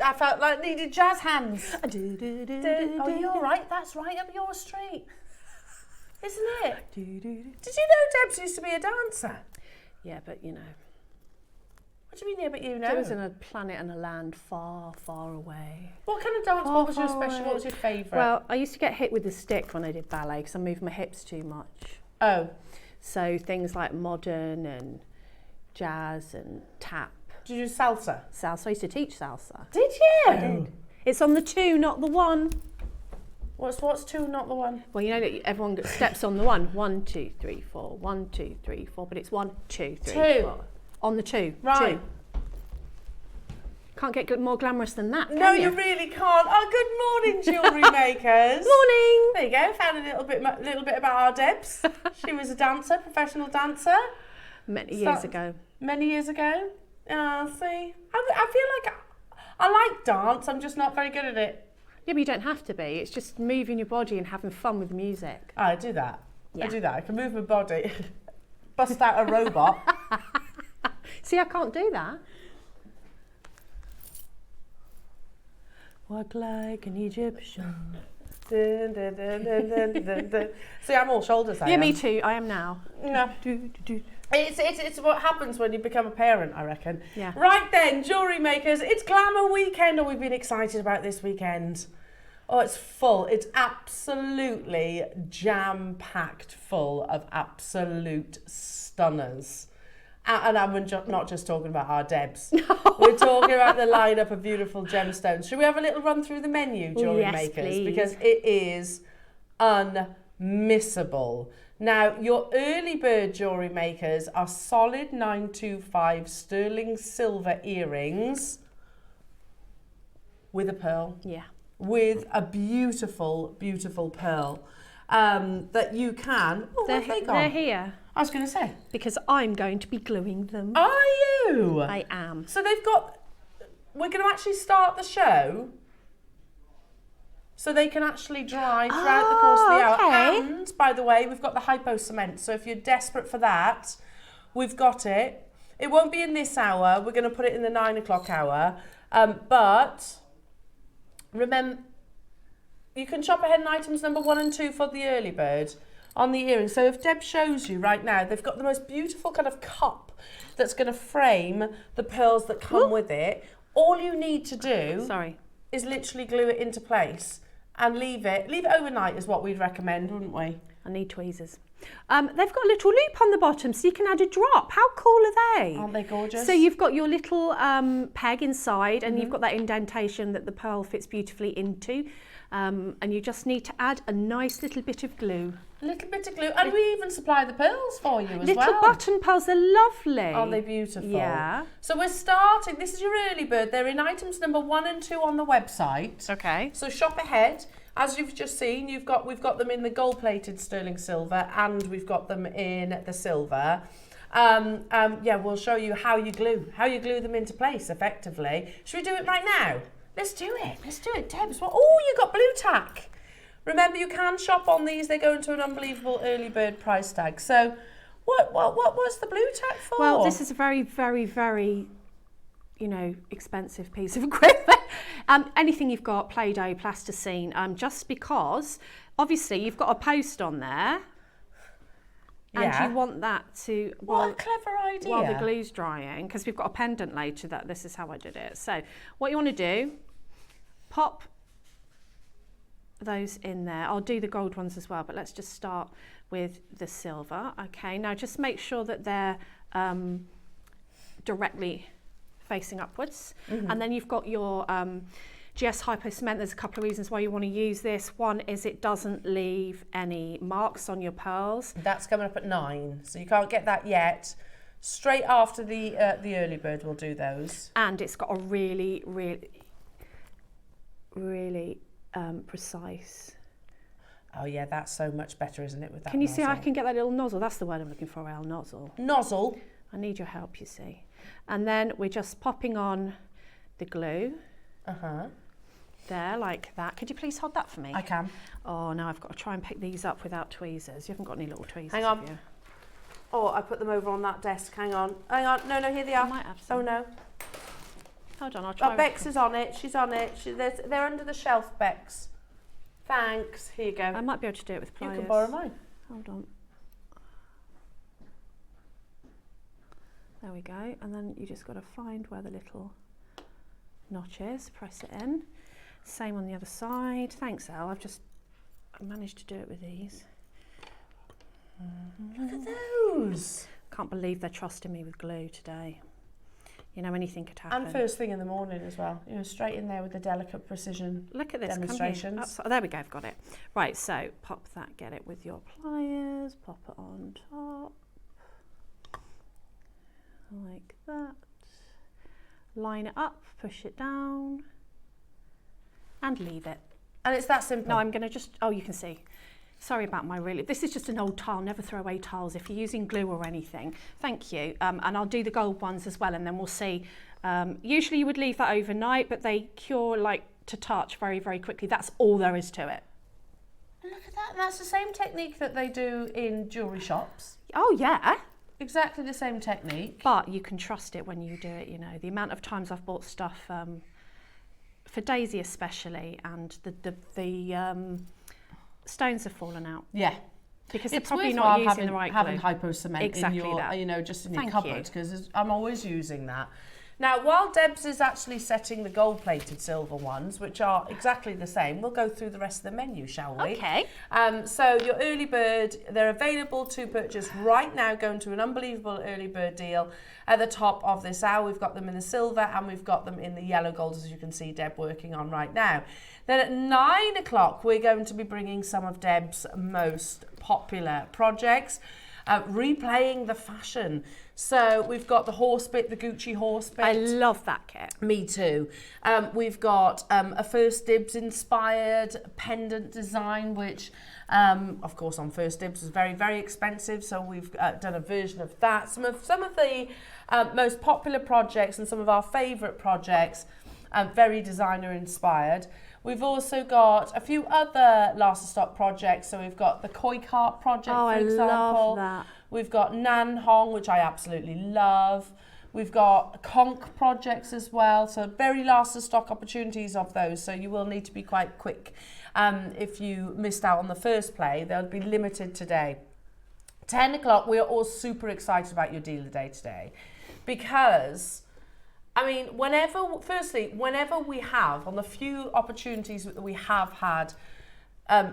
I felt like I needed jazz hands. Oh, you're right. That's right up your street, isn't it? Did you know Debs used to be a dancer? Yeah, but you know. What do you mean, yeah, but you know? There was in a planet and a land far, far away. What kind of dance? What was your special? What was your favourite? Well, I used to get hit with the stick when I did ballet because I moved my hips too much. Oh. So things like modern and jazz and tap. Did you do salsa? Salsa. I used to teach salsa. Did you? I did. It's on the 2, not the 1. What's 2, not the 1? Well, you know that everyone steps on the 1. 1, 2, 3, 4. 1, 2, 3, 4. But it's 1, 2, 3, 4. On the 2. Right. 2. Can't get more glamorous than that, can No, you? you really can't. Oh, good morning, jewellery makers. Morning. There you go. Found a little bit about our Debs. She was a dancer, professional dancer. Many years ago. Many years ago. See, I feel like I like dance. I'm just not very good at it. Yeah, but you don't have to be. It's just moving your body and having fun with the music. Oh, I do that. Yeah. I do that. I can move my body, bust out a robot. See, I can't do that. Walk like an Egyptian. Dun, dun, dun, dun, dun, dun, dun. See, I'm all shoulders. Yeah, me too. I am now. No. It's what happens when you become a parent, I reckon. Yeah. Right then, jewellery makers, it's Glamour Weekend. Oh, we've been excited about this weekend. Oh, it's full. It's absolutely jam-packed full of absolute stunners. And I'm not just talking about our Debs. We're talking about the lineup of beautiful gemstones. Should we have a little run through the menu, jewellery makers? Please. Because it is unmissable. Now, your early bird jewellery makers are solid 925 sterling silver earrings with a pearl. Yeah. With a beautiful, beautiful pearl that you can... Oh, where's they gone? They're here. I was going to say. Because I'm going to be gluing them. Are you? I am. So they've got... We're going to actually start the show so they can actually dry throughout the course of the hour. And, by the way, we've got the hypo cement. So if you're desperate for that, we've got it. It won't be in this hour. We're going to put it in the 9 o'clock hour. But remember, you can shop ahead in items number 1 and 2 for the early bird on the earrings. So if Deb shows you right now, they've got the most beautiful kind of cup that's going to frame the pearls that come with it. All you need to do is literally glue it into place and leave it overnight is what we'd recommend, wouldn't we? I need tweezers. They've got a little loop on the bottom so you can add a drop. How cool are they? Aren't they gorgeous? So you've got your little peg inside and you've got that indentation that the pearl fits beautifully into. And you just need to add a nice little bit of glue. A little bit of glue. And we even supply the pearls for you as well. Little button pearls, they're lovely. Aren't they beautiful? Yeah. So we're starting, this is your early bird. They're in items number 1 and 2 on the website. Okay. So shop ahead. As you've just seen, we've got them in the gold-plated sterling silver and we've got them in the silver. Yeah, we'll show you how you glue them into place effectively. Should we do it right now? Let's do it, Debs. Oh, you got blue tack. Remember, you can shop on these. They go into an unbelievable early bird price tag. So, what was the blue tack for? Well, this is a very, very, very, expensive piece of equipment. Anything you've got, Play-Doh, plasticine, just because, obviously, you've got a post on there. And you want that to... What a clever idea. While the glue's drying, because we've got a pendant later that this is how I did it. So, what you want to do, pop those in there. I'll do the gold ones as well, but let's just start with the silver. Okay, now just make sure that they're directly facing upwards. And then you've got your GS Hypo Cement. There's a couple of reasons why you want to use this. One is it doesn't leave any marks on your pearls. That's coming up at 9, so you can't get that yet. Straight after the early bird, we'll do those. And it's got a really, really, really precise. Oh yeah, that's so much better, isn't it? With that. Can you see? I can get that little nozzle. That's the word I'm looking for. Nozzle. Nozzle. I need your help. You see. And then we're just popping on the glue. There, like that. Could you please hold that for me? I can. Oh, now I've got to try and pick these up without tweezers. You haven't got any little tweezers. Hang on. Have you? Oh, I put them over on that desk. Hang on. No, here they are. I might have some. Oh no. Hold on, I'll try. Oh, Bex is on it. She's on it. They're under the shelf, Bex. Thanks. Here you go. I might be able to do it with pliers. You can borrow mine. Hold on. There we go. And then you just got to find where the little notch is. Press it in. Same on the other side. Thanks, Elle. I managed to do it with these. Look at those. Can't believe they're trusting me with glue today. You know, anything could happen. And first thing in the morning as well. You know, straight in there with the delicate precision. Look at this demonstrations. Oh, there we go, I've got it. Right, so pop that, get it with your pliers, pop it on top. Like that. Line it up, push it down, and leave it. And it's that simple. No, I'm going to just, oh, you can see. Sorry about my really, this is just an old tile, never throw away tiles if you're using glue or anything. Thank you. And I'll do the gold ones as well, and then we'll see. Usually you would leave that overnight, but they cure like to touch very, very quickly. That's all there is to it. Look at that. That's the same technique that they do in jewellery shops. Oh, yeah. Exactly the same technique. But you can trust it when you do it, you know. The amount of times I've bought stuff, for Daisy especially, and the stones have fallen out. Yeah. Because they're probably not using the right glue. Having hypo cement exactly in your, that. you know, just in your Thank cupboard, because I'm always using that. Now, while Debs is actually setting the gold-plated silver ones, which are exactly the same, we'll go through the rest of the menu, shall we? Okay. So your early bird, they're available to purchase right now, going to an unbelievable early bird deal at the top of this hour. We've got them in the silver and we've got them in the yellow gold, as you can see Deb working on right now. Then at 9 o'clock, we're going to be bringing some of Deb's most popular projects. Replaying the fashion. So we've got the horse bit, the Gucci horse bit. I love that kit. Me too. We've got a First Dibs inspired pendant design, which of course on First Dibs is very, very expensive. So we've done a version of that. Some of the most popular projects and some of our favourite projects, very designer inspired. We've also got a few other last of stock projects. So we've got the Koi Cart project, for example. Love that. We've got Nan Hong, which I absolutely love. We've got conch projects as well. So very last of stock opportunities of those. So you will need to be quite quick. If you missed out on the first play, they'll be limited today. 10 o'clock, we are all super excited about your deal of the day today. Because I mean, whenever we have, on the few opportunities that we have had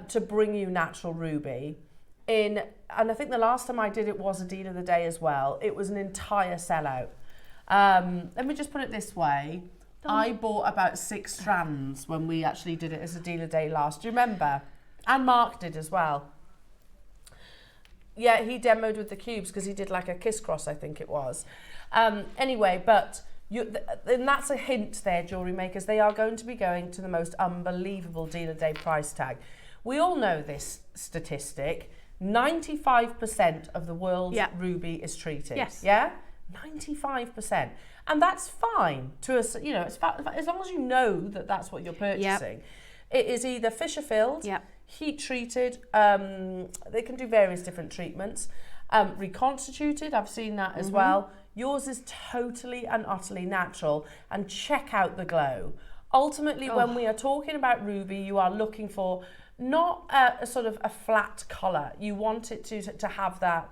to bring you natural ruby, and I think the last time I did it was a deal of the day as well, it was an entire sellout. Let me just put it this way. I bought about 6 strands when we actually did it as a deal of the day last. Do you remember? And Mark did as well. Yeah, he demoed with the cubes because he did like a kiss cross, I think it was. Anyway, but and that's a hint there, jewellery makers. They are going to be going to the most unbelievable deal of the day price tag. We all know this statistic. 95% of the world's ruby is treated. Yes. Yeah? 95%. And that's fine to us, you know, as long as you know that that's what you're purchasing. It is either fissure filled, heat treated, they can do various different treatments. Reconstituted, I've seen that as well. Yours is totally and utterly natural, and check out the glow. Ultimately, when we are talking about ruby, you are looking for not a sort of a flat colour. You want it to have that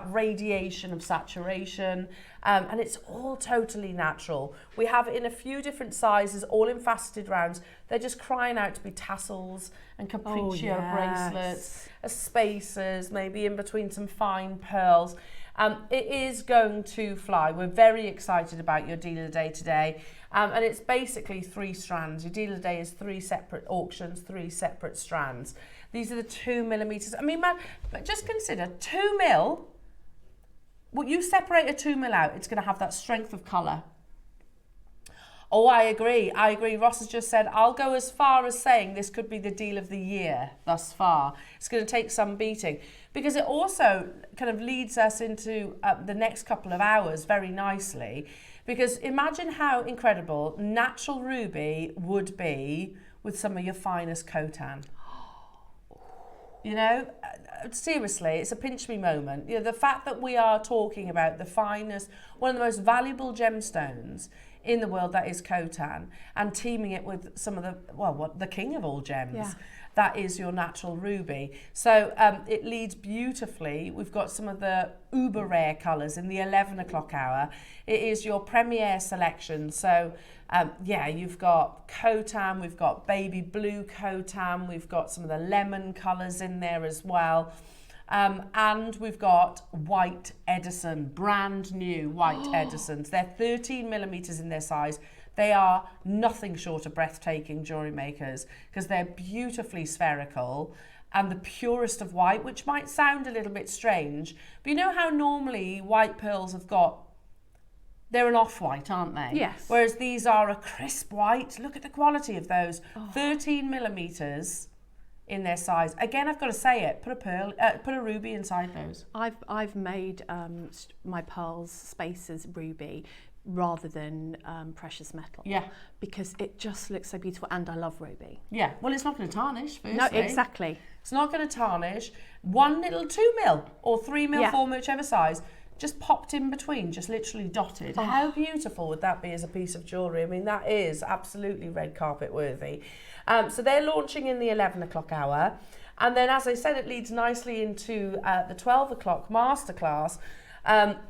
radiation of saturation, and it's all totally natural. We have it in a few different sizes, all in faceted rounds. They're just crying out to be tassels and capriccio bracelets, spacers, maybe in between some fine pearls. It is going to fly. We're very excited about your deal of the day today. And it's basically 3 strands. Your deal of the day is 3 separate auctions, 3 separate strands. These are the 2 millimeters. I mean, man, just consider 2 mil. Well, you separate a 2 mil out, it's going to have that strength of colour. Oh, I agree. Ross has just said, I'll go as far as saying this could be the deal of the year thus far. It's going to take some beating. Because it also kind of leads us into the next couple of hours very nicely. Because imagine how incredible natural ruby would be with some of your finest Khotan. You know, seriously, it's a pinch me moment. You know, the fact that we are talking about the finest, one of the most valuable gemstones in the world, that is Khotan, and teaming it with some of the king of all gems. Yeah. That is your natural ruby. So it leads beautifully. We've got some of the uber rare colours in the 11 o'clock hour. It is your premiere selection. So you've got Khotan, we've got baby blue Khotan, we've got some of the lemon colours in there as well. And we've got white Edison, brand new white Edisons. They're 13 millimetres in their size. They are nothing short of breathtaking, jewellery makers, because they're beautifully spherical and the purest of white, which might sound a little bit strange, but you know how normally white pearls they're an off-white, aren't they? Yes. Whereas these are a crisp white. Look at the quality of those. 13 millimetres in their size. Again, I've got to say it, put a ruby inside those. I've made my pearls spaces ruby rather than precious metal. Yeah. Because it just looks so beautiful, and I love ruby. Yeah, well, it's not going to tarnish, firstly. No, exactly. It's not going to tarnish. 1 little 2 mil or 3 mil, 4 mil, whichever size, just popped in between, just literally dotted. How beautiful would that be as a piece of jewellery? I mean, that is absolutely red carpet worthy. So they're launching in the 11 o'clock hour. And then, as I said, it leads nicely into the 12 o'clock Masterclass.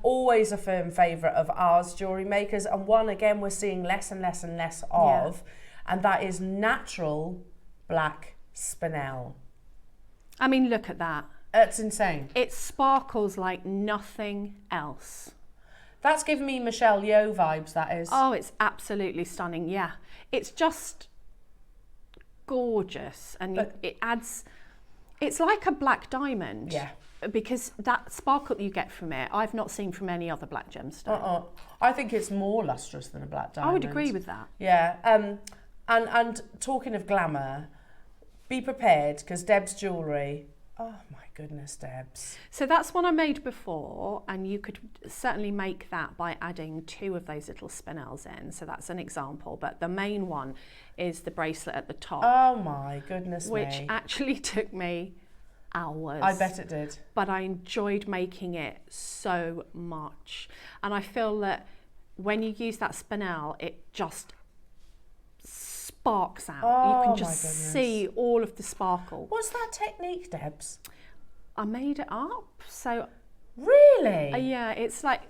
Always a firm favourite of ours, jewellery makers, and one again we're seeing less and less and less of, and that is natural black Spinel. I mean, look at that. It's insane. It sparkles like nothing else. That's giving me Michelle Yeoh vibes, that is. Oh, it's absolutely stunning. Yeah, it's just gorgeous, and it adds. It's like a black diamond. Yeah. Because that sparkle that you get from it, I've not seen from any other black gemstone. I think it's more lustrous than a black diamond. I would agree with that. Yeah. And talking of glamour, be prepared, because Deb's jewellery. Oh my goodness, Deb's. So that's one I made before, and you could certainly make that by adding 2 of those little spinels in. So that's an example, but the main one is the bracelet at the top. Oh my goodness which actually took me hours. I bet it did. But I enjoyed making it so much. And I feel that when you use that spinel, it just sparks out. You can just see all of the sparkle. What's that technique, Debs? I made it up. So really? Yeah, it's like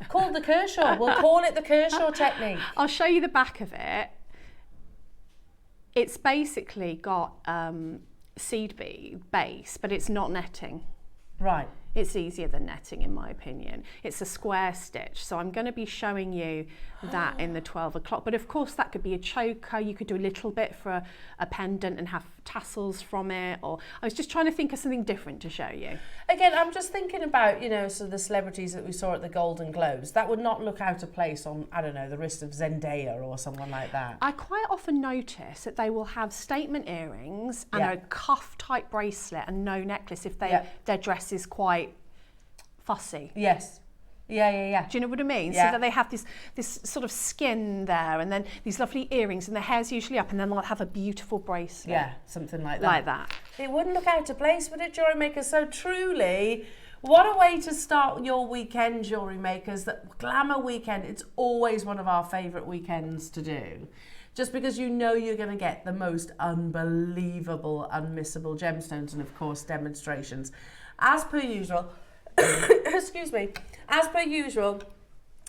called the Kershaw. We'll call it the Kershaw technique. I'll show you the back of it. It's basically got seed bead base, but it's not netting. Right. It's easier than netting, in my opinion. It's a square stitch, so I'm going to be showing you that in the 12 o'clock. But of course, that could be a choker. You could do a little bit for a pendant and have tassels from it. Or I was just trying to think of something different to show you. Again, I'm just thinking about, so the celebrities that we saw at the Golden Globes. That would not look out of place on, I don't know, the wrist of Zendaya or someone like that. I quite often notice that they will have statement earrings and a cuff-type bracelet and no necklace if their dress is quite fussy. Yes. Yeah. Do you know what I mean? Yeah. So that they have this sort of skin there, and then these lovely earrings, and their hair's usually up, and then they'll have a beautiful bracelet. Yeah, something like that. Like that. It wouldn't look out of place, would it, jewellery makers? So truly, what a way to start your weekend, jewellery makers. That Glamour Weekend, it's always one of our favourite weekends to do. Just because you're going to get the most unbelievable, unmissable gemstones and, of course, demonstrations. As per usual, excuse me, as per usual,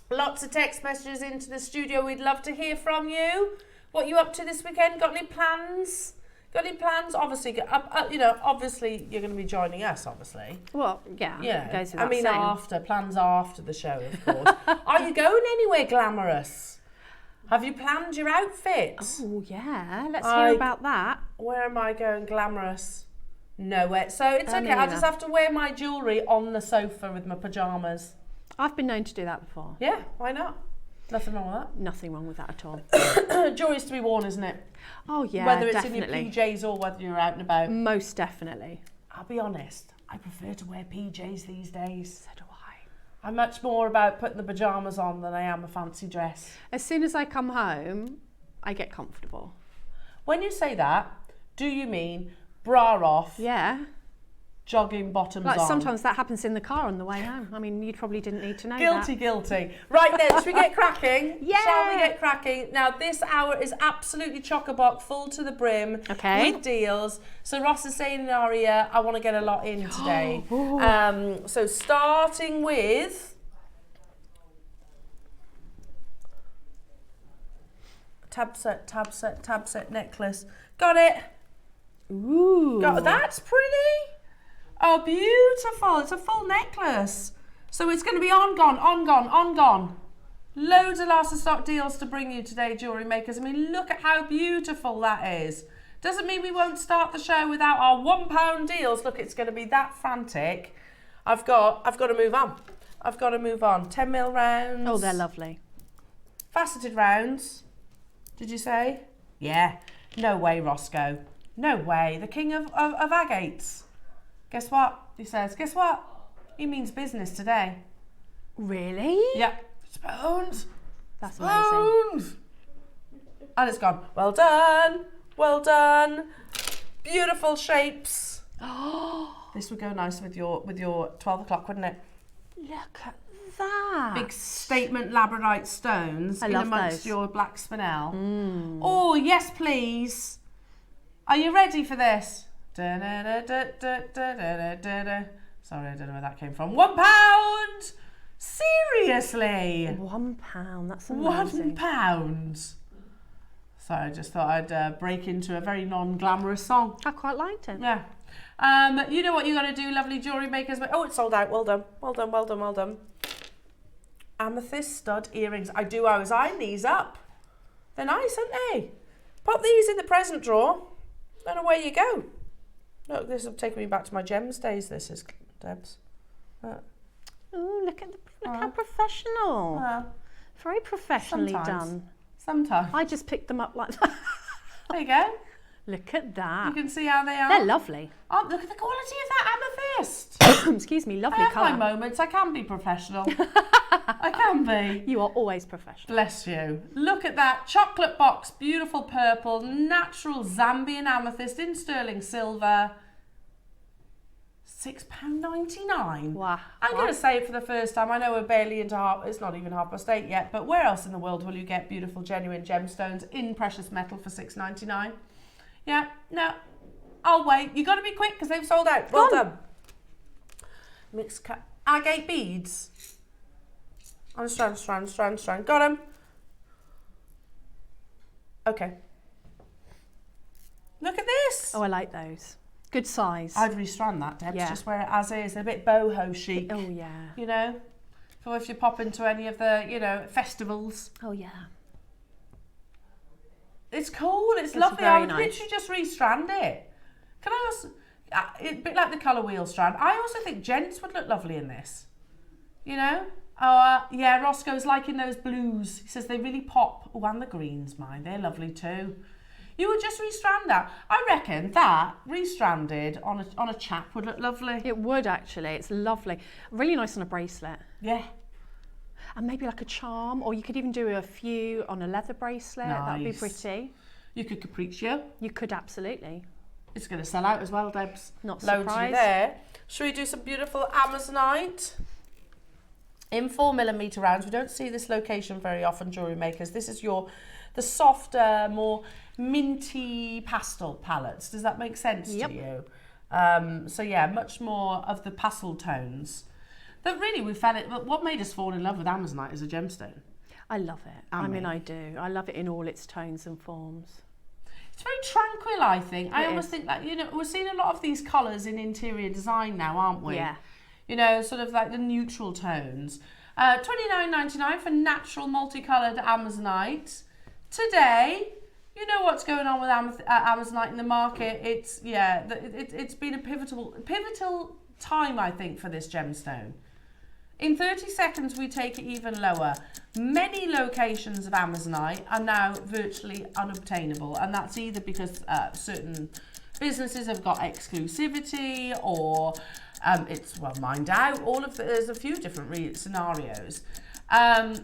lots of text messages into the studio. We'd love to hear from you. What are you up to this weekend? Got any plans? Obviously, obviously you're going to be joining us, obviously. Well, yeah. It goes without saying. Plans after the show, of course. Are you going anywhere glamorous? Have you planned your outfit? Oh, yeah. Let's hear about that. Where am I going glamorous? Nowhere. So it's okay. I'll just have to wear my jewellery on the sofa with my pyjamas. I've been known to do that before. Yeah, why not? Nothing wrong with that. Nothing wrong with that at all. Jewellery's to be worn, isn't it? Oh, yeah, whether it's definitely. in your PJs or whether you're out and about. Most definitely. I'll be honest, I prefer to wear PJs these days. So do I. I'm much more about putting the pyjamas on than I am a fancy dress. As soon as I come home, I get comfortable. When you say that, do you mean bra off? Yeah. jogging bottoms Like on. sometimes that happens in the car on the way home. I mean, you probably didn't need to know Guilty, that. guilty. Right then, should we get cracking? Yeah. Shall we get cracking? Now, this hour is absolutely chock-a-block, full to the brim with deals. So Ross is saying in our ear, I want to get a lot in today. So starting with tab set necklace. Got it. Ooh. That's pretty. Oh, beautiful. It's a full necklace. So it's going to be on, gone. Loads of last of stock deals to bring you today, jewellery makers. I mean, look at how beautiful that is. Doesn't mean we won't start the show without our £1 deals. Look, it's going to be that frantic. I've got to move on. 10mm rounds. Oh, they're lovely. Faceted rounds. Did you say? Yeah. No way, Roscoe. No way. The king of agates. Guess what? He says, guess what? He means business today. Really? Yeah. Spoons. That's amazing. Spoons. And it's gone. Well done. Well done. Beautiful shapes. This would go nice with your 12 o'clock, wouldn't it? Look at that. Big statement labradorite stones I in love amongst those. your black spinel. Oh, yes, please. Are you ready for this? Sorry, I don't know where that came from. £1. Seriously. £1. That's amazing. £1. Sorry, I just thought I'd break into a very non-glamorous song. I quite liked it. Yeah. You know what you got to do, lovely jewellery makers. Oh, it's sold out. Well done. Well done, well done, well done. Amethyst stud earrings. I was eyeing these up. They're nice, aren't they? Pop these in the present drawer. And away you go. Look, this will take me back to my gems days, this is, Debs. Ooh, look how professional. Very professionally done. Sometimes. I just picked them up like that. There you go. Look at that. You can see how they are. They're lovely. Oh, look at the quality of that amethyst. Excuse me, lovely I have colour. my moments. I can be professional. I can be. You are always professional. Bless you. Look at that chocolate box, beautiful purple, natural Zambian amethyst in sterling silver. £6.99. Wow. I'm going to say it for the first time. I know we're barely into it's not even 8:30 yet, but where else in the world will you get beautiful, genuine gemstones in precious metal for £6.99? Yeah, no, I'll wait. You got to be quick because they've sold out. Well done. Mixed agate beads. On strand. Got them. Okay. Look at this. Oh, I like those. Good size. I'd restrand that, Debs. Yeah. Just wear it as is. They're a bit boho chic. Oh, yeah. You know, for if you pop into any of the, festivals. Oh, yeah. It's cool. It's lovely. very I would nice. literally just restrand it. Can I also, a bit like the colour wheel strand. I also think gents would look lovely in this. You know? Yeah, Roscoe's liking those blues. He says they really pop. Oh, and the greens, mine. They're lovely too. You would just restrand that. I reckon that restranded on a chap would look lovely. It would actually. It's lovely. Really nice on a bracelet. Yeah. And maybe like a charm, or you could even do a few on a leather bracelet. Nice. That'd be pretty. You could capriccio. You could absolutely. It's going to sell out as well, Debs. Not Loads surprised. there. Should we do some beautiful Amazonite? In 4mm rounds. We don't see this location very often, jewellery makers. This is the softer, more minty pastel palettes. Does that make sense to you? So yeah, much more of the pastel tones. That really we fell it. What made us fall in love with Amazonite as a gemstone? I love it. I mean, I do. I love it in all its tones and forms. It's very tranquil, I think. I almost is. think that, we're seeing a lot of these colours in interior design now, aren't we? Yeah. Sort of like the neutral tones. $29.99 for natural multicoloured Amazonite. Today, you know what's going on with Amazonite in the market. It's been a pivotal time, I think, for this gemstone. In 30 seconds, we take it even lower. Many locations of Amazonite are now virtually unobtainable, and that's either because certain businesses have got exclusivity, or it's mined out. There's a few different scenarios. And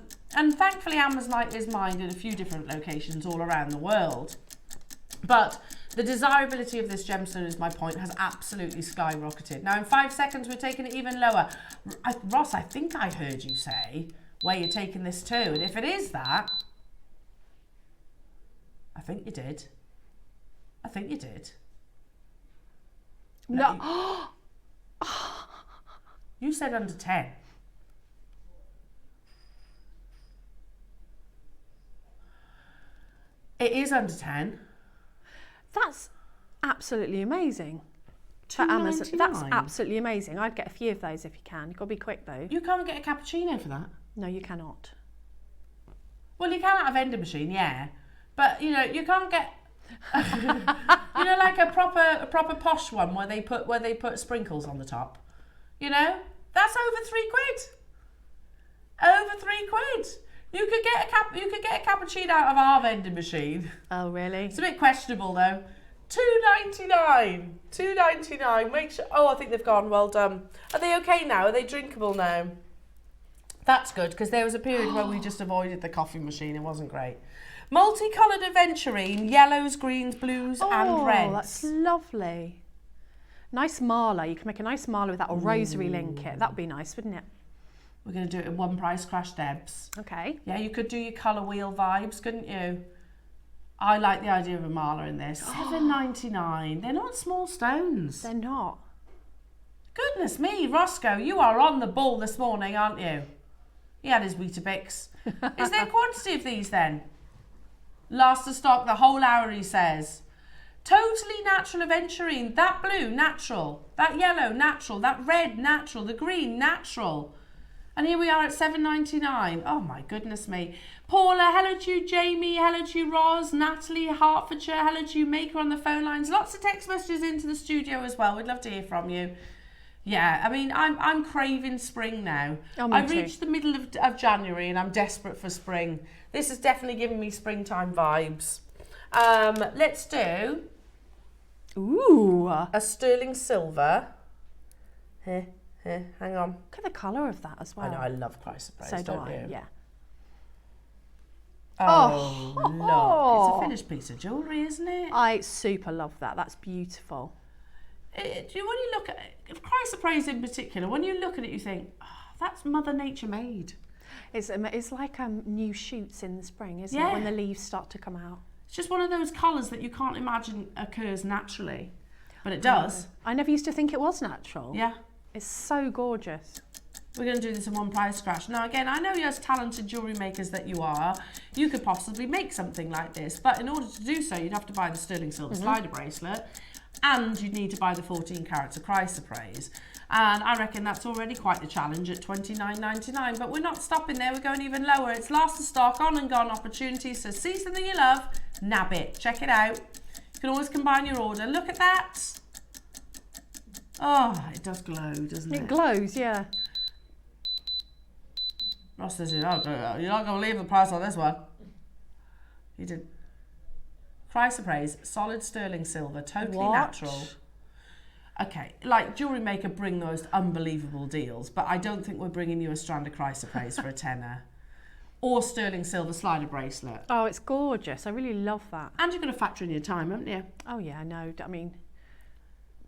thankfully Amazonite is mined in a few different locations all around the world. But The desirability of this gemstone, is my point, has absolutely skyrocketed. Now in 5 seconds we're taking it even lower. Ross, I think I heard you say where you're taking this to, and if it is that, I think you did. I think you did. No. You said under 10. It is under 10. That's absolutely amazing. For Amazon, that's absolutely amazing. I'd get a few of those if you can. You've got to be quick though. You can't get a cappuccino for that. No, you cannot. Well, you can at a vending machine, yeah. But, you know, you can't get... you know, like a proper posh one where they put sprinkles on the top. You know? That's over £3. Over £3. You could get a cappuccino out of our vending machine. Oh, really? It's a bit questionable though. £2.99. £2.99. Make sure. Oh, I think they've gone. Well done. Are they okay now? Are they drinkable now? That's good, because there was a period where we just avoided the coffee machine. It wasn't great. Multicoloured aventurine, yellows, greens, blues, and reds. Oh, that's lovely. Nice mala. You can make a nice mala with that, or rosary link it. That would be nice, wouldn't it? We're going to do it in one price crash, Debs. Okay. Yeah, you could do your colour wheel vibes, couldn't you? I like the idea of a mala in this. $7.99. They're not small stones. They're not. Goodness me, Roscoe, you are on the ball this morning, aren't you? He had his Weetabix. Is there a quantity of these then? Last to stock the whole hour, he says. Totally natural aventurine. That blue, natural. That yellow, natural. That red, natural. The green, natural. And here we are at $7.99. Oh my goodness me. Paula, hello to you. Jamie, hello to you. Roz, Natalie, Hertfordshire, hello to you. Maker on the phone lines. Lots of text messages into the studio as well. We'd love to hear from you. Yeah, I mean, I'm craving spring now. Oh, me I've too. reached the middle of January and I'm desperate for spring. This is definitely giving me springtime vibes. Let's do a sterling silver. Here, hang on. Look at the colour of that as well. I know, I love chrysoprase, So do don't I, you? yeah. Oh, look. It's a finished piece of jewellery, isn't it? I super love that. That's beautiful. When you look at it, chrysoprase in particular, when you look at it, you think, oh, that's Mother Nature made. It's like new shoots in the spring, isn't it? Yeah. When the leaves start to come out. It's just one of those colours that you can't imagine occurs naturally, but it does. I never used to think it was natural. Yeah. It's so gorgeous. We're going to do this in one price crash. Now again, I know you're as talented jewellery makers that you are, you could possibly make something like this, but in order to do so, you'd have to buy the sterling silver slider bracelet, and you'd need to buy the 14 carats of chrysoprase. And I reckon that's already quite the challenge at $29.99, but we're not stopping there, we're going even lower. It's last to stock, on and gone opportunity, so see something you love, nab it, check it out. You can always combine your order. Look at that. Oh, it does glow, doesn't it? It glows, yeah. Ross says, you're not going to leave the price on this one. You did. Chrysoprase, solid sterling silver, totally natural. Okay, like Jewellery Maker bring the most unbelievable deals, but I don't think we're bringing you a strand of chrysoprase for a tenner. Or sterling silver slider bracelet. Oh, it's gorgeous. I really love that. And you're going to factor in your time, haven't you? Oh yeah, no, I mean,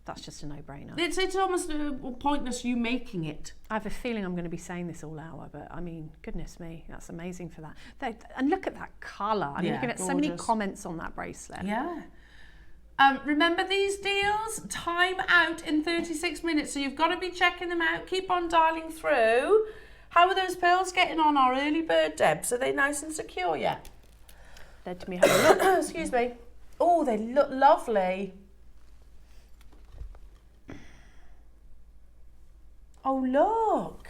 that's just a no-brainer. It's almost pointless you making it. I have a feeling I'm going to be saying this all hour, but I mean, goodness me, that's amazing for that. And look at that colour. I mean, you're going to get so many comments on that bracelet. Yeah. Remember these deals? Time out in 36 minutes, so you've got to be checking them out. Keep on dialing through. How are those pearls getting on our early bird, Debs? Are they nice and secure yet? Let me have a look. Excuse me. Oh, they look lovely. Oh, look.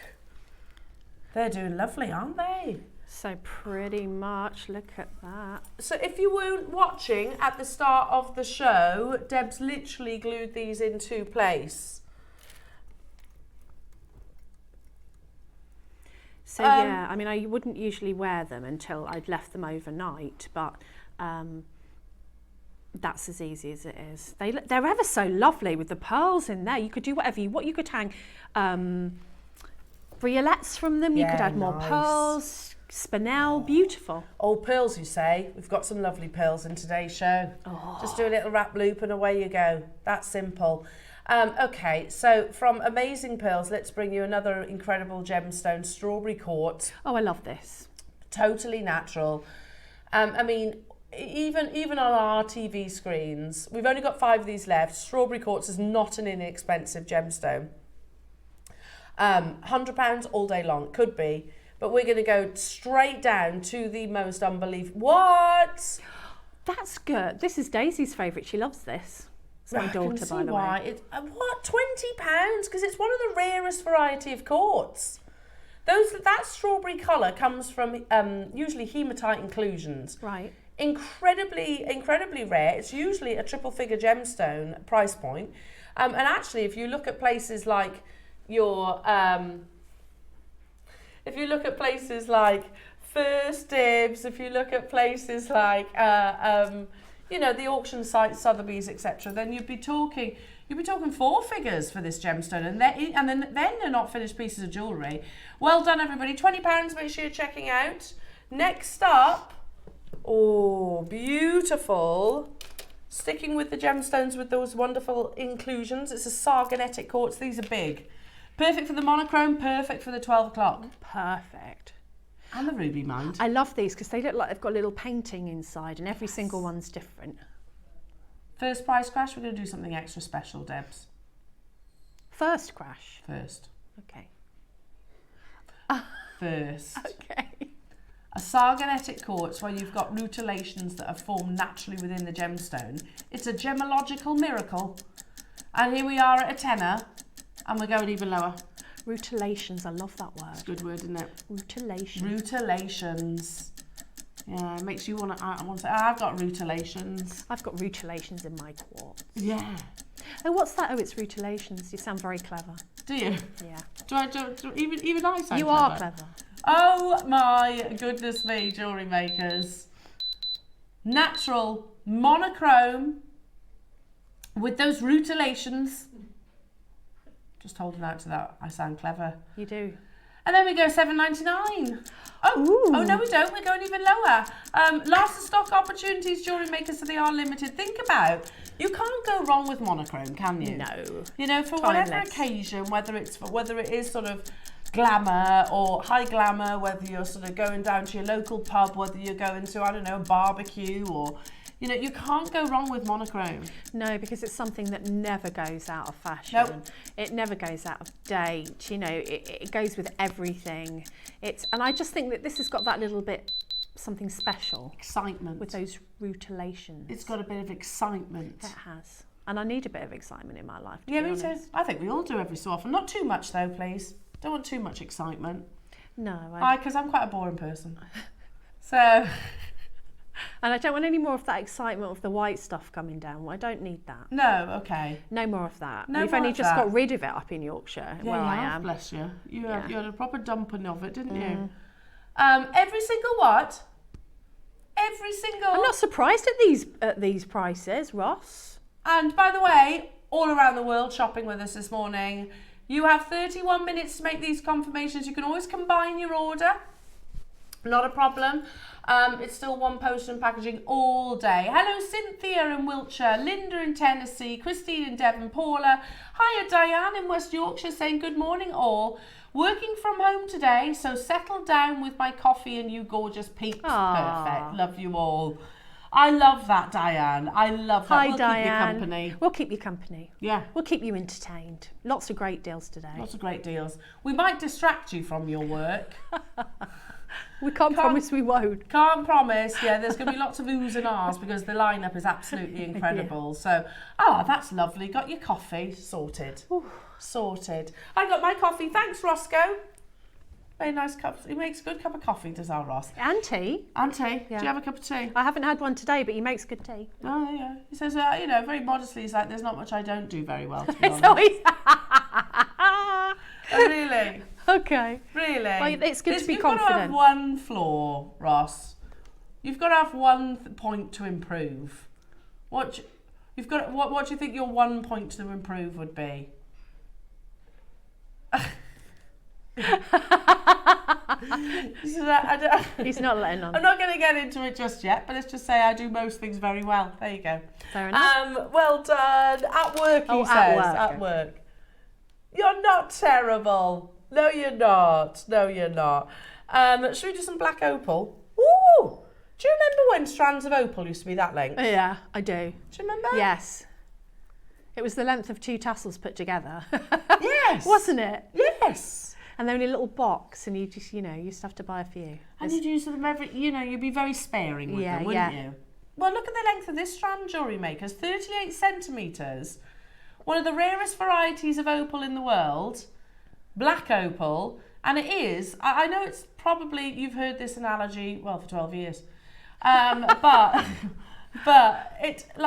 They're doing lovely, aren't they? So pretty much, look at that. So if you weren't watching at the start of the show, Deb's literally glued these into place. So yeah, I mean, I wouldn't usually wear them until I'd left them overnight, but that's as easy as it is. They're ever so lovely with the pearls in there. You could do whatever you want. You could hang briolettes from them. You could add more pearls, Spinel, beautiful. Old pearls, you say? We've got some lovely pearls in today's show. Oh. Just do a little wrap loop and away you go. That's simple. Okay, so from Amazing Pearls, let's bring you another incredible gemstone, strawberry quartz. Oh, I love this. Totally natural. I mean, even on our TV screens, we've only got 5 of these left. Strawberry quartz is not an inexpensive gemstone. £100 all day long, could be. But we're going to go straight down to the most unbelievable. What? That's good. This is Daisy's favourite. She loves this. It's my daughter, by the why. way. What? £20? Because it's one of the rarest variety of quartz. That strawberry colour comes from usually hematite inclusions. Right. Incredibly rare. It's usually a triple figure gemstone price point. And actually, if you look at places like your... if you look at places like First Dibs, if you look at places like, you know, the auction sites, Sotheby's, etc., then you'd be talking 4 figures for this gemstone, and then they're not finished pieces of jewellery. Well done, everybody. £20. Make sure you're checking out. Next up, oh, beautiful. Sticking with the gemstones with those wonderful inclusions. It's a sargonetic quartz. These are big. Perfect for the monochrome, perfect for the 12 o'clock. Perfect. And the ruby mind. I love these because they look like they've got a little painting inside, and every single one's different. First price crash, we're going to do something extra special, Debs. First crash. First. Okay. First. Okay. A sargonetic quartz where you've got rutilations that are formed naturally within the gemstone. It's a gemological miracle. And here we are at a tenner, and we're going even lower. Rutilations, I love that word. It's a good word, isn't it? Rutilation. Rutilations. Yeah, it makes you want to say, I've got rutilations. I've got rutilations in my quartz. Yeah. Oh, what's that? Oh, it's rutilations. You sound very clever. Do you? Yeah. Do even I sound You clever? are clever. Oh my goodness me, jewellery makers. Natural, monochrome, with those rutilations. Just holding out to that, I sound clever. You do. And then we go $7.99. Oh no we don't, we're going even lower. Last of stock opportunities, jewellery makers, so they are limited. Think about, you can't go wrong with monochrome, can you? No. You know, for Timeless. whatever occasion, whether it is sort of glamour or high glamour, whether you're sort of going down to your local pub, whether you're going to, I don't know, a barbecue, or, you know, you can't go wrong with monochrome. No, because it's something that never goes out of fashion. Nope. It never goes out of date. You know, it goes with everything. And I just think that this has got that little bit something special. Excitement. With those rutilations. It's got a bit of excitement. It has. And I need a bit of excitement in my life, to Yeah, be me too. honest. I think we all do every so often. Not too much though, please. Don't want too much excitement. No. Because I'm quite a boring person. So... And I don't want any more of that excitement of the white stuff coming down. I don't need that. No, okay. No more of that. No We've more only of just that. got rid of it up in Yorkshire, Yeah, where you I have, am. bless you. You Yeah. had a proper dumping of it, didn't you? Every single what? Every single... I'm not surprised at these prices, Ross. And by the way, all around the world shopping with us this morning. You have 31 minutes to make these confirmations. You can always combine your order. Not a problem. It's still one post and packaging all day. Hello, Cynthia in Wiltshire, Linda in Tennessee, Christine in Devon, Paula. Hiya, Diane in West Yorkshire saying good morning all. Working from home today, so settle down with my coffee and you gorgeous peeps. Aww. Perfect. Love you all. I love that, Diane. I love that. Hi, We'll Diane. keep you company. We'll keep you company. Yeah. We'll keep you entertained. Lots of great deals today. Lots of great deals. We might distract you from your work. We can't promise we won't. Can't promise. Yeah, there's going to be lots of oohs and ahs because the lineup is absolutely incredible. So, that's lovely. Got your coffee sorted. Ooh. Sorted. I got my coffee. Thanks, Roscoe. Very nice cup. He makes a good cup of coffee, does our Ross? And tea. And tea. Yeah. Do you have a cup of tea? I haven't had one today, but he makes good tea. Oh, yeah. He says, very modestly, he's like, there's not much I don't do very well, to be honest. So he's... Oh, really? Okay. Really? Well, it's good to be You've got to have confident. one flaw, Ross. You've got to have one point to improve. What do you think your one point to improve would be? He's not letting on. I'm not going to get into it just yet, but let's just say I do most things very well. There you go. Fair enough. Well done. At work, he says. At work. You're not terrible. No, you're not. No, you're not. Should we do some black opal? Ooh! Do you remember when strands of opal used to be that length? Yeah, I do. Do you remember? Yes. It was the length of 2 tassels put together. Yes. Wasn't it? Yes. And they're in a little box, and you just, you used to have to buy a few. And you'd use them every, you'd be very sparing with them, wouldn't you? Well, look at the length of this strand, Jewellery Makers, 38 centimetres. One of the rarest varieties of opal in the world, black opal, and it is, I know it's probably, you've heard this analogy, well, for 12 years, but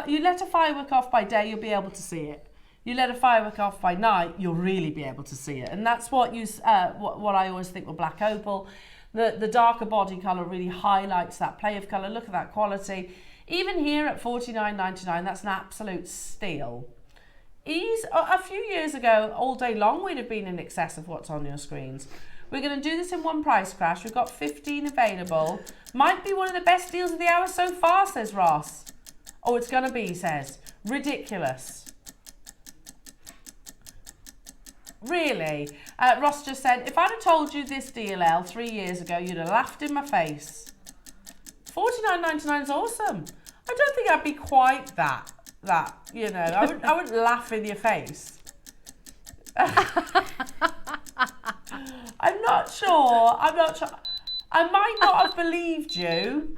you let a firework off by day, you'll be able to see it. You let a firework off by night, you'll really be able to see it. And that's what what I always think with black opal. The darker body colour really highlights that play of colour. Look at that quality. Even here at $49.99, that's an absolute steal. A few years ago, all day long, we'd have been in excess of what's on your screens. We're going to do this in one price crash. We've got 15 available. Might be one of the best deals of the hour so far, says Ross. Oh, it's going to be, he says. Ridiculous. Really? Ross just said, if I'd have told you this DLL 3 years ago, you'd have laughed in my face. $49.99 is awesome. I don't think I'd be quite that, I wouldn't laugh in your face. I'm not sure. I might not have believed you,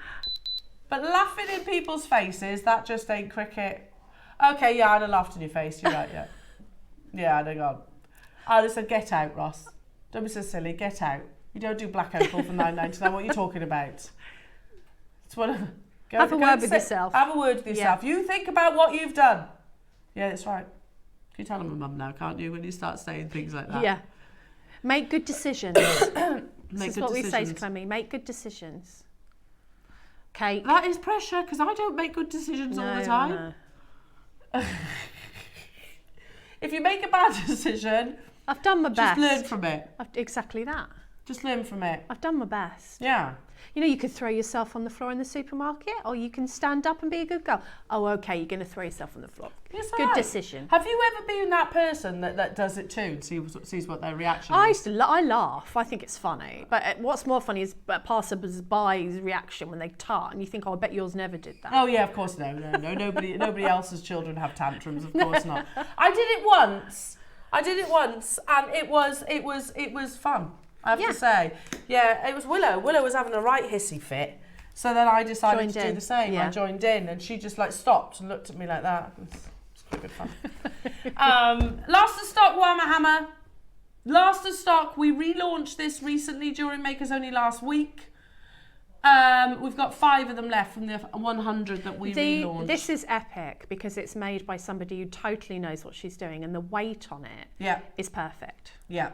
but laughing in people's faces, that just ain't cricket. Okay, yeah, I'd have laughed in your face. You're right, yeah. Yeah, I'd have gone. I'd have said, get out, Ross. Don't be so silly. Get out. You don't do black opal for $9.99. What are you talking about? It's one of... Have a word with yourself. Have a word with yourself. Yeah. You think about what you've done. Yeah, that's right. You tell my mum now, can't you, when you start saying things like that? Yeah. Make good decisions. This is what we say to Clemmy. Make good decisions. Okay. That is pressure, because I don't make good decisions all the time. No. If you make a bad decision, I've done my best. Just learn from it. Exactly that. Just learn from it. I've done my best. Yeah. You could throw yourself on the floor in the supermarket, or you can stand up and be a good girl. Oh, okay, you're going to throw yourself on the floor. Yes, good decision. Have you ever been that person that does it too, and sees what their reaction is? I laugh. I think it's funny. But what's more funny is passers-by's reaction when they tart, and you think, oh, I bet yours never did that. Oh yeah, of course no. Nobody else's children have tantrums, of course not. I did it once, and it was fun. I have to say. Yeah, it was Willow. Willow was having a right hissy fit. So then I decided to do the same. Yeah. I joined in, and she just stopped and looked at me like that. It's quite good fun. Last of stock, LaHammer. Last of stock. We relaunched this recently. JewelleryMaker's only last week. We've got 5 of them left from the 100 that we relaunched. This is epic because it's made by somebody who totally knows what she's doing, and the weight on it is perfect. Yeah.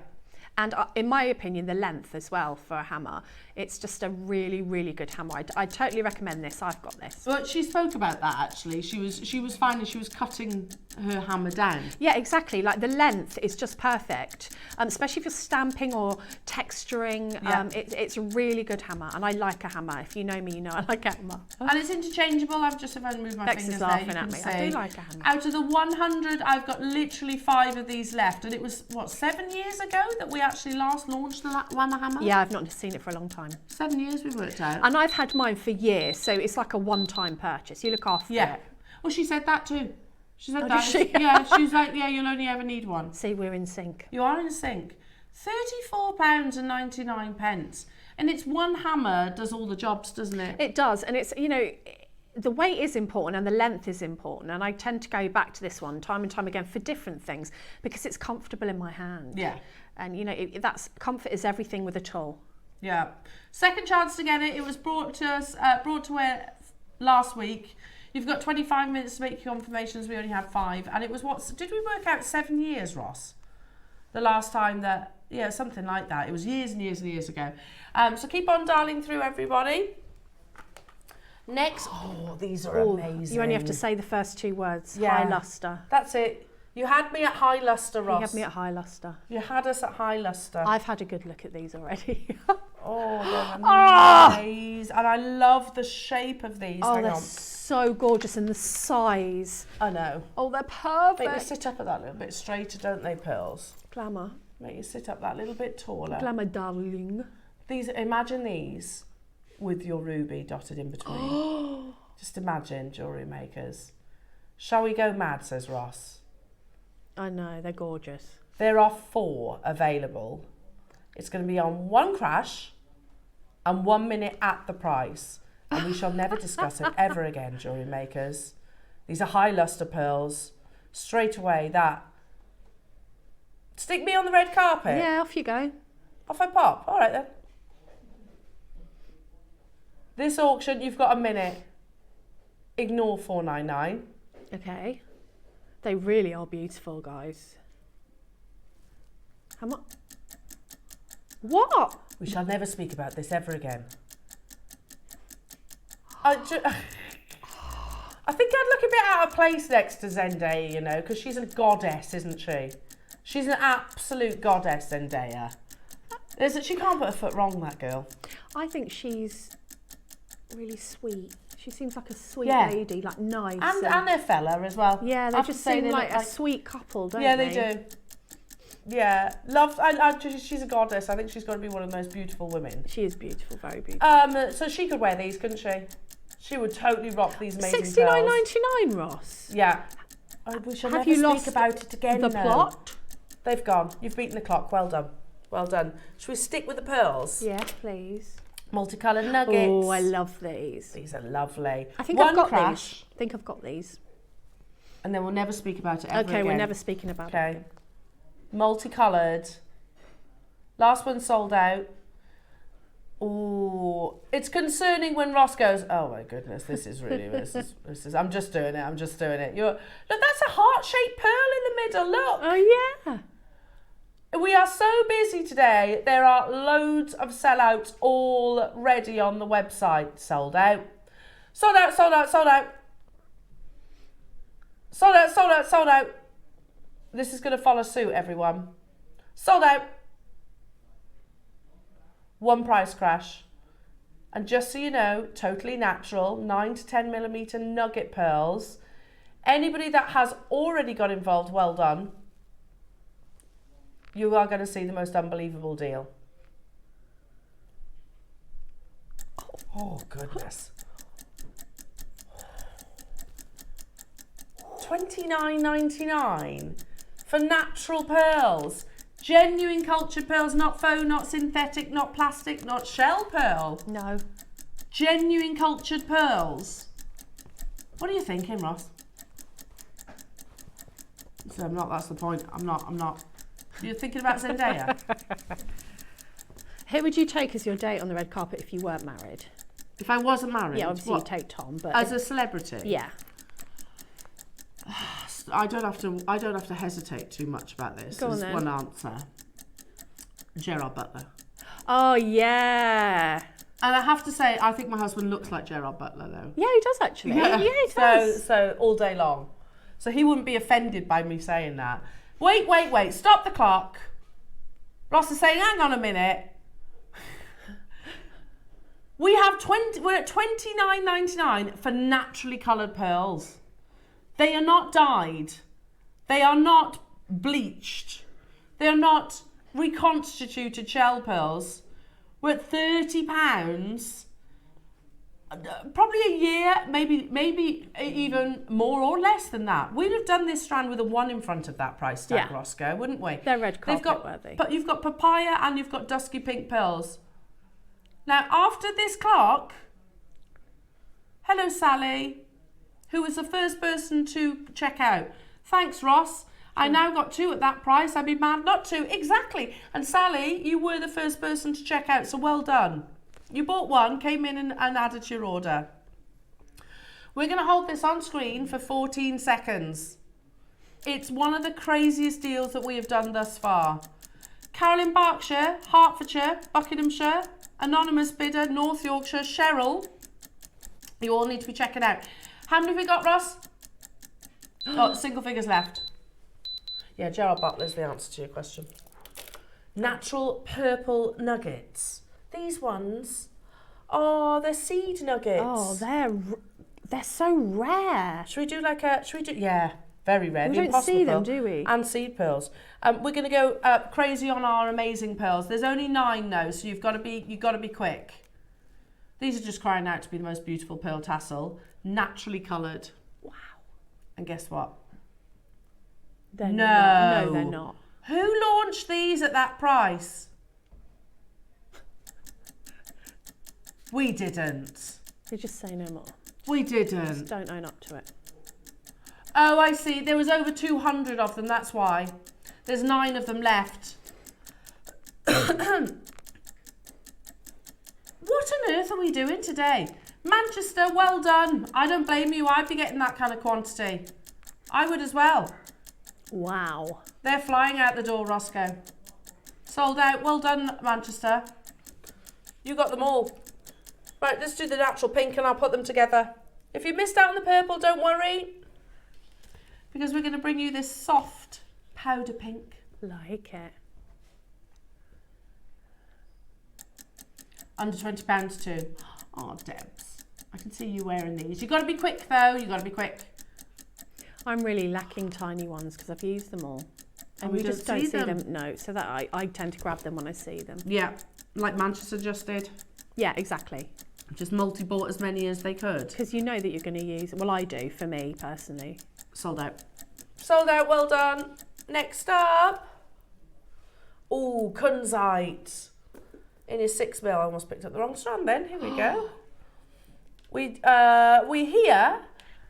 And in my opinion, the length as well for a hammer. It's just a really, really good hammer. I totally recommend this. I've got this. Well, she spoke about that actually. She was finding she was cutting her hammer down. Yeah, exactly. Like the length is just perfect, especially if you're stamping or texturing. Yeah. It's a really good hammer, and I like a hammer. If you know me, you know I like a hammer. And it's interchangeable. If I move my Bex fingers is laughing there, at me. I do like a hammer. Out of the 100, I've got literally 5 of these left, and it was what 7 years ago that we actually last launched the LaHammer. Yeah, I've not seen it for a long time. 7 years we've worked out. And I've had mine for years, so it's like a one-time purchase. You look after it. Well, she said that too. She said that. She? Yeah, she was like, yeah, you'll only ever need one. See, we're in sync. You are in sync. £34.99. And it's one hammer does all the jobs, doesn't it? It does. And it's, the weight is important and the length is important. And I tend to go back to this one time and time again for different things because it's comfortable in my hand. Yeah. And, that's comfort is everything with a tool. Yeah. Second chance to get it. It was brought to us, brought to where last week. You've got 25 minutes to make your confirmations. We only had 5. And it was did we work out 7 years, Ross? The last time that, something like that. It was years and years and years ago. So keep on dialing through, everybody. Next, these are amazing. You only have to say the first 2 words. Yeah. High luster. That's it. You had me at high luster, Ross. You had me at high luster. You had us at high luster. I've had a good look at these already. Oh, they're amazing. And I love the shape of these. Oh, Hang they're on. so gorgeous, and the size. I know. Oh, they're Make you perfect. sit up a that little bit straighter, don't they, Pearls? Glamour. Make you sit up that little bit taller. Glamour, darling. These, imagine these with your ruby dotted in between. Just imagine, jewellery makers. Shall we go mad, says Ross. I know, they're gorgeous. There are 4 available. It's going to be on 1 crash and 1 minute at the price. And we shall never discuss it ever again, jewellery makers. These are high lustre pearls. Straight away, that. Stick me on the red carpet. Yeah, off you go. Off I pop. All right then. This auction, you've got a minute. Ignore $4.99. Okay. They really are beautiful, guys. How much? What? We shall never speak about this ever again. I think I'd look a bit out of place next to Zendaya, you know, because she's a goddess, isn't she? She's an absolute goddess, Zendaya. She can't put a foot wrong, that girl. I think she's really sweet. She seems like a sweet Yeah. lady, like nice. And their fella as well. Yeah, they I have just to say seem they like look a sweet couple, don't Yeah, they? they do. Yeah, she's a goddess. I think she's got to be one of the most beautiful women. She is beautiful, very beautiful. So she could wear these, couldn't she? She would totally rock these amazing $69.99, Ross. Yeah. Oh, we shall Have never you speak lost about it again. the though. plot? They've gone. You've beaten the clock. Well done. Well done. Should we stick with the pearls? Yeah, please. Multicoloured nuggets. Oh, I love these. These are lovely. I think One I've got crash, these. I think I've got these. and then we'll never speak about it ever Okay, again. we're never speaking about it. Okay. Multicoloured. Last one sold out. Oh, it's concerning when Ross goes, oh my goodness, this is really, this is, I'm just doing it. Look, that's a heart-shaped pearl in the middle, look. Oh, yeah. We are so busy today. There are loads of sellouts already on the website. Sold out. Sold out, sold out, sold out. Sold out, sold out, sold out. This is going to follow suit, everyone. Sold out. One price crash. And just so you know, totally natural, 9 to 10 millimetre nugget pearls. Anybody that has already got involved, well done. You are going to see the most unbelievable deal. Oh, goodness. $29.99 for natural pearls. Genuine cultured pearls, not faux, not synthetic, not plastic, not shell pearl. No. Genuine cultured pearls. What are you thinking, Ross? So I'm not, that's the point. I'm not. You're thinking about Zendaya? Who would you take as your date on the red carpet if you weren't married? If I wasn't married, Yeah, obviously what? you'd take Tom, but As a celebrity? yeah. I don't have to hesitate too much about this. Go on There's then. one answer. Gerard Butler. Oh yeah. And I have to say, I think my husband looks like Gerard Butler though. Yeah, he does actually. Yeah, he does. So all day long. So he wouldn't be offended by me saying that. Wait, stop the clock. Ross is saying, hang on a minute. We're at $29.99 for naturally coloured pearls. They are not dyed. They are not bleached. They are not reconstituted shell pearls. We're at £30. Probably a year, maybe even more or less than that. We'd have done this strand with a 1 in front of that price tag, Yeah. Roscoe, wouldn't we? They're red carpet worthy. But you've got papaya and you've got dusky pink pearls. Now, after this clock, hello, Sally, who was the first person to check out. Thanks, Ross. I now got 2 at that price. I'd be mad not to. Exactly. And Sally, you were the first person to check out, so well done. You bought 1, came in and added to your order. We're going to hold this on screen for 14 seconds. It's one of the craziest deals that we have done thus far. Carolyn, Berkshire, Hertfordshire, Buckinghamshire, anonymous bidder, North Yorkshire, Cheryl. You all need to be checking out. How many have we got, Ross? Oh, single figures left. Yeah, Gerard Butler's the answer to your question. Natural purple nuggets. These ones, oh, they're seed nuggets. Oh, they're so rare. Should we do yeah, very rare. We The don't Impossible see them, Pearl do we? And seed pearls. We're going to go crazy on our amazing pearls. There's only 9 though, so you've got to be quick. These are just crying out to be the most beautiful pearl tassel, naturally coloured. Wow. And guess what? They're not. No, they're not. Who launched these at that price? We didn't. You just say no more. We didn't. Just don't own up to it. Oh, I see. There was over 200 of them. That's why. There's 9 of them left. What on earth are we doing today? Manchester, well done. I don't blame you. I'd be getting that kind of quantity. I would as well. Wow. They're flying out the door, Roscoe. Sold out. Well done, Manchester. You got them all. Right, let's do the natural pink and I'll put them together. If you missed out on the purple, don't worry. Because we're going to bring you this soft powder pink. Like it. Under £20 too. Oh, Debs. I can see you wearing these. You've got to be quick though. You've got to be quick. I'm really lacking tiny ones because I've used them all. And we we just don't see see them. them. No, so that I tend to grab them when I see them. Yeah, like Manchester just did. Yeah, exactly. Just multi-bought as many as they could. Because you know that you're going to use, well, I do for me personally. Sold out. Sold out, well done. Next up. Oh, kunzite. In his 6mm. I almost picked up the wrong strand then. Here we go. We hear,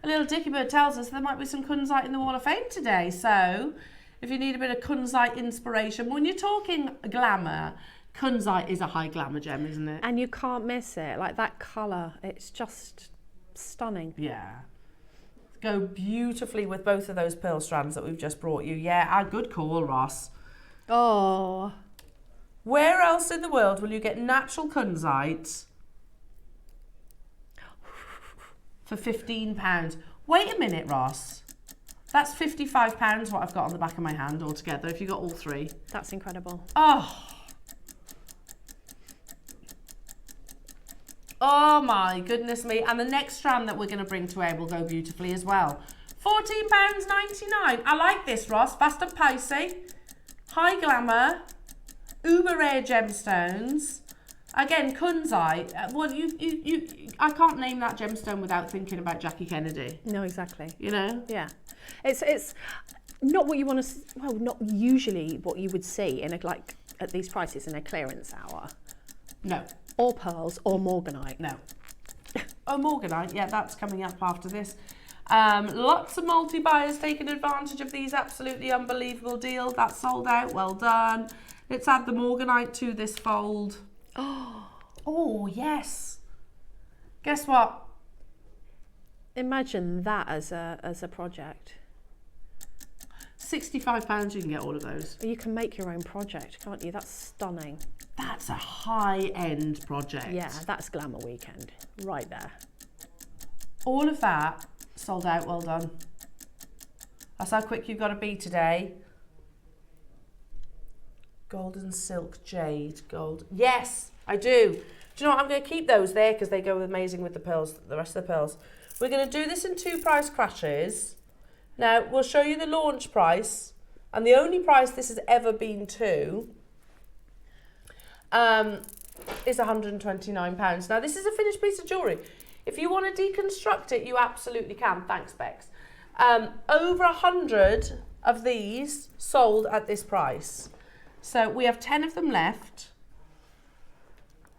a little Dicky Bird tells us there might be some kunzite in the Wall of Fame today. So if you need a bit of kunzite inspiration, when you're talking glamour, kunzite is a high glamour gem, isn't it? And you can't miss it. Like that colour, it's just stunning. Yeah. Go beautifully with both of those pearl strands that we've just brought you. Yeah, good call, Ross. Oh. Where else in the world will you get natural kunzite for £15? Wait a minute, Ross. That's £55 what I've got on the back of my hand altogether, if you got all 3. That's incredible. Oh my goodness me. And the next strand that we're going to bring to air will go beautifully as well. £14.99. I like this, Ross. Fast and pacey. High glamour. Uber rare gemstones. Again, kunzite. Well, I can't name that gemstone without thinking about Jackie Kennedy. No, exactly. You know? Yeah. It's not what you want to, well, not usually what you would see in like at these prices in a clearance hour. No. Or pearls or morganite. No. Oh, morganite. Yeah, that's coming up after this. Lots of multi-buyers taking advantage of these absolutely unbelievable deals. That's sold out. Well done. Let's add the morganite to this fold. Oh, yes. Guess what? Imagine that as a project. £65 you can get all of those. You can make your own project, can't you? That's stunning. That's a high-end project. Yeah, that's Glamour Weekend, right there. All of that sold out, well done. That's how quick you've got to be today. Golden silk jade, gold. Yes, I do. Do you know what? I'm going to keep those there because they go amazing with the pearls, the rest of the pearls. We're going to do this in 2 price crashes. Now, we'll show you the launch price, and the only price this has ever been to is £129. Now, this is a finished piece of jewellery. If you want to deconstruct it, you absolutely can. Thanks, Bex. Over 100 of these sold at this price. So we have 10 of them left.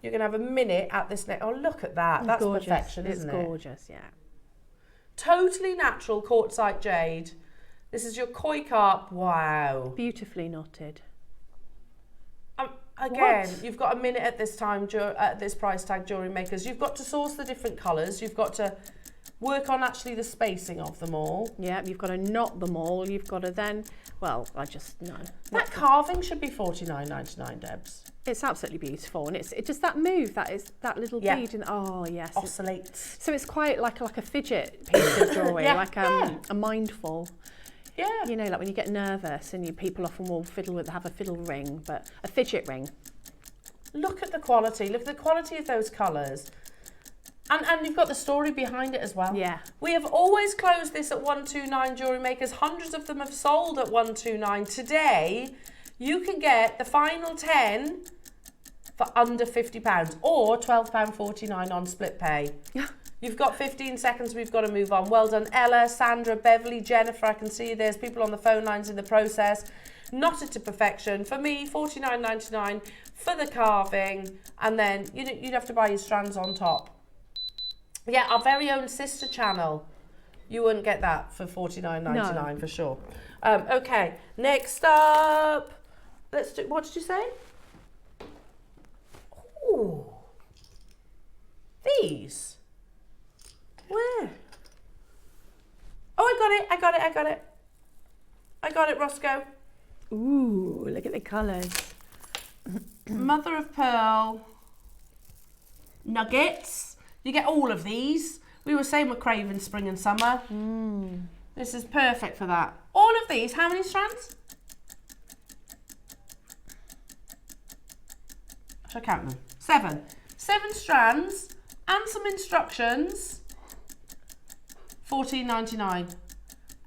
You're going to have a minute at this neck. Oh, look at that. That's gorgeous. Perfection, isn't it? It's gorgeous, yeah. Totally natural quartzite jade. This is your koi carp. Wow. Beautifully knotted. Again, What? you've got a minute at this time, at this price tag, jewellery makers. You've got to source the different colours. You've got to work on actually the spacing of them all. Yeah, you've got to knot them all. You've got to then, well, I just, no. That carving should be $49.99, Debs. It's absolutely beautiful. And it's just that move, that little bead. And, oh, yes. Oscillates. So it's quite like a fidget piece of jewellery, Yeah, like yeah. a mindful. Yeah. You know, like when you get nervous and people often will have a fiddle ring, but a fidget ring. Look at the quality. Look at the quality of those colours. And you've got the story behind it as well. Yeah. We have always closed this at 129 Jewellery Makers. Hundreds of them have sold at 129. Today, you can get the final 10 for under £50 or £12.49 on split pay. You've got 15 seconds, we've got to move on. Well done, Ella, Sandra, Beverly, Jennifer. I can see there's people on the phone lines in the process. Knotted to perfection. For me, $49.99 for the carving. And then you'd have to buy your strands on top. Yeah, our very own sister channel. You wouldn't get that for $49.99 for sure. Okay, next up. Let's do, what did you say? Ooh. These. Where? Oh, I got it, Roscoe. Ooh, look at the colours. Mother of pearl nuggets. You get all of these. We were saying we're craving spring and summer. This is perfect for that. All of these, how many strands? Shall I count them? 7. 7 strands and some instructions. $14.99.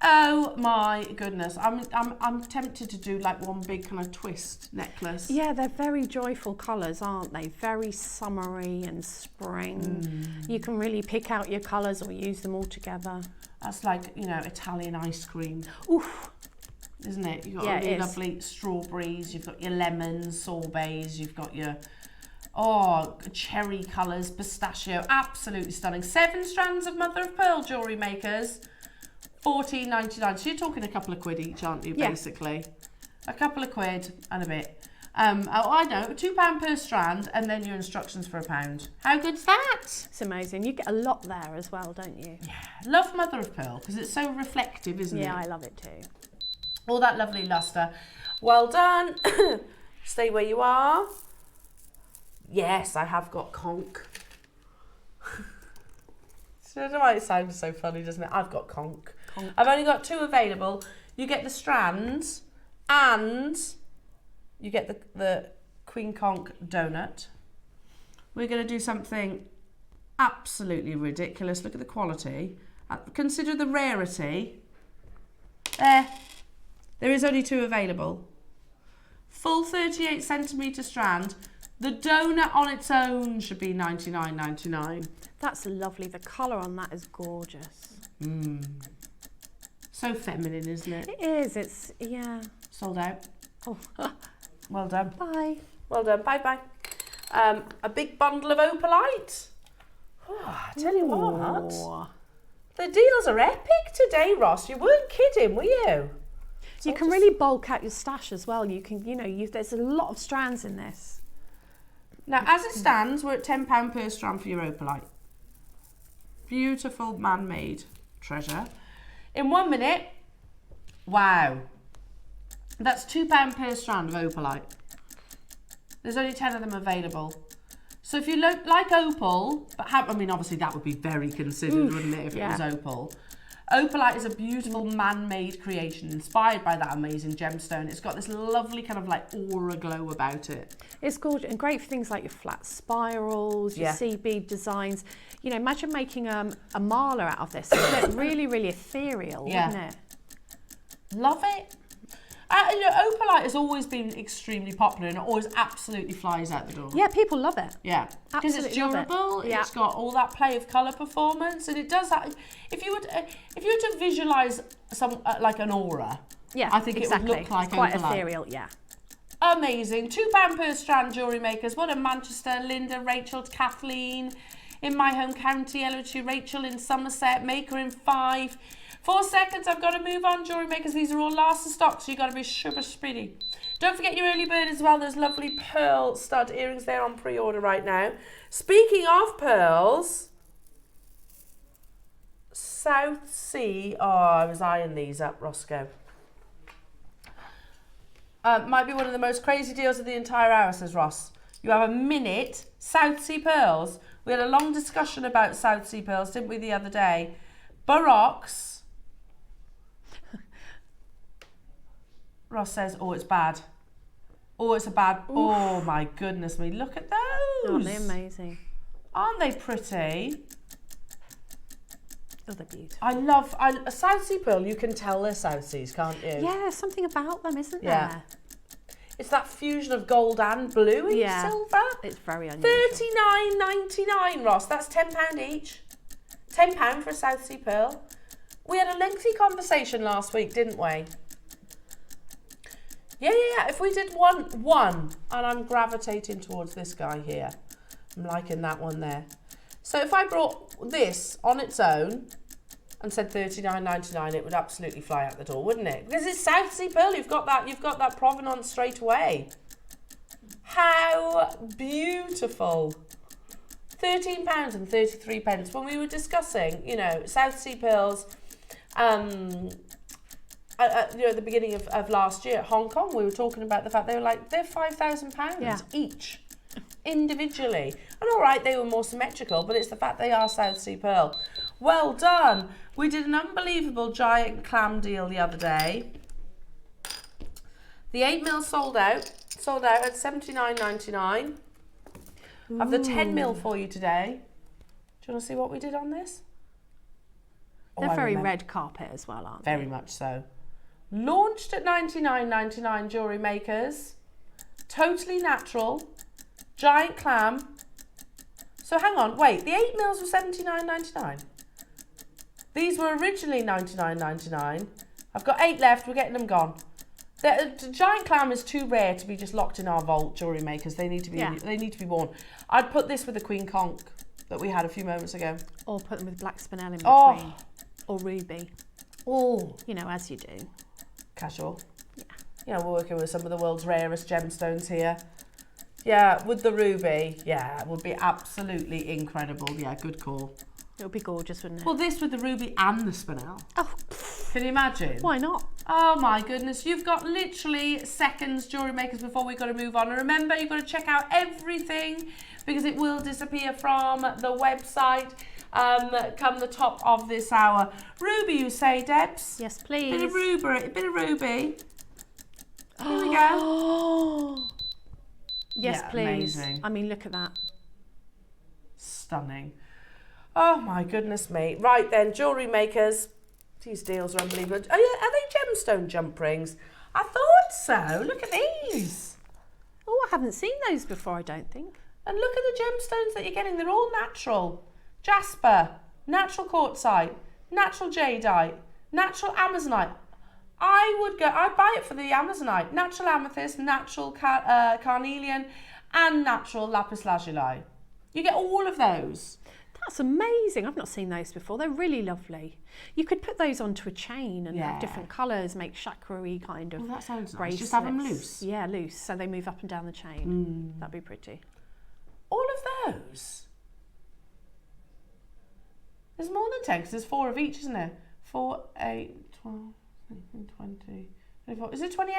Oh my goodness. I'm tempted to do like one big kind of twist necklace. Yeah, they're very joyful colours, aren't they? Very summery and spring. You can really pick out your colours or use them all together. That's like, you know, Italian ice cream. Oof. Isn't it? You've got really lovely strawberries, you've got your lemons, sorbets, you've got your cherry colours, pistachio. Absolutely stunning. 7 strands of mother of pearl Jewellery Makers. $14.99. So you're talking a couple of quid each, aren't you, basically? A couple of quid and a bit. I know, £2 per strand, and then your instructions for £1. How good's that? It's amazing. You get a lot there as well, don't you? Yeah. Love mother of pearl, because it's so reflective, isn't it? Yeah, I love it too. All that lovely lustre. Well done. Stay where you are. Yes, I have got conch. I don't know why it sounds so funny, doesn't it? I've got conch. I've only got 2 available. You get the strands and you get the Queen Conch donut. We're going to do something absolutely ridiculous. Look at the quality. Consider the rarity. There is only 2 available. Full 38 centimetre strand. The donut on its own should be $99.99. That's lovely. The colour on that is gorgeous. So feminine, isn't it? It is. It's, yeah. Sold out. Oh. Well done. Bye. Well done. Bye-bye. A big bundle of Opalite. Oh, I tell you what. The deals are epic today, Ross. You weren't kidding, were you? So you can really bulk out your stash as well. You can, there's a lot of strands in this. Now, as it stands, we're at £10 per strand for your Opalite. Beautiful man-made treasure. In 1 minute, wow. That's £2 per strand of Opalite. There's only 10 of them available. So if you like Opal, but obviously that would be very considered, wouldn't it, if it was Opal. Opalite is a beautiful man-made creation inspired by that amazing gemstone. It's got this lovely kind of like aura glow about it. It's gorgeous and great for things like your flat spirals, your seed bead designs. Imagine making a mala out of this. It would look really, really ethereal, wouldn't it? Love it. Opalite has always been extremely popular and it always absolutely flies out the door. Yeah, people love it. Yeah, because it's durable. It's got all that play of colour performance, and it does that. If you were to visualise some like an aura, I think it would look like it's quite Opalite. Ethereal. Yeah. Amazing. £2 per strand, Jewellery Makers. One in Manchester, Linda, Rachel, Kathleen. In my home county, hello to Rachel in Somerset, Maker in 5. 4 seconds, I've got to move on, Jewellery Makers. These are all last of stock, so you've got to be super speedy. Don't forget your early bird as well. There's lovely pearl stud earrings there on pre-order right now. Speaking of pearls, South Sea. Oh, I was eyeing these up, Roscoe. Might be one of the most crazy deals of the entire hour, says Ross. You have a minute. South Sea pearls. We had a long discussion about South Sea pearls, didn't we, the other day? Baroques. Ross says, oh, it's bad. Oh, it's a bad... Oof. Oh, my goodness me. Look at those. Aren't they amazing? Aren't they pretty? Oh, they're beautiful. I love... a South Sea pearl, you can tell they're South Seas, can't you? Yeah, something about them, isn't there? It's that fusion of gold and blue in silver. It's very unusual. $39.99, Ross. That's £10 each. £10 for a South Sea pearl. We had a lengthy conversation last week, didn't we? Yeah. If we did one, and I'm gravitating towards this guy here. I'm liking that one there. So if I brought this on its own and said $39.99, it would absolutely fly out the door, wouldn't it? Because it's South Sea pearl. You've got that provenance straight away. How beautiful. £13.33. When we were discussing, you know, South Sea pearls, at the beginning of last year at Hong Kong, we were talking about the fact they're £5,000 each, individually. And all right, they were more symmetrical, but it's the fact they are South Sea pearl. Well done. We did an unbelievable giant clam deal the other day. The 8mm sold out at $79.99. I've the 10mm for you today. Do you want to see what we did on this? They're very red carpet as well, aren't they? Very much so. Launched at $99.99, Jewellery Makers. Totally natural. Giant clam. So hang on, wait, the 8mm were $79.99. These were originally $99.99. I've got 8 left, we're getting them gone. The giant clam is too rare to be just locked in our vault, Jewellery Makers. They need to be worn. I'd put this with the Queen Conch that we had a few moments ago. Or put them with black spinel in between. Or ruby. Oh. You know, as you do. Casual. Yeah. You know, we're working with some of the world's rarest gemstones here. Yeah, with the ruby. Yeah, it would be absolutely incredible. Yeah, good call. It would be gorgeous, wouldn't it? Well, this with the ruby and the spinel. Oh. Can you imagine? Why not? Oh my goodness, you've got literally seconds, Jewellery Makers, before we've got to move on. And remember, you've got to check out everything because it will disappear from the website come the top of this hour. Ruby, you say, Debs? Yes, please. Bit of ruby. Here we go. Yes, yeah, please. Amazing. I mean, look at that. Stunning. Oh my goodness me. Right then, Jewellery Makers. These deals are unbelievable. Are they gemstone jump rings? I thought so. Look at these. Oh, I haven't seen those before, I don't think. And look at the gemstones that you're getting. They're all natural. Jasper, natural quartzite, natural jadeite, natural amazonite. I'd buy it for the amazonite. Natural amethyst, natural carnelian, and natural lapis lazuli. You get all of those. That's amazing. I've not seen those before. They're really lovely. You could put those onto a chain and have different colours, make chakra-y kind of that sounds bracelets. Nice. Just have them loose. Yeah, loose, so they move up and down the chain. That'd be pretty. All of those? There's more than 10 because there's 4 of each, isn't there? 4, 8, 12, 19, 20, 24. Is it 28?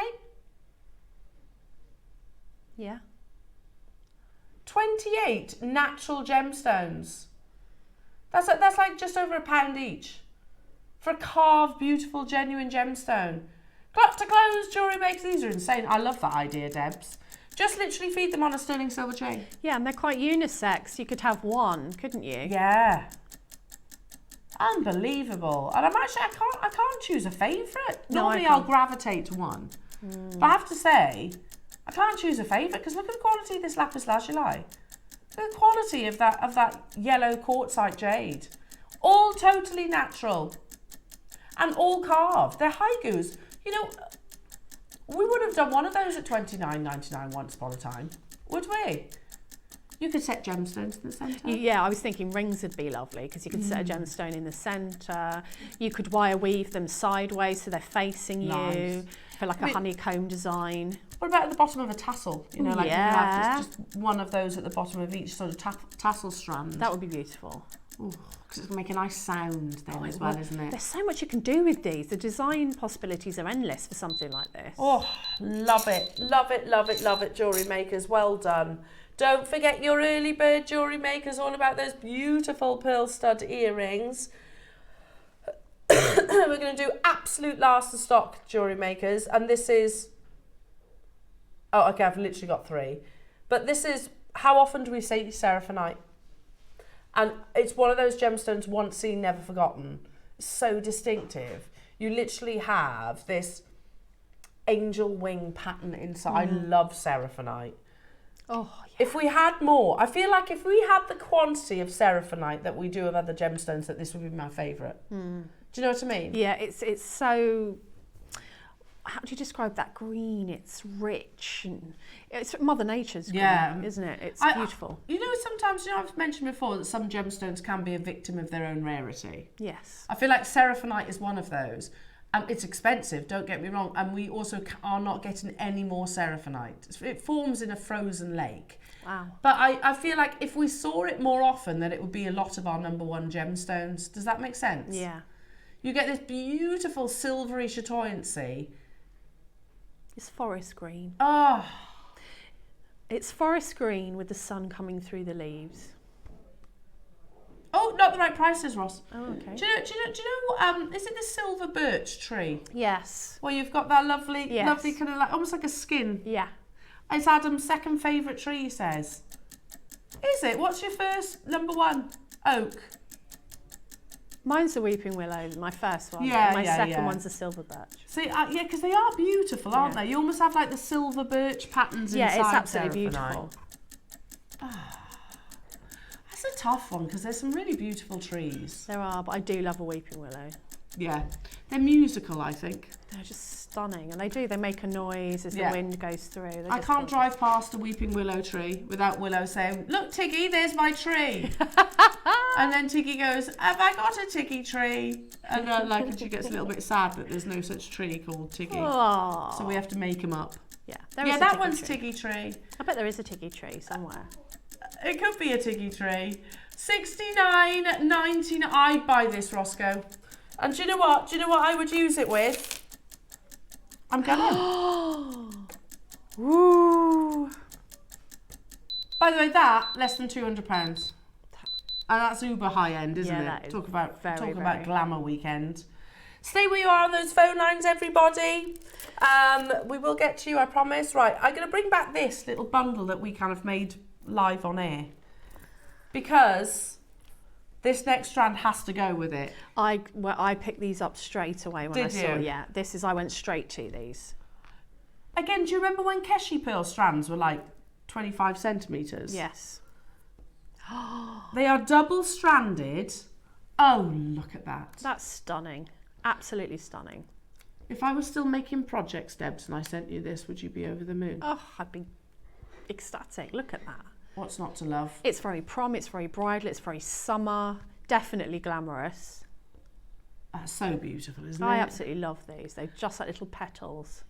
Yeah. 28 natural gemstones. That's like just over £1 each for a carved, beautiful, genuine gemstone. Got to close, Jewellery Makers. These are insane. I love that idea, Debs. Just literally feed them on a sterling silver chain. Yeah, and they're quite unisex. You could have one, couldn't you? Yeah. Unbelievable. And I can't choose a favourite. No, Normally I'll gravitate to one. But I have to say, I can't choose a favourite because look at the quality of this lapis lazuli. The quality of that yellow quartzite jade. All totally natural. And all carved. They're haikus. You know, we would have done one of those at $29.99 once upon a time. Would we? You could set gemstones in the centre. Yeah, I was thinking rings would be lovely because you could set a gemstone in the centre. You could wire weave them sideways so they're facing you for like a honeycomb design. What about at the bottom of a tassel? You know, like you have just one of those at the bottom of each sort of tassel strand. That would be beautiful. Because it's going to make a nice sound then as well, isn't it? There's so much you can do with these. The design possibilities are endless for something like this. Oh, love it. Love it, love it, love it, Jewellery Makers. Well done. Don't forget your early bird, Jewellery Makers, all about those beautiful pearl stud earrings. We're going to do absolute last of stock, Jewellery Makers, and this is Oh, okay, I've literally got 3. But this is, how often do we say seraphonite? And it's one of those gemstones once seen, never forgotten. So distinctive. You literally have this angel wing pattern inside. I love seraphonite. Oh, yeah. If we had more, I feel like if we had the quantity of seraphonite that we do of other gemstones, that this would be my favourite. Do you know what I mean? Yeah, it's so, how do you describe that green? It's rich and it's Mother Nature's green, isn't it? It's beautiful. You know, sometimes, you know, I've mentioned before that some gemstones can be a victim of their own rarity. Yes. I feel like seraphonite is one of those. It's expensive, don't get me wrong, and we also are not getting any more seraphonite. It forms in a frozen lake. Wow. But I feel like if we saw it more often, then it would be a lot of our #1 gemstones. Does that make sense? Yeah. You get this beautiful silvery chatoyancy. It's forest green. Oh. It's forest green with the sun coming through the leaves. Oh, not the right prices, Ross. Oh, okay. Do you know, is it the silver birch tree? Yes. Where you've got that lovely Yes. kind of like, almost like a skin. Yeah. It's Adam's second favourite tree, he says. Is it? What's your first #1? Oak. Mine's the weeping willow, my first one. Yeah, and my yeah, second yeah. one's the silver birch. See, yeah, because they are beautiful, aren't they? You almost have like the silver birch patterns inside. Yeah, it's absolutely seraphonite. beautiful. That's a tough one because there's some really beautiful trees. There are, but I do love a weeping willow. Yeah, they're musical, I think. They're just stunning, and they make a noise as the wind goes through. I can't drive past a weeping willow tree without Willow saying, "Look, Tiggy, there's my tree." And then Tiggy goes, "Have I got a Tiggy tree?" And and she gets a little bit sad that there's no such tree called Tiggy. Aww. So we have to make them up. Yeah, that one's Tiggy tree. I bet there is a Tiggy tree somewhere. It could be a Tiggy tree. $69.99. I'd buy this, Roscoe. And do you know what? Do you know what I would use it with? I'm gonna. Woo! By the way, that less than £200, and that's uber high end, isn't it? That is talk about very Glamour Weekend. Stay where you are on those phone lines, everybody. We will get to you, I promise. Right, I'm going to bring back this little bundle that we kind of made live on air, because this next strand has to go with it. I picked these up straight away when I saw. you? Yeah, I went straight to these. Again, do you remember when Keshi pearl strands were like 25 centimetres? Yes. They are double stranded. Oh, look at that. That's stunning. Absolutely stunning. If I was still making projects, Debs, and I sent you this, would you be over the moon? Oh, I'd be ecstatic. Look at that. What's not to love? It's very prom, it's very bridal, it's very summer, definitely glamorous. That's so beautiful, isn't it? I absolutely love these. They're just like little petals.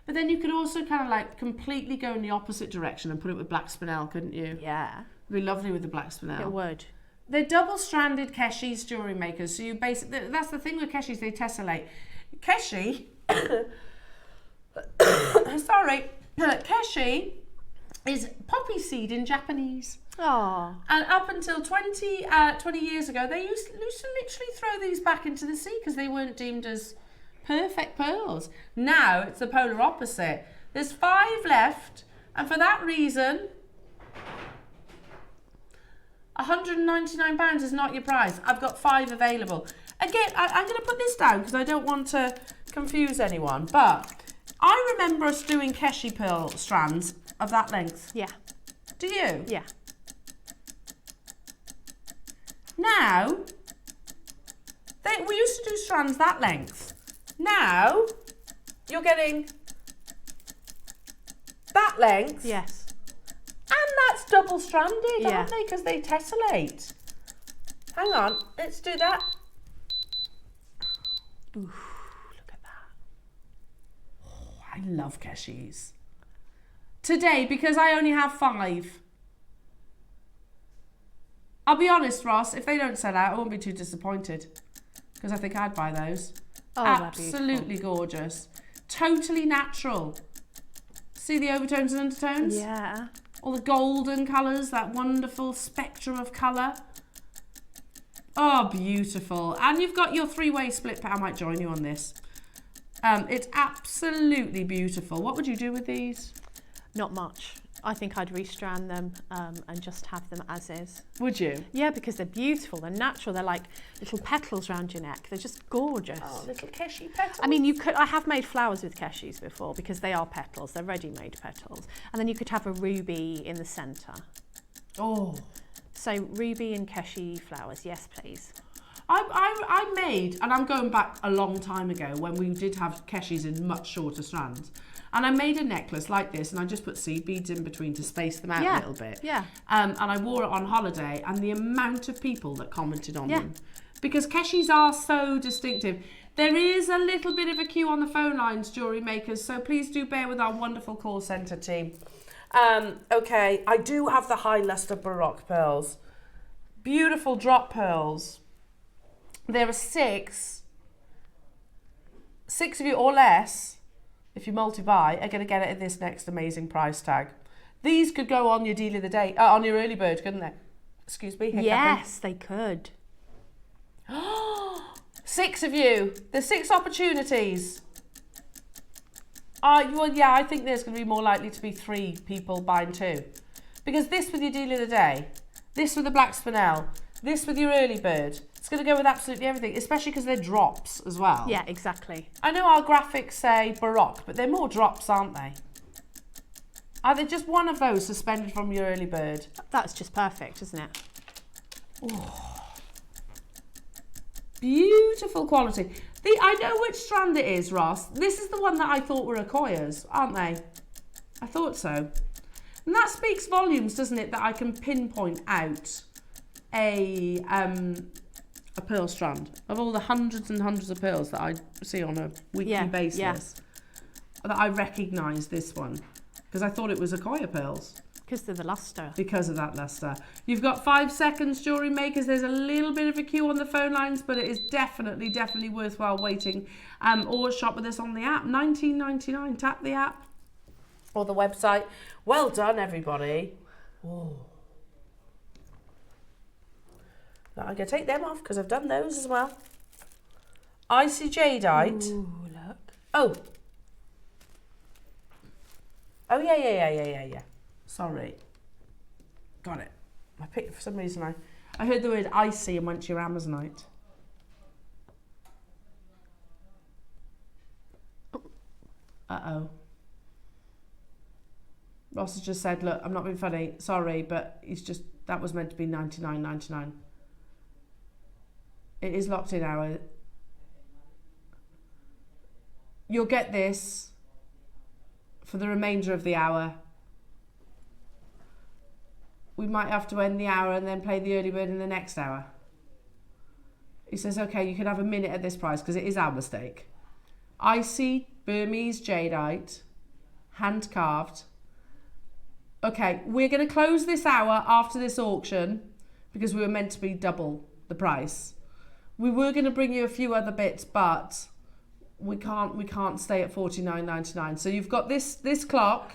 But then you could also kind of like completely go in the opposite direction and put it with black spinel, couldn't you? Yeah. It'd be lovely with the black spinel. It would. They're double-stranded Keshi's jewellery makers. So you basically, that's the thing with Keshi's, they tessellate. Keshi, sorry, Keshi is poppy seed in Japanese. Oh. And up until 20 years ago, they used to literally throw these back into the sea because they weren't deemed as perfect pearls. Now it's the polar opposite. There's 5 left, and for that reason, £199 is not your price. I've got 5 available. Again, I'm going to put this down because I don't want to confuse anyone, but I remember us doing Keshi pearl strands of that length. Yeah. Do you? Yeah. Now, we used to do strands that length. Now, you're getting that length. Yes. And that's double-stranded, Yeah. aren't they? Because they tessellate. Hang on, let's do that. Ooh, look at that. Oh, I love Keshi's. Today, because I only have 5. I'll be honest, Ross, if they don't sell out, I won't be too disappointed. Because I think I'd buy those. Oh, absolutely gorgeous. Totally natural. See the overtones and undertones? Yeah. All the golden colours, that wonderful spectrum of colour. Oh, beautiful. And you've got your 3-way split. I might join you on this. It's absolutely beautiful. What would you do with these? Not much. I think I'd restrand them and just have them as is. Would you? Yeah, because they're beautiful, they're natural, they're like little petals around your neck. They're just gorgeous. Oh, little Keshi petals. I mean, I have made flowers with Keshis before because they are petals, they're ready-made petals. And then you could have a ruby in the centre. Oh. So ruby and Keshi flowers, yes please. I made, and I'm going back a long time ago when we did have Keshis in much shorter strands. And I made a necklace like this, and I just put seed beads in between to space them out a little bit. Yeah. And I wore it on holiday, and the amount of people that commented on them. Because Keshis are so distinctive. There is a little bit of a queue on the phone lines, jewellery makers, so please do bear with our wonderful call centre team. Okay, I do have the high lustre Baroque pearls. Beautiful drop pearls. There are six of you or less, if you multi-buy, are going to get it at this next amazing price tag. These could go on your deal of the day, on your early bird, couldn't they? Excuse me. Yes, they could. 6 of you. There's 6 opportunities. Well, yeah, I think there's going to be more likely to be 3 people buying 2. Because this with your deal of the day, this with the black spinel, this with your early bird, it's going to go with absolutely everything, especially because they're drops as well. Yeah, exactly. I know our graphics say Baroque, but they're more drops, aren't they? Are they just one of those suspended from your early bird? That's just perfect, isn't it? Oh. Beautiful quality. I know which strand it is, Ross. This is the one that I thought were Akoyas, aren't they? I thought so. And that speaks volumes, doesn't it, that I can pinpoint out a pearl strand of all the hundreds and hundreds of pearls that I see on a weekly basis. That I recognise this one because I thought it was Akoya pearls. Because of the lustre. Because of that lustre. You've got 5 seconds, jewellery makers. There's a little bit of a queue on the phone lines, but it is definitely worthwhile waiting. Or shop with us on the app. $19.99. Tap the app or the website. Well done, everybody. Oh. Now I'm going to take them off because I've done those as well. Icy Jadeite. Ooh, look. Oh. Oh, yeah. Sorry. Got it. I picked, for some reason, I heard the word icy and went to your Amazonite. Uh-oh. Ross has just said, look, I'm not being funny. Sorry, but that was meant to be $99.99. It is locked in hour. You'll get this for the remainder of the hour. We might have to end the hour and then play the early bird in the next hour. He says, okay, you can have a minute at this price because it is our mistake. Icy Burmese jadeite, hand carved. Okay, we're going to close this hour after this auction because we were meant to be double the price. We were going to bring you a few other bits, but we can't stay at $49.99. So you've got this clock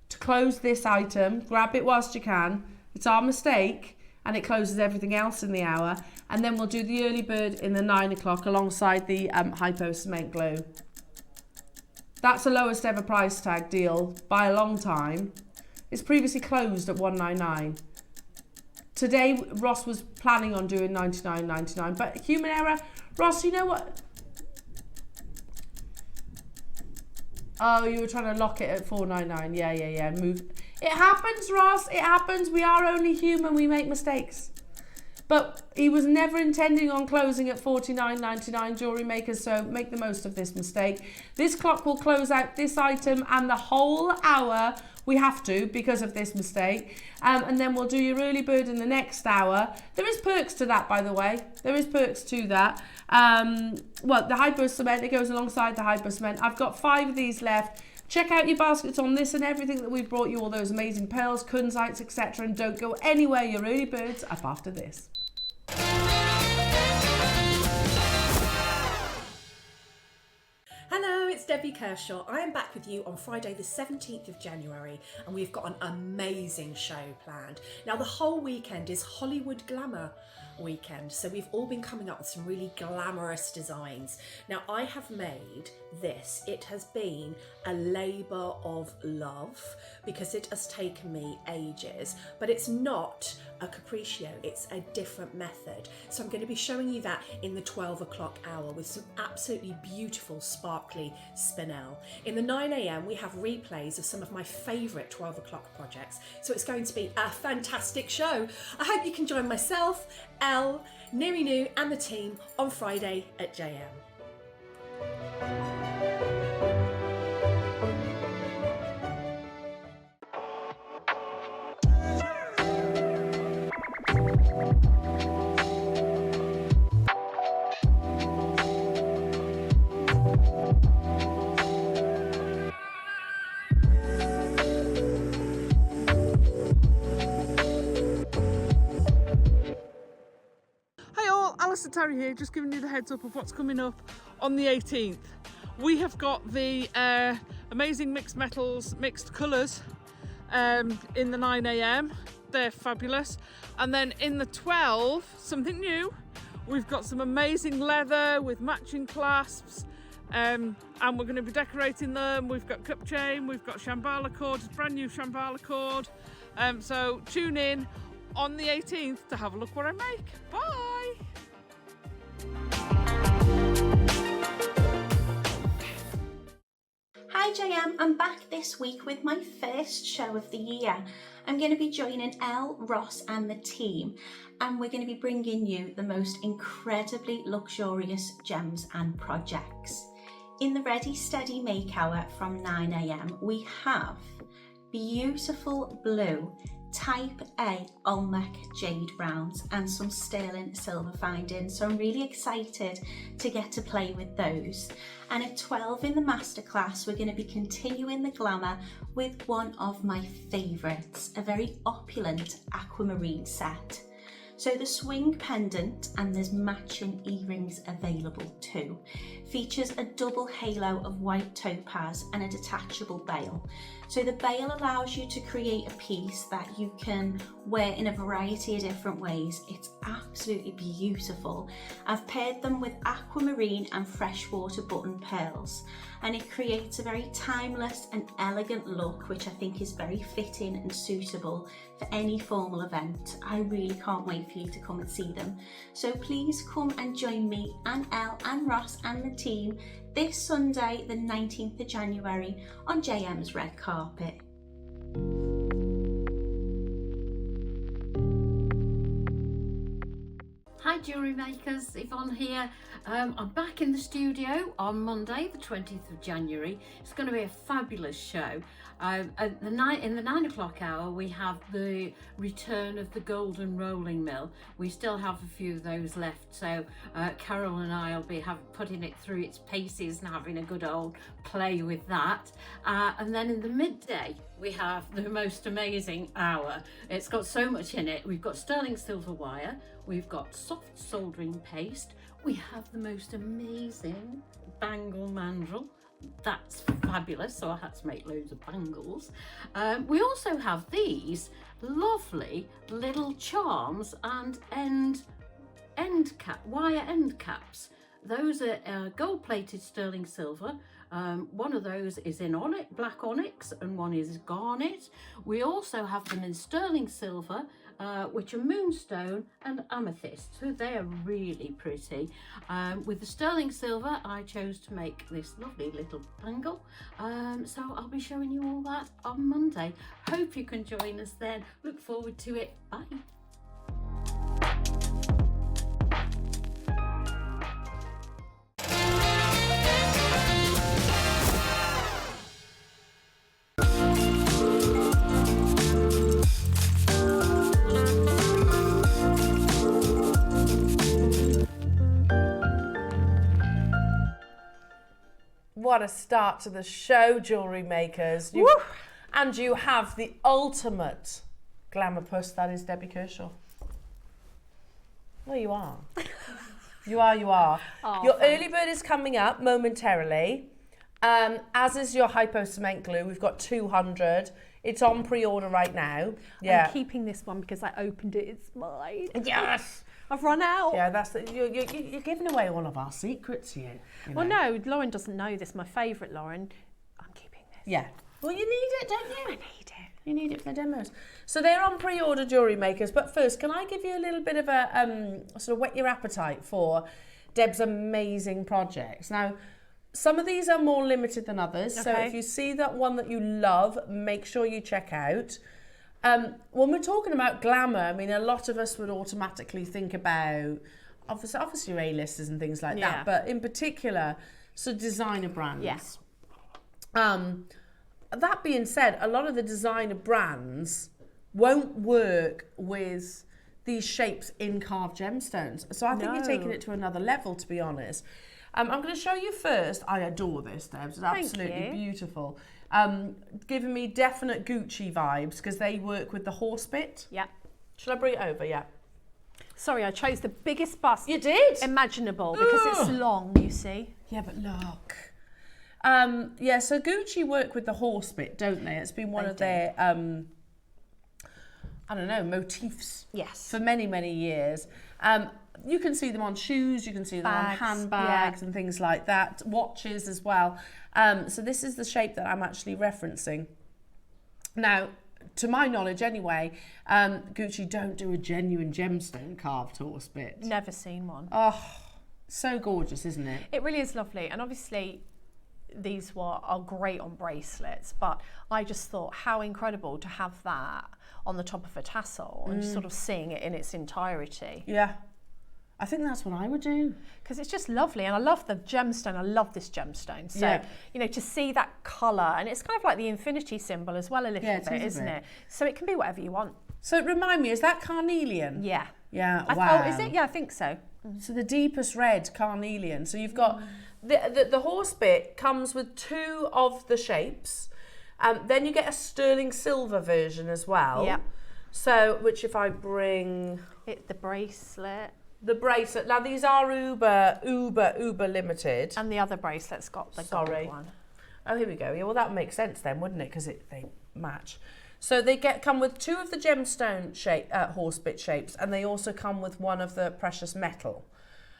to close this item. Grab it whilst you can. It's our mistake, and it closes everything else in the hour. And then we'll do the early bird in the 9 o'clock alongside the hypo cement glue. That's the lowest ever price tag deal by a long time. It's previously closed at $199. Today, Ross was planning on doing $99.99, but human error. Ross, you know what? Oh, you were trying to lock it at $4.99. Yeah. Move. It happens, Ross. It happens. We are only human. We make mistakes. But he was never intending on closing at $49.99, jewellery makers, so make the most of this mistake. This clock will close out this item and the whole hour. We have to because of this mistake. And then we'll do your early bird in the next hour. There is perks to that, by the way. There is perks to that. Well, the hypo cement, it goes alongside the hypo cement. I've got 5 of these left. Check out your baskets on this and everything that we've brought you, all those amazing pearls, kunzites, etc. And don't go anywhere. Your early birds up after this. Hello, it's Debbie Kershaw. I am back with you on Friday the 17th of January and we've got an amazing show planned. Now the whole weekend is Hollywood Glamour Weekend, so we've all been coming up with some really glamorous designs. Now I have made this. It has been a labour of love because it has taken me ages, but it's not a capriccio, it's a different method. So I'm going to be showing you that in the 12 o'clock hour with some absolutely beautiful sparkly Spinel. In the 9 a.m. we have replays of some of my favourite 12 o'clock projects, so it's going to be a fantastic show. I hope you can join myself, Elle, Niri Nu and the team on Friday at JM. Terry here, just giving you the heads up of what's coming up on the 18th. We have got the amazing mixed metals, mixed colours in the 9 a.m. They're fabulous. And then in the 12, something new. We've got some amazing leather with matching clasps, and we're going to be decorating them. We've got cup chain, we've got Shambhala cord, brand new Shambhala cord. So tune in on the 18th to have a look what I make. Bye! Hi JM, I'm back this week with my first show of the year. I'm going to be joining Elle, Ross and the team, and we're going to be bringing you the most incredibly luxurious gems and projects. In the Ready Steady Make Hour from 9 a.m. we have beautiful blue Type A Olmec jade rounds and some sterling silver findings, so I'm really excited to get to play with those. And at 12 in the Masterclass we're going to be continuing the glamour with one of my favourites, a very opulent aquamarine set. So the swing pendant, and there's matching earrings available too, features a double halo of white topaz and a detachable bail. So the bail allows you to create a piece that you can wear in a variety of different ways. It's absolutely beautiful. I've paired them with aquamarine and freshwater button pearls, and it creates a very timeless and elegant look, which I think is very fitting and suitable for any formal event. I really can't wait for you to come and see them. So please come and join me and Elle and Ross and the team this Sunday, the 19th of January on JM's red carpet. Hi jewellery makers, Yvonne here. I'm back in the studio on Monday the 20th of January. It's going to be a fabulous show. In the 9 o'clock hour we have the return of the golden rolling mill. We still have a few of those left, so Carol and I will be putting it through its paces and having a good old play with that. And then in the midday we have the most amazing hour. It's got so much in it. We've got sterling silver wire, we've got soft soldering paste, we have the most amazing bangle mandrel. That's fabulous, so I had to make loads of bangles. We also have these lovely little charms and wire end caps. Those are gold-plated sterling silver. One of those is in onyx, black onyx, and one is garnet. We also have them in sterling silver, which are moonstone and amethyst, so they are really pretty. With the sterling silver, I chose to make this lovely little bangle, so I'll be showing you all that on Monday. Hope you can join us then. Look forward to it. Bye. What a start to the show, jewellery makers. And you have the ultimate glamour puss, that is Debbie Kershaw. Well, you are. You are. Oh, Your thanks. early bird is coming up momentarily. As is your hypo cement glue. We've got 200. It's on pre-order right now. Yeah. I'm keeping this one because I opened it. It's mine. Yes. I've run out. Yeah, that's you're giving away all of our secrets here. You Well, know. no, Lauren doesn't know this. My favourite Lauren. I'm keeping this. Yeah. Well, you need it, don't you? I need it. You need it for the demos. So they're on pre-order Jewellery Makers. But first, can I give you a little bit of a sort of whet your appetite for Deb's amazing projects? Now, some of these are more limited than others. So Okay. if you see that one that you love, make sure you check out. When we're talking about glamour, I mean, a lot of us would automatically think about obviously your A-listers and things like Yeah. that, but in particular, so designer brands. Yes. That being said, a lot of the designer brands won't work with these shapes in carved gemstones. So I think you're taking No. it to another level, to be honest. I'm going to show you first. I adore this, Deb. It's absolutely you. beautiful. Giving me definite Gucci vibes because they work with the horse bit. Yeah. Shall I bring it over? Yeah. Sorry, I chose the biggest bust You did? imaginable because it's long, you see. Yeah, but look. Yeah, so Gucci work with the horse bit, don't they? It's been one They of do. their, I don't know, motifs Yes. for many, many years. You can see them on shoes, you can see them Bags, on handbags and things like that, watches as well. So this is the shape that I'm actually referencing. Now, to my knowledge anyway, Gucci don't do a genuine gemstone carved horse bit. Never seen one. Oh, so gorgeous, isn't it? It really is lovely. And obviously, these are great on bracelets, but I just thought how incredible to have that on the top of a tassel and just sort of seeing it in its entirety. Yeah. I think that's what I would do. Because it's just lovely, and I love the gemstone. I love this gemstone. So, Yeah. you know, to see that colour, and it's kind of like the infinity symbol as well, a little Yeah, it bit, is a isn't bit. it? So it can be whatever you want. So remind me, is that carnelian? Yeah. Yeah, Oh, wow. is it? Yeah, I think so. So the deepest red, carnelian. So you've got, the horse bit comes with 2 of the shapes. Then you get a sterling silver version as well. Yeah. So, which if I bring The bracelet the bracelet, now these are uber limited. and the other bracelet's got the gold Sorry. one. Oh, here we go. Yeah, well, that would make sense then, wouldn't it? Because they match. So they come with 2 of the gemstone shape horse bit shapes, and they also come with 1 of the precious metal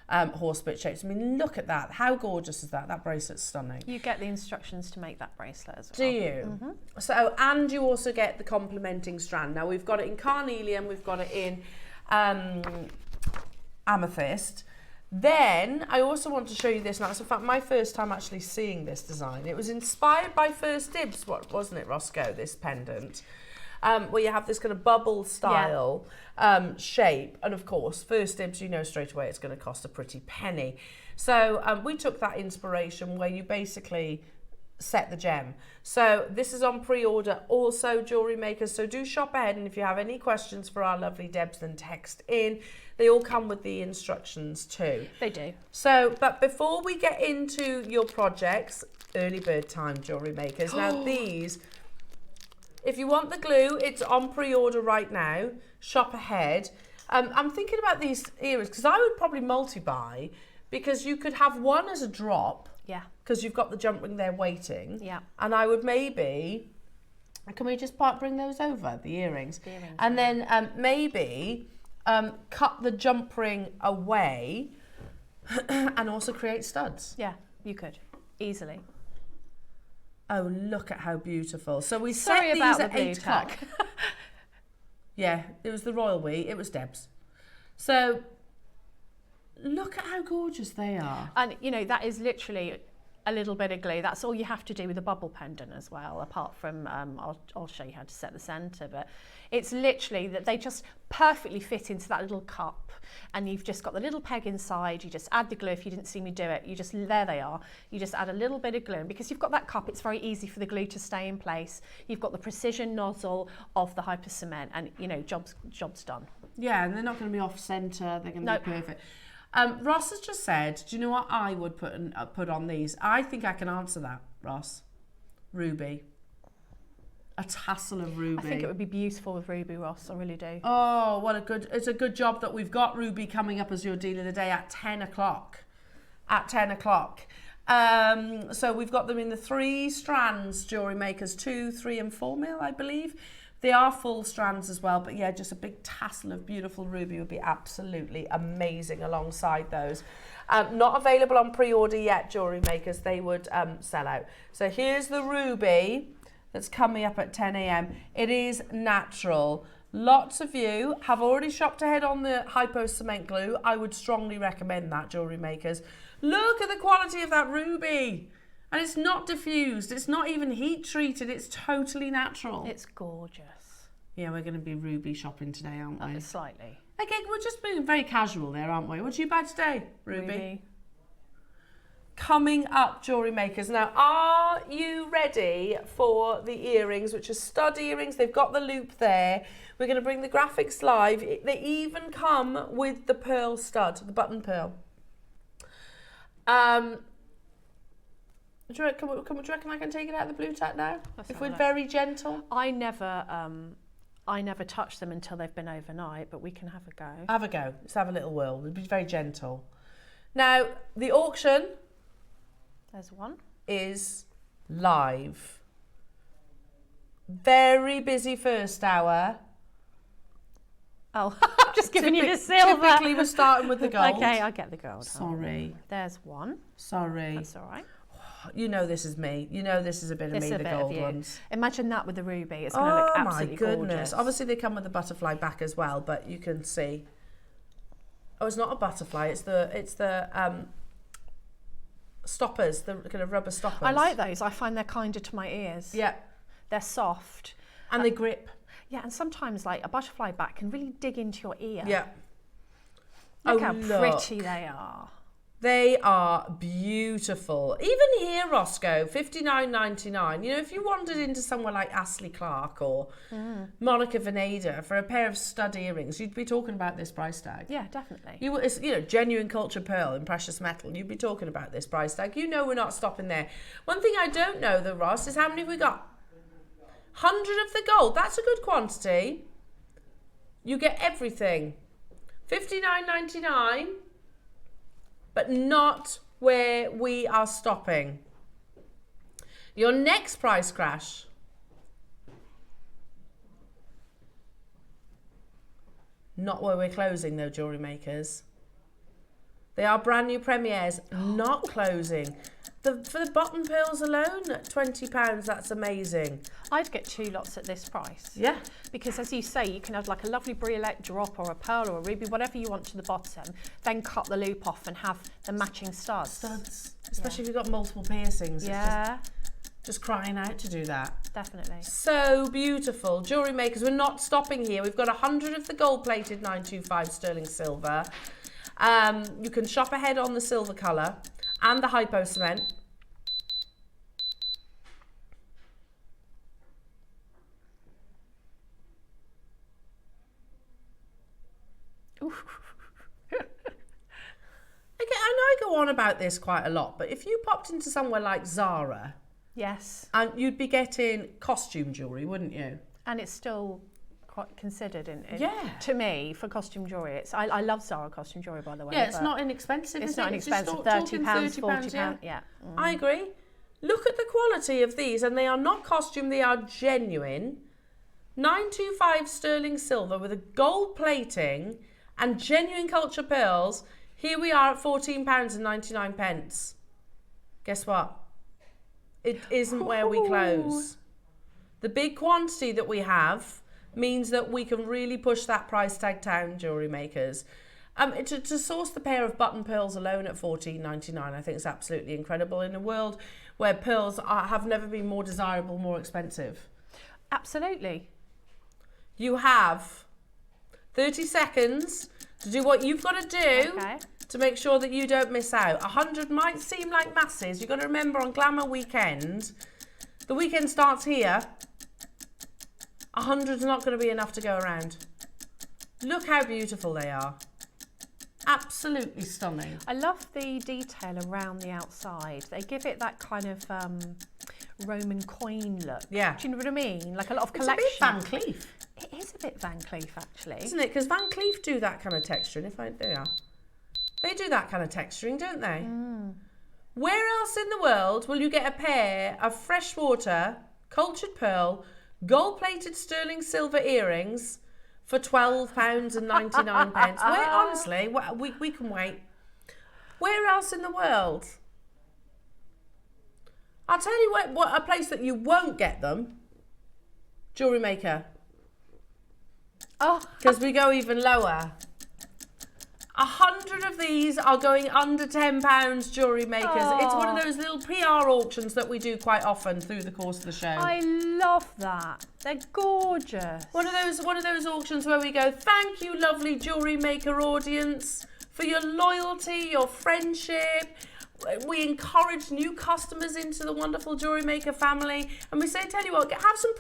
horse bit shapes. I mean, look at that. How gorgeous is that? That bracelet's stunning. You get the instructions to make that bracelet as Do well. you? So, and you also get the complementing strand. Now, we've got it in carnelian, we've got it in amethyst. Then, I also want to show you this now. It's in fact my first time actually seeing this design. It was inspired by First Dibs, wasn't it, Roscoe, this pendant? Where you have this kind of bubble style shape. And of course, First Dibs, you know straight away it's going to cost a pretty penny. So we took that inspiration where you basically set the gem. So this is on pre-order also, Jewellery Makers. So do shop ahead, and if you have any questions for our lovely Debs, then text in. They all come with the instructions too. They do. So, but before we get into your projects, early bird time, Jewellery Makers. Now these, if you want the glue, it's on pre-order right now. Shop ahead. I'm thinking about these earrings because I would probably multi-buy, because you could have one as a drop Yeah. because you've got the jump ring there waiting. Yeah. And I would maybe, can we just bring those over, the earrings? The earrings, And then maybe cut the jump ring away and also create studs. Yeah, you could. Easily. Oh, look at how beautiful. So we Sorry set about these the at blue 8 o'clock. tack. Yeah, it was the royal we, it was Deb's. So look at how gorgeous they are. And, you know, that is literally a little bit of glue. That's all you have to do with a bubble pendant as well, apart from, I'll show you how to set the centre, but it's literally that they just perfectly fit into that little cup, and you've just got the little peg inside. You just add the glue. If you didn't see me do it, there they are. You just add a little bit of glue, and because you've got that cup, it's very easy for the glue to stay in place. You've got the precision nozzle of the hyper cement, and, you know, job's done. Yeah, and they're not going to be off centre. They're going to Nope. be perfect. Ross has just said, do you know what I would put on these? I think I can answer that, Ross. Ruby. A tassel of ruby. I think it would be beautiful with ruby, Ross. I really do. Oh, it's a good job that we've got Ruby coming up as your deal of the day at 10 o'clock. At 10 o'clock. So we've got them in the 3 strands, Jewellery Makers, 2, 3 and 4 mil, I believe. They are full strands as well, but yeah, just a big tassel of beautiful ruby would be absolutely amazing alongside those. Not available on pre-order yet, Jewellery Makers. They would sell out. So here's the ruby that's coming up at 10 a.m. It is natural. Lots of you have already shopped ahead on the Hypo Cement Glue. I would strongly recommend that, Jewellery Makers. Look at the quality of that ruby. And it's not diffused. It's not even heat treated. It's totally natural. It's gorgeous. Yeah, we're going to be ruby shopping today, aren't we? Slightly. Okay, we're just being very casual there, aren't we? What do you buy today, Ruby? Coming up, Jewellery Makers. Now, are you ready for the earrings, which are stud earrings? They've got the loop there. We're going to bring the graphics live. They even come with the pearl stud, the button pearl. Do you reckon I can take it out of the blue tack now? If we're very gentle? I never touch them until they've been overnight, but we can have a go. Have a go. Let's have a little whirl. We'll be very gentle. Now, the auction... There's one. ...is live. Very busy first hour. Oh, I'm just giving you the silver. Typically, we're starting with the gold. Okay, I get the gold. Sorry. There's one. Sorry. That's all right. You know this is me. You know this is a bit of me, the gold ones. Imagine that with the ruby. It's going to look absolutely gorgeous. Oh my goodness. Obviously they come with the butterfly back as well, but you can see. Oh, it's not a butterfly. It's the stoppers, the kind of rubber stoppers. I like those. I find they're kinder to my ears. Yeah. They're soft. And they grip. Yeah, and sometimes like a butterfly back can really dig into your ear. Yeah. Look how pretty they are. They are beautiful. Even here, Roscoe, $59.99. You know, if you wandered into somewhere like Astley Clark or Monica Veneda for a pair of stud earrings, you'd be talking about this price tag. Yeah, definitely. It's, genuine culture pearl and precious metal. You'd be talking about this price tag. You know we're not stopping there. One thing I don't know, though, Ross, is how many have we got? 100 of the gold. That's a good quantity. You get everything. $59.99. But not where we are stopping. Your next price crash. Not where we're closing though, Jewellery Makers. They are brand new premieres, not closing. For the button pearls alone at £20, that's amazing. I'd get 2 lots at this price. Yeah. Because as you say, you can have like a lovely briolette drop or a pearl or a ruby, whatever you want to the bottom, then cut the loop off and have the matching studs. Studs. Especially if you've got multiple piercings. Yeah. Just crying out to do that. Definitely. So beautiful. Jewellery Makers, we're not stopping here. We've got 100 of the gold-plated 925 sterling silver. You can shop ahead on the silver colour and the hypo cement. Okay, I know I go on about this quite a lot, but if you popped into somewhere like Zara, yes, and you'd be getting costume jewellery, wouldn't you? And it's still quite considered yeah. To me for costume jewellery. I love Zara costume jewellery, by the way. Yeah, it's not inexpensive. It's is not it? inexpensive. £30, £40. Yeah. I agree. Look at the quality of these, and they are not costume; they are genuine. 925 sterling silver with a gold plating and genuine culture pearls. Here we are at £14.99. Guess what? It isn't where we close. The big quantity that we have means that we can really push that price tag down, Jewellery Makers. To source the pair of button pearls alone at $14.99, I think is absolutely incredible in a world where pearls have never been more desirable, more expensive. Absolutely. You have 30 seconds to do what you've got to do to make sure that you don't miss out. 100 might seem like masses. You've got to remember on Glamour Weekend, the weekend starts here. 100's not going to be enough to go around. Look how beautiful they are. Absolutely stunning. I love the detail around the outside. They give it that kind of Roman coin look. Yeah. Do you know what I mean? Like a lot of collection. It's a bit Van Cleef. It is a bit Van Cleef, actually. Isn't it? Because Van Cleef do that kind of texturing. They do that kind of texturing, don't they? Where else in the world will you get a pair of freshwater, cultured pearl, gold-plated sterling silver earrings for £12.99? Where, honestly, we can wait. Where else in the world? I'll tell you what a place that you won't get them. JewelleryMaker. Oh, Because we go even lower. 100 of these are going under £10, JewelleryMakers. It's one of those little PR auctions that we do quite often through the course of the show. I love that. They're gorgeous. One of those auctions where we go, thank you, lovely JewelleryMaker audience, for your loyalty, your friendship. We encourage new customers into the wonderful JewelleryMaker family, and we say, tell you what, have some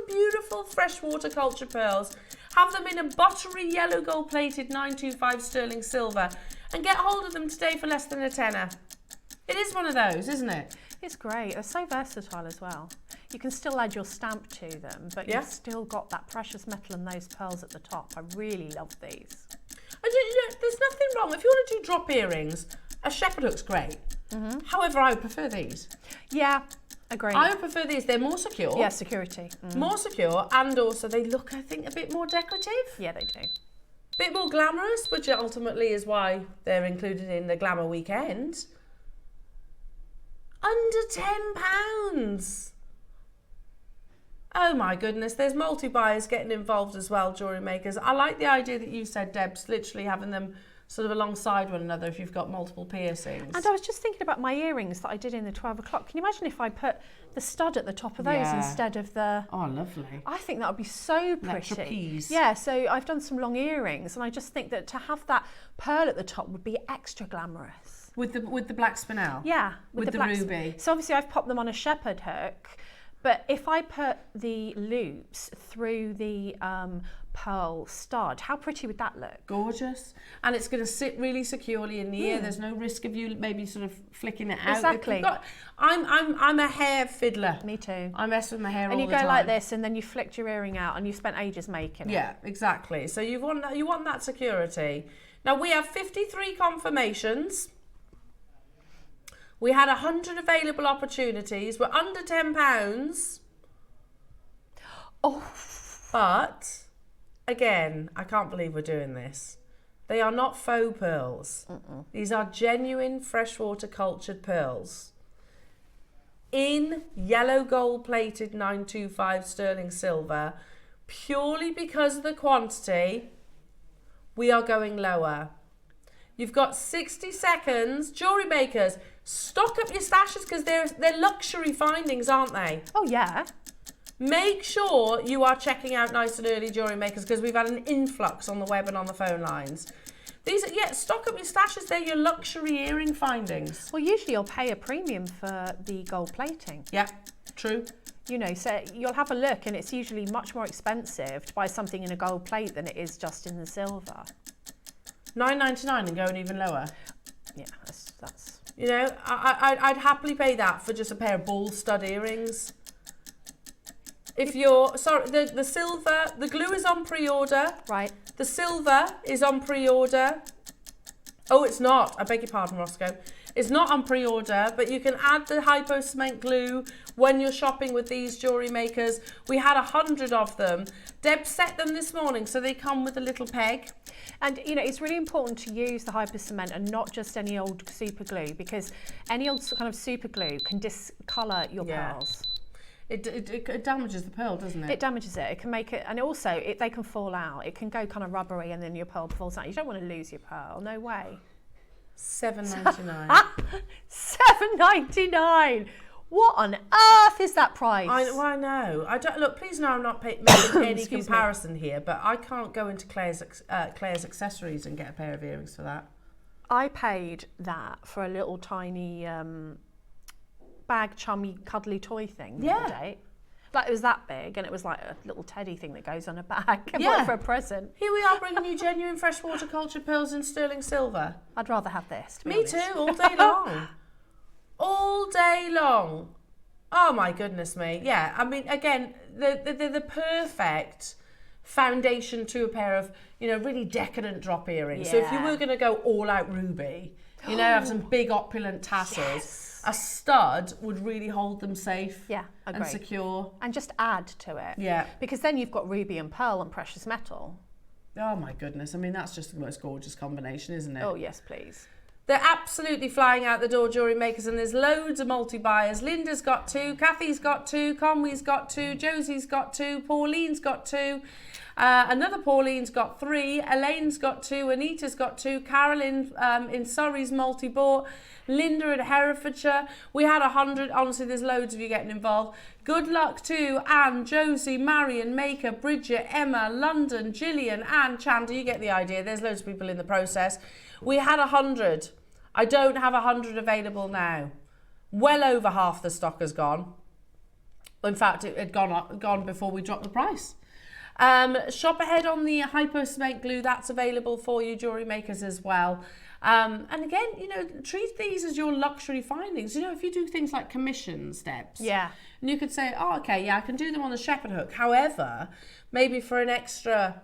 beautiful freshwater cultured pearls. Have them in a buttery yellow gold plated 925 sterling silver, and get hold of them today for less than a tenner. It is one of those, isn't it? It's great. They're so versatile as well. You can still add your stamp to them, but you've still got that precious metal and those pearls at the top. I really love these. There's nothing wrong. If you want to do drop earrings, a shepherd hook's great. However, I would prefer these. Yeah, agreed. I would prefer these. They're more secure. Yeah, security. More secure, and also they look, I think, a bit more decorative. Yeah, they do. Bit more glamorous, which ultimately is why they're included in the Glamour Weekend. Under £10. Oh my goodness, there's multi-buyers getting involved as well, JewelleryMakers. I like the idea that you said, Debs, literally having them sort of alongside one another if you've got multiple piercings. And I was just thinking about my earrings that I did in the 12 o'clock. Can you imagine if I put the stud at the top of those instead of the... Oh, lovely. I think that would be so pretty. Like trapeze. Yeah, so I've done some long earrings, and I just think that to have that pearl at the top would be extra glamorous. With the black spinel? Yeah. With the black ruby. So obviously I've popped them on a shepherd hook, but if I put the loops through the pearl stud, how pretty would that look? Gorgeous. And it's going to sit really securely in the ear. There's no risk of you maybe sort of flicking it out. Exactly. I'm a hair fiddler. Me too. I mess with my hair all the time. And you go like this, and then you flicked your earring out, and you spent ages making it. Yeah, exactly. So you want that security. Now we have 53 confirmations. We had 100 available opportunities. We're under £10. Oh. But, again, I can't believe we're doing this. They are not faux pearls. These are genuine freshwater cultured pearls. In yellow gold plated 925 sterling silver. Purely because of the quantity, we are going lower. You've got 60 seconds. JewelleryMakers, stock up your stashes because they're luxury findings, aren't they? Oh, yeah. Make sure you are checking out nice and early, JewelleryMakers, because we've had an influx on the web and on the phone lines. Stock up your stashes. They're your luxury earring findings. Well, usually you'll pay a premium for the gold plating. Yeah, true. You know, so you'll have a look, and it's usually much more expensive to buy something in a gold plate than it is just in the silver. $9.99 and going even lower. Yeah, that's... You know, I'd happily pay that for just a pair of ball stud earrings. If you're... Sorry, the silver... The glue is on pre-order. Right. The silver is on pre-order. Oh, it's not. I beg your pardon, Roscoe. It's not on pre-order, but you can add the hypo cement glue when you're shopping with these JewelleryMakers. We had 100 of them. Deb set them this morning, so they come with a little peg. And, you know, it's really important to use the hypo cement and not just any old super glue, because any old kind of super glue can discolour your pearls. It damages the pearl, doesn't it? It damages it. It can make it, and also they can fall out. It can go kind of rubbery, and then your pearl falls out. You don't want to lose your pearl. No way. $7.99. $7.99. What on earth is that price? I know. I don't look. Please, no, I'm not making any comparison here, but I can't go into Claire's accessories and get a pair of earrings for that. I paid that for a little tiny bag, chummy, cuddly toy thing the other day. Like, it was that big, and it was like a little teddy thing that goes on a bag. Yeah. For a present. Here we are bringing you genuine freshwater cultured pearls in sterling silver. I'd rather have this. Me too, all day long. All day long. Oh my goodness me. Yeah, I mean, again, they're the perfect foundation to a pair of, you know, really decadent drop earrings. So if you were going to go all out ruby, you know, have some big opulent tassels, a stud would really hold them safe and secure. And just add to it. Yeah. Because then you've got ruby and pearl and precious metal. Oh my goodness. I mean, that's just the most gorgeous combination, isn't it? Oh, yes, please. They're absolutely flying out the door, jewellery makers, and there's loads of multi-buyers. Linda's got 2, Kathy's got 2, Conway's got 2, Josie's got 2, Pauline's got 2, another Pauline's got 3, Elaine's got 2, Anita's got 2, Carolyn in Surrey's multi-bought, Linda at Herefordshire. We had 100. Honestly, there's loads of you getting involved. Good luck to Anne, Josie, Marion, Maker, Bridget, Emma, London, Gillian, Anne, Chandler. You get the idea. There's loads of people in the process. We had 100. I don't have 100 available now. Well over half the stock has gone. In fact, it had gone before we dropped the price. Shop ahead on the Hypo Cement Glue. That's available for you, jewellery makers, as well. And again, you know, treat these as your luxury findings. You know, if you do things like commission steps. Yeah. And you could say, oh, okay, yeah, I can do them on the shepherd hook. However, maybe for an extra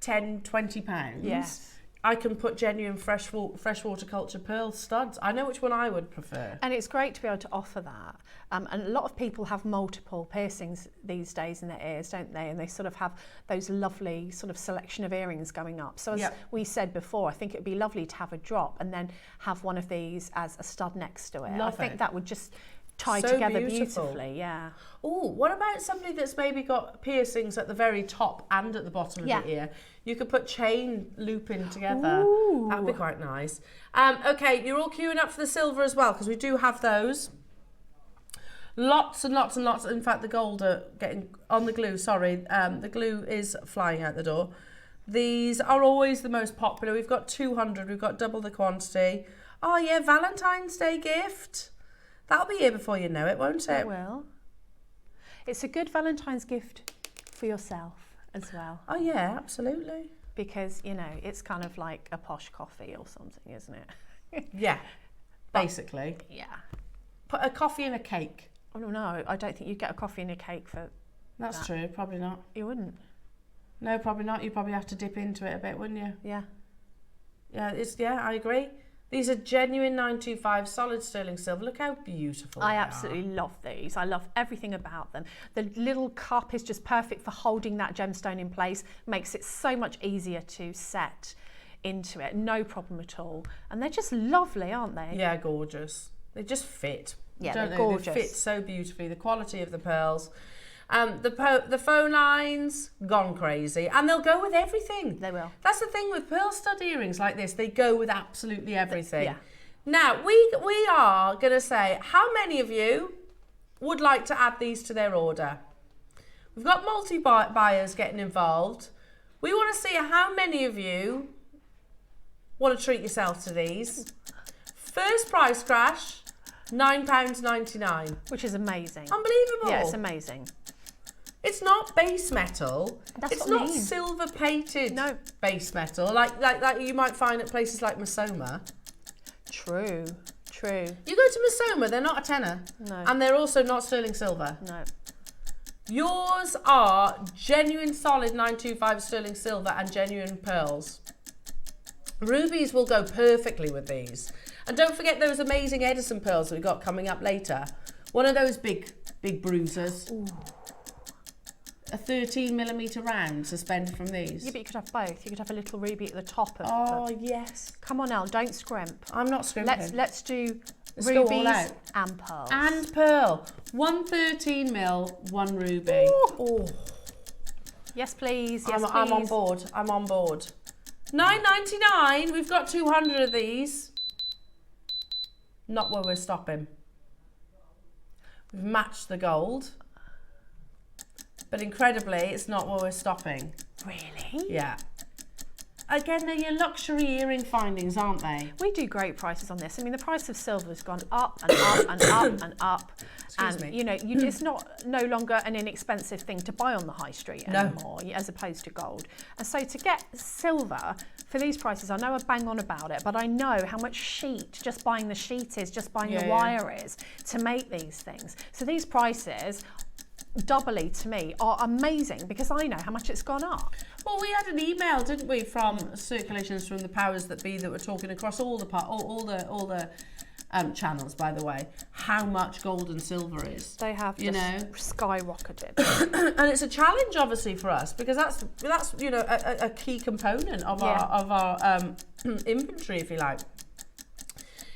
10, 20 pounds. Yes. I can put genuine freshwater culture pearl studs. I know which one I would prefer. And it's great to be able to offer that. And a lot of people have multiple piercings these days in their ears, don't they? And they sort of have those lovely sort of selection of earrings going up. So as we said before, I think it'd be lovely to have a drop and then have one of these as a stud next to it. I think that would just tie together beautifully, yeah. Oh, what about somebody that's maybe got piercings at the very top and at the bottom of the ear? You could put chain looping together. Ooh. That'd be quite nice. Okay, you're all queuing up for the silver as well, because we do have those. Lots and lots and lots. In fact, the gold are getting on the glue, sorry. The glue is flying out the door. These are always the most popular. We've got 200, we've got double the quantity. Oh yeah, Valentine's Day gift. That'll be here before you know it, won't it? It will. It's a good Valentine's gift for yourself as well. Oh yeah, absolutely. Because, you know, it's kind of like a posh coffee or something, isn't it? Yeah, basically. Yeah. Put a coffee and a cake. Oh no, I don't think you'd get a coffee and a cake for That's true, probably not. You wouldn't? No, probably not. You'd probably have to dip into it a bit, wouldn't you? Yeah. Yeah, I agree. These are genuine 925 solid sterling silver. Look how beautiful I they absolutely love these. I love everything about them. The little cup is just perfect for holding that gemstone in place. Makes it so much easier to set into it. No problem at all. And they're just lovely, aren't they? Yeah, gorgeous. They just fit. Yeah, don't they're they? gorgeous. They fit so beautifully. The quality of the pearls. The phone lines, gone crazy. And they'll go with everything. They will. That's the thing with pearl stud earrings like this. They go with absolutely everything. Yeah. Now, we are going to say, how many of you would like to add these to their order? We've got multi-buyers getting involved. We want to see how many of you want to treat yourself to these. First price crash, £9.99. Which is amazing. Unbelievable. Yeah, it's amazing. It's not base metal. That's it's what I not mean. silver plated No. base metal like you might find at places like Masoma. True. You go to Masoma, they're not a tenner. No. And they're also not sterling silver. No. Yours are genuine solid 925 sterling silver and genuine pearls. Rubies will go perfectly with these. And don't forget those amazing Edison pearls we've got coming up later. One of those big bruisers. Ooh. A 13mm round suspended from these. Yeah, but you could have both. You could have a little ruby at the top of Oh, yes. Come on, Elle, don't scrimp. I'm not scrimping. Let's do Let's go all rubies out. and pearls. And pearl. 1 13mm, 1 ruby. Oh. Yes, please. Yes, please. I'm on board. I'm on board. £9.99. We've got 200 of these. Not where we're stopping. We've matched the gold. But incredibly, it's not where we're stopping. Really? Yeah. Again, they're your luxury earring findings, aren't they? We do great prices on this. I mean, the price of silver has gone up and up and up and up. Excuse me. You know, it's no longer an inexpensive thing to buy on the high street anymore, as opposed to gold. And so to get silver for these prices, I know I bang on about it, but I know how much sheet, just buying the sheet is, just buying the wire is to make these things. So these prices, doubly to me are amazing because I know how much it's gone up. Well, we had an email, didn't we, from Circulations from the Powers That Be that were talking across all the channels, by the way, how much gold and silver is. They have skyrocketed. And it's a challenge, obviously, for us because that's you know a key component of our inventory, if you like.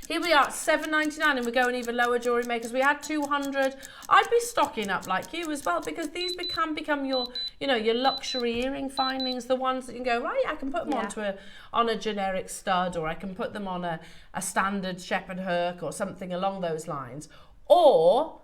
Here we are, $7.99, and we're going even lower, jewellery makers. We had 200. I'd be stocking up like you as well because these can become your, you know, your luxury earring findings, the ones that you can go, right, I can put them on a generic stud, or I can put them on a standard shepherd hook or something along those lines. Or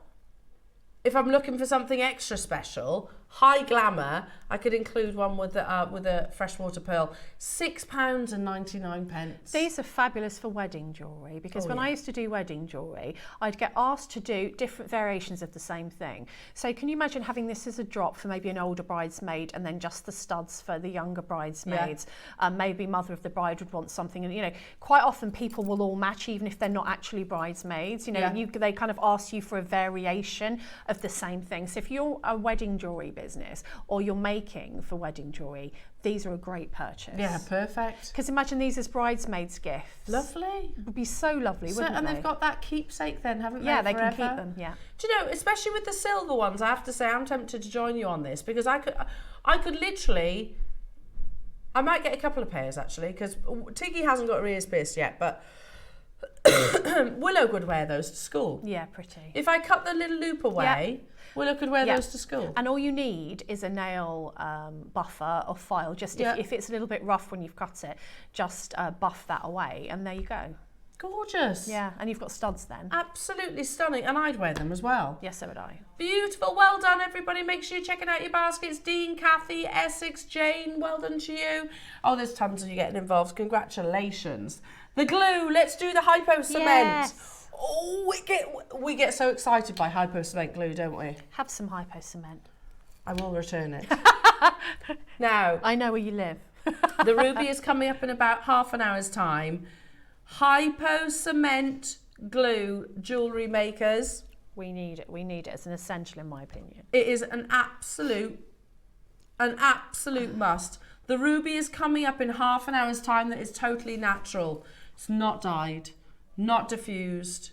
if I'm looking for something extra special, high glamour, I could include one with a freshwater pearl, £6.99. These are fabulous for wedding jewellery because when I used to do wedding jewellery, I'd get asked to do different variations of the same thing. So can you imagine having this as a drop for maybe an older bridesmaid and then just the studs for the younger bridesmaids? Maybe mother of the bride would want something, and you know, quite often people will all match even if they're not actually bridesmaids. You know, they kind of ask you for a variation of the same thing. So if you're a wedding jewellery business or you're making for wedding jewellery, these are a great purchase. Yeah, perfect. Because imagine these as bridesmaids' gifts. Lovely. It would be so lovely, wouldn't they? And they've got that keepsake then, haven't they? Yeah, they forever? can keep them, yeah. Do you know, especially with the silver ones, I have to say I'm tempted to join you on this because I could literally, I might get a couple of pairs actually because Tiggy hasn't got her ears pierced yet, but Willow could wear those to school. Yeah, pretty. If I cut the little loop away, Willow could wear those to school. And all you need is a nail buffer or file. Just if it's a little bit rough when you've cut it, just buff that away, and there you go. Gorgeous. Yeah, and you've got studs then. Absolutely stunning, and I'd wear them as well. Yes, so would I. Beautiful. Well done, everybody. Make sure you're checking out your baskets. Dean, Kathy, Essex, Jane, well done to you. Oh, there's tons of you getting involved. Congratulations. The glue. Let's do the hypo cement. Yes. Oh, we get so excited by hypo cement glue, don't we? Have some hypo cement. I will return it. Now, I know where you live. the ruby is coming up in about half an hour's time. Hypo cement glue, jewellery makers. We need it. We need it. It's an essential, in my opinion. It is an absolute must. The ruby is coming up in half an hour's time. That is totally natural. It's not dyed, not diffused,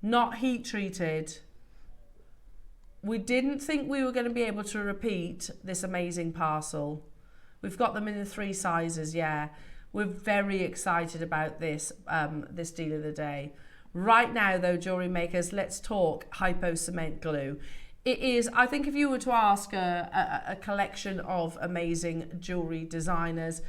not heat treated. We didn't think we were going to be able to repeat this amazing parcel. We've got them in the 3 sizes, yeah. We're very excited about this, this deal of the day. Right now, though, jewellery makers, let's talk hypo cement glue. It is, I think if you were to ask a collection of amazing jewellery designers,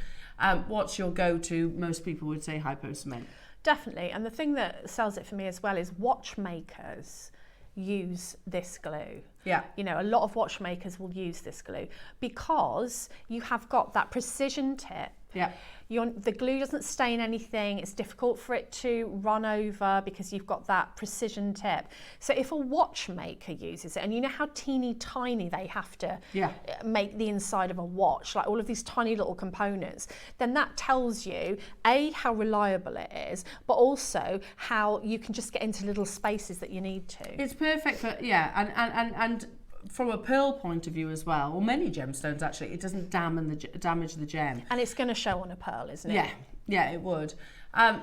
what's your go-to, most people would say hypo cement. Definitely, and the thing that sells it for me as well is watchmakers use this glue. Yeah. You know, a lot of watchmakers will use this glue because you have got that precision tip. Yeah. The glue doesn't stain anything. It's difficult for it to run over because you've got that precision tip. So if a watchmaker uses it, and you know how teeny tiny they have to make the inside of a watch, like all of these tiny little components, then that tells you, A, how reliable it is, but also how you can just get into little spaces that you need to. It's perfect for, and from a pearl point of view as well, or many gemstones actually, it doesn't damage the gem. And it's going to show on a pearl, isn't it? Yeah, it would.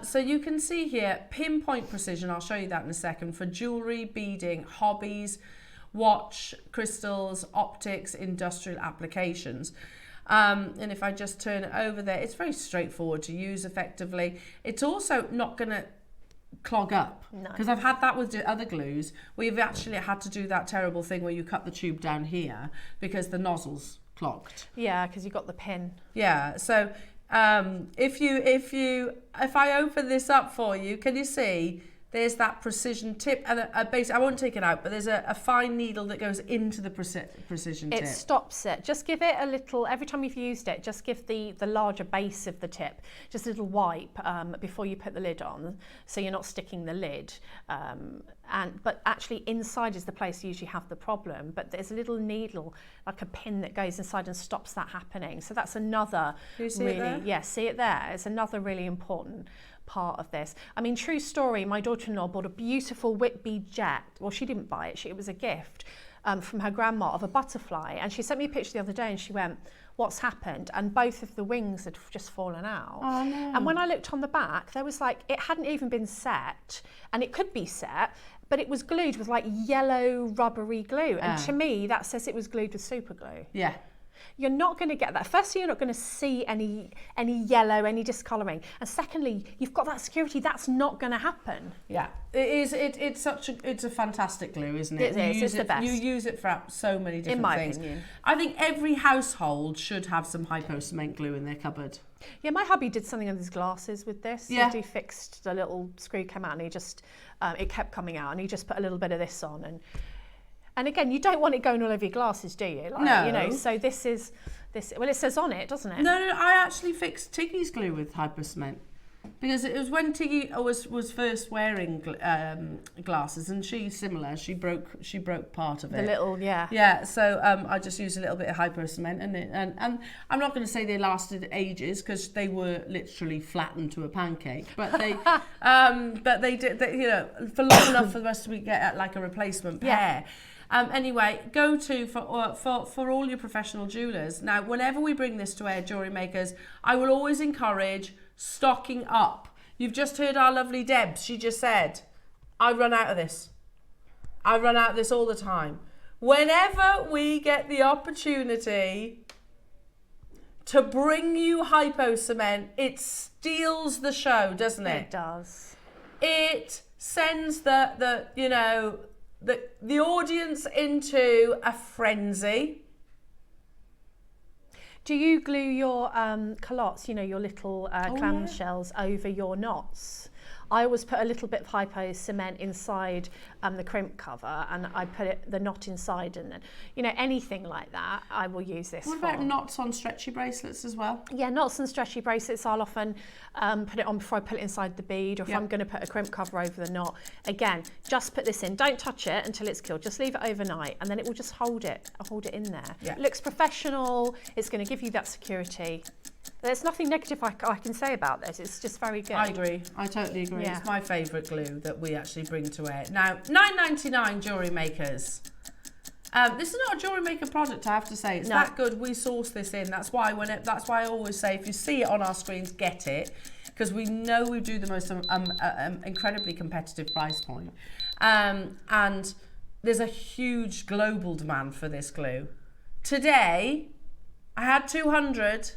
So you can see here, pinpoint precision, I'll show you that in a second, for jewellery, beading, hobbies, watch, crystals, optics, industrial applications. And if I just turn it over there, it's very straightforward to use effectively. It's also not going to clog up, because I've had that with other glues. We've actually had to do that terrible thing where you cut the tube down here because the nozzle's clogged. Yeah, because you got the pin. Yeah, so if I open this up for you, can you see there's that precision tip, and basically I won't take it out, but there's a fine needle that goes into the precision tip. It stops it. Just give it a little, every time you've used it, just give the larger base of the tip just a little wipe before you put the lid on, so you're not sticking the lid. But actually inside is the place you usually have the problem, but there's a little needle, like a pin, that goes inside and stops that happening. So that's another see it there? Yeah, see it there? It's another really important part of this. I mean, true story, my daughter-in-law bought a beautiful Whitby jet. Well, she didn't buy it, it was a gift. from her grandma of a butterfly, and she sent me a picture the other day and she went, what's happened? And both of the wings had just fallen out. Oh, no. And when I looked on the back, there was like, it hadn't even been set, and it could be set, but it was glued with like yellow rubbery glue. And to me, that says it was glued with super glue. Yeah. You're not going to get that. Firstly, you're not going to see any yellow, any discolouring. And secondly, you've got that security. That's not going to happen. Yeah, it is. It's a fantastic glue, isn't it? It is. It's the best. You use it for so many different In my things. opinion. I think every household should have some hypo cement glue in their cupboard. Yeah, my hubby did something on his glasses with this. Yeah. He fixed the little screw came out, and he just it kept coming out, and he just put a little bit of this on. And again, you don't want it going all over your glasses, do you? Like, No. You know, so this is. Well, it says on it, doesn't it? No, I actually fixed Tiggy's glue with hypo cement because it was when Tiggy was first wearing glasses, and she's similar. She broke part of it. The little, yeah. Yeah, so I just used a little bit of hypo cement, and I'm not going to say they lasted ages because they were literally flattened to a pancake, but they did, you know, for long enough for the rest of us to get like a replacement pair. Anyway, go to for all your professional jewellers. Now, whenever we bring this to our jewellery makers, I will always encourage stocking up. You've just heard our lovely Debs. She just said, I run out of this. I run out of this all the time. Whenever we get the opportunity to bring you hypo cement, it steals the show, doesn't it? It does. It sends the you know, the audience into a frenzy. Do you glue your culottes, you know, your little clam yeah. shells over your knots? I always put a little bit of hypo cement inside the crimp cover, and I put the knot inside, and then, you know, anything like that, I will use this What for. about knots on stretchy bracelets as well? Yeah, knots and stretchy bracelets, I'll often put it on before I put it inside the bead, or if I'm going to put a crimp cover over the knot. Again, just put this in. Don't touch it until it's cured. Just leave it overnight, and then it will just hold it in there. Yeah. It looks professional. It's going to give you that security. There's nothing negative I can say about this. It's just very good. I agree. I totally agree. Yeah. It's my favourite glue that we actually bring to wear. Now, $9.99 Jewellery Makers. This is not a Jewellery Maker product, I have to say. It's No. that good. We source this in. That's why I always say, if you see it on our screens, get it, because we know we do the most incredibly competitive price point. And there's a huge global demand for this glue. Today, I had 200.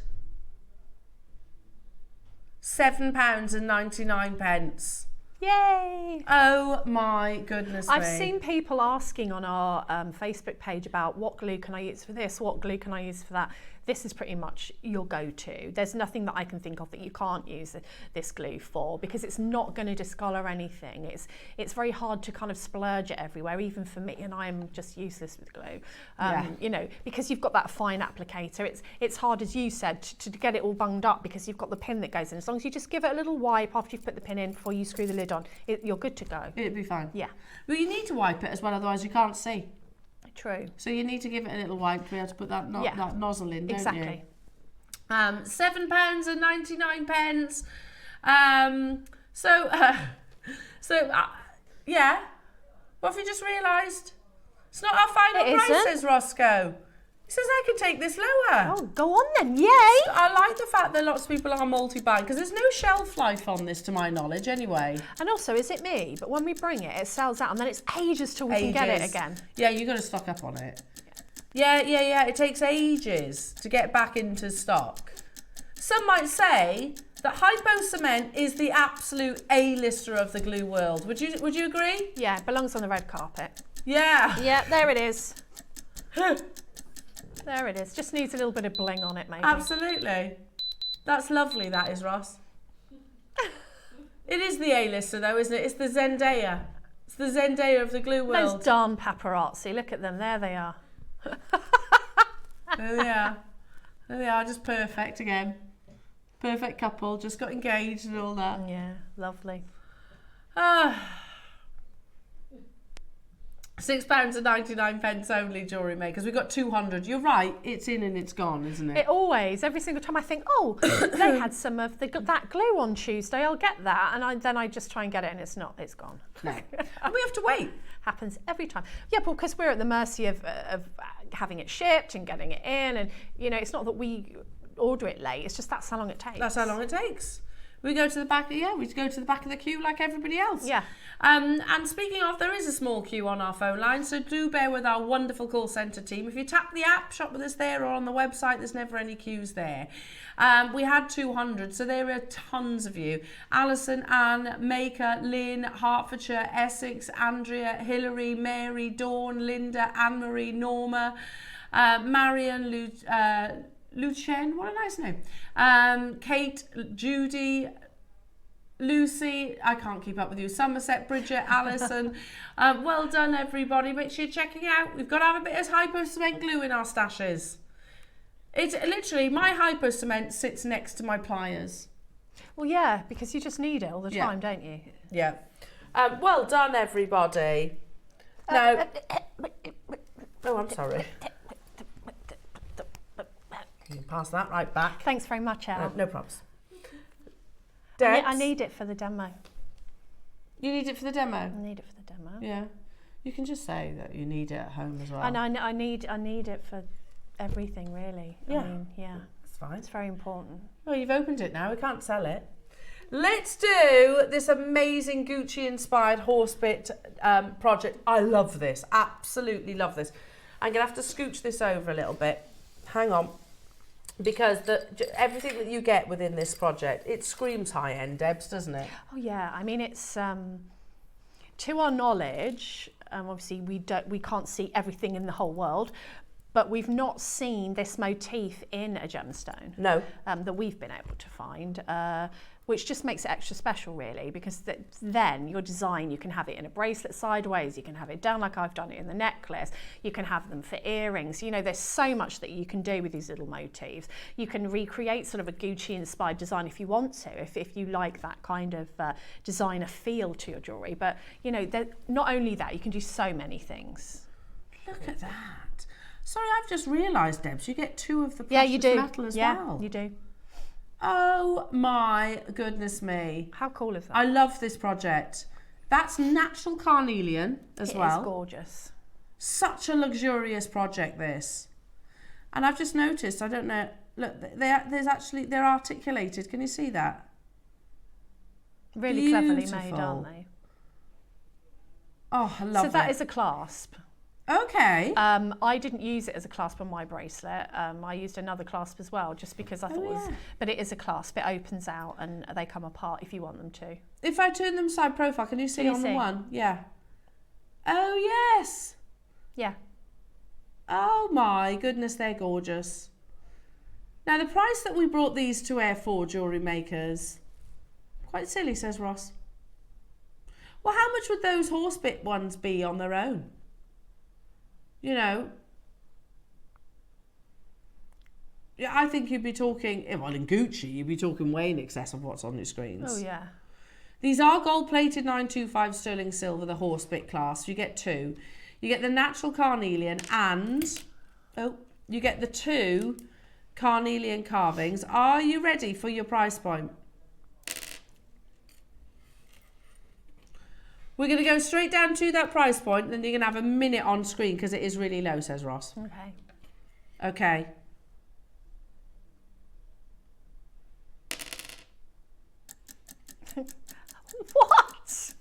£7.99. Yay! Oh my goodness me. I've seen people asking on our Facebook page about what glue can I use for this, what glue can I use for that. This is pretty much your go-to. There's nothing that I can think of that you can't use this glue for, because it's not going to discolour anything. It's very hard to kind of splurge it everywhere, even for me, and I'm just useless with glue. You know, because you've got that fine applicator. It's hard, as you said, to get it all bunged up, because you've got the pin that goes in. As long as you just give it a little wipe after you've put the pin in before you screw the lid on, you're good to go. It'd be fine. Yeah. Well, you need to wipe it as well, otherwise you can't see. True. So you need to give it a little wipe to be able to put that nozzle in, don't Exactly. you? £7.99. Yeah. What have you just realised? It's not our final It price, isn't. says Roscoe. He says I can take this lower. Oh, go on then, yay! I like the fact that lots of people are multi-buying, because there's no shelf life on this, to my knowledge, anyway. And also, is it me? But when we bring it, it sells out, and then it's ages till we can get it Ages. again. Yeah, you got to stock up on it. Yeah. It takes ages to get back into stock. Some might say that hypo cement is the absolute A-lister of the glue world. Would you agree? Yeah, it belongs on the red carpet. Yeah. Yeah, there it is. There it is. Just needs a little bit of bling on it, maybe. Absolutely. That's lovely, that is, Ross. It is the A-lister, though, isn't it? It's the Zendaya. It's the Zendaya of the glue world. Those darn paparazzi. Look at them. There they are. There they are. There they are, just perfect again. Perfect couple, just got engaged and all that. Yeah, lovely. £6.99 only, Jewellery Makers. We've got 200. You're right, it's in and it's gone, isn't it? It always, every single time I think, oh, they had some of that glue on Tuesday, I'll get that. And then I just try and get it and it's not, it's gone. No. And we have to wait. Happens every time. Yeah, because we're at the mercy of having it shipped and getting it in. And, you know, it's not that we order it late, it's just that's how long it takes. That's how long it takes. We go to the back, we go to the back of the queue like everybody else. Yeah. And speaking of, there is a small queue on our phone line, so do bear with our wonderful call centre team. If you tap the app, shop with us there, or on the website, there's never any queues there. We had 200, so there are tons of you. Alison, Anne, Maker, Lynn, Hertfordshire, Essex, Andrea, Hilary, Mary, Dawn, Linda, Anne-Marie, Norma, Marion, Lucien, what a nice name. Kate, Judy, Lucy, I can't keep up with you, Somerset, Bridget, Alison. Well done, everybody. Make sure you're checking out. We've got to have a bit of hypo cement glue in our stashes. It's literally, my hypo cement sits next to my pliers. Well, yeah, because you just need it all the time, don't you? Yeah. Well done, everybody. Now, oh, I'm sorry. You can pass that right back. Thanks very much, Elle. No problems. I need it for the demo. You need it for the demo? I need it for the demo. Yeah. You can just say that you need it at home as well. And I need it for everything, really. Yeah. I mean, yeah. That's fine. It's very important. Well, you've opened it now. We can't sell it. Let's do this amazing Gucci-inspired horse bit project. I love this. Absolutely love this. I'm going to have to scooch this over a little bit. Hang on. Because everything that you get within this project, it screams high-end, Debs, doesn't it? Oh yeah, I mean it's to our knowledge, obviously we can't see everything in the whole world, but we've not seen this motif in a gemstone. No. That we've been able to find, which just makes it extra special, really, because then your design, you can have it in a bracelet sideways, you can have it down like I've done it in the necklace, you can have them for earrings. You know, there's so much that you can do with these little motifs. You can recreate sort of a Gucci-inspired design if you want to, if you like that kind of designer feel to your jewellery. But, you know, not only that, you can do so many things. Look at that. Sorry, I've just realised, Debs, you get 2 of the precious metal as well. Yeah, you do. Oh my goodness me. How cool is that? I love this project. That's natural carnelian as well. It is gorgeous. Such a luxurious project, this. And I've just noticed, I don't know, look, they're articulated. Can you see that? Really cleverly made, aren't they? Oh, I love it. So that is a clasp. Okay. I didn't use it as a clasp on my bracelet. I used another clasp as well, just because I thought it was, but it is a clasp. It opens out and they come apart if you want them to. If I turn them side profile, can you see on the one? Yeah. Oh, yes. Yeah. Oh my goodness, they're gorgeous. Now, the price that we brought these to air for, Jewellery Makers, quite silly, says Ross. Well, how much would those horse bit ones be on their own? You know, yeah, I think you'd be talking, well, in Gucci, you'd be talking way in excess of what's on your screens. Oh, yeah. These are gold-plated 925 sterling silver, the horse bit class. You get 2. You get the natural carnelian and, you get the 2 carnelian carvings. Are you ready for your price point? We're going to go straight down to that price point, and then you're going to have a minute on screen because it is really low, says Ross. Okay. Okay. What?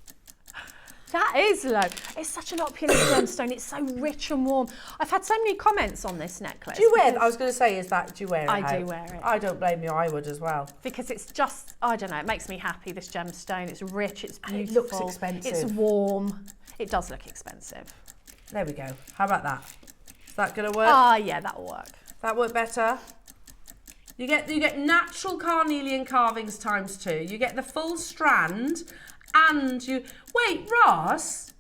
That is low. It's such an opulent gemstone. It's so rich and warm. I've had so many comments on this necklace. Do you wear it? I was going to say, do you wear it? I do wear it. I don't blame you, I would as well. Because it's just, I don't know, it makes me happy, this gemstone. It's rich, it's beautiful. And it looks expensive. It's warm. It does look expensive. There we go. How about that? Is that going to work? Ah, yeah, that'll work. That work better? You get natural carnelian carvings ×2. You get the full strand, and you... Wait, Ross?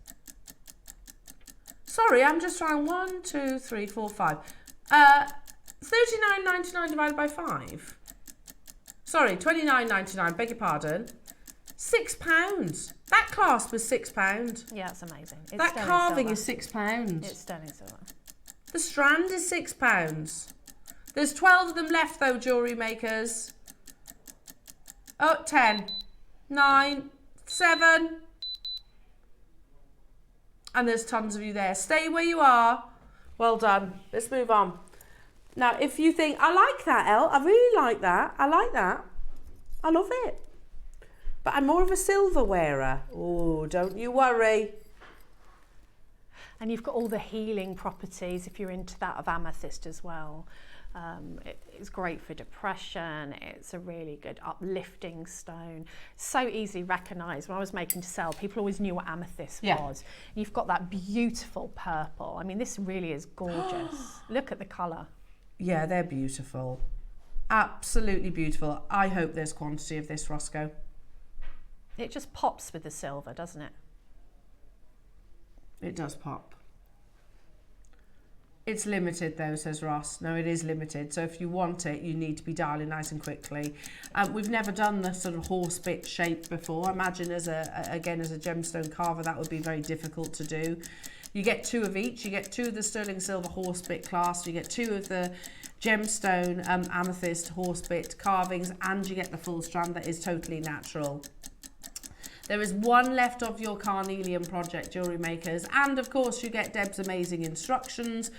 Sorry, I'm just trying 1, 2, 3, 4, 5. 39.99 divided by 5. Sorry, 29.99. Beg your pardon. £6. That clasp was £6. Yeah, it's amazing. It's That sterling carving silver. is £6. It's sterling silver. The strand is £6. There's 12 of them left though, jewellery makers. Oh, 10, 9, 7. And there's tons of you there. Stay where you are. Well done. Let's move on. Now, if you think, I like that, Elle. I really like that. I like that. I love it. But I'm more of a silver wearer. Oh, don't you worry. And you've got all the healing properties if you're into that of amethyst as well. It's great for depression. It's a really good uplifting stone. So easily recognised. When I was making to sell, people always knew what amethyst was. You've got that beautiful purple. I mean, this really is gorgeous. Look at the colour. Yeah, they're beautiful. Absolutely beautiful. I hope there's quantity of this, Roscoe. It just pops with the silver, doesn't it? It does pop. It's limited though, says Ross. No, it is limited. So if you want it, you need to be dialing nice and quickly. We've never done the sort of horse bit shape before. I imagine as a gemstone carver, that would be very difficult to do. You get 2 of each. You get 2 of the sterling silver horse bit clasp. You get 2 of the gemstone amethyst horse bit carvings, and you get the full strand that is totally natural. There is 1 left of your carnelian project, jewellery makers, and of course you get Deb's amazing instructions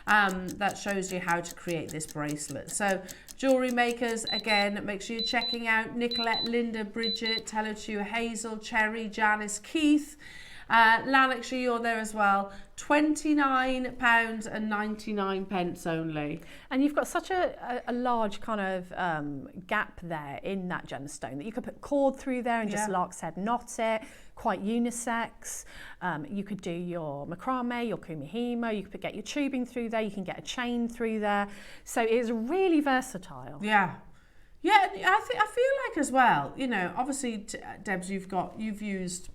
that shows you how to create this bracelet. So jewellery makers, again, make sure you're checking out Nicolette, Linda, Bridget, hello to you, Hazel, Cherry, Janice, Keith, Lanarkshire, you're there as well. £29.99 only. And you've got such a large kind of gap there in that gemstone that you could put cord through there and just lark's head knot it, quite unisex. You could do your macrame, your kumihimo, you could get your tubing through there, you can get a chain through there. So it's really versatile. Yeah. Yeah, I feel like as well, you know, obviously, Debs, you've used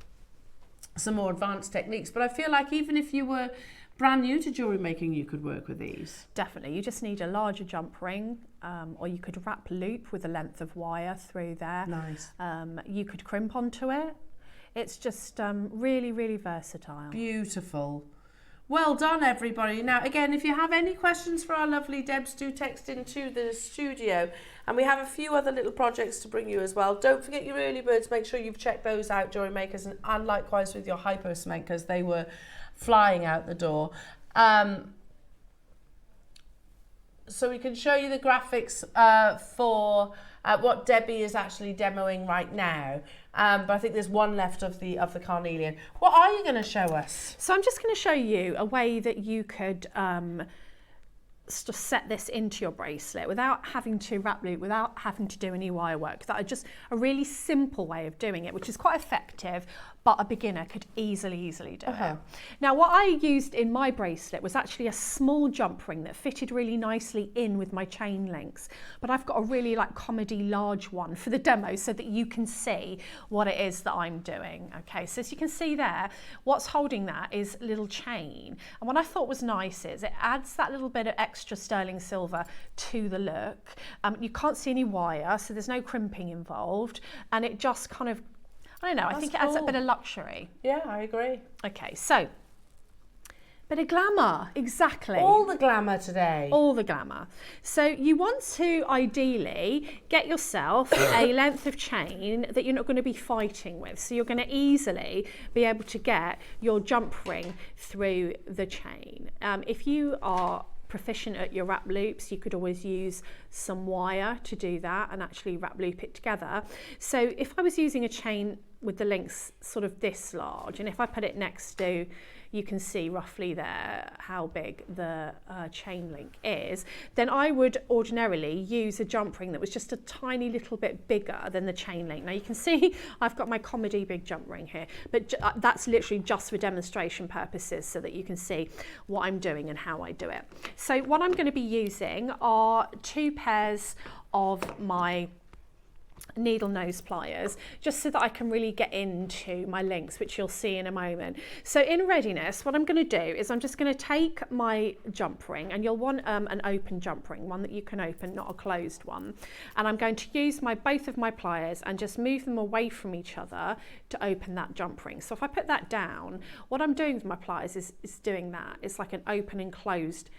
some more advanced techniques, but I feel like even if you were brand new to jewellery making, you could work with these. Definitely. You just need a larger jump ring, or you could wrap loop with a length of wire through there. Nice. You could crimp onto it. It's just really, really versatile. Beautiful. Well done, everybody. Now, again, if you have any questions for our lovely Debs, do text into the studio. And we have a few other little projects to bring you as well. Don't forget your early birds. Make sure you've checked those out, jewellery makers, and likewise with your hypo cement, because they were flying out the door. So we can show you the graphics for what Debbie is actually demoing right now. But I think there's 1 left of the carnelian. What are you going to show us? So I'm just going to show you a way that you could set this into your bracelet without having to wrap loop, without having to do any wire work. That are just a really simple way of doing it, which is quite effective, but a beginner could easily do it. Now, what I used in my bracelet was actually a small jump ring that fitted really nicely in with my chain links, but I've got a really comedy large one for the demo so that you can see what it is that I'm doing. Okay, so as you can see there, what's holding that is a little chain, and what I thought was nice is it adds that little bit of extra sterling silver to the look. You can't see any wire, so there's no crimping involved, and it just kind of, I don't know, I think it adds a bit of luxury. Yeah, I agree. Okay, so, bit of glamour, exactly. All the glamour today. All the glamour. So you want to ideally get yourself a length of chain that you're not going to be fighting with. So you're going to easily be able to get your jump ring through the chain. If you are proficient at your wrap loops, you could always use some wire to do that and actually wrap loop it together. So if I was using a chain with the links sort of this large, and if I put it next to, you can see roughly there how big the chain link is, then I would ordinarily use a jump ring that was just a tiny little bit bigger than the chain link. Now you can see I've got my comedy big jump ring here, but that's literally just for demonstration purposes so that you can see what I'm doing and how I do it. So what I'm going to be using are 2 pairs of my needle nose pliers, just so that I can really get into my links, which you'll see in a moment. So in readiness, what I'm going to do is I'm just going to take my jump ring, and you'll want an open jump ring, one that you can open, not a closed one. And I'm going to use both of my pliers and just move them away from each other to open that jump ring. So if I put that down, what I'm doing with my pliers is doing that. It's like an open and closed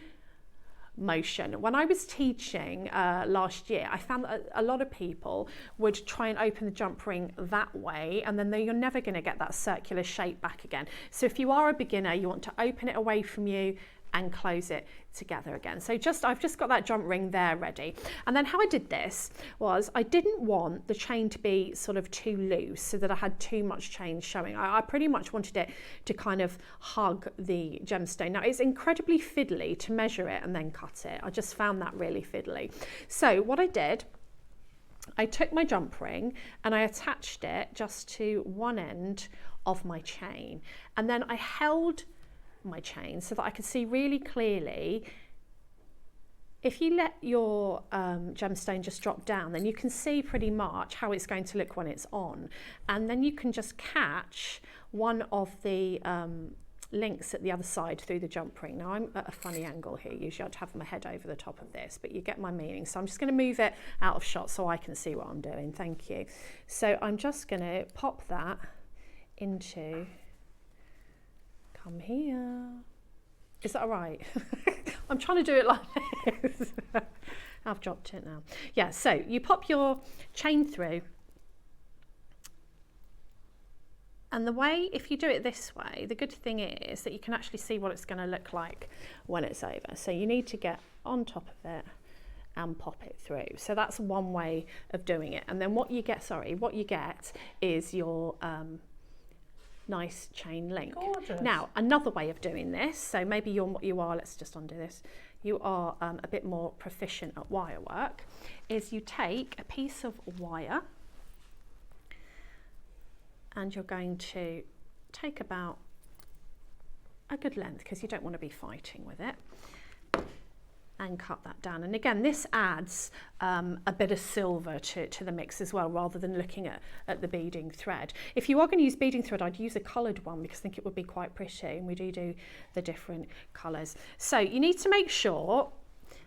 motion. When I was teaching last year, I found that a lot of people would try and open the jump ring that way, and then you're never going to get that circular shape back again. So if you are a beginner, you want to open it away from you and close it together again. So I've just got that jump ring there ready. And then how I did this was, I didn't want the chain to be sort of too loose so that I had too much chain showing. I pretty much wanted it to kind of hug the gemstone. Now it's incredibly fiddly to measure it and then cut it. I just found that really fiddly. So what I did, I took my jump ring and I attached it just to one end of my chain, and then I held my chain so that I could see really clearly. If you let your gemstone just drop down, then you can see pretty much how it's going to look when it's on, and then you can just catch one of the links at the other side through the jump ring. Now I'm at a funny angle here, usually I'd have my head over the top of this, but you get my meaning. So I'm just going to move it out of shot so I can see what I'm doing. Thank you. So I'm just going to pop that into, come here. Is that all right? I'm trying to do it like this. I've dropped it now. Yeah, so you pop your chain through. And the way, if you do it this way, the good thing is that you can actually see what it's going to look like when it's over. So you need to get on top of it and pop it through. So that's one way of doing it. And then what you get is your nice chain link. Gorgeous. Now, another way of doing this, so maybe you are, let's just undo this, you are a bit more proficient at wire work, is you take a piece of wire and you're going to take about a good length, because you don't want to be fighting with it, and cut that down. And again, this adds a bit of silver to the mix as well, rather than looking at the beading thread. If you are going to use beading thread, I'd use a coloured one, because I think it would be quite pretty, and we do the different colours. So you need to make sure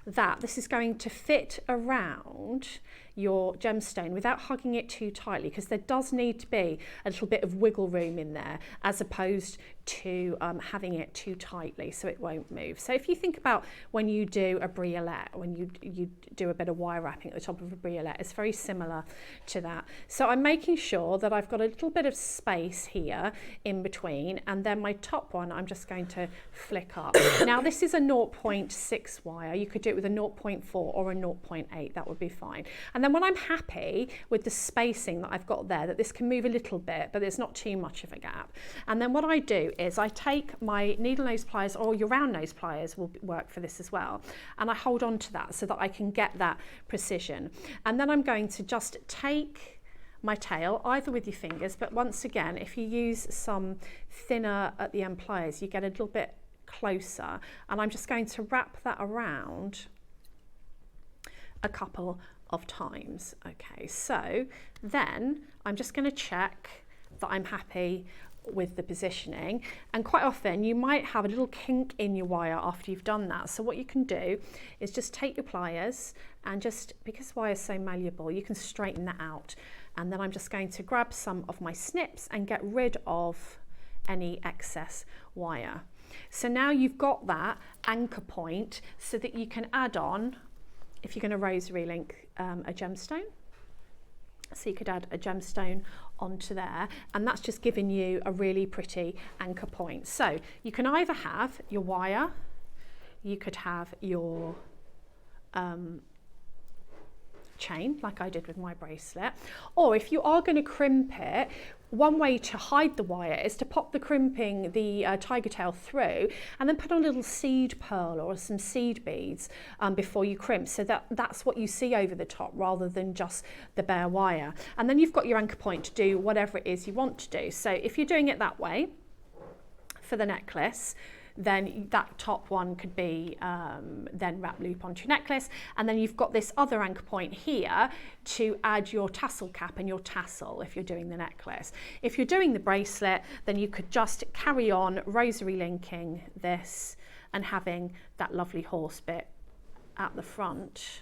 that this is going to fit around your gemstone without hugging it too tightly, because there does need to be a little bit of wiggle room in there, as opposed to having it too tightly so it won't move. So if you think about when you do a briolette, when you do a bit of wire wrapping at the top of a briolette, it's very similar to that. So I'm making sure that I've got a little bit of space here in between, and then my top one I'm just going to flick up. Now this is a 0.6 wire. You could do it with a 0.4 or a 0.8, that would be fine. And then when I'm happy with the spacing that I've got there, that this can move a little bit, but there's not too much of a gap. And then what I do is I take my needle nose pliers, or your round nose pliers will work for this as well, and I hold on to that so that I can get that precision. And then I'm going to just take my tail, either with your fingers, but once again, if you use some thinner at the end pliers, you get a little bit closer, and I'm just going to wrap that around a couple of times. Okay, so then I'm just going to check that I'm happy with the positioning, and quite often you might have a little kink in your wire after you've done that. So what you can do is just take your pliers, and just, because wire is so malleable, you can straighten that out. And then I'm just going to grab some of my snips and get rid of any excess wire. So now you've got that anchor point so that you can add on, if you're going to rosary link a gemstone. So you could add a gemstone onto there, and that's just giving you a really pretty anchor point. So you can either have your wire, you could have your chain, like I did with my bracelet, or if you are going to crimp it, one way to hide the wire is to pop the crimping, the tiger tail through, and then put on a little seed pearl or some seed beads before you crimp, so that's what you see over the top rather than just the bare wire. And then you've got your anchor point to do whatever it is you want to do. So if you're doing it that way for the necklace, then that top one could be then wrap loop onto your necklace, and then you've got this other anchor point here to add your tassel cap and your tassel if you're doing the necklace. If you're doing the bracelet, then you could just carry on rosary linking this and having that lovely horse bit at the front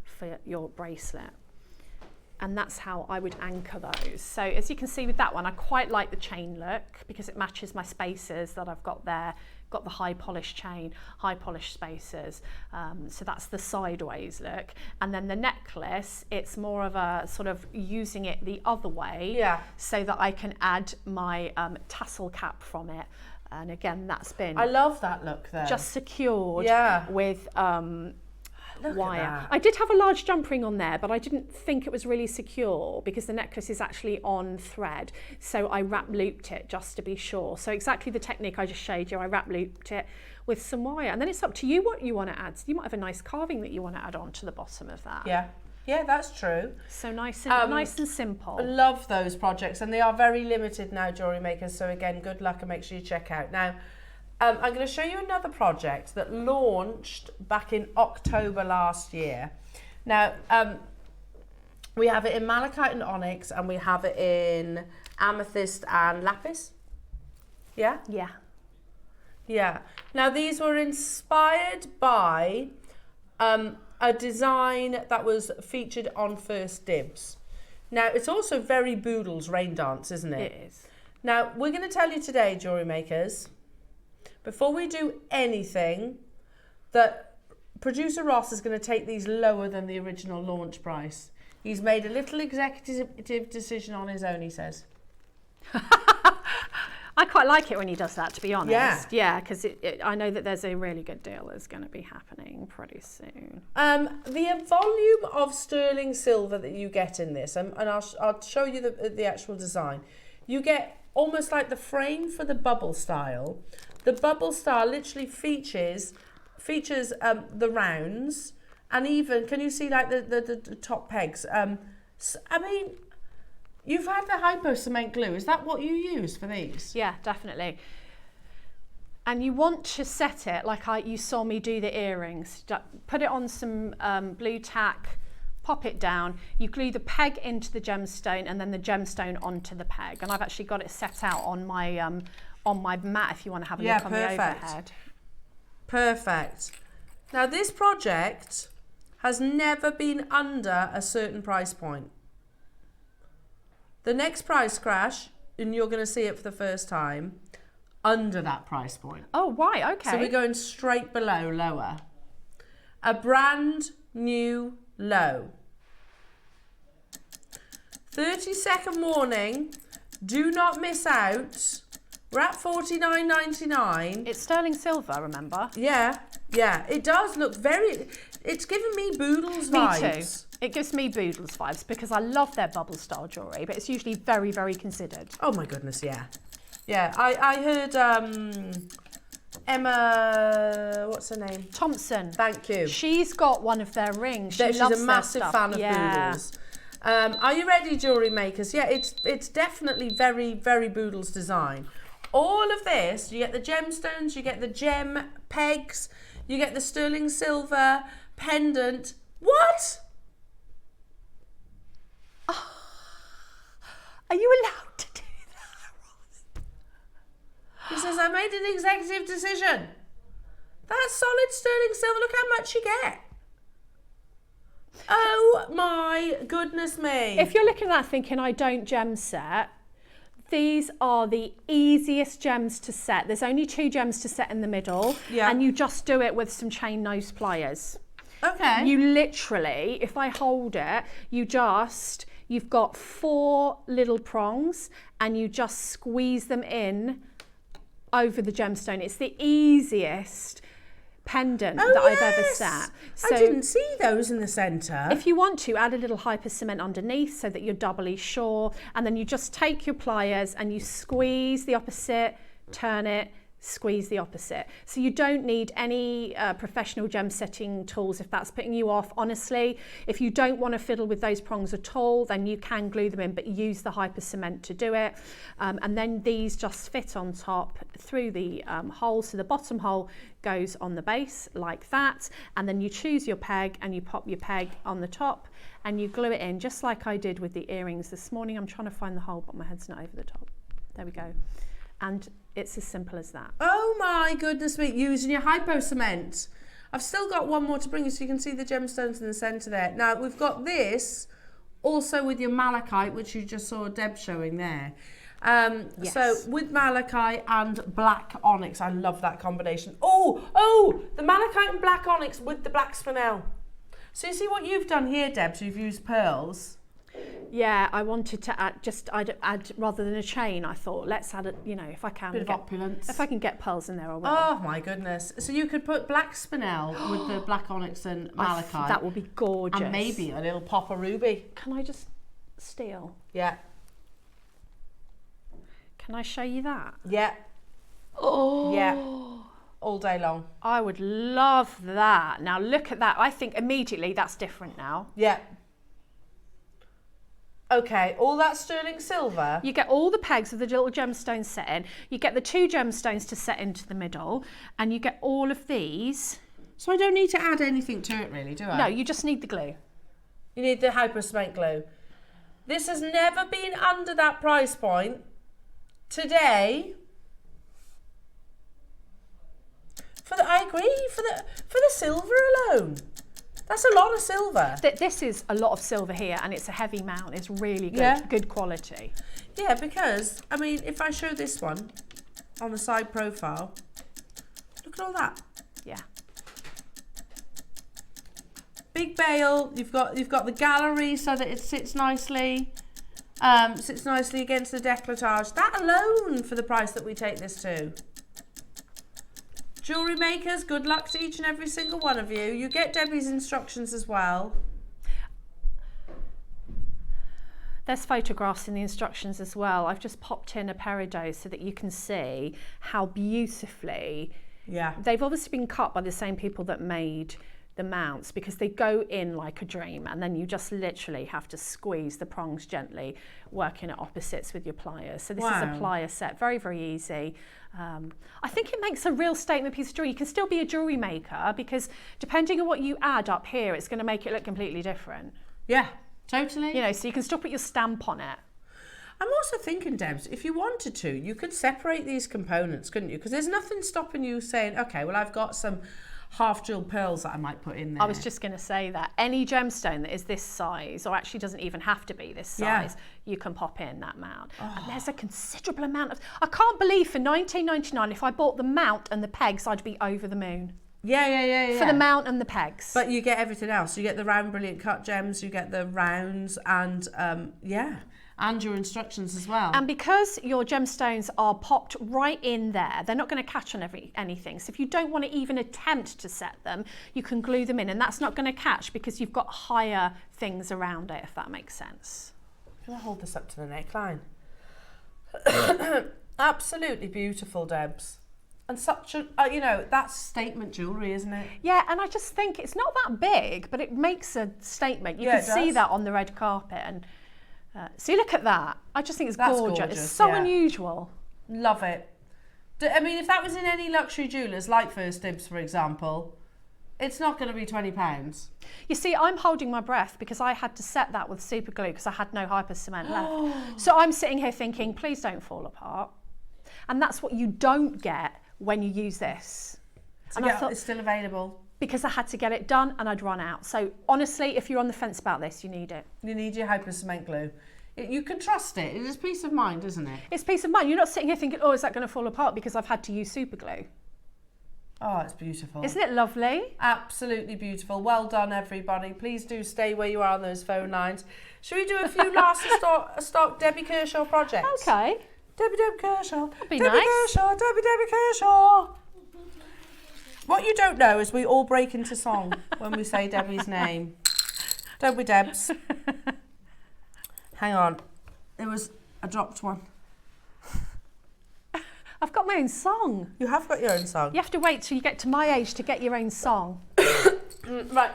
for your bracelet. And that's how I would anchor those. So as you can see with that one, I quite like the chain look because it matches my spacers that I've got there. Got the high polish chain, high polish spacers. So that's the sideways look. And then the necklace, it's more of a sort of using it the other way, so that I can add my tassel cap from it. And again, that's been, I love that look there. just secured with wire. I did have a large jump ring on there, but I didn't think it was really secure because the necklace is actually on thread. So I wrap looped it just to be sure. So exactly the technique I just showed you, I wrap looped it with some wire. And then it's up to you what you want to add. So you might have a nice carving that you want to add on to the bottom of that. Yeah, that's true. So nice and simple. I love those projects, and they are very limited now, jewellery makers. So again, good luck and make sure you check out. Now, I'm going to show you another project that launched back in October last year. Now, we have it in malachite and onyx, and we have it in amethyst and lapis. Yeah? Yeah. Yeah. Now, these were inspired by a design that was featured on First Dibs. Now, it's also very Boodle's Rain Dance, isn't it? It is. Now, we're going to tell you today, jewellery makers, before we do anything, that producer Ross is going to take these lower than the original launch price. He's made a little executive decision on his own, he says. I quite like it when he does that, to be honest. Yeah. Yeah, because I know that there's a really good deal that's going to be happening pretty soon. The volume of sterling silver that you get in this, and I'll show you the actual design. You get almost like the frame for the bubble style. The bubble style literally features the rounds, and even, can you see like the top pegs? I mean, you've had the hypo cement glue. Is that what you use for these? Yeah, definitely. And you want to set it like you saw me do the earrings. Put it on some blue tack, pop it down. You glue the peg into the gemstone and then the gemstone onto the peg. And I've actually got it set out on my mat if you want to have a look on the overhead. Perfect. Now this project has never been under a certain price point. The next price crash, and you're going to see it for the first time, under that price point. Oh, right, okay. So we're going straight below, lower. A brand new low. 30-second warning. Do not miss out. We're at $49.99. It's sterling silver, remember? Yeah. It does look very... It's giving me Boodles vibes. Me too. It gives me Boodles vibes because I love their bubble style jewellery, but it's usually very, very considered. Oh my goodness, yeah. Yeah, I heard Emma, what's her name? Thompson. Thank you. She's got one of their rings. She's a massive fan of Boodles. Are you ready, jewellery makers? Yeah, it's definitely very, very Boodles design. All of this, you get the gemstones, you get the gem pegs, you get the sterling silver pendant. What? Oh, are you allowed to do that, Ross? He says, I made an executive decision. That's solid sterling silver. Look how much you get. Oh my goodness me. If you're looking at that thinking, I don't gem set, these are the easiest gems to set. There's only 2 gems to set in the middle, and you just do it with some chain nose pliers. Okay. You literally, if I hold it, you've got 4 little prongs and you just squeeze them in over the gemstone. It's the easiest pendant that I've ever set. So I didn't see those in the centre. If you want to, add a little hyper cement underneath so that you're doubly sure, and then you just take your pliers and you squeeze the opposite, turn it, squeeze the opposite. So you don't need any professional gem setting tools if that's putting you off. Honestly, if you don't want to fiddle with those prongs at all, then you can glue them in, but use the hyper cement to do it. And then these just fit on top through the hole. So the bottom hole goes on the base like that, and then you choose your peg and you pop your peg on the top and you glue it in, just like I did with the earrings this morning. I'm trying to find the hole, but my head's not over the top. There we go. And it's as simple as that. Oh my goodness me, using your hypo cement. I've still got one more to bring you so you can see the gemstones in the centre there. Now we've got this also with your malachite, which you just saw Deb showing there. Yes. So with malachite and black onyx, I love that combination. Oh, the malachite and black onyx with the black spinel. So you see what you've done here, Deb, so you've used pearls. Yeah, I wanted to add rather than a chain. I thought, let's add if I can Bit of opulence. If I can get pearls in there, I will. Oh my goodness. So you could put black spinel with the black onyx and malachite. That would be gorgeous. And maybe a little pop of ruby. Can I just steal? Yeah. Can I show you that? Yeah. Oh. Yeah. All day long. I would love that. Now look at that. I think immediately that's different now. Yeah. Okay, all that sterling silver. You get all the pegs of the little gemstones set in. You get the 2 gemstones to set into the middle, and you get all of these. So I don't need to add anything to it really, do I? No, you just need the glue. You need the hyper cement glue. This has never been under that price point. Today, I agree, for the silver alone. That's a lot of silver. This is a lot of silver here, and it's a heavy mount. It's really good, Yeah. good quality. Yeah, because, I mean, if I show this one on the side profile, look at all that. Yeah. Big bail, you've got the gallery so that it sits nicely against the décolletage. That alone for the price that we take this to. Jewellery makers, good luck to each and every single one of you. You get Debbie's instructions as well. There's photographs in the instructions as well. I've just popped in a peridot so that you can see how beautifully. Yeah. They've obviously been cut by the same people that made the mounts, because they go in like a dream, and then you just literally have to squeeze the prongs gently, working at opposites with your pliers. So this is a plier set, very, very easy. I think it makes a real statement piece of jewelry. You can still be a jewellery maker, because depending on what you add up here, it's going to make it look completely different. Yeah, totally. You know, so you can still put your stamp on it. I'm also thinking, Debs, if you wanted to, you could separate these components, couldn't you? Because there's nothing stopping you saying, okay, well, I've got some half jewel pearls that I might put in there. I was just going to say that any gemstone that is this size, or actually doesn't even have to be this size, you can pop in that mount. And there's a considerable amount of, I can't believe for $19.99, if I bought the mount and the pegs, I'd be over the moon. Yeah. For the mount and the pegs. But you get everything else. You get the round brilliant cut gems, you get the rounds, and and your instructions as well. And because your gemstones are popped right in there, they're not going to catch on anything. So if you don't want to even attempt to set them, you can glue them in, and that's not going to catch because you've got higher things around it, if that makes sense. I'm going to hold this up to the neckline. Absolutely beautiful, Debs. And such a, that's statement jewellery, isn't it? Yeah, and I just think it's not that big, but it makes a statement. You can see that on the red carpet. And see, look at that. I just think it's gorgeous. It's so unusual. Love it. I mean, if that was in any luxury jewellers, like First Dibs, for example, it's not going to be £20. You see, I'm holding my breath because I had to set that with super glue because I had no hyper cement left. So I'm sitting here thinking, please don't fall apart. And that's what you don't get when you use this. And I thought it's still available. Because I had to get it done and I'd run out. So honestly, if you're on the fence about this, you need it. You need your hyper cement glue. You can trust it. It is peace of mind, isn't it? It's peace of mind. You're not sitting here thinking, oh, is that going to fall apart because I've had to use super glue. Oh, it's beautiful. Isn't it lovely? Absolutely beautiful. Well done, everybody. Please do stay where you are on those phone lines. Should we do a few last stock Debbie Kershaw projects? Okay. Debbie Kershaw. That'd be Debbie nice. Kershaw. Debbie Kershaw. What you don't know is we all break into song when we say Debbie's name. Don't we, Debs? Hang on. I dropped one. I've got my own song. You have got your own song. You have to wait till you get to my age to get your own song. Right.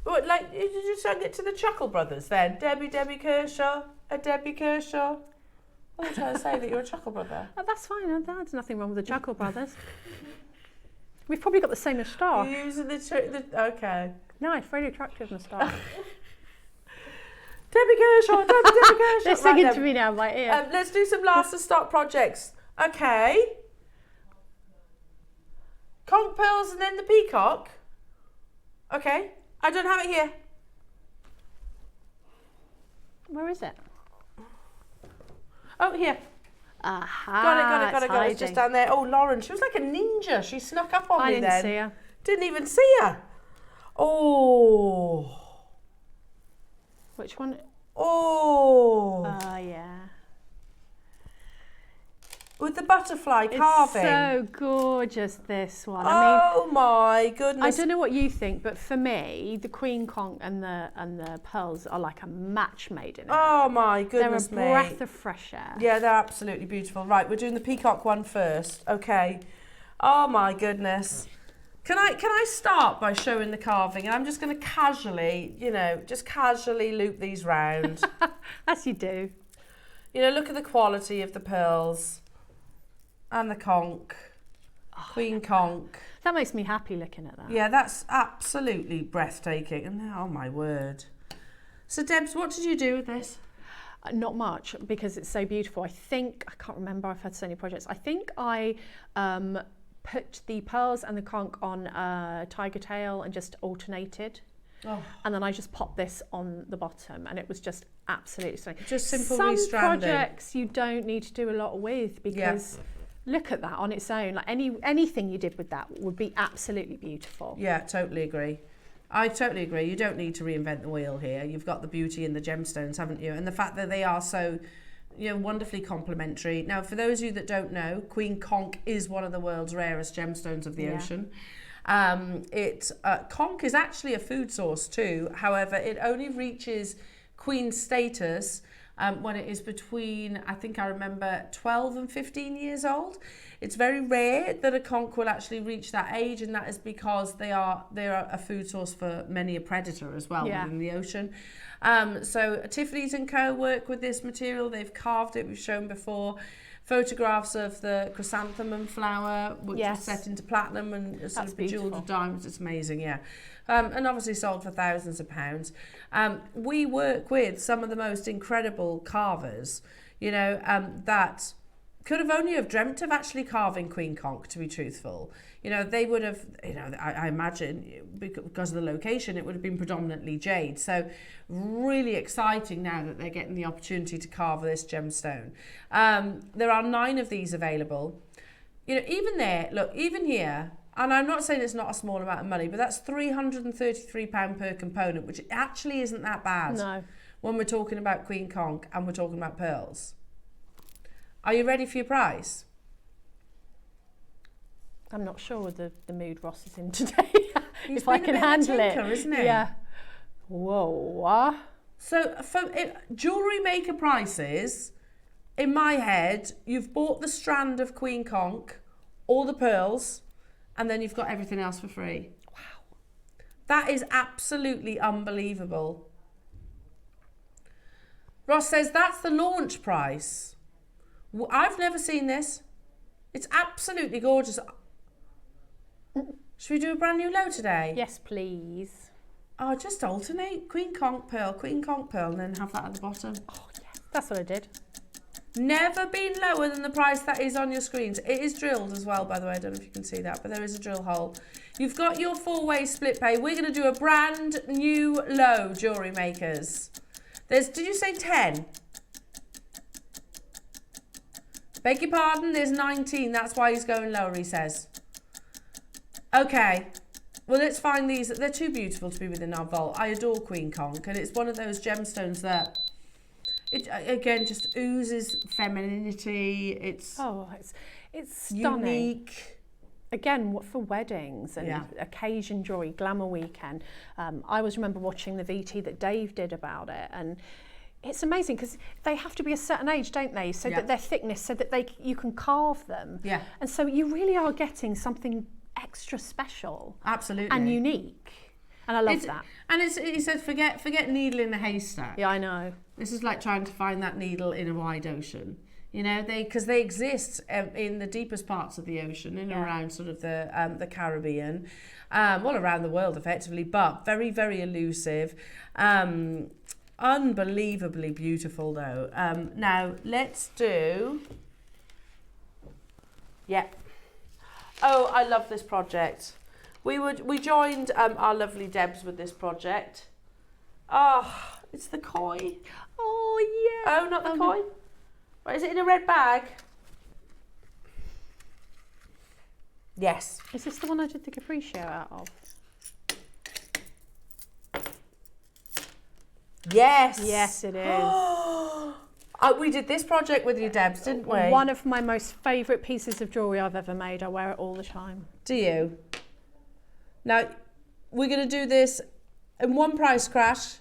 What, like, did you sing it to the Chuckle Brothers then? Debbie Kershaw, a Debbie Kershaw. I was trying to say that you're a Chuckle Brother. Oh, that's fine. There's nothing wrong with the Chuckle Brothers. We've probably got the same moustache. You're using okay. Nice, very attractive moustache. Debbie Kershaw, Debbie Kershaw. They're singing to me now, my ear. Let's do some last and start projects. Okay. Conch pearls and then the peacock. Okay. I don't have it here. Where is it? Oh, here. Aha. Got it. It was just down there. Oh, Lauren, she was like a ninja. She snuck up on me then. I didn't see her. Didn't even see her. Oh. Which one? Oh. Yeah. With the butterfly carving. It's so gorgeous, this one. Oh my goodness. I don't know what you think, but for me, the Queen Conch and the pearls are like a match made in it. Oh my goodness, They're a breath of fresh air. Yeah, they're absolutely beautiful. Right, we're doing the peacock one first. Okay. Oh my goodness. Can I start by showing the carving? And I'm just going to casually, just casually loop these round. As you do. Look at the quality of the pearls and the conch, Queen Conch. That makes me happy looking at that. Yeah, that's absolutely breathtaking. And oh my word. So Debs, what did you do with this? Not much, because it's so beautiful. I can't remember, I've had so many projects. I think I put the pearls and the conch on a tiger tail and just alternated. Oh. And then I just popped this on the bottom, and it was just absolutely stunning. Just simple Some restranding. projects you don't need to do a lot with, because look at that on its own. Like anything you did with that would be absolutely beautiful. Yeah, totally agree. I totally agree. You don't need to reinvent the wheel here. You've got the beauty in the gemstones, haven't you? And the fact that they are so, wonderfully complementary. Now, for those of you that don't know, Queen Conch is one of the world's rarest gemstones of the ocean. Conch is actually a food source too. However, it only reaches queen status when it is between, I think I remember, 12 and 15 years old. It's very rare that a conch will actually reach that age, and that is because they are a food source for many a predator as well within the ocean. So Tiffany's & Co. work with this material. They've carved it, we've shown before. Photographs of the chrysanthemum flower, which was set into platinum and sort of bejewelled with diamonds. It's amazing, and obviously sold for thousands of pounds. We work with some of the most incredible carvers, that could have only have dreamt of actually carving Queen Conch, to be truthful. They would have, I imagine, because of the location, it would have been predominantly jade. So really exciting now that they're getting the opportunity to carve this gemstone. There are 9 of these available. Even there, look, even here, and I'm not saying it's not a small amount of money, but that's £333 per component, which actually isn't that bad when we're talking about Queen Conch and we're talking about pearls. Are you ready for your prize? I'm not sure the mood Ross is in today. If I can handle tinker, it. Isn't it? Yeah. Whoa. So for jewellery maker prices, in my head, you've bought the strand of Queen Conch, all the pearls, and then you've got everything else for free. Wow. That is absolutely unbelievable. Ross says that's the launch price. I've never seen this. It's absolutely gorgeous. Should we do a brand new low today? Yes, please. Oh, just alternate. Queen Conch pearl, and then have that at the bottom. Oh, yes. That's what I did. Never been lower than the price that is on your screens. It is drilled as well, by the way. I don't know if you can see that, but there is a drill hole. You've got your 4-way split pay. We're going to do a brand new low, jewellery makers. Did you say 10? Beg your pardon, there's 19. That's why he's going lower, he says. Okay. Well, let's find these. They're too beautiful to be within our vault. I adore Queen Conch, and it's one of those gemstones that, it again, just oozes femininity. It's stunning. Unique. Again, for weddings and occasion jewellery, Glamour Weekend. I always remember watching the VT that Dave did about it, and It's amazing because they have to be a certain age, don't they? So that their thickness, so that you can carve them. Yeah. And so you really are getting something extra special. Absolutely. And unique. And I love that. And he said, forget needle in a haystack. Yeah, I know. This is like trying to find that needle in a wide ocean. You know, because they exist in the deepest parts of the ocean, in and around sort of the Caribbean, all around the world effectively, but very, very elusive. Unbelievably beautiful though. Now let's do. Yeah. Oh, I love this project. We joined our lovely Debs with this project. Oh, it's the koi. Oh yeah. Oh, not the koi. Right, is it in a red bag? Yes. Is this the one I did the capriccio out of? Yes. Yes, it is. We did this project with you, Debs, didn't we? One of my most favourite pieces of jewellery I've ever made. I wear it all the time. Do you? Now, we're going to do this in one price crash,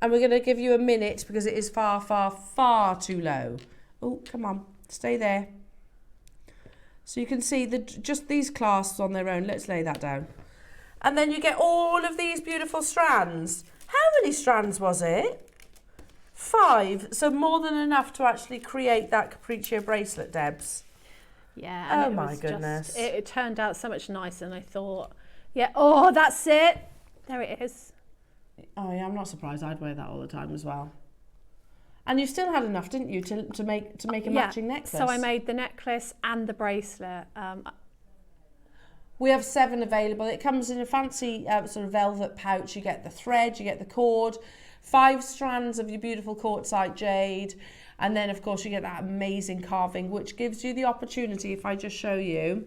and we're going to give you a minute because it is far, far, far too low. Oh, come on. Stay there. So you can see just these clasps on their own. Let's lay that down. And then you get all of these beautiful strands. How many strands was it? 5. So more than enough to actually create that capriccio bracelet, Debs. Yeah. Oh my goodness. It turned out so much nicer, and I thought, yeah, oh, that's it. There it is. Oh yeah, I'm not surprised. I'd wear that all the time as well. And you still had enough, didn't you, to make a matching necklace? So I made the necklace and the bracelet. We have 7 available. It comes in a fancy sort of velvet pouch. You get the thread, you get the cord, 5 strands of your beautiful quartzite jade, and then of course you get that amazing carving, which gives you the opportunity, if I just show you,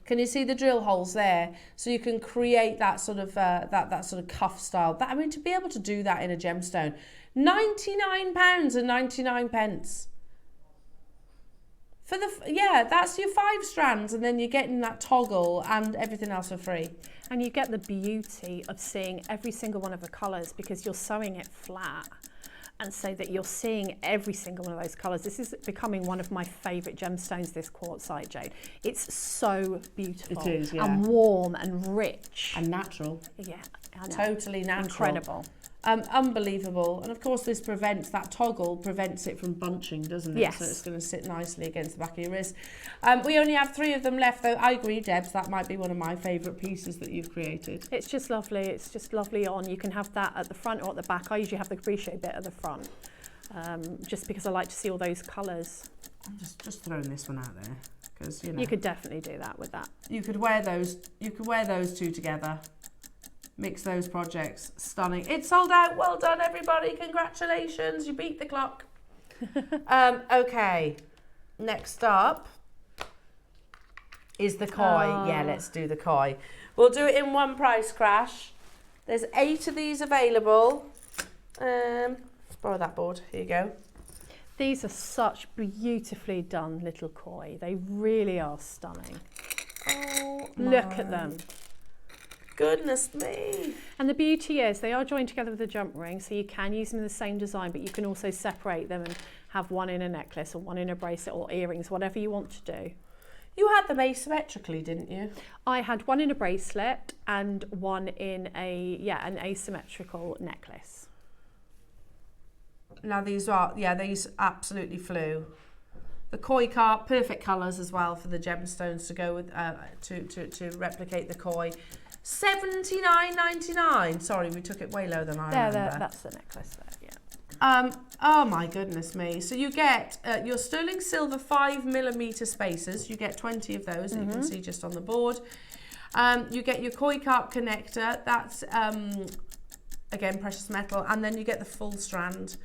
can you see the drill holes there? So you can create that sort of that sort of cuff style. I mean, to be able to do that in a gemstone, £99.99. For that's your 5 strands, and then you're getting that toggle and everything else for free. And you get the beauty of seeing every single one of the colours because you're sewing it flat, and so that you're seeing every single one of those colours. This is becoming one of my favourite gemstones, this quartzite jade. It's so beautiful. It is, yeah. And warm and rich. And natural. Yeah, I know. Totally natural. Incredible. Unbelievable. And of course this that toggle prevents it from bunching, doesn't it? Yes. So it's going to sit nicely against the back of your wrist. We only have 3 of them left though. I agree, Debs, that might be one of my favourite pieces that you've created. It's just lovely. It's just lovely on. You can have that at the front or at the back. I usually have the capriccio bit at the front, just because I like to see all those colours. I'm just throwing this one out there because you know. You could definitely do that with that. You could wear those 2 together. Mix those projects. Stunning. It's sold out. Well done, everybody. Congratulations. You beat the clock. Okay. Next up is the koi. Yeah, let's do the koi. We'll do it in one price crash. There's 8 of these available. Let's borrow that board. Here you go. These are such beautifully done little koi. They really are stunning. Oh, look at them. Goodness me. And the beauty is they are joined together with a jump ring, so you can use them in the same design, but you can also separate them and have one in a necklace or one in a bracelet or earrings, whatever you want to do. You had them asymmetrically, didn't you? I had one in a bracelet and one in an asymmetrical necklace. Now these absolutely flew. The koi carp, perfect colours as well for the gemstones to go with to replicate the koi. $79.99. Sorry, we took it way lower than I remember. That's the necklace there, yeah. Oh my goodness me. So you get your sterling silver 5mm spacers. You get 20 of those that you can see just on the board. You get your koi carp connector. That's again precious metal, and then you get the full strand.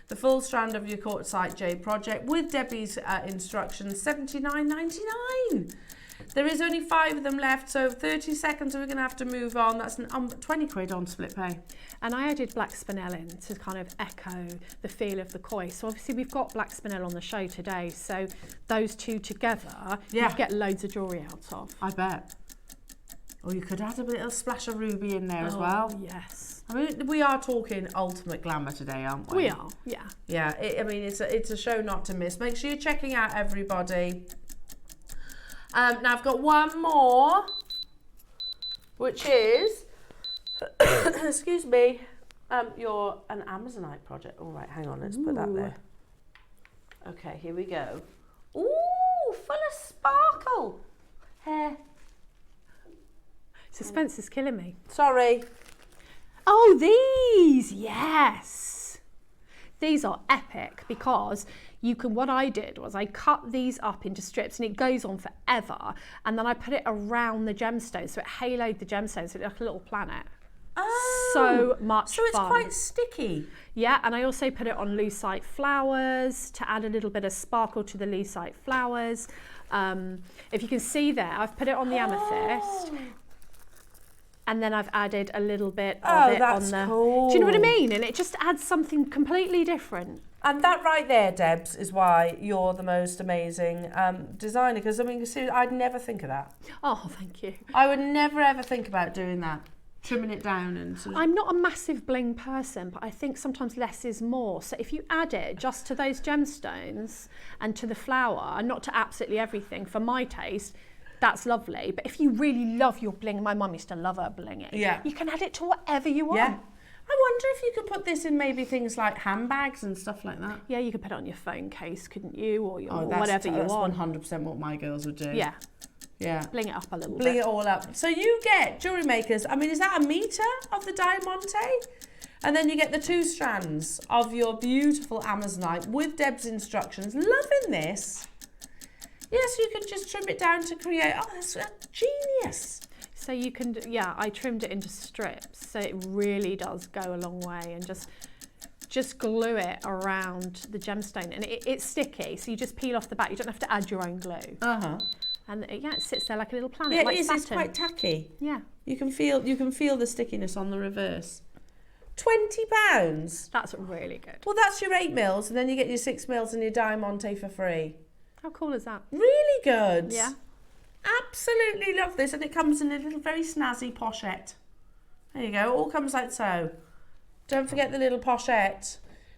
The full strand of your quartzite jade project with Debbie's instructions, $79.99. There is only 5 of them left, so 30 seconds we're going to have to move on. That's 20 quid on split pay. And I added black spinel in to kind of echo the feel of the koi. So obviously we've got black spinel on the show today, so those 2 together, you get loads of jewellery out of. I bet. Or you could add a little splash of ruby in there as well. Yes. I mean, we are talking ultimate glamour today, aren't we? We are, yeah. Yeah, I mean, it's a show not to miss. Make sure you're checking out, everybody. Now, I've got one more, which is, excuse me, an Amazonite project. All right, hang on, let's put that there. Okay, here we go. Ooh, full of sparkle. Hair. Suspense is killing me. Sorry. Oh, these, yes. These are epic because what I did was I cut these up into strips and it goes on forever. And then I put it around the gemstone. So it haloed the gemstones, so it looked like a little planet. Oh, so much so it's fun. quite sticky. Yeah, and I also put it on lucite flowers to add a little bit of sparkle to the lucite flowers. If you can see there, I've put it on the amethyst. And then I've added a little bit of it on the... Cool. Do you know what I mean? And it just adds something completely different. And that right there, Debs, is why you're the most amazing designer. Because, I mean, seriously, I'd never think of that. Oh, thank you. I would never, ever think about doing that. Trimming it down and sort of... I'm not a massive bling person, but I think sometimes less is more. So if you add it just to those gemstones and to the flower, and not to absolutely everything, for my taste, that's lovely. But if you really love your bling, my mum used to love her blinging. Yeah. You can add it to whatever you want. Yeah. I wonder if you could put this in maybe things like handbags and stuff like that. Yeah, you could put it on your phone case, couldn't you? Or your, that's whatever you want. That's 100% what my girls would do. Yeah. Yeah. Bling it up a little Bling bit. it all up. So you get jewellery makers, I mean, is that a metre of the diamante? And then you get the 2 strands of your beautiful Amazonite with Deb's instructions. Loving this. Yes, you can just trim it down to create, oh, that's genius. So you can, yeah, I trimmed it into strips, so it really does go a long way, and just glue it around the gemstone, and it's sticky, so you just peel off the back. You don't have to add your own glue. And yeah, it sits there like a little planet. Yeah, like it is. satin. It's quite tacky. Yeah. You can feel the stickiness on the reverse. £20. That's really good. Well, that's your 8 mils, and then you get your 6 mils and your diamante for free. How cool is that? Really good. Yeah. Absolutely love this, and it comes in a little very snazzy pochette. There you go. It all comes like so. Don't forget the little pochette.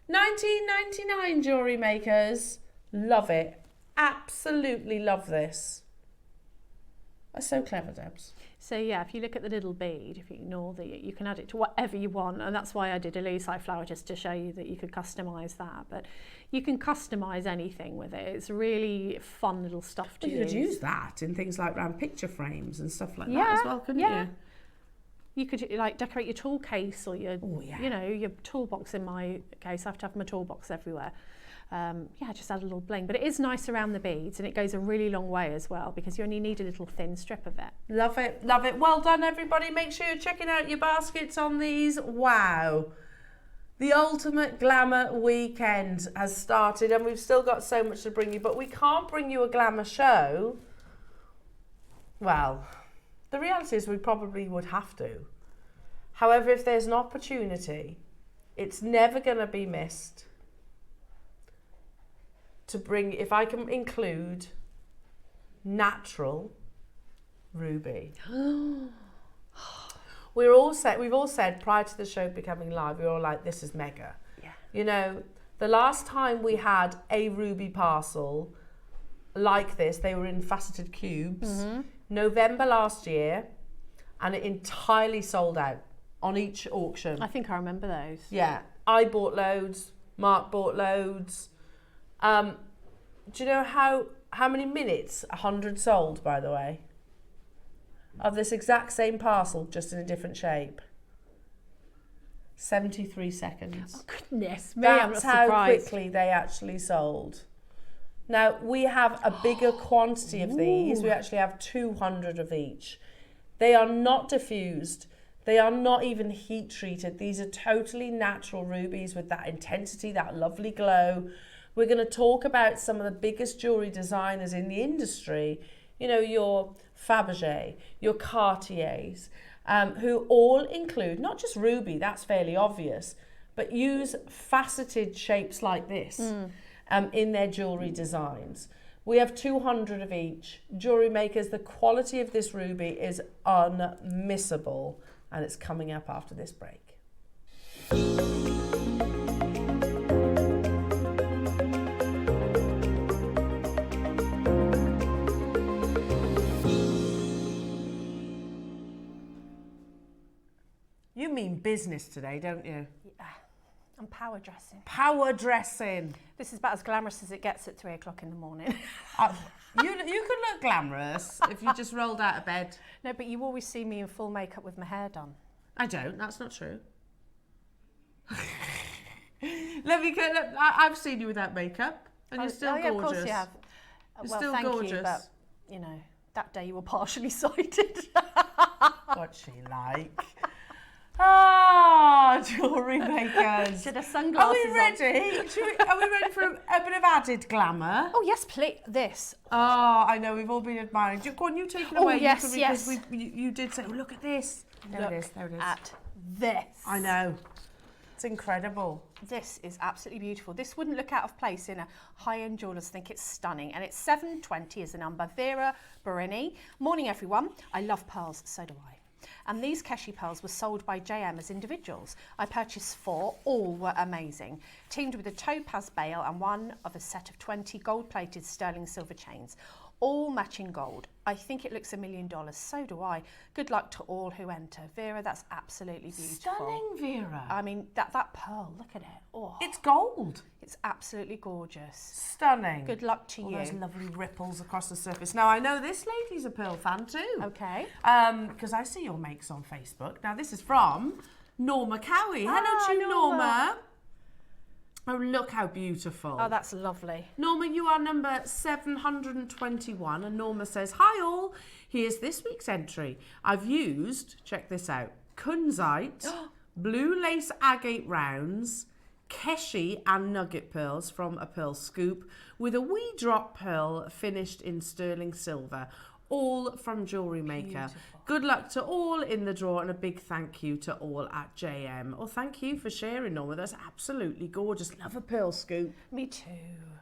$19.99, jewellery makers. Love it. Absolutely love this. That's so clever, Debs. So yeah, if you look at the little bead, if you ignore you can add it to whatever you want, and that's why I did a lucite flower, just to show you that you could customise that. But you can customise anything with it. It's really fun little stuff to use. You could use that in things like round picture frames and stuff like that as well, couldn't you? You could like decorate your tool case or your, yeah. you know, your toolbox. In my case, I have to have my toolbox everywhere. Yeah, just add a little bling, but it is nice around the beads, and it goes a really long way as well, because you only need a little thin strip of it. Love it, love it. Well done, everybody. Make sure you're checking out your baskets on these. Wow. The ultimate glamour weekend has started, and we've still got so much to bring you, but we can't bring you a glamour show. Well, the reality is we probably would have to. However, if there's an opportunity, it's never going to be missed to bring, if I can include natural ruby. We've all said prior to the show becoming live, we were all like, this is mega. Yeah. You know, the last time we had a ruby parcel like this, they were in faceted cubes, November last year, and it entirely sold out on each auction. I think I remember those. Yeah, I bought loads, Mark bought loads. Do you know how many minutes 100 sold, by the way? Of this exact same parcel, just in a different shape. 73 seconds. Oh, goodness me, I'm not That's how surprised. quickly they actually sold. Now, we have a bigger quantity of these. We actually have 200 of each. They are not diffused. They are not even heat treated. These are totally natural rubies with that intensity, that lovely glow. We're going to talk about some of the biggest jewellery designers in the industry. You know, your Fabergé, your Cartiers, who all include not just ruby, that's fairly obvious, but use faceted shapes like this in their jewellery designs. We have 200 of each. Jewellery makers, the quality of this ruby is unmissable, and it's coming up after this break. business today, don't you? Yeah. I'm power dressing. Power dressing. This is about as glamorous as it gets at 3 o'clock in the morning. You could look glamorous if you just rolled out of bed. No, but you always see me in full makeup with my hair done. I don't. That's not true. I've seen you without makeup, and you're still gorgeous. Of course you have. You're still gorgeous. You, but you know that day you were partially sighted. What's she like? Ah, jewellery makers. Should have sunglasses Are we ready? Are we ready for a bit of added glamour? Oh yes, please. This. Oh, I know, we've all been admiring. Go on, you take it away. Yes, yes. You did say, oh, look at this. There it is. At this. I know. It's incredible. This is absolutely beautiful. This wouldn't look out of place in a high-end jeweller's. I think it's stunning. And it's 720 is the number. Vera Barini. Morning, everyone. I love pearls. So do I. And these Keshi pearls were sold by JM as individuals. I purchased 4, all were amazing. Teamed with a topaz bail and one of a set of 20 gold-plated sterling silver chains, all matching gold. I think it looks $1 million, so do I. Good luck to all who enter. Vera, that's absolutely beautiful. Stunning, Vera. I mean, that pearl, look at it. Oh, it's gold. It's absolutely gorgeous. Stunning. Good luck to all you. Those lovely ripples across the surface. Now, I know this lady's a pearl fan too. Okay. Because I see your makes on Facebook. Now, this is from Norma Cowie. Hello to you, Norma. Oh, look how beautiful. Oh, that's lovely. Norma, you are number 721. And Norma says, hi all, here's this week's entry. I've used, check this out, kunzite, blue lace agate rounds, Keshi and nugget pearls from a pearl scoop with a wee drop pearl finished in sterling silver. All from JewelleryMaker. Beautiful. Good luck to all in the draw and a big thank you to all at JM. Oh, thank you for sharing, Norma. That's absolutely gorgeous. Love a pearl scoop. Me too.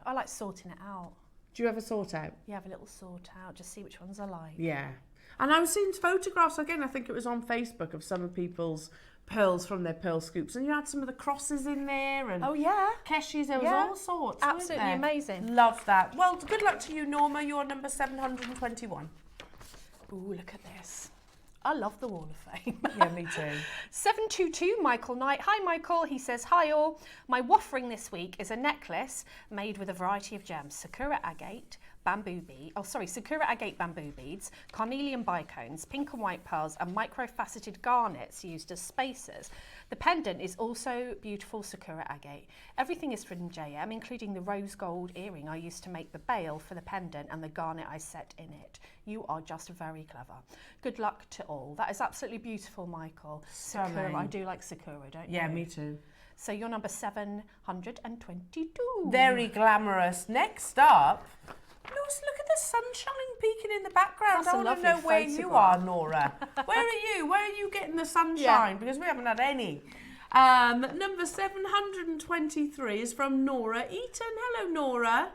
I like sorting it out. Do you ever sort out? You have a little sort out, just see which ones I like. Yeah. And I was seeing photographs again, I think it was on Facebook, of some of people's pearls from their pearl scoops. And you had some of the crosses in there. And oh, yeah. Keshis, there was all sorts. Absolutely amazing. Love that. Well, good luck to you, Norma. You're number 721. Ooh, look at this. I love the Wall of Fame. Yeah, me too. 722, Michael Knight. Hi, Michael. He says, hi all. My waffering this week is a necklace made with a variety of gems. Sakura agate, Sakura agate bamboo beads, carnelian bicones, pink and white pearls, and micro-faceted garnets used as spacers. The pendant is also beautiful Sakura agate. Everything is from JM, including the rose gold earring I used to make the bail for the pendant and the garnet I set in it. You are just very clever. Good luck to all. That is absolutely beautiful, Michael. Sakura, I do like Sakura, don't you? Yeah, me too. So you're number 722. Very glamorous. Next up, look at the sunshine peeking in the background. That's I want to know where you are, Nora. Where are you? Where are you getting the sunshine? Because we haven't had any. Number 723 is from Nora Eaton. Hello, Nora.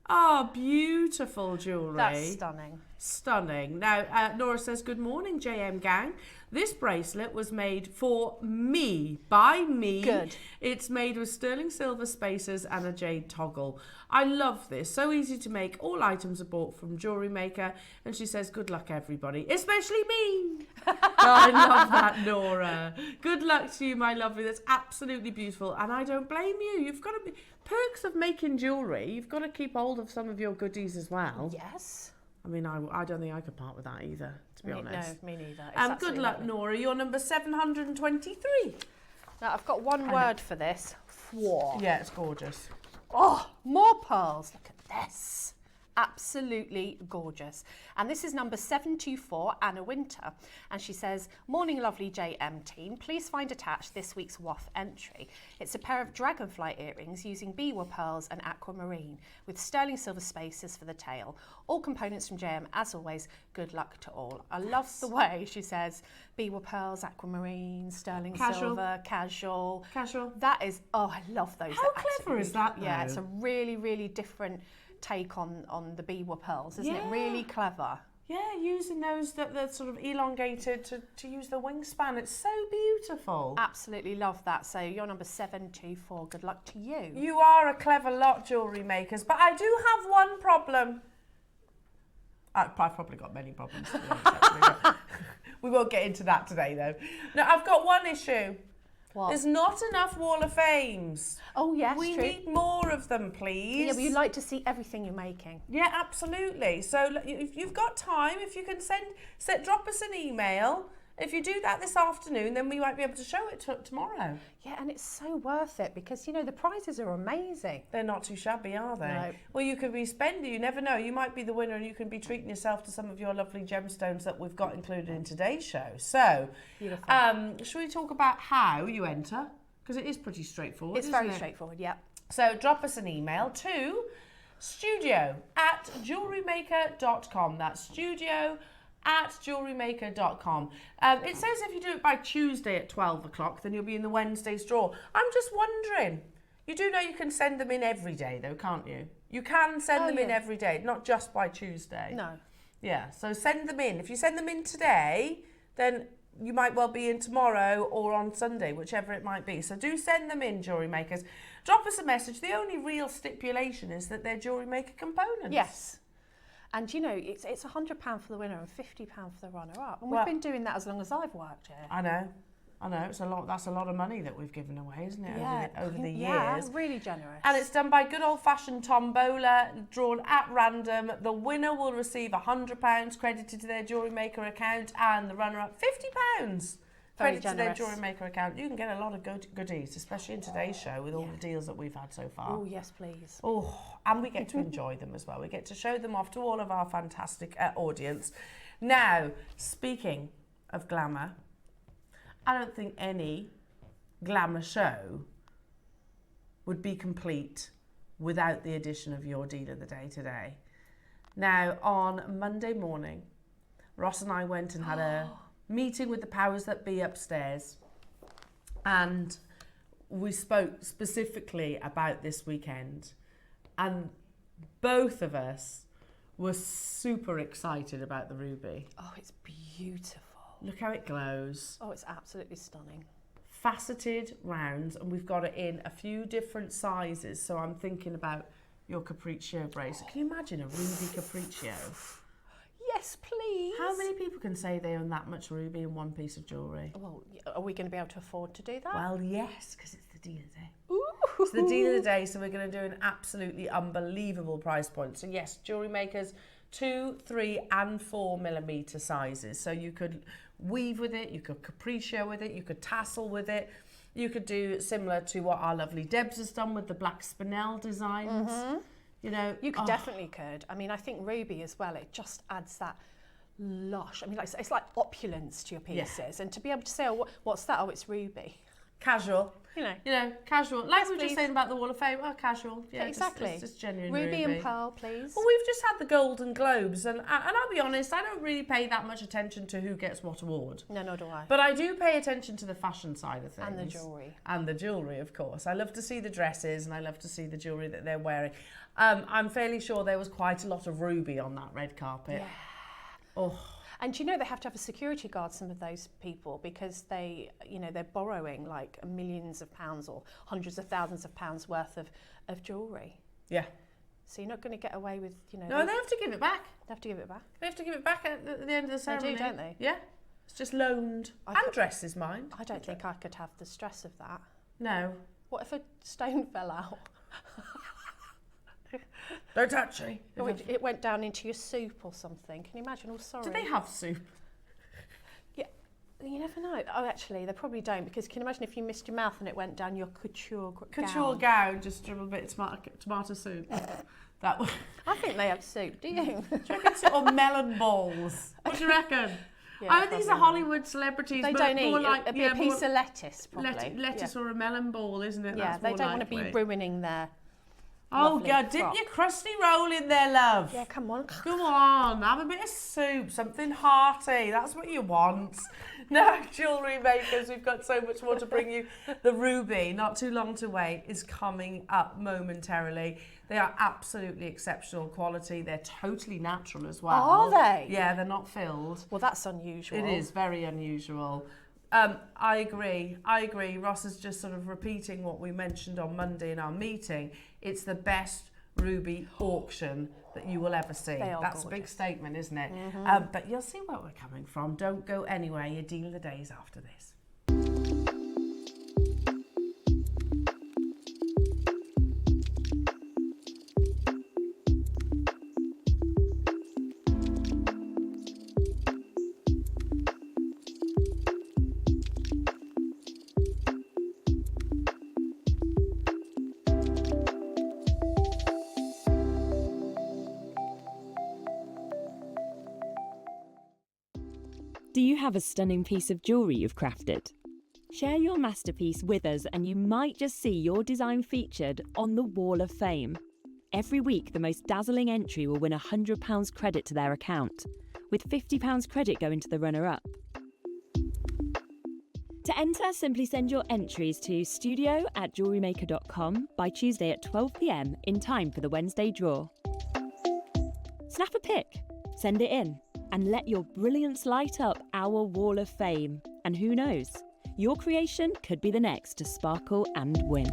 Oh, beautiful jewellery. That's stunning. Stunning. Now, Nora says, good morning, JM gang. This bracelet was made for me, by me. Good. It's made with sterling silver spacers and a jade toggle. I love this. So easy to make. All items are bought from JewelleryMaker. And she says, good luck, everybody. Especially me. I love that, Nora. Good luck to you, my lovely. That's absolutely beautiful. And I don't blame you. You've got to be... Perks of making jewellery. You've got to keep hold of some of your goodies as well. Yes. I mean, I don't think I could part with that either, to be honest. No, me neither. Good luck, lovely. Nora. You're number 723. Now, I've got one word for this. Fwa. Yeah, it's gorgeous. Oh, more pearls. Look at this. Absolutely gorgeous. And this is number 724, Anna Winter. And she says, morning, lovely JM team. Please find attached this week's WAF entry. It's a pair of dragonfly earrings using biwa pearls and aquamarine with sterling silver spacers for the tail. All components from JM, as always. Good luck to all. I love the way she says biwa pearls, aquamarine, sterling silver, casual. That is, oh, I love those. How clever is that, though? Yeah, it's a really, really different take on the biwa pearls, isn't it? Really clever. Yeah, using those that they're sort of elongated to use the wingspan. It's so beautiful. Absolutely love that. So you're number 724. Good luck to you. You are a clever lot, jewellery makers, but I do have one problem. I've probably got many problems. To be honest, actually. We won't get into that today, though. No, I've got one issue. What? There's not enough Wall of Fames. Oh, yes, We true. need more of them, please. Yeah, but you'd like to see everything you're making. Yeah, absolutely. So if you've got time, if you can drop us an email. If you do that this afternoon, then we might be able to show it tomorrow. Yeah, and it's so worth it because, you know, the prizes are amazing. They're not too shabby, are they? No. Well, you could be spending, you never know. You might be the winner and you can be treating yourself to some of your lovely gemstones that we've got included in today's show. So, should we talk about how you enter? Because it is pretty straightforward, It's very straightforward, yeah. So drop us an email to studio@jewellerymaker.com. That's studio@jewellerymaker.com. It says if you do it by Tuesday at 12 o'clock, then you'll be in the Wednesday's draw. I'm just wondering, you do know you can send them in every day though, can't you? You can send them in every day, not just by Tuesday. No. Yeah, so send them in. If you send them in today, then you might well be in tomorrow or on Sunday, whichever it might be. So do send them in, jewellery makers. Drop us a message. The only real stipulation is that they're jewellery maker components. Yes. And, you know, it's £100 for the winner and £50 for the runner-up. And we've been doing that as long as I've worked here. I know. It's a lot. That's a lot of money that we've given away, isn't it? Yeah. Over the Yeah, years. really generous. And it's done by good old-fashioned tombola, drawn at random. The winner will receive £100 credited to their jewellery maker account, and the runner-up £50 credited to their jewellery maker account. You can get a lot of goodies, especially in today's show with all the deals that we've had so far. Oh, yes, please. Oh, and we get to enjoy them as well. We get to show them off to all of our fantastic audience. Now, speaking of glamour, I don't think any glamour show would be complete without the addition of your deal of the day today. Now, on Monday morning, Ross and I went and had a meeting with the powers that be upstairs, and we spoke specifically about this weekend, and both of us were super excited about the ruby. Oh, it's beautiful. Look how it glows. Oh, it's absolutely stunning. Faceted rounds, and we've got it in a few different sizes. So I'm thinking about your capriccio bracelet. Can you imagine a ruby capriccio? Yes, please. How many people can say they own that much ruby in one piece of jewellery? Well, are we going to be able to afford to do that? Well, yes, because it's the deal of the day. Ooh. It's the deal of the day, so we're going to do an absolutely unbelievable price point. So yes, jewellery makers, 2, 3 and 4 millimetre sizes. So you could weave with it, you could capriccio with it, you could tassel with it. You could do similar to what our lovely Debs has done with the black Spinel designs. Mm-hmm. You know, you could definitely could. I mean, I think ruby as well, it just adds that lush. I mean, like, it's like opulence to your pieces. Yeah. And to be able to say, oh, what's that? Oh, it's ruby. Casual. You know, casual. Like we were just saying about the Wall of Fame. Oh, casual. Yeah, exactly. It's just genuine ruby and pearl, please. Well, we've just had the Golden Globes, and I'll be honest, I don't really pay that much attention to who gets what award. No, nor do I. But I do pay attention to the fashion side of things. And the jewellery. And the jewellery, of course. I love to see the dresses, and I love to see the jewellery that they're wearing. I'm fairly sure there was quite a lot of ruby on that red carpet. Yeah. Oh. And you know, they have to have a security guard, some of those people, because they, you know, they're borrowing like millions of pounds or hundreds of thousands of pounds worth of jewellery. Yeah. So you're not going to get away with, you know... No, they have to give it back. They have to give it back. They have to give it back at the end of the ceremony. They do, don't they? Yeah. It's just loaned. And dress is mine. I don't think I could have the stress of that. No. What if a stone fell out? Don't touch me. Or it went down into your soup or something. Can you imagine? Oh, sorry. Do they have soup? Yeah, you never know. Oh, actually, they probably don't, because can you imagine if you missed your mouth and it went down your couture gown, just dribble a bit of tomato soup. That would. I think they have soup. Do you? Do you reckon or melon balls? What do you reckon? Yeah, these are Hollywood celebrities. They but don't eat more like, a bit of piece of lettuce, probably. Lettuce or a melon ball, isn't it? Yeah, That's they more don't want to likely. be ruining their. Oh, God, dip your crusty roll in there, love. Yeah, come on. Come on, have a bit of soup, something hearty. That's what you want. Now, jewellery makers, we've got so much more to bring you. The ruby, not too long to wait, is coming up momentarily. They are absolutely exceptional quality. They're totally natural as well. Are they? Yeah, they're not filled. Well, that's unusual. It is very unusual. I agree. Ross is just sort of repeating what we mentioned on Monday in our meeting. It's the best ruby auction that you will ever see. That's a big statement, isn't it? Mm-hmm. But you'll see where we're coming from. Don't go anywhere. Your deal of the day is after this. Do you have a stunning piece of jewellery you've crafted? Share your masterpiece with us and you might just see your design featured on the Wall of Fame. Every week, the most dazzling entry will win £100 credit to their account, with £50 credit going to the runner-up. To enter, simply send your entries to studio@jewellerymaker.com by Tuesday at 12 p.m. in time for the Wednesday draw. Snap a pic, send it in, and let your brilliance light up our Wall of Fame. And who knows, your creation could be the next to sparkle and win.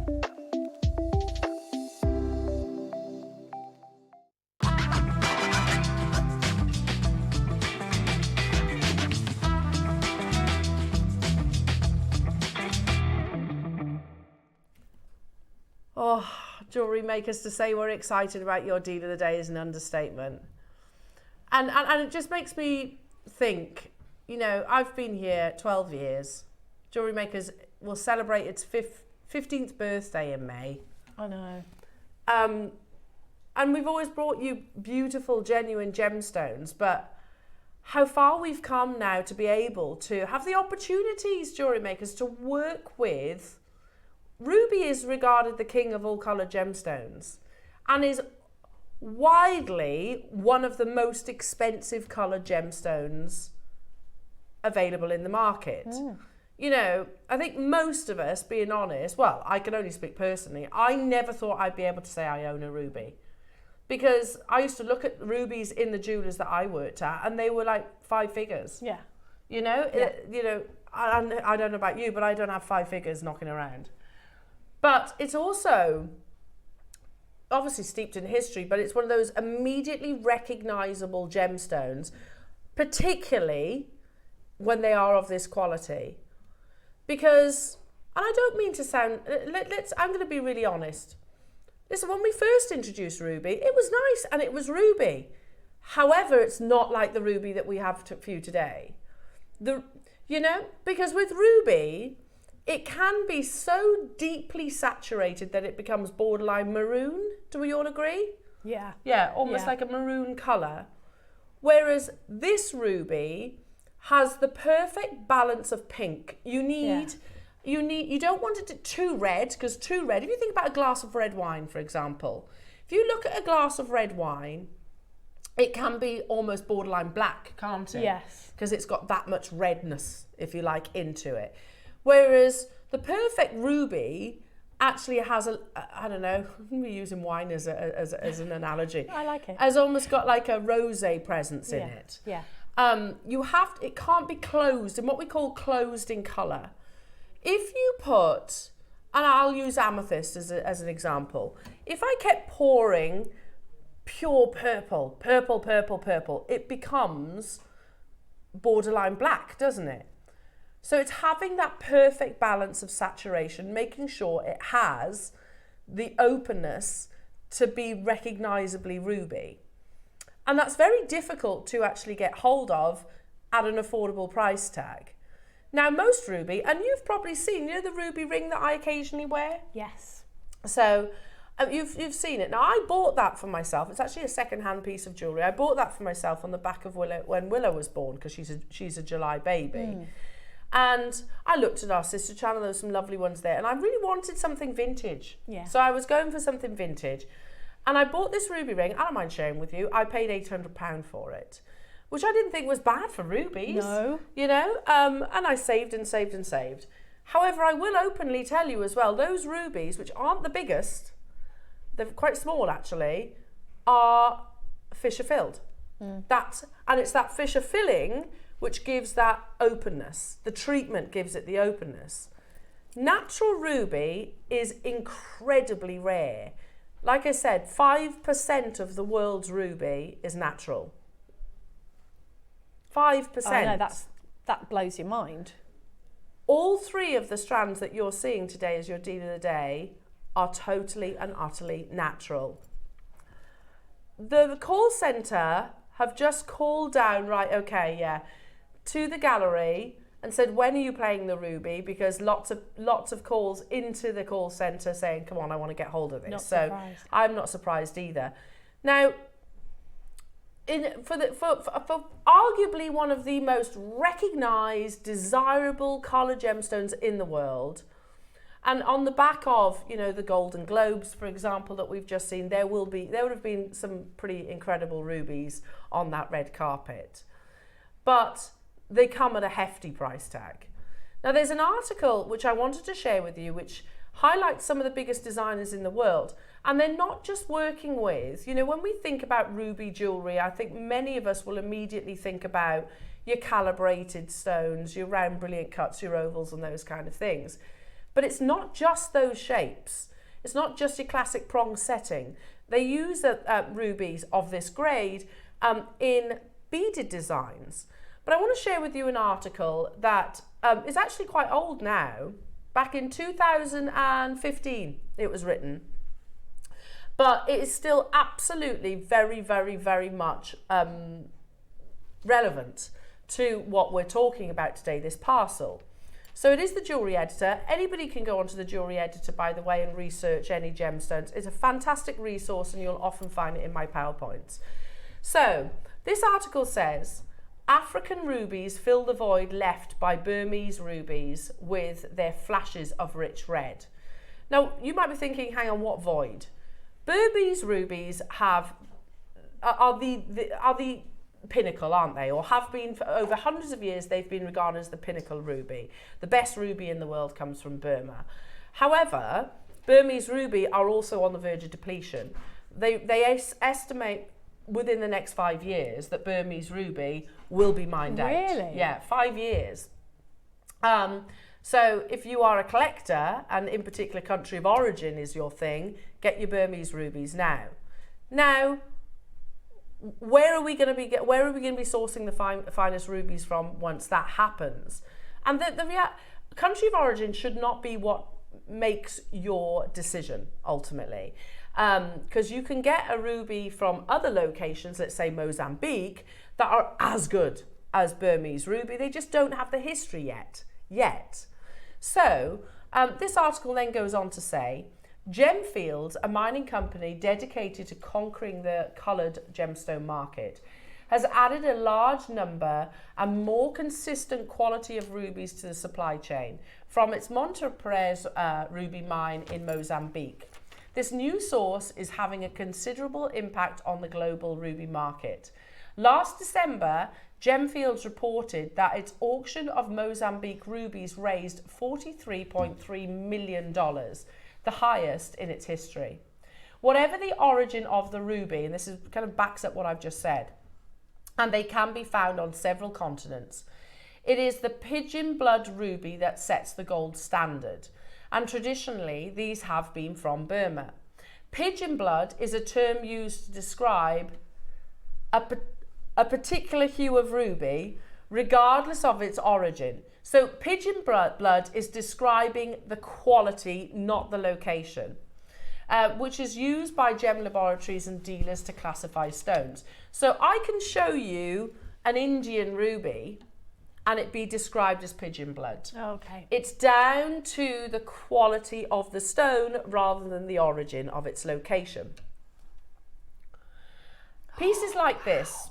Oh, jewellery makers, to say we're excited about your deal of the day is an understatement. And it just makes me think, you know, I've been here 12 years. Jewellery Makers will celebrate its 15th birthday in May. I know. And we've always brought you beautiful, genuine gemstones, but how far we've come now to be able to have the opportunities, Jewellery Makers, to work with. Ruby is regarded the king of all coloured gemstones and is widely one of the most expensive coloured gemstones available in the market. You know, I think most of us, being honest, well, I can only speak personally, I never thought I'd be able to say I own a ruby, because I used to look at rubies in the jewellers that I worked at and they were like 5 figures. Yeah. You know, Yeah. you know, I don't know about you, but I don't have 5 figures knocking around. But it's also obviously steeped in history, but it's one of those immediately recognisable gemstones, particularly when they are of this quality. Because, and I don't mean to sound, I'm going to be really honest. Listen, when we first introduced ruby, it was nice and it was ruby. However, it's not like the ruby that we have for you today. You know, because with ruby, it can be so deeply saturated that it becomes borderline maroon. Do we all agree? Yeah. Yeah, almost like a maroon colour. Whereas this ruby has the perfect balance of pink. You don't want it too red, because too red, if you think about a glass of red wine, for example, if you look at a glass of red wine, it can be almost borderline black, can't it? Yes. Because it's got that much redness, if you like, into it. Whereas the perfect ruby actually has I don't know, we're using wine as an analogy. I like it. Has almost got like a rosé presence in it. Yeah. It can't be closed in what we call closed in colour. If you put, and I'll use amethyst as an example, if I kept pouring pure purple, it becomes borderline black, doesn't it? So it's having that perfect balance of saturation, making sure it has the openness to be recognisably ruby. And that's very difficult to actually get hold of at an affordable price tag. Now, most ruby, and you've probably seen, you know the ruby ring that I occasionally wear? Yes. So you've seen it. Now, I bought that for myself. It's actually a second-hand piece of jewellery. I bought that for myself on the back of Willow when Willow was born, because she's a July baby. And I looked at our sister channel, there were some lovely ones there, and I really wanted something vintage. Yeah. So I was going for something vintage. And I bought this ruby ring, I don't mind sharing with you, I paid £800 for it, which I didn't think was bad for rubies. No. You know, and I saved and saved and saved. However, I will openly tell you as well, those rubies, which aren't the biggest, they're quite small actually, are fissure filled. And it's that fissure filling which gives that openness. The treatment gives it the openness. Natural ruby is incredibly rare. Like I said, 5% of the world's ruby is natural. 5%. I know, that blows your mind. All 3 of the strands that you're seeing today as your deal of the day are totally and utterly natural. The call centre have just called down, right, okay, yeah, to the gallery and said, when are you playing the ruby? Because lots of calls into the call centre saying, come on, I want to get hold of this. Not so surprised. I'm not surprised either. Now, for arguably one of the most recognised, desirable coloured gemstones in the world. And on the back of, you know, the Golden Globes, for example, that we've just seen, there would have been some pretty incredible rubies on that red carpet. But they come at a hefty price tag. Now, there's an article which I wanted to share with you, which highlights some of the biggest designers in the world. And they're not just working with, you know, when we think about ruby jewellery, I think many of us will immediately think about your calibrated stones, your round brilliant cuts, your ovals and those kind of things. But it's not just those shapes. It's not just your classic prong setting. They use rubies of this grade in beaded designs. But I want to share with you an article that is actually quite old now. Back in 2015 it was written. But it is still absolutely very, very, very much relevant to what we're talking about today, this parcel. So it is the Jewellery Editor. Anybody can go onto the Jewellery Editor, by the way, and research any gemstones. It's a fantastic resource and you'll often find it in my PowerPoints. So this article says, African rubies fill the void left by Burmese rubies with their flashes of rich red. Now, you might be thinking, hang on, what void? Burmese rubies are the pinnacle, aren't they? Or have been for over hundreds of years. They've been regarded as the pinnacle ruby. The best ruby in the world comes from Burma. However, Burmese ruby are also on the verge of depletion. They estimate within the next 5 years that Burmese ruby will be mined out. Really? Yeah, 5 years. So if you are a collector, and in particular country of origin is your thing, get your Burmese rubies now. Now, where are we going to be sourcing the finest rubies from once that happens? And the country of origin should not be what makes your decision ultimately, because you can get a ruby from other locations, let's say Mozambique, that are as good as Burmese ruby. They just don't have the history yet. So this article then goes on to say, Gemfields, a mining company dedicated to conquering the coloured gemstone market, has added a large number and more consistent quality of rubies to the supply chain from its Monteprez ruby mine in Mozambique. This new source is having a considerable impact on the global ruby market. Last December, Gemfields reported that its auction of Mozambique rubies raised $43.3 million, the highest in its history. Whatever the origin of the ruby, and this is kind of backs up what I've just said, and they can be found on several continents, it is the pigeon blood ruby that sets the gold standard, and traditionally these have been from Burma. Pigeon blood is a term used to describe a particular hue of ruby, regardless of its origin. So pigeon blood is describing the quality, not the location, which is used by gem laboratories and dealers to classify stones. So I can show you an Indian ruby and it be described as pigeon blood. Okay. It's down to the quality of the stone rather than the origin of its location. Pieces like this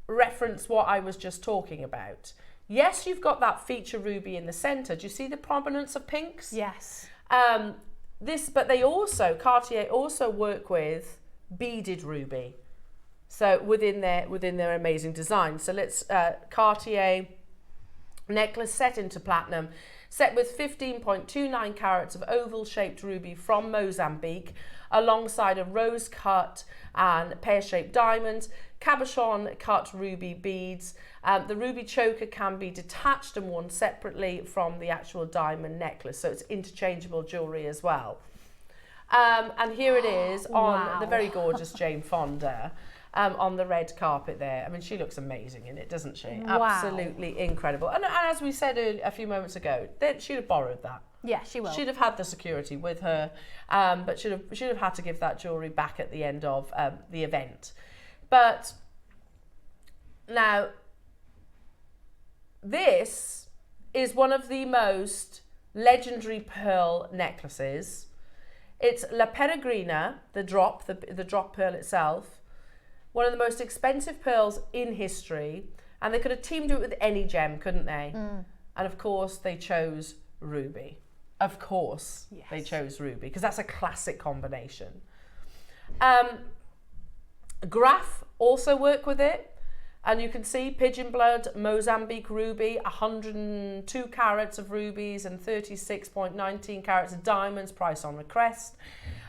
reference what I was just talking about. Yes, you've got that feature ruby in the center. Do you see the prominence of pinks? Yes. But they also, Cartier also work with beaded ruby. So within their amazing design. So let's Cartier necklace set into platinum, set with 15.29 carats of oval shaped ruby from Mozambique, alongside a rose cut and pear shaped diamonds, cabochon cut ruby beads. The ruby choker can be detached and worn separately from the actual diamond necklace, so it's interchangeable jewellery as well. And here it is on the very gorgeous Jane Fonda on the red carpet there. I mean, she looks amazing in it, doesn't she? Wow. Absolutely incredible. And as we said a few moments ago, she'd have borrowed that. Yeah, she will. She'd have had the security with her, but she'd have had to give that jewellery back at the end of the event. But now, this is one of the most legendary pearl necklaces. It's La Peregrina, the drop pearl itself. one of the most expensive pearls in history, and they could have teamed it with any gem, couldn't they? And of course they chose ruby. Of course they chose ruby, because that's a classic combination. Graph also work with it, and you can see pigeon blood, Mozambique ruby, 102 carats of rubies and 36.19 carats of diamonds, price on request.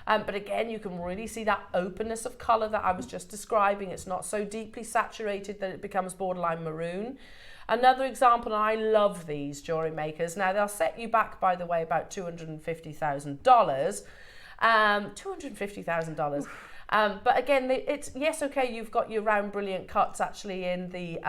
But again, you can really see that openness of colour that I was just describing. It's not so deeply saturated that it becomes borderline maroon. Another example, and I love these jewellery makers. Now, they'll set you back, by the way, about $250,000. $250,000. But again, it's, yes, okay, you've got your round brilliant cuts actually in the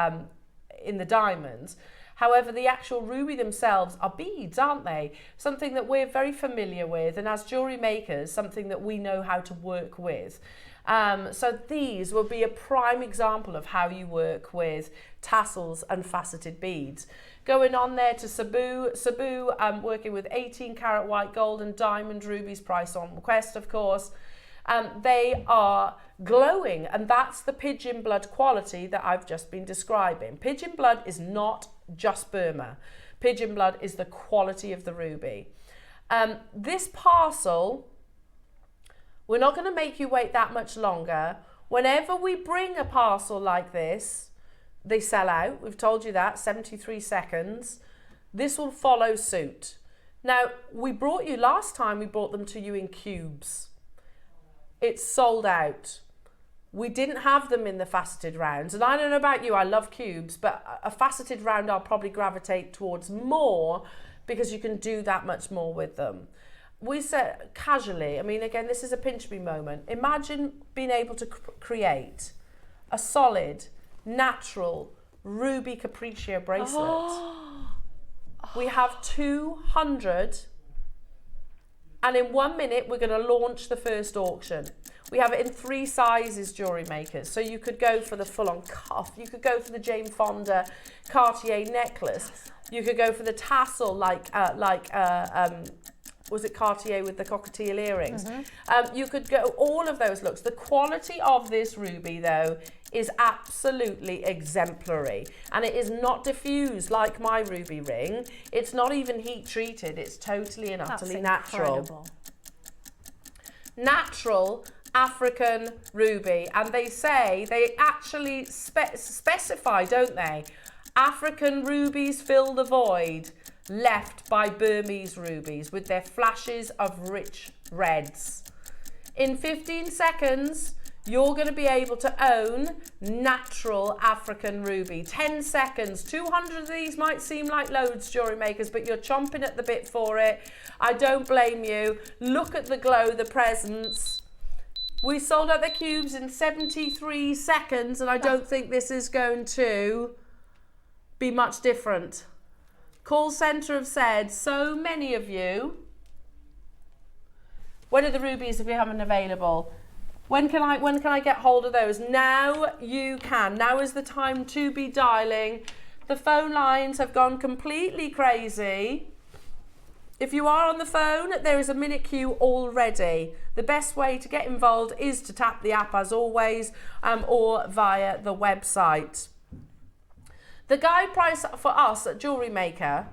diamonds. However, the actual ruby themselves are beads, aren't they? Something that we're very familiar with, and as jewellery makers, something that we know how to work with. So these will be a prime example of how you work with tassels and faceted beads. Going on there to Cebu, working with 18 karat white gold and diamond rubies, price on request, of course. They are glowing, and that's the pigeon blood quality that I've just been describing. Pigeon blood is not just Burma. Pigeon blood is the quality of the ruby. This parcel, we're not going to make you wait that much longer. Whenever we bring a parcel like this, they sell out. We've told you that, 73 seconds. This will follow suit. Now, last time we brought them to you in cubes. It's sold out. We didn't have them in the faceted rounds. And I don't know about you, I love cubes, but a faceted round I'll probably gravitate towards more because you can do that much more with them. We said casually, I mean, again, this is a pinch me moment. Imagine being able to create a solid, natural ruby capriccio bracelet. We have 200, and in 1 minute, we're going to launch the first auction. We have it in 3 sizes, jewellery makers. So you could go for the full-on cuff. You could go for the Jane Fonda Cartier necklace. You could go for the tassel, was it Cartier with the cockatiel earrings? You could go all of those looks. The quality of this ruby, though, is absolutely exemplary, and it is not diffused like my ruby ring. It's not even heat treated. It's totally and utterly natural. Natural African ruby, and they say, they actually specify, don't they? African rubies fill the void left by Burmese rubies with their flashes of rich reds. In 15 seconds, you're going to be able to own natural African ruby. 10 seconds. 200 of these might seem like loads, jewellery makers, but you're chomping at the bit for it. I don't blame you. Look at the glow, the presence. We sold out the cubes in 73 seconds, and I don't think this is going to be much different. Call centre have said, so many of you, when are the rubies if you haven't available? When can I get hold of those? Now you can. Now is the time to be dialing. The phone lines have gone completely crazy. If you are on the phone, there is a minute queue already. The best way to get involved is to tap the app as always, or via the website. The guide price for us at Jewellery Maker,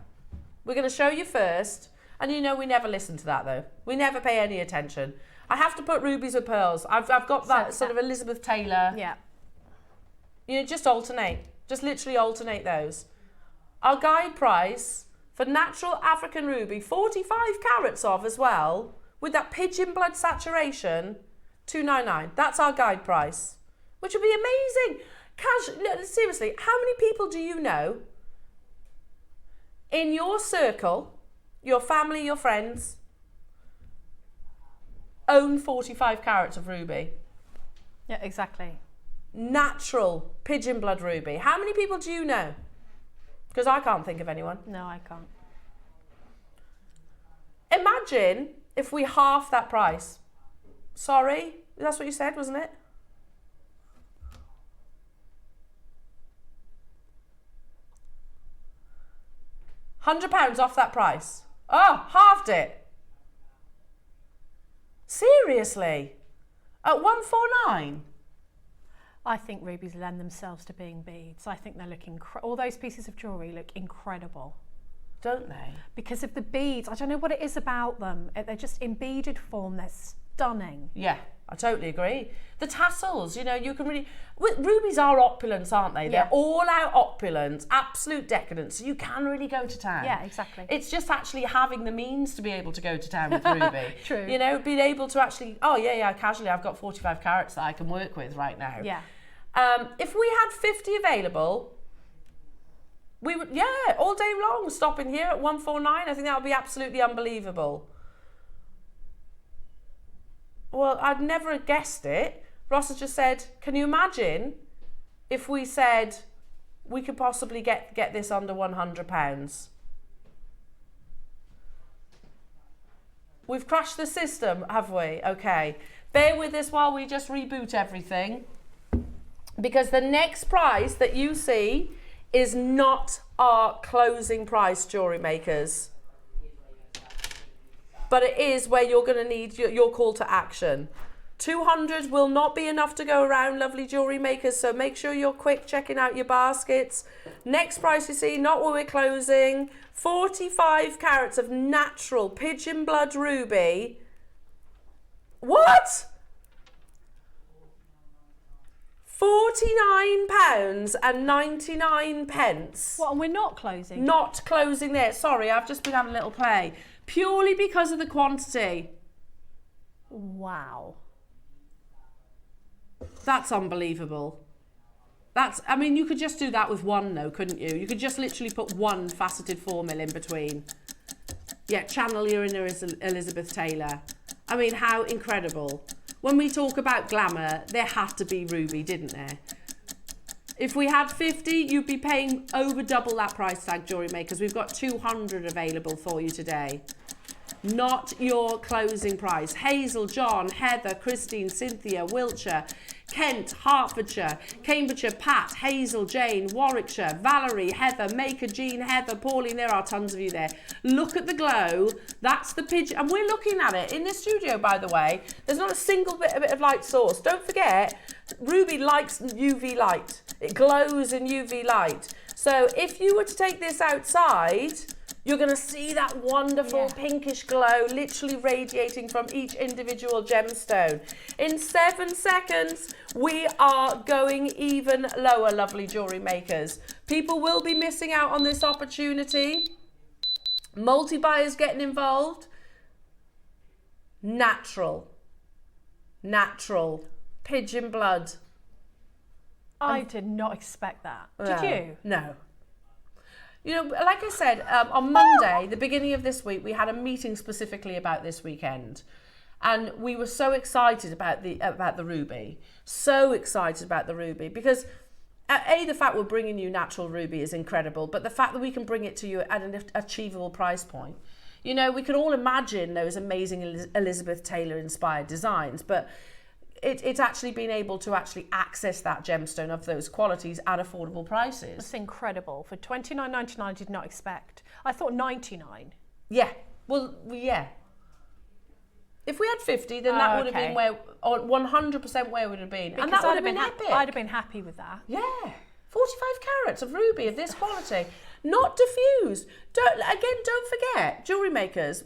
we're going to show you first. And you know we never listen to that though. We never pay any attention. I have to put rubies with pearls. I've got that sort of Elizabeth Taylor. Yeah. You know, just alternate. Just literally alternate those. Our guide price for natural African ruby, 45 carats of as well, with that pigeon blood saturation, $299. That's our guide price, which would be amazing. Seriously, how many people do you know in your circle, your family, your friends, own 45 carats of ruby? Yeah, exactly. Natural pigeon blood ruby. How many people do you know? Because I can't think of anyone. No, I can't. Imagine if we half that price. Sorry, that's what you said, wasn't it? £100 off that price. Oh, halved it. Seriously? At 149? I think rubies lend themselves to being beads. I think they're looking, all those pieces of jewellery look incredible. Don't they? Because of the beads. I don't know what it is about them. They're just in beaded form. They're stunning. Yeah, I totally agree. The tassels, you know, you can really... Rubies are opulence, aren't they? They're all-out opulence, absolute decadence. So you can really go to town. Yeah, exactly. It's just actually having the means to be able to go to town with ruby. True. You know, being able to actually... Oh, yeah, casually, I've got 45 carats that I can work with right now. Yeah. If we had 50 available... We would, yeah, all day long, stopping here at 149. I think that would be absolutely unbelievable. Well, I'd never have guessed it. Ross has just said, can you imagine if we said we could possibly get this under £100? We've crashed the system, have we? Okay. Bear with us while we just reboot everything. Because the next price that you see is not our closing price, jewellery makers. But it is where you're going to need your call to action. 200 will not be enough to go around, lovely jewellery makers, so make sure you're quick checking out your baskets. Next price you see, not where we're closing, 45 carats of natural pigeon blood ruby. What? £49.99. What, and we're not closing? Not closing there. Sorry, I've just been having a little play. Purely because of the quantity. Wow. That's unbelievable. I mean, you could just do that with one though, couldn't you? You could just literally put one faceted 4mm in between. Yeah, channel your inner Elizabeth Taylor. I mean, how incredible. When we talk about glamour, there had to be ruby, didn't there? If we had 50, you'd be paying over double that price tag, jewellery makers. We've got 200 available for you today. Not your closing price. Hazel, John, Heather, Christine, Cynthia, Wiltshire, Kent, Hertfordshire, Cambridgeshire, Pat, Hazel, Jane, Warwickshire, Valerie, Heather, Maker, Jean, Heather, Pauline. There are tons of you there. Look at the glow. That's the pigeon. And we're looking at it in the studio, by the way. There's not a single bit of light source. Don't forget, ruby likes UV light. It glows in UV light. So if you were to take this outside, you're going to see that wonderful pinkish glow literally radiating from each individual gemstone. In 7 seconds, we are going even lower, lovely jewellery makers. People will be missing out on this opportunity. Multi-buyers getting involved. Natural. Pigeon blood. I did not expect that. Did you? No. You know, like I said, on Monday, the beginning of this week, we had a meeting specifically about this weekend. And we were so excited about the ruby. So excited about the ruby. Because, the fact we're bringing you natural ruby is incredible. But the fact that we can bring it to you at an achievable price point. You know, we can all imagine those amazing Elizabeth Taylor inspired designs. But it's actually been able to actually access that gemstone of those qualities at affordable prices. It's incredible. For $29.99, I did not expect. I thought $99. Yeah. Well, yeah. If we had 50, then that would have been where, or 100% where it would have been. Because and that would have been epic. I'd have been happy with that. Yeah. 45 carats of ruby of this quality. Not diffused. Don't forget, jewellery makers,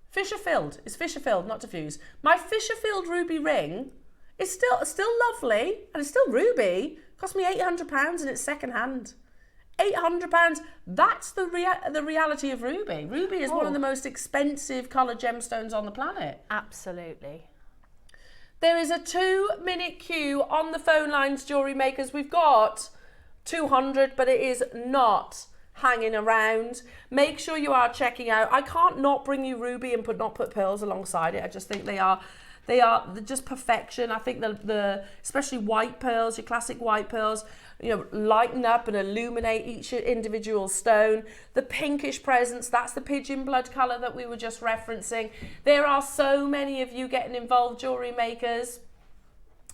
Fisher filled. It's Fisher filled, not diffused. My Fisher filled ruby ring is still lovely and it's still ruby. It cost me £800 and it's second hand. £800. That's the reality of ruby. Ruby is one of the most expensive coloured gemstones on the planet. Absolutely. There is a 2-minute queue on the phone lines, jewellery makers. We've got 200, but it is not hanging around. Make sure you are checking out. I can't not bring you ruby and not put pearls alongside it. I just think they are just perfection. I think the especially white pearls, your classic white pearls, you know, lighten up and illuminate each individual stone. The pinkish presence, that's the pigeon blood colour that we were just referencing. There are so many of you getting involved, jewellery makers.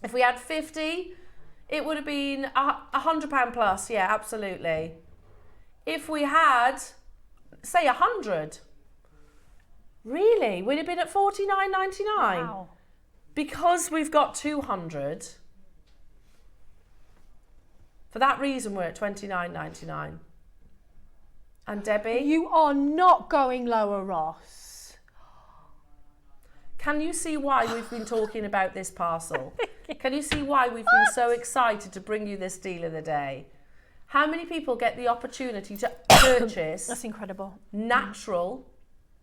If we had 50, it would have been £100 plus. Yeah, absolutely. If we had, say, 100, really, we'd have been at $49.99. Wow. because we've got 200, for that reason we're at $29.99. And Debbie? You are not going lower, Ross. Can you see why we've been talking about this parcel? Can you see why we've been so excited to bring you this deal of the day? How many people get the opportunity to purchase That's incredible. natural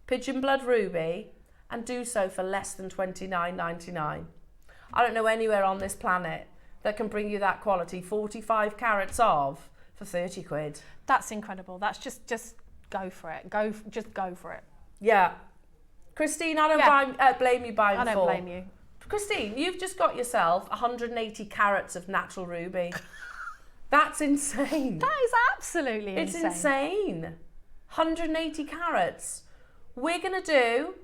pigeon blood ruby and do so for less than $29.99? I don't know anywhere on this planet that can bring you that quality, 45 carats of, for 30 quid. That's incredible. That's just go for it. Just go for it. Yeah. Christine, I don't blame you buying I don't full. blame you. Christine, you've just got yourself 180 carats of natural ruby. That's insane. That is absolutely It's insane. 180 carats. We're going to do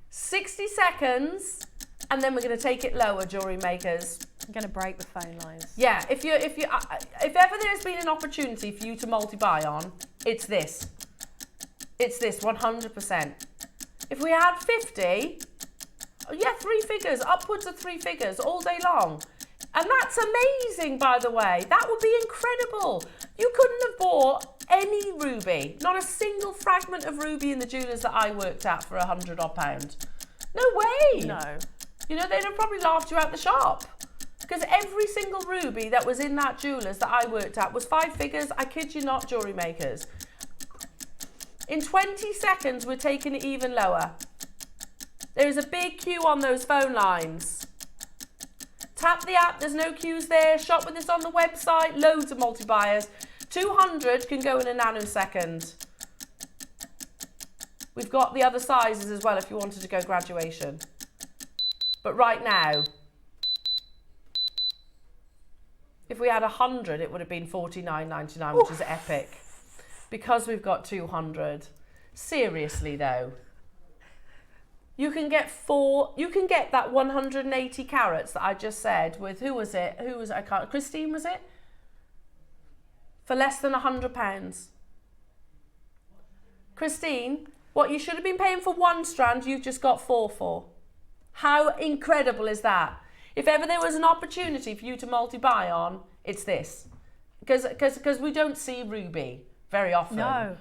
60 seconds and then we're going to take it lower, jewellery makers. I'm going to break the phone lines. Yeah, if ever there's been an opportunity for you to multi-buy on, it's this. It's this, 100%. If we had 50, yeah, 3 figures, upwards of 3 figures all day long. And that's amazing, by the way. That would be incredible. You couldn't have bought any ruby, not a single fragment of ruby in the jewellers that I worked at for £100 odd. No way. No. You know, they'd have probably laughed you out the shop. Because every single ruby that was in that jewellers that I worked at was 5 figures. I kid you not, jewellery makers. In 20 seconds, we're taking it even lower. There is a big queue on those phone lines. Tap the app, there's no queues there. Shop with us on the website, loads of multi-buyers. 200 can go in a nanosecond. We've got the other sizes as well if you wanted to go graduation. But right now, if we had 100, it would have been $49.99, which is epic. Because we've got 200. Seriously though, you can get that 180 carats that I just said with, who was it? I can't, Christine was it? For less than £100. Christine, what you should have been paying for 1 strand, you've just got 4 for. How incredible is that? If ever there was an opportunity for you to multi-buy on, it's this. Because we don't see ruby very often. No.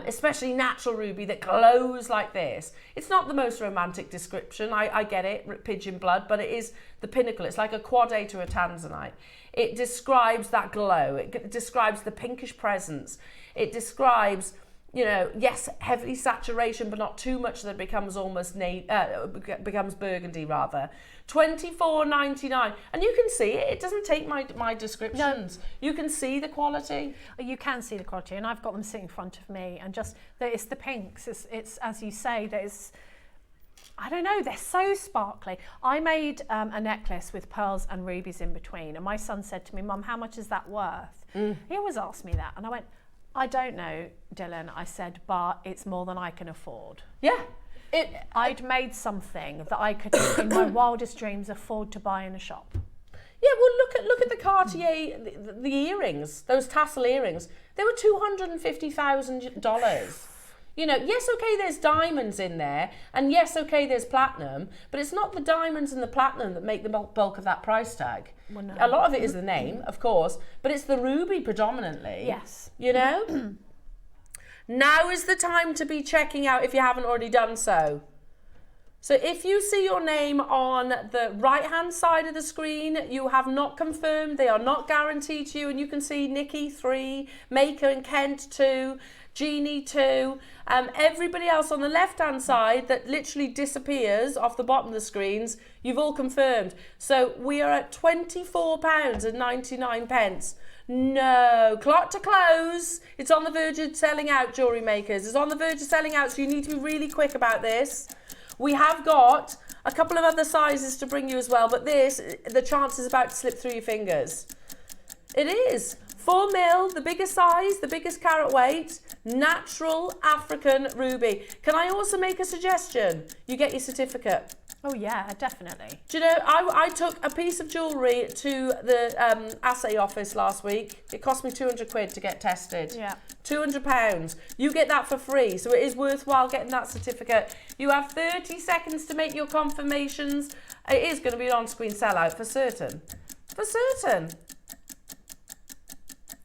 Especially natural ruby that glows like this. It's not the most romantic description, I get it, pigeon blood, but it is the pinnacle. It's like a quad A to a tanzanite. It describes that glow. It describes the pinkish presence. It describes, you know, yes, heavy saturation, but not too much that it becomes almost becomes burgundy rather. $24.99, and you can see it. It doesn't take my descriptions. No. You can see the quality. You can see the quality, and I've got them sitting in front of me, and just it's the pinks. It's as you say. There's, I don't know. They're so sparkly. I made a necklace with pearls and rubies in between, and my son said to me, "Mum, how much is that worth?" He always asks me that, and I went, "I don't know, Dylan." I said, "But it's more than I can afford." Yeah. I'd made something that I could, in my wildest dreams, afford to buy in a shop. Yeah, well, look at the Cartier, the earrings, those tassel earrings. They were $250,000. You know, yes, okay, there's diamonds in there, and yes, okay, there's platinum, but it's not the diamonds and the platinum that make the bulk of that price tag. Well, no. A lot of it is the name, of course, but it's the ruby predominantly. Yes. You know? Now is the time to be checking out if you haven't already done so. So if you see your name on the right-hand side of the screen, you have not confirmed, they are not guaranteed to you, and you can see Nikki 3, Maker and Kent 2, Jeannie 2, everybody else on the left-hand side that literally disappears off the bottom of the screens, you've all confirmed. So we are at £24.99. No, clock to close. It's on the verge of selling out, jewellery makers. It's on the verge of selling out, so you need to be really quick about this. We have got a couple of other sizes to bring you as well, but this, the chance is about to slip through your fingers. It is 4 mil, the biggest size, the biggest carat weight, natural African ruby. Can I also make a suggestion? You get your certificate. Oh yeah, definitely. Do you know, I took a piece of jewellery to the assay office last week. It cost me 200 quid to get tested. Yeah. £200. You get that for free, so it is worthwhile getting that certificate. You have 30 seconds to make your confirmations. It is going to be an on-screen sellout for certain. For certain.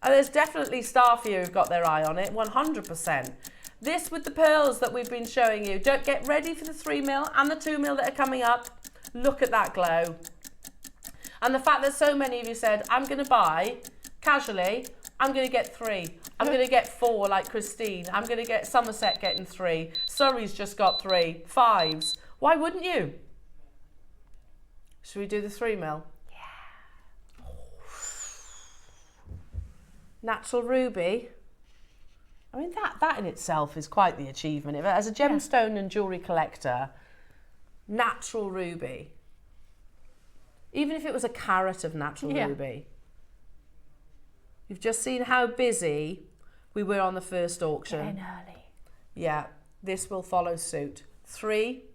And there's definitely staff here who've got their eye on it, 100%. This with the pearls that we've been showing you. Don't get ready for the 3mm and the 2mm that are coming up. Look at that glow. And the fact that so many of you said, I'm going to buy, casually, I'm going to get 3. I'm going to get 4 like Christine. I'm going to get Somerset getting 3. Surrey's just got 3. 5s. Why wouldn't you? Should we do the 3mm? Yeah. Natural ruby. I mean, that in itself is quite the achievement. As a gemstone and jewellery collector, natural ruby. Even if it was a carat of natural ruby. You've just seen how busy we were on the first auction. Getting early. Yeah, this will follow suit. 3,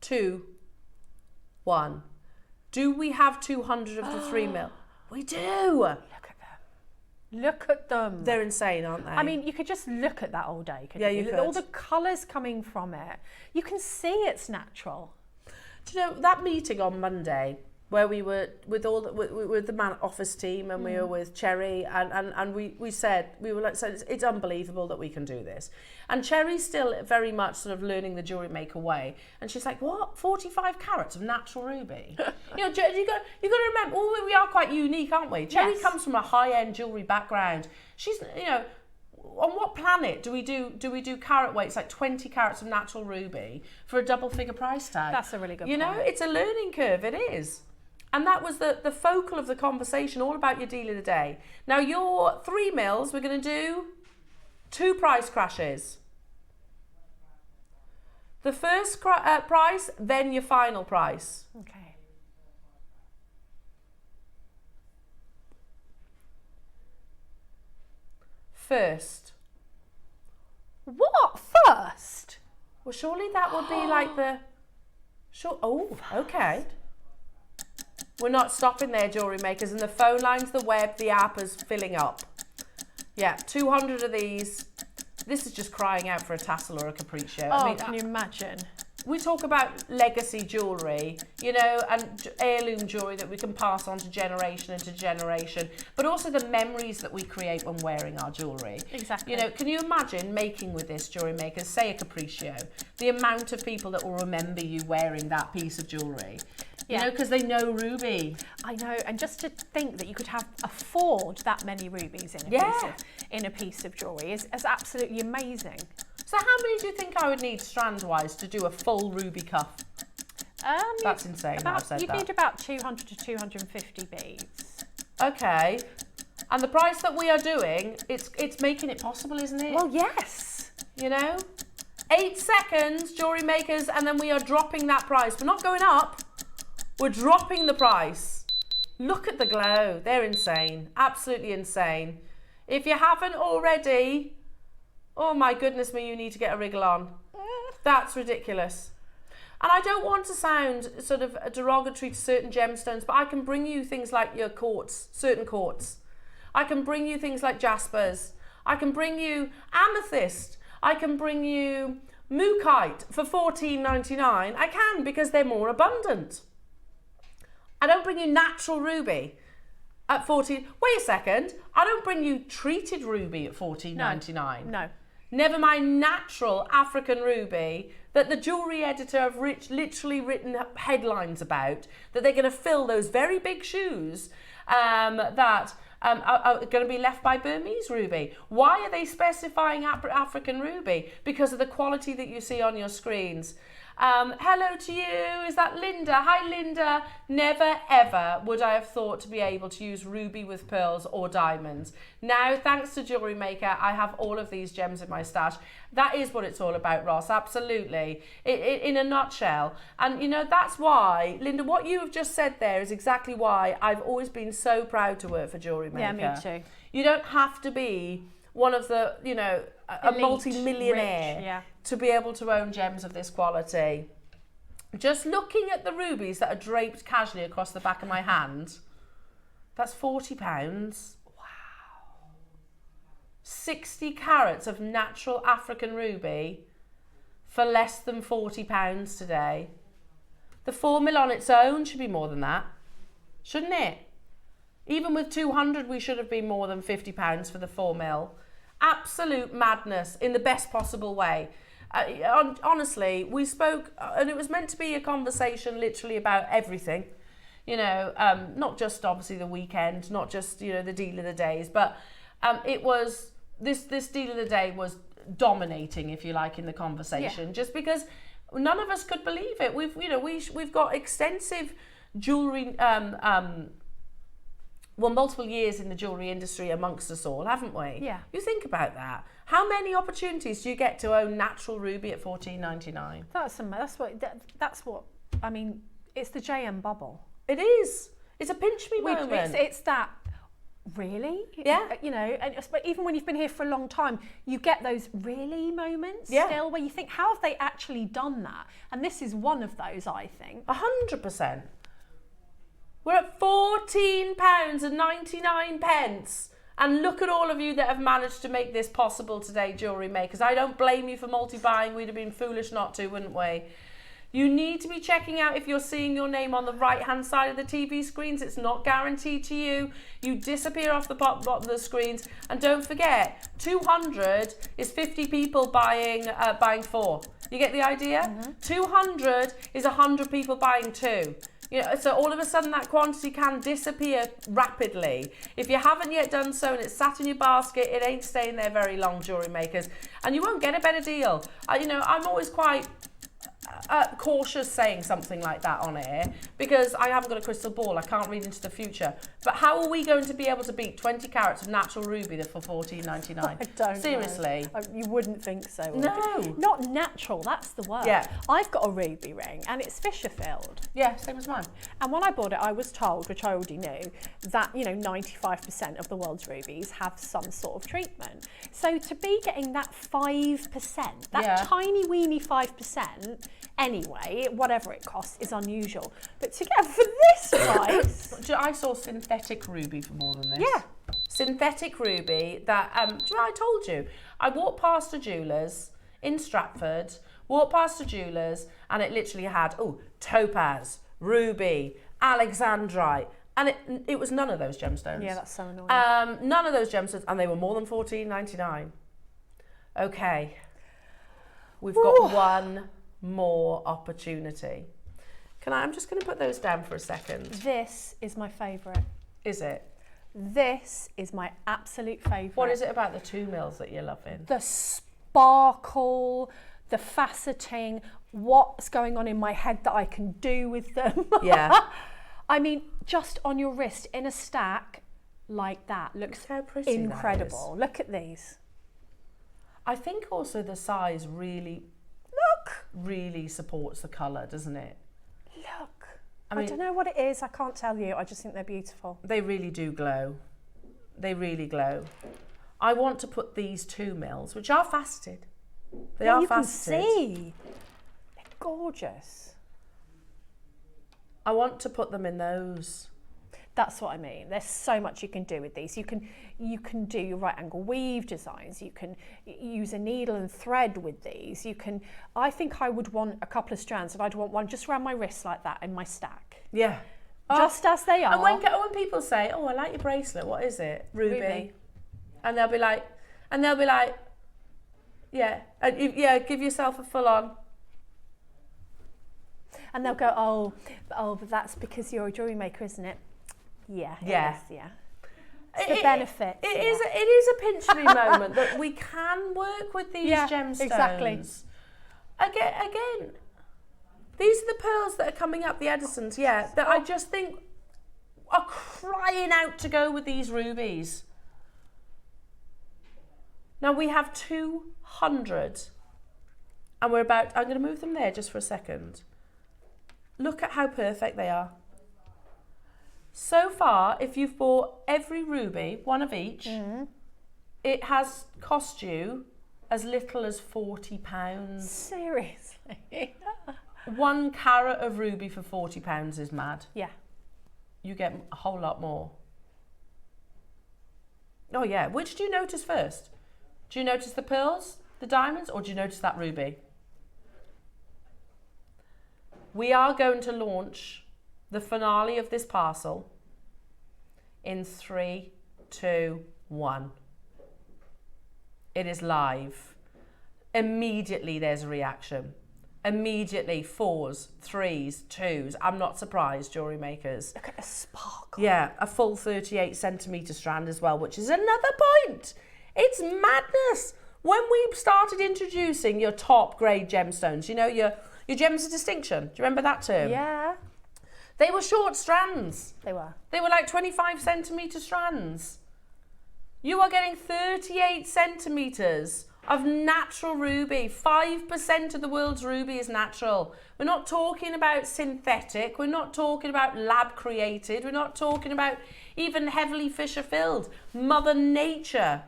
2, 1. Do we have 200 of the 3mm? We do! Look at them. They're insane, aren't they? I mean, you could just look at that all day, couldn't you? you? Could. All the colours coming from it. You can see it's natural. Do you know, that meeting on Monday where we were with all the, with the man office team and we were with Cherry and we said, we were like, so it's unbelievable that we can do this. And Cherry's still very much sort of learning the JewelleryMaker way. And she's like, what? 45 carats of natural ruby? You know, you got to remember, we are quite unique, aren't we? Cherry comes from a high-end jewellery background. She's, you know, on what planet do we do carat weights like 20 carats of natural ruby for a double figure price tag? That's a really good point. You know, it's a learning curve, it is. And that was the focal of the conversation, all about your deal of the day. Now your 3mm, we're going to do 2 price crashes. The first price, then your final price. Okay. First. What? First? Well, surely that would be like the... Sure. Oh, okay. We're not stopping there, jewellery makers, and the phone lines, the web, the app is filling up. Yeah, 200 of these. This is just crying out for a tassel or a capriccio. Oh, I mean, can you imagine? We talk about legacy jewellery, you know, and heirloom jewellery that we can pass on to generation into generation, but also the memories that we create when wearing our jewellery. Exactly. You know, can you imagine making with this, jewellery makers, say a capriccio, the amount of people that will remember you wearing that piece of jewellery? You know, because they know ruby. I know, and just to think that you could afford that many rubies in a piece of jewellery is absolutely amazing. So how many do you think I would need strand-wise to do a full ruby cuff? That's insane that I've said you'd that. need about 200 to 250 beads. Okay. And the price that we are doing, it's making it possible, isn't it? Well, yes. You know? 8 seconds, jewellery makers, and then we are dropping that price. We're not going up. We're dropping the price. Look at the glow. They're insane. Absolutely insane. If you haven't already, oh my goodness me, you need to get a wriggle on. That's ridiculous. And I don't want to sound sort of derogatory to certain gemstones, but I can bring you things like your quartz, certain quartz. I can bring you things like jaspers. I can bring you amethyst. I can bring you mookaite for $14.99. I can, because they're more abundant. I don't bring you natural ruby at $14. Wait a second. I don't bring you treated ruby at $14.99. No. Never mind natural African ruby that the jewellery editor have literally written headlines about, that they're going to fill those very big shoes that are going to be left by Burmese ruby. Why are they specifying African ruby? Because of the quality that you see on your screens. Hello to you, is that Linda? Hi Linda. Never ever would I have thought to be able to use ruby with pearls or diamonds. Now, thanks to JewelleryMaker, I have all of these gems in my stash. That is what it's all about, Ross, absolutely. In a nutshell. And you know, that's why, Linda, what you have just said there is exactly why I've always been so proud to work for JewelleryMaker. Yeah, me too. You don't have to be one of the, you know, a Elite, multi-millionaire rich, yeah, to be able to own gems of this quality. Just looking at the rubies that are draped casually across the back of my hand, that's £40. Wow. 60 carats of natural African ruby for less than £40 today. The 4mm on its own should be more than that, shouldn't it? Even with 200, we should have been more than £50 for the 4mm. Absolute madness in the best possible way. Honestly, we spoke, and it was meant to be a conversation literally about everything. You know, not just obviously the weekend, not just, you know, the deal of the days, but it was, this deal of the day was dominating, if you like, in the conversation, just because none of us could believe it. We've got extensive jewellery, multiple years in the jewellery industry amongst us all, haven't we? Yeah. You think about that. How many opportunities do you get to own natural ruby at $14.99? That's what I mean. It's the JM bubble. It is. It's a pinch me moment. It's that. Really? Yeah. You know, but even when you've been here for a long time, you get those really moments still where you think, how have they actually done that? And this is one of those, I think. 100%. We're at £14.99. And look at all of you that have managed to make this possible today, jewellery makers. I don't blame you for multi-buying. We'd have been foolish not to, wouldn't we? You need to be checking out if you're seeing your name on the right-hand side of the TV screens. It's not guaranteed to you. You disappear off the bottom of the screens. And don't forget, 200 is 50 people buying 4. You get the idea? Mm-hmm. 200 is 100 people buying 2. You know, so all of a sudden that quantity can disappear rapidly. If you haven't yet done so and it's sat in your basket, it ain't staying there very long, jewellery makers. And you won't get a better deal. I'm always quite cautious saying something like that on air because I haven't got a crystal ball. I can't read into the future. But how are we going to be able to beat 20 carats of natural ruby for $14.99? I don't Seriously. know. You wouldn't think so. No. Not natural, that's the word. Yeah. I've got a ruby ring and it's Fisher filled. Yeah, same as mine. And when I bought it, I was told, which I already knew, that 95% of the world's rubies have some sort of treatment. So to be getting that 5%, that tiny weeny 5%, anyway, whatever it costs, is unusual. But to get for this price... I saw synthetic ruby for more than this. Yeah. Synthetic ruby that, I told you, I walked past a jeweller's in Stratford, and it literally had, topaz, ruby, alexandrite, and it was none of those gemstones. Yeah, that's so annoying. None of those gemstones, and they were more than $14.99. Okay. We've got one more opportunity. I'm just going to put those down for a second. This is my favourite. Is it? This is my absolute favourite. What is it about the 2mm that you're loving? The sparkle, the faceting, what's going on in my head that I can do with them. Yeah. I mean, just on your wrist in a stack like that looks incredible. Look at these. I think also the size really supports the colour, doesn't it? Look. I don't know what it is. I can't tell you. I just think they're beautiful. They really do glow. They really glow. I want to put these 2mm, which are faceted. They are faceted. You can see. They're gorgeous. I want to put them in those. That's what I mean. There's so much you can do with these. You can do your right angle weave designs. You can use a needle and thread with these. I think I would want a couple of strands, and I'd want one just around my wrist like that in my stack. Yeah. Just as they are. And when people say, I like your bracelet, what is it? Ruby. And they'll be like, yeah, give yourself a full on. And they'll go, but that's because you're a jewellery maker, isn't it? Yeah, it is, yeah. It's the benefit. It is a pinch me moment that we can work with these gemstones. Exactly. Again, these are the pearls that are coming up, the Edisons, that I just think are crying out to go with these rubies. Now we have 200, and I'm going to move them there just for a second. Look at how perfect they are. So far, if you've bought every ruby, one of each, it has cost you as little as £40. Seriously? 1 carat of ruby for £40 is mad. Yeah. You get a whole lot more. Oh yeah, which do you notice first? Do you notice the pearls, the diamonds, or do you notice that ruby? We are going to launch the finale of this parcel in 3, 2, 1. It is live. Immediately there's a reaction. Immediately 4s, 3s, 2s. I'm not surprised, jewellery makers. Look at the sparkle. Yeah, a full 38 centimetre strand as well, which is another point. It's madness. When we started introducing your top grade gemstones, you know, your gems of distinction. Do you remember that term? Yeah. They were short strands. They were. They were like 25 centimetre strands. You are getting 38 centimetres of natural ruby. 5% of the world's ruby is natural. We're not talking about synthetic. We're not talking about lab created. We're not talking about even heavily Fisher filled. Mother Nature.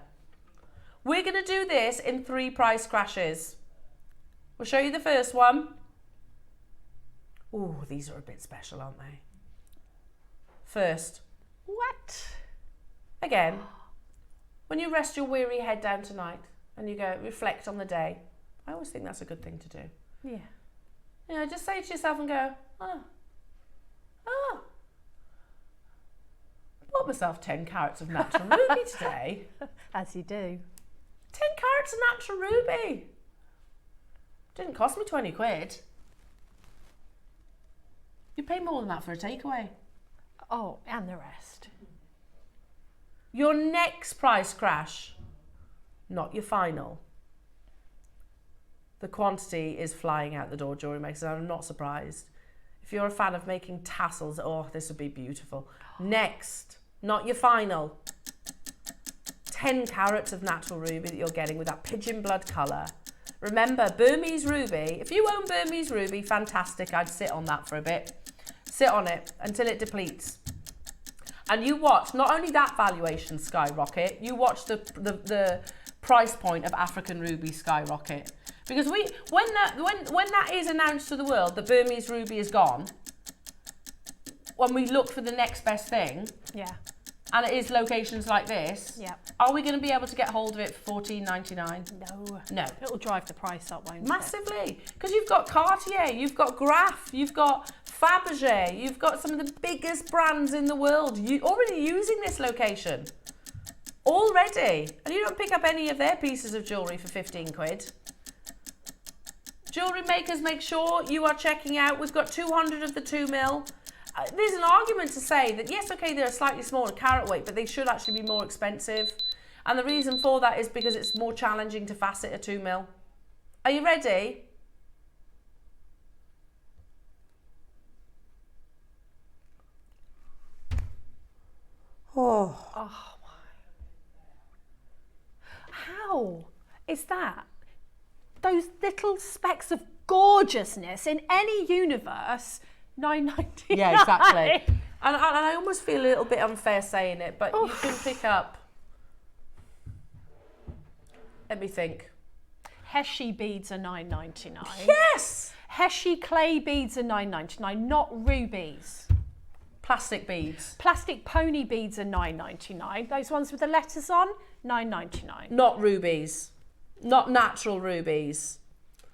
We're going to do this in 3 price crashes. We'll show you the first one. Ooh, these are a bit special, aren't they? First. What? Again, when you rest your weary head down tonight and you go reflect on the day, I always think that's a good thing to do. Yeah. You know, just say to yourself and go, bought myself 10 carats of natural ruby today. As you do. 10 carats of natural ruby. Didn't cost me 20 quid. You pay more than that for a takeaway. Oh, and the rest. Your next price crash, not your final. The quantity is flying out the door, jewellery makers, and I'm not surprised. If you're a fan of making tassels, oh, this would be beautiful. Next, not your final. 10 carats of natural ruby that you're getting with that pigeon blood colour. Remember, Burmese ruby, if you own Burmese ruby, fantastic, I'd sit on that for a bit. Sit on it until it depletes. And you watch, not only that valuation skyrocket, you watch the price point of African ruby skyrocket. Because when that is announced to the world that Burmese ruby is gone, when we look for the next best thing, Yeah. and it is locations like this, Yeah. are we going to be able to get hold of it for $14.99? No. No. It'll drive the price up, won't it? Massively. Because you've got Cartier, you've got Graf, you've got Fabergé, you've got some of the biggest brands in the world already using this location. Already. And you don't pick up any of their pieces of jewellery for 15 quid. Jewellery makers, make sure you are checking out. We've got 200 of the 2 mil. There's an argument to say that, yes, okay, they're a slightly smaller carat weight, but they should actually be more expensive. And the reason for that is because it's more challenging to facet a 2 mil. Are you ready? Oh. Oh my. How is that? Those little specks of gorgeousness in any universe, $9.99. Yeah, exactly. And I almost feel a little bit unfair saying it, but you can pick up. Let me think. Heshi beads are $9.99. Yes! Heshi clay beads are $9.99, not rubies. Plastic beads. Plastic pony beads are $9.99. Those ones with the letters on, $9.99. Not rubies. Not natural rubies.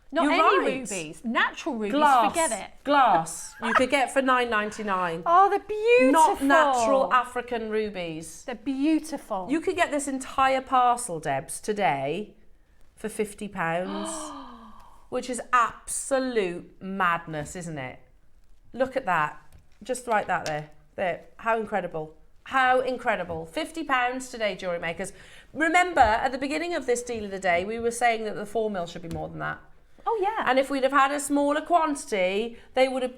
Not You're any right. rubies. Natural rubies, Glass. forget it. Glass. You could get for $9.99. Oh, they're beautiful. Not natural African rubies. They're beautiful. You could get this entire parcel, Debs, today for £50, which is absolute madness, isn't it? Look at that. Just write that there. There. How incredible. How incredible. £50 today, jewellery makers. Remember, at the beginning of this deal of the day, we were saying that the 4 mil should be more than that. Oh, yeah. And if we'd have had a smaller quantity,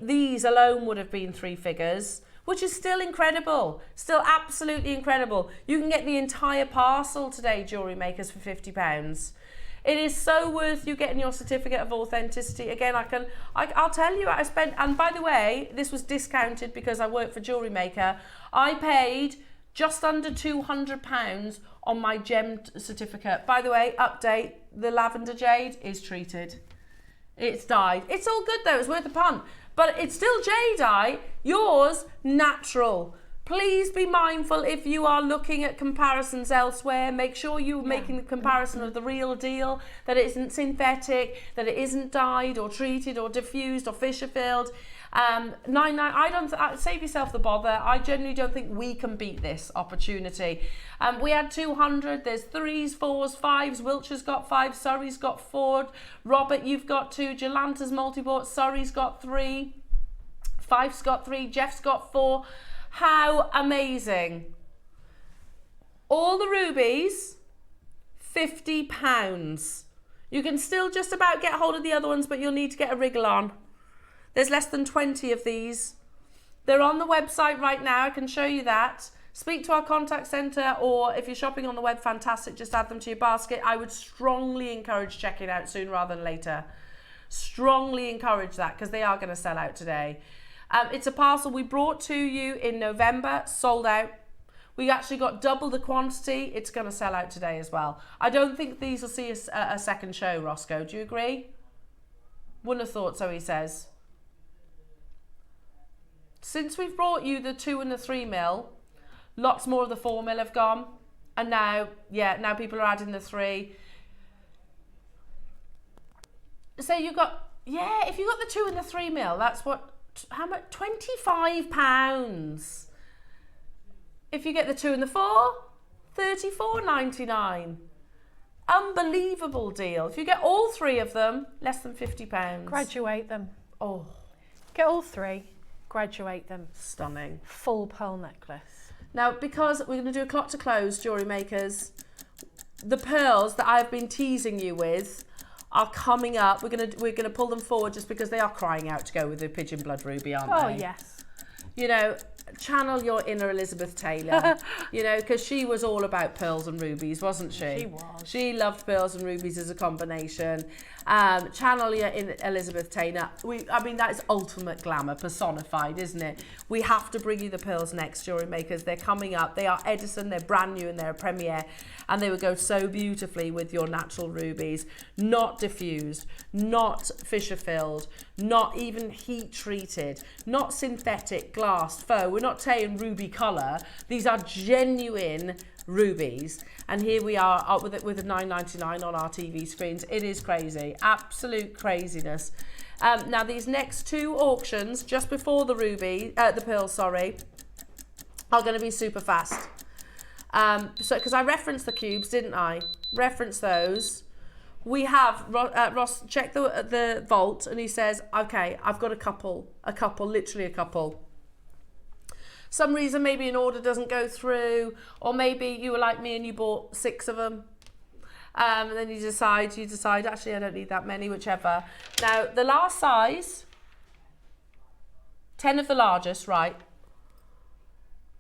these alone would have been 3 figures, which is still incredible. Still absolutely incredible. You can get the entire parcel today, jewellery makers, for £50. It is so worth you getting your certificate of authenticity. Again, I'll tell you, I spent, and by the way, this was discounted because I work for JewelleryMaker. I paid just under £200 on my gem certificate. By the way, update, the lavender jade is treated. It's dyed. It's all good though, it's worth a punt. But it's still jadeite, yours natural. Please be mindful if you are looking at comparisons elsewhere. Make sure you're making the comparison of the real deal, that it isn't synthetic, that it isn't dyed or treated or diffused or Fisher filled. Save yourself the bother. I genuinely don't think we can beat this opportunity. We had 200. There's 3s, 4s, 5s. Wiltshire's got 5. Surrey's got 4. Robert, you've got 2. Jolanta's multi-bought. Surrey's got 3. Fife's got 3. Jeff's got 4. How amazing. All the rubies, £50. You can still just about get hold of the other ones, but you'll need to get a wriggle on. There's less than 20 of these. They're on the website right now. I can show you that. Speak to our contact centre, or if you're shopping on the web, fantastic, just add them to your basket. I would strongly encourage checking out sooner rather than later. Strongly encourage that, because they are going to sell out today. It's a parcel we brought to you in November, sold out. We actually got double the quantity. It's going to sell out today as well. I don't think these will see a second show, Roscoe. Do you agree? Wouldn't have thought so, he says. Since we've brought you the 2 and the 3 mil, lots more of the 4 mil have gone. And now people are adding the 3. So you got, if you got the 2 and the 3 mil, that's what, how much? £25. If you get the 2 and the 4, $34.99. Unbelievable deal. If you get all 3 of them, less than £50. Graduate them. Oh, Get all 3. Graduate them. stunning. Full pearl necklace. Now, because we're going to do a clock to close, jewellery makers, the pearls that I've been teasing you with are coming up. We're gonna pull them forward just because they are crying out to go with the pigeon blood ruby, aren't they? Oh, yes. You know, channel your inner Elizabeth Taylor, you know, because she was all about pearls and rubies, wasn't she? She was. She loved pearls and rubies as a combination. Channel your inner Elizabeth Taylor. I mean, that is ultimate glamour personified, isn't it? We have to bring you the pearls next, jewellery makers. They're coming up. They are Edison. They're brand new and they're a premiere. And they would go so beautifully with your natural rubies. Not diffused, not Fisher filled, not even heat treated, not synthetic, glass, faux. We're not saying ruby colour. These are genuine rubies. And here we are up with a $9.99 on our TV screens. It is crazy, absolute craziness. Now these next 2 auctions just before the pearls, are going to be super fast. So because I referenced the cubes, didn't I? Reference those. We have Ross check the vault, and he says, okay, I've got a couple, literally a couple. Some reason maybe an order doesn't go through, or maybe you were like me and you bought 6 of them. And then you decide, actually I don't need that many, whichever. Now the last size, 10 of the largest, right?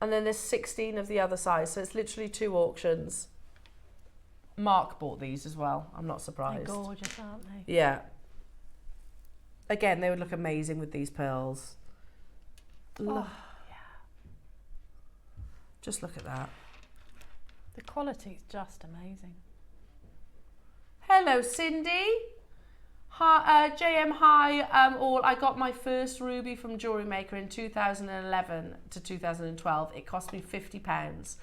And then there's 16 of the other size, so it's literally 2 auctions. Mark bought these as well, I'm not surprised. They're gorgeous, aren't they? Yeah. Again, they would look amazing with these pearls. Oh, Just look at that. the quality is just amazing. Hello, Cindy. Hi, JM, hi, all. I got my first ruby from JewelleryMaker in 2011 to 2012. It cost me £50.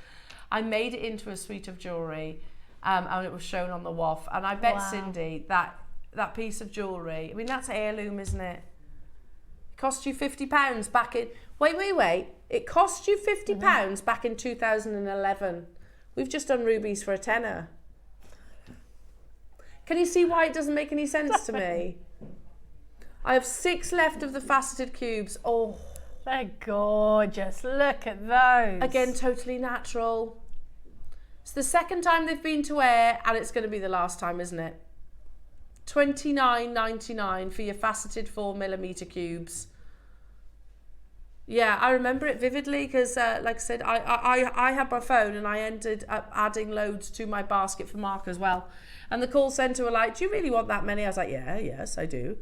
I made it into a suite of jewellery, and it was shown on the WAF. And I bet, Cindy, that piece of jewellery, I mean, that's heirloom, isn't it? It cost you £50 back in... Wait. It cost you £50 back in 2011. We've just done rubies for a tenner. Can you see why it doesn't make any sense to me? I have 6 left of the faceted cubes. Oh, They're gorgeous. Look at those. again, totally natural. It's the second time they've been to air, and it's going to be the last time, isn't it? $29.99 for your faceted 4mm cubes. Yeah, I remember it vividly because, like I said, I had my phone and I ended up adding loads to my basket for Mark as well. And the call centre were like, do you really want that many? I was like, yes, I do.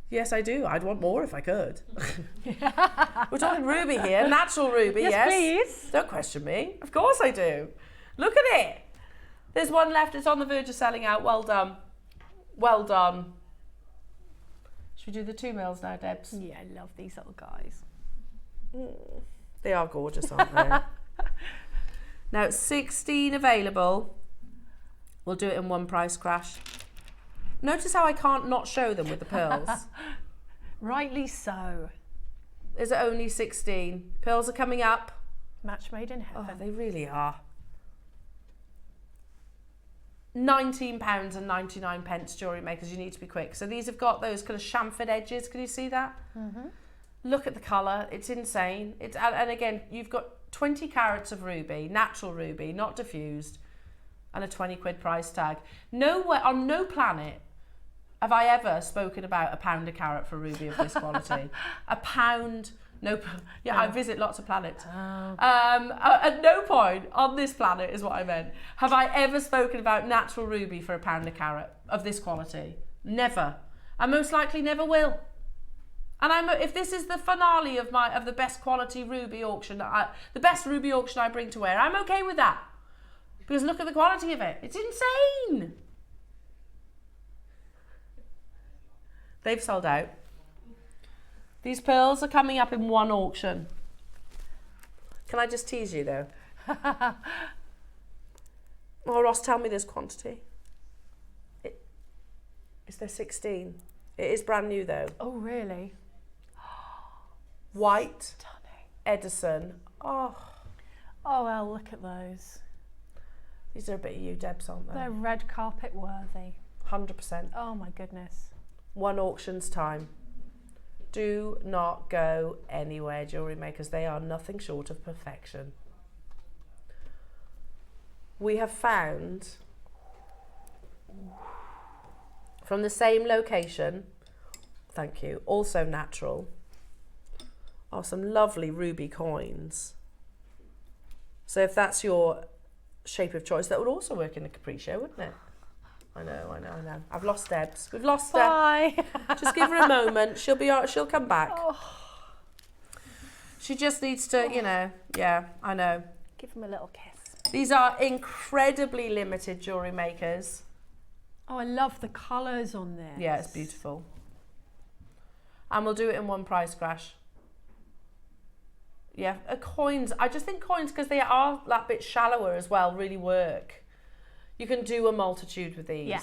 Yes, I do. I'd want more if I could. We're talking ruby here, natural ruby, yes. Please. Don't question me. Of course I do. Look at it. There's one left. It's on the verge of selling out. Well done. Well done. Should we do the 2 mils now, Debs? Yeah, I love these little guys. They are gorgeous, aren't they? Now it's 16 available. We'll do it in one price crash. Notice how I can't not show them with the pearls. Rightly so. Is it only 16? Pearls are coming up. Match made in Oh, heaven. they really are. £19.99 jewellery makers. You need to be quick. So these have got those kind of chamfered edges. Can you see that? Mm-hmm. Look at the colour. It's insane. And again, you've got 20 carats of ruby, natural ruby, not diffused, and a 20 quid price tag. Nowhere on no planet have I ever spoken about £1 a carat for ruby of this quality. £1. No, yeah, I visit lots of planets. At no point on this planet is what I meant. Have I ever spoken about natural ruby for £1 a carat of this quality? Never. I most likely never will. And if this is the finale of the best quality ruby auction, the best ruby auction I bring to wear, I'm okay with that. Because look at the quality of it. It's insane. They've sold out. These pearls are coming up in one auction. Can I just tease you though? Oh, Ross, tell me this quantity. Is there 16? It is brand new though. Oh, really? White. Stunning. Edison. Oh. Oh, well, look at those. These are a bit of you, Debs, aren't they? They're red carpet worthy. 100%. Oh, my goodness. One auction's time. Do not go anywhere, jewellery makers. They are nothing short of perfection. We have found, from the same location, thank you, also natural, are some lovely ruby coins. So if that's your shape of choice, that would also work in a capriccio, wouldn't it? I know. I've lost Debs. We've lost her. Bye. Just give her a moment. She'll come back. Oh. She just needs to, yeah, I know. Give him a little kiss. These are incredibly limited jewellery makers. Oh, I love the colours on this. Yeah, it's beautiful. And we'll do it in one price crash. Yeah, coins. I just think coins, because they are that bit shallower as well, really work. You can do a multitude with these. Yeah.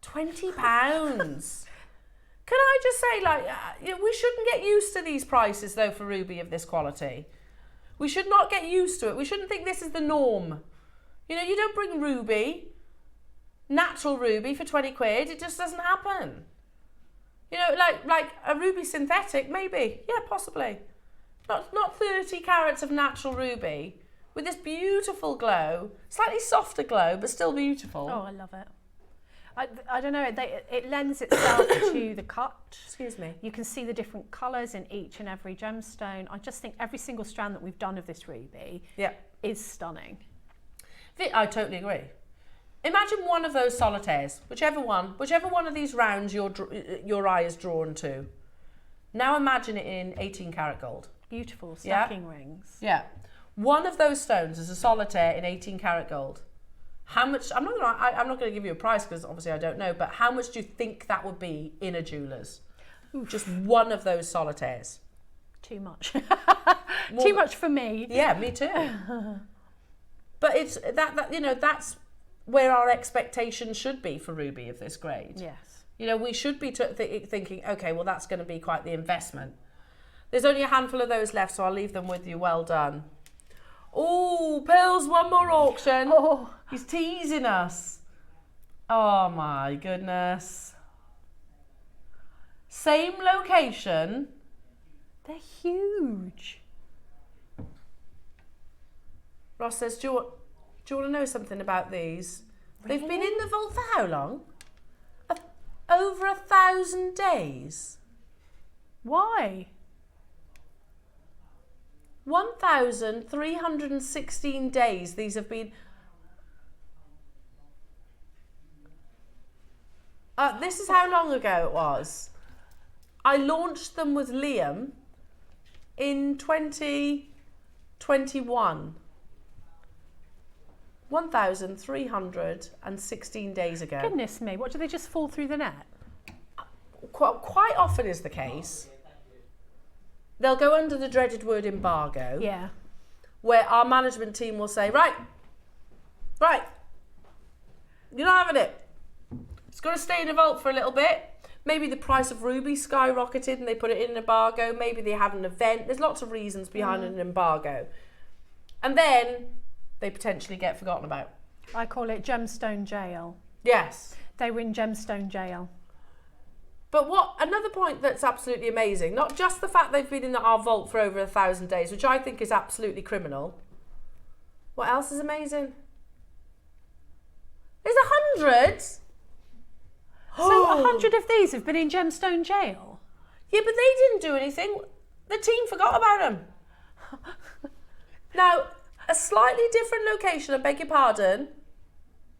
£20. Can I just say, we shouldn't get used to these prices, though, for ruby of this quality. We should not get used to it. We shouldn't think this is the norm. You don't bring ruby, natural ruby, for 20 quid. It just doesn't happen. Like a ruby synthetic, maybe. Yeah, possibly. Not 30 carats of natural ruby with this beautiful glow, slightly softer glow, but still beautiful. Oh, I love it. I don't know, it lends itself to the cut. Excuse me. You can see the different colours in each and every gemstone. I just think every single strand that we've done of this ruby is stunning. I totally agree. Imagine one of those solitaires, whichever one of these rounds your eye is drawn to. Now imagine it in 18 karat gold. Beautiful stacking rings. Yeah. One of those stones is a solitaire in 18 karat gold. How much, I'm not going to give you a price because obviously I don't know, but how much do you think that would be in a jeweller's? Oof. Just one of those solitaires. Too much. Too much for me. Yeah, me too. But it's that's where our expectation should be for ruby of this grade. Yes. We should be thinking, okay, well, that's going to be quite the investment. There's only a handful of those left, so I'll leave them with you. Well done. Oh, Pearls, one more auction. Oh. He's teasing us. Oh, my goodness. Same location. They're huge. Ross says, do you want to know something about these? Really? They've been in the vault for how long? Over 1,000 days. Why? 1,316 days these have been. This is how long ago it was. I launched them with Liam in 2021. 1,316 days ago. Goodness me, what, do they just fall through the net? quite often is the case, they'll go under the dreaded word embargo. Yeah. Where our management team will say, right, you're not having it. It's got to stay in a vault for a little bit. Maybe the price of ruby skyrocketed and they put it in an embargo. Maybe they had an event. There's lots of reasons behind an embargo. And then they potentially get forgotten about. I call it gemstone jail. Yes. They were in gemstone jail. But another point that's absolutely amazing, not just the fact they've been in our vault for over 1,000 days, which I think is absolutely criminal. What else is amazing? There's 100. So 100 of these have been in gemstone jail? Yeah, but they didn't do anything. The team forgot about them. Now, a slightly different location, I beg your pardon,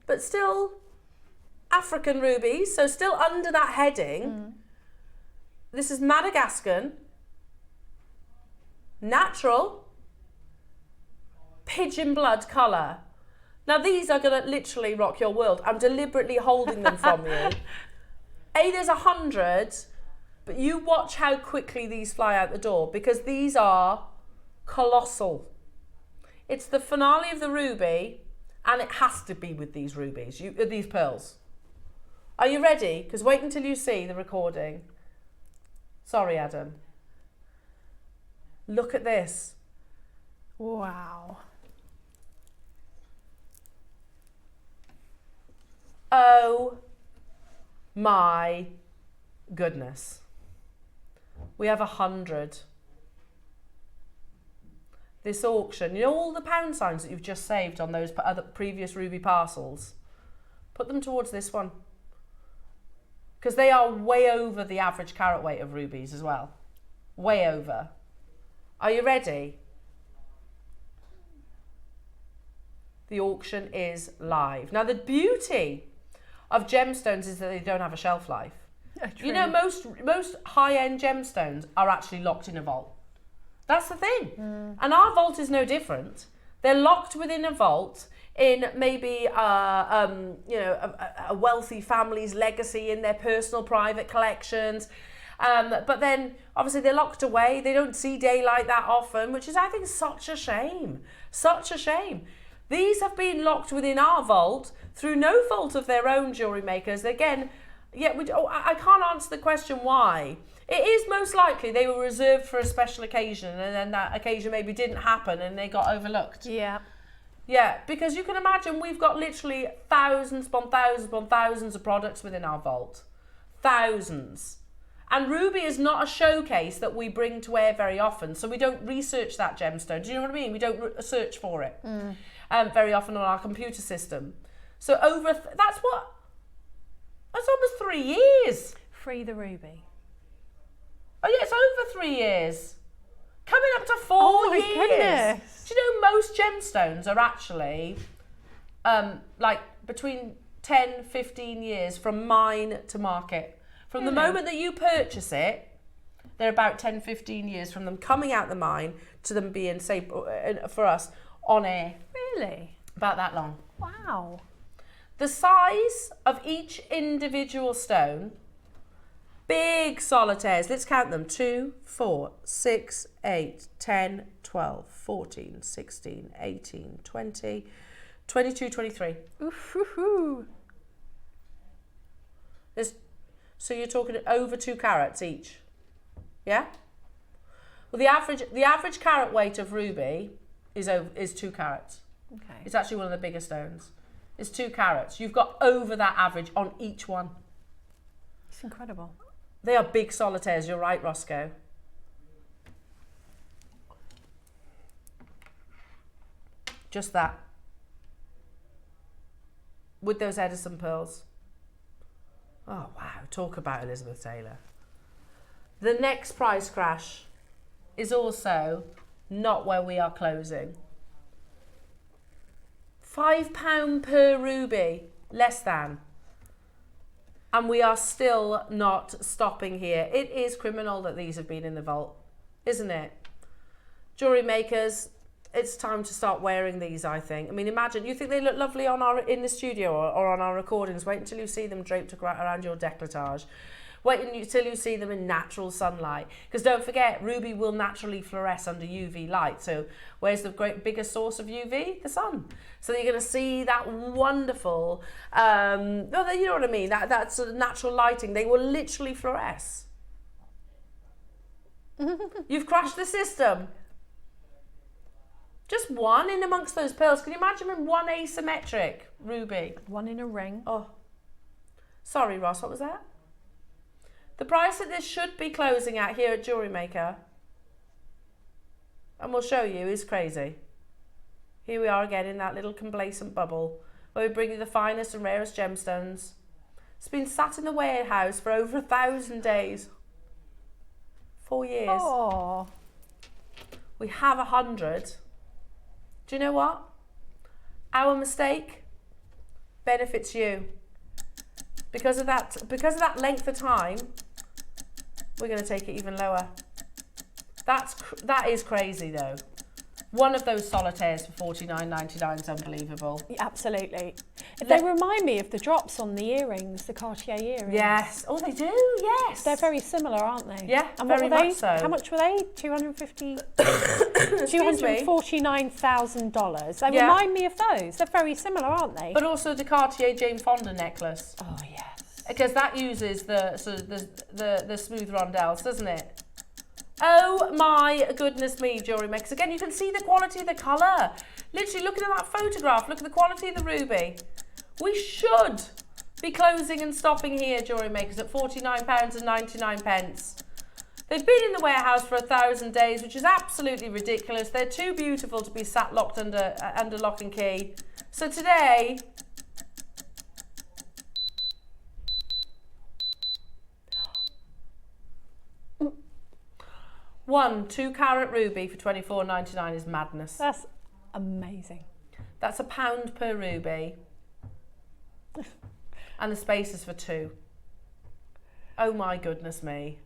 but still African rubies, so still under that heading. This is Madagascan, natural, pigeon blood colour. Now these are going to literally rock your world. I'm deliberately holding them from you. There's 100, but you watch how quickly these fly out the door because these are colossal. It's the finale of the ruby, and it has to be with these rubies, these pearls. Are you ready? Because wait until you see the recording. Sorry, Adam. Look at this. Wow. Oh my goodness. We have 100. This auction, you know all the pound signs that you've just saved on those other previous ruby parcels? Put them towards this one. Because they are way over the average carat weight of rubies as well. Way over. Are you ready? The auction is live. Now the beauty of gemstones is that they don't have a shelf life. You know, most high-end gemstones are actually locked in a vault. That's the thing. And our vault is no different. They're locked within a vault in maybe a wealthy family's legacy in their personal private collections. But then obviously they're locked away. They don't see daylight that often, which is, I think, such a shame. Such a shame. These have been locked within our vault through no fault of their own, jewellery makers. Again, I can't answer the question why. It is most likely they were reserved for a special occasion and then that occasion maybe didn't happen and they got overlooked. Yeah. Yeah, because you can imagine we've got literally thousands upon thousands upon thousands of products within our vault. Thousands. And ruby is not a showcase that we bring to air very often, so we don't research that gemstone. Do you know what I mean? We don't search for it very often on our computer system. So that's almost 3 years. Free the ruby. Oh yeah, it's over 3 years. Coming up to 4 years. Goodness. Do you know most gemstones are actually like between 10, 15 years from mine to market. From the moment that you purchase it, they're about 10, 15 years from them coming out the mine to them being, say, for us, on air. Really? About that long. Wow. The size of each individual stone, big solitaires, let's count them, 2, 4, 6, 8, 10, 12, 14, 16, 18, 20, 22, 23. Ooh. So you're talking over 2 carats each, yeah? Well, the average carat weight of ruby is 2 carats. Okay. It's actually one of the bigger stones. It's 2 carats. You've got over that average on each one. It's incredible. They are big solitaires. You're right, Roscoe. Just that. With those Edison pearls. Oh, wow. Talk about Elizabeth Taylor. The next price crash is also not where we are closing. £5 per ruby, less than. And we are still not stopping here. It is criminal that these have been in the vault, isn't it? Jewellery makers, it's time to start wearing these, I think. I mean, imagine, you think they look lovely in the studio or on our recordings. Wait until you see them draped around your décolletage. Wait until you see them in natural sunlight. Because don't forget, ruby will naturally fluoresce under UV light. So where's the biggest source of UV? The sun. So you're going to see that wonderful, you know what I mean? That sort of natural lighting. They will literally fluoresce. You've crashed the system. Just one in amongst those pearls. Can you imagine in one asymmetric ruby? One in a ring. Oh, sorry, Ross, what was that? The price that this should be closing at here at JewelleryMaker, and we'll show you, is crazy. Here we are again in that little complacent bubble where we bring you the finest and rarest gemstones. It's been sat in the warehouse for over 1,000 days. 4 years. Oh. We have 100. Do you know what? Our mistake benefits you. Because of that length of time, we're going to take it even lower. That is crazy though. One of those solitaires for $49.99 is unbelievable. Absolutely. They remind me of the drops on the earrings, the Cartier earrings. Yes. Oh, they do. Yes. They're very similar, aren't they? Yeah, and very what were they? much so. How much were they? $249,000. They remind me of those. They're very similar, aren't they? But also the Cartier Jane Fonda necklace. Oh yes. Because that uses the sort of the smooth rondelles, doesn't it? Oh my goodness me, JewelleryMaker. Again, you can see the quality of the colour. Literally, looking at that photograph, look at the quality of the ruby. We should be closing and stopping here, JewelleryMakers, at £49.99. They've been in the warehouse for 1,000 days, which is absolutely ridiculous. They're too beautiful to be sat locked under lock and key. So today, one 2-carat ruby for $24.99 is madness. That's amazing. That's £1 per ruby. And the space is for 2. Oh my goodness me.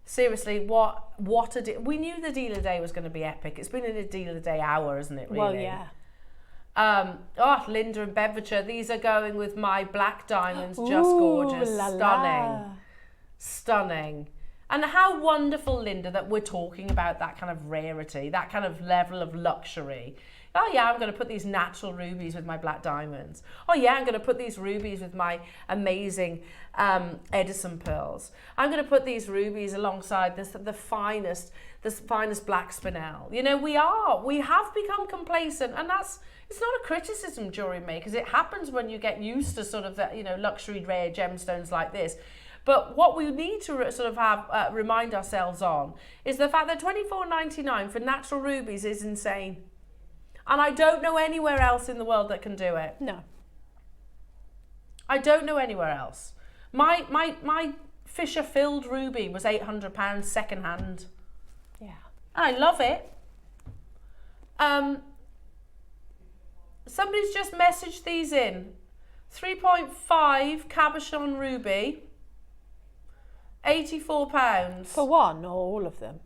Seriously, what a deal. We knew the deal of the day was going to be epic. It's been in a deal of the day hour, isn't it, really? Well, yeah. Oh, Linda and Bedfordshire, these are going with my black diamonds. Just Ooh, gorgeous. la Stunning. la. Stunning. And how wonderful, Linda, that we're talking about that kind of rarity, that kind of level of luxury. Oh yeah, I'm going to put these natural rubies with my black diamonds. Oh yeah, I'm going to put these rubies with my amazing Edison pearls. I'm going to put these rubies alongside the finest black Spinel. You know, we have become complacent, and it's not a criticism, JewelleryMakers. It happens when you get used to sort of the, you know, luxury rare gemstones like this. But what we need to sort of have remind ourselves on is the fact that $24.99 for natural rubies is insane. And I don't know anywhere else in the world that can do it. No. I don't know anywhere else. My Fisher filled ruby was £800 second hand. Yeah. And I love it. Somebody's just messaged these in. 3.5 cabochon ruby. £84. For one or all of them?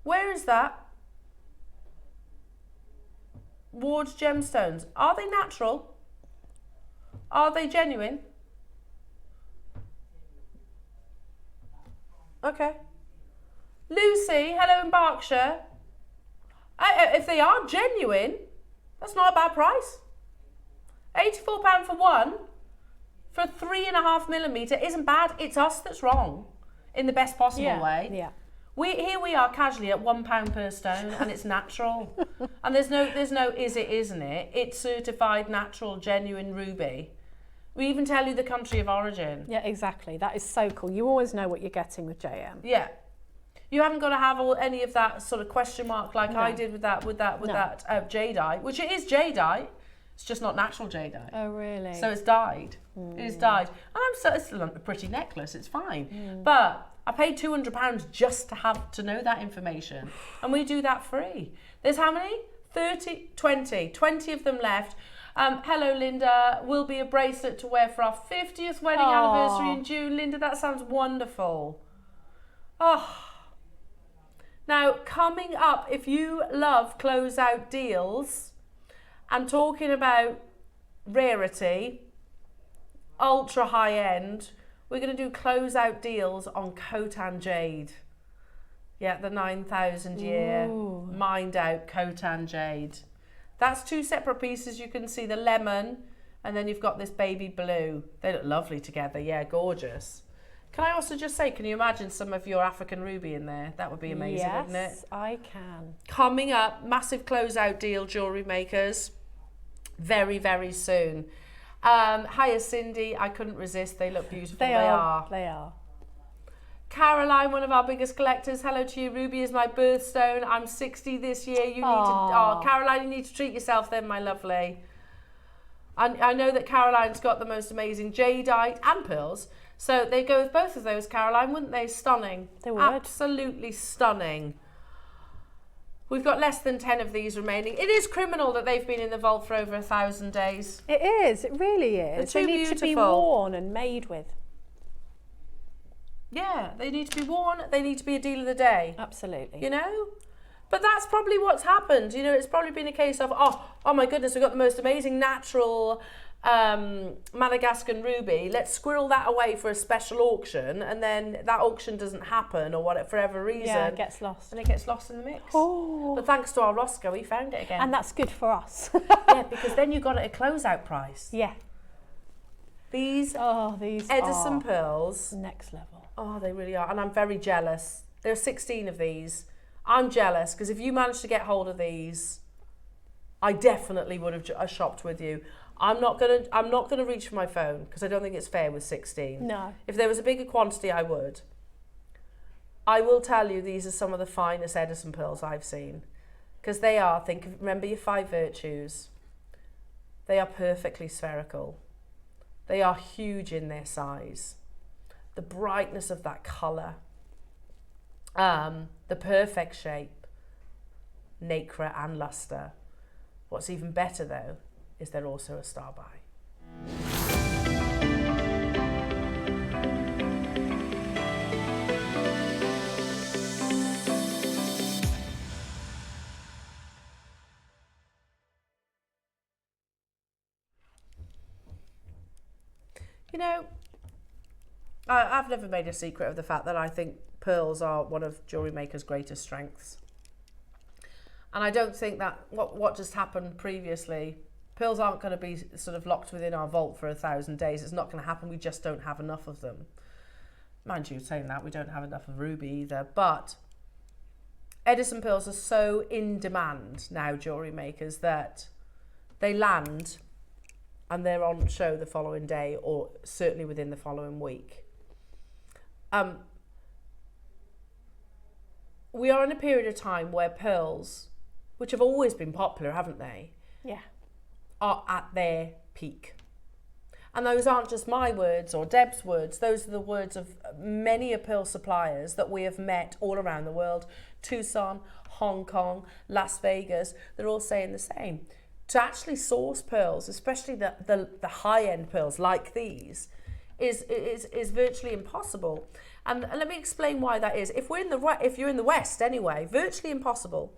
Where is that? Ward's Gemstones. Are they natural? Are they genuine? Okay. Lucy, hello in Berkshire. If they are genuine, that's not a bad price. £84 for one. For 3.5mm isn't bad. It's us that's wrong in the best possible way. Yeah. Here we are casually at £1 per stone, and it's natural. And there's no is it, isn't it? It's certified natural, genuine ruby. We even tell you the country of origin. Yeah, exactly. That is so cool. You always know what you're getting with JM. Yeah. You haven't got to have any of that sort of question mark like I did with that jadeite, which it is jadeite. It's just not natural jadeite. Oh, really? So it's dyed. It is dyed. And it's still a pretty necklace. It's fine. But I paid £200 just to know that information. And we do that free. There's how many? 20 of them left. Hello, Linda. Will be a bracelet to wear for our 50th wedding anniversary in June. Linda, that sounds wonderful. Oh. Now, coming up, if you love closeout deals and talking about rarity, ultra high end, we're going to do closeout deals on Khotan jade. Yeah, the 9,000 year mined out Khotan jade. That's two separate pieces. You can see the lemon, and then you've got this baby blue. They look lovely together. Yeah, gorgeous. Can I also just say, can you imagine some of your African ruby in there? That would be amazing, wouldn't it? Yes, I can. Coming up, massive closeout deal, jewellery makers. Very, very soon. Hiya, Cindy. I couldn't resist. They look beautiful. They are. They are. Caroline, one of our biggest collectors. Hello to you. Ruby is my birthstone. I'm 60 this year. You need to... Oh, Caroline, you need to treat yourself then, my lovely. I know that Caroline's got the most amazing jadeite and pearls. So they go with both of those, Caroline, wouldn't they? Stunning. They would. Absolutely stunning. We've got less than 10 of these remaining. It is criminal that they've been in the vault for over 1,000 days. It is. It really is. They're They too need to be beautiful. worn and made with. Yeah, they need to be worn. They need to be a deal of the day. Absolutely. You know? But that's probably what's happened. You know, it's probably been a case of, oh my goodness, we've got the most amazing natural Madagascan ruby. Let's squirrel that away for a special auction, and then that auction doesn't happen or whatever, for whatever reason. Yeah, it gets lost. And it gets lost in the mix. Oh. But thanks to our Roscoe, we found it again. And that's good for us. Yeah, because then you got it at closeout price. Yeah. These These Edison are pearls. next level. Oh, they really are. And I'm very jealous. There are 16 of these. I'm jealous because if you managed to get hold of these, I definitely would have shopped with you. I'm not gonna reach for my phone because I don't think it's fair with 16. No. If there was a bigger quantity, I would. I will tell you, these are some of the finest Edison pearls I've seen, because they are. Remember your 5 virtues. They are perfectly spherical. They are huge in their size. The brightness of that colour, the perfect shape, nacre and lustre. What's even better though is they're also a star buy. You know, I've never made a secret of the fact that I think pearls are one of JewelleryMaker's greatest strengths. And I don't think that what just happened previously, pearls aren't going to be sort of locked within our vault for 1,000 days. It's not going to happen. We just don't have enough of them. Mind you, saying that, we don't have enough of ruby either. But Edison pearls are so in demand now, JewelleryMakers, that they land and they're on show the following day, or certainly within the following week. We are in a period of time where pearls, which have always been popular, haven't they? Yeah. Are at their peak. And those aren't just my words or Deb's words, those are the words of many a pearl suppliers that we have met all around the world. Tucson, Hong Kong, Las Vegas, they're all saying the same. To actually source pearls, especially the high-end pearls like these, is virtually impossible. And let me explain why that is. If you're in the West anyway, virtually impossible.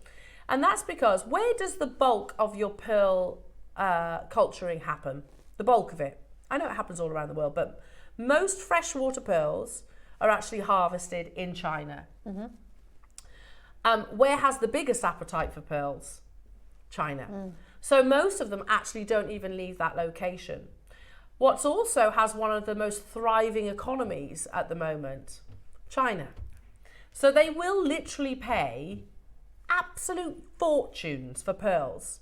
And that's because where does the bulk of your pearl culturing happen? The bulk of it. I know it happens all around the world, but most freshwater pearls are actually harvested in China. Mm-hmm. Where has the biggest appetite for pearls? China. Mm. So most of them actually don't even leave that location. What's also has one of the most thriving economies at the moment, China. So they will literally pay absolute fortunes for pearls.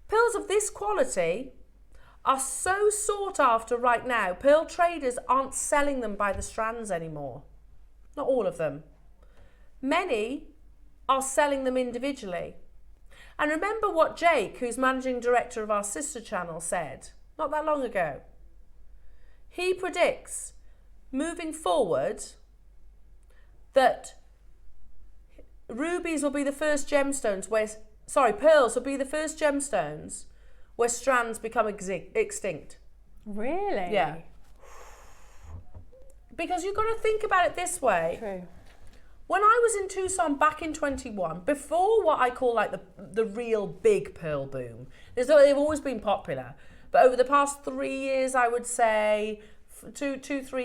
Pearls of this quality are so sought after right now. Pearl traders aren't selling them by the strands anymore. Not all of them. Many are selling them individually. And remember what Jake, who's managing director of our sister channel, said not that long ago. He predicts moving forward that rubies will be the first gemstones pearls will be the first gemstones where strands become extinct. Really? Yeah. Because you've got to think about it this way. True. When I was in Tucson back in 21, before what I call like the real big pearl boom, they've always been popular, But over the past 3 years, I would say, 3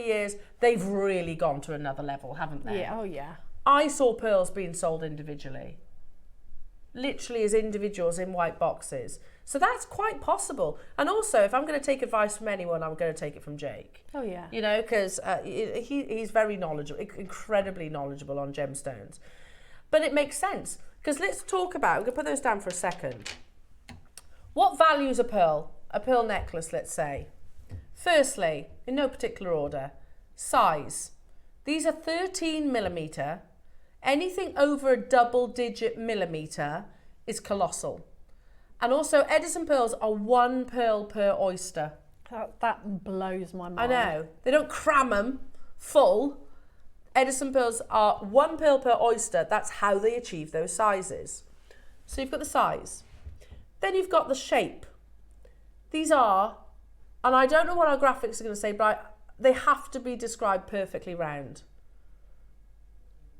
years, they've really gone to another level, haven't they? Yeah, oh yeah. I saw pearls being sold individually. Literally as individuals in white boxes. So that's quite possible. And also, if I'm going to take advice from anyone, I'm going to take it from Jake. Oh yeah. You know, because he's very knowledgeable, incredibly knowledgeable on gemstones. But it makes sense. Because let's talk about, we're going to put those down for a second. What value is a pearl? A pearl necklace, let's say. Firstly, in no particular order, size. These are 13 millimetre. Anything over a double-digit millimetre is colossal. And also, Edison pearls are 1 pearl per oyster. That blows my mind. I know. They don't cram them full. Edison pearls are 1 pearl per oyster. That's how they achieve those sizes. So you've got the size. Then you've got the shape. These are, and I don't know what our graphics are going to say, but they have to be described perfectly round.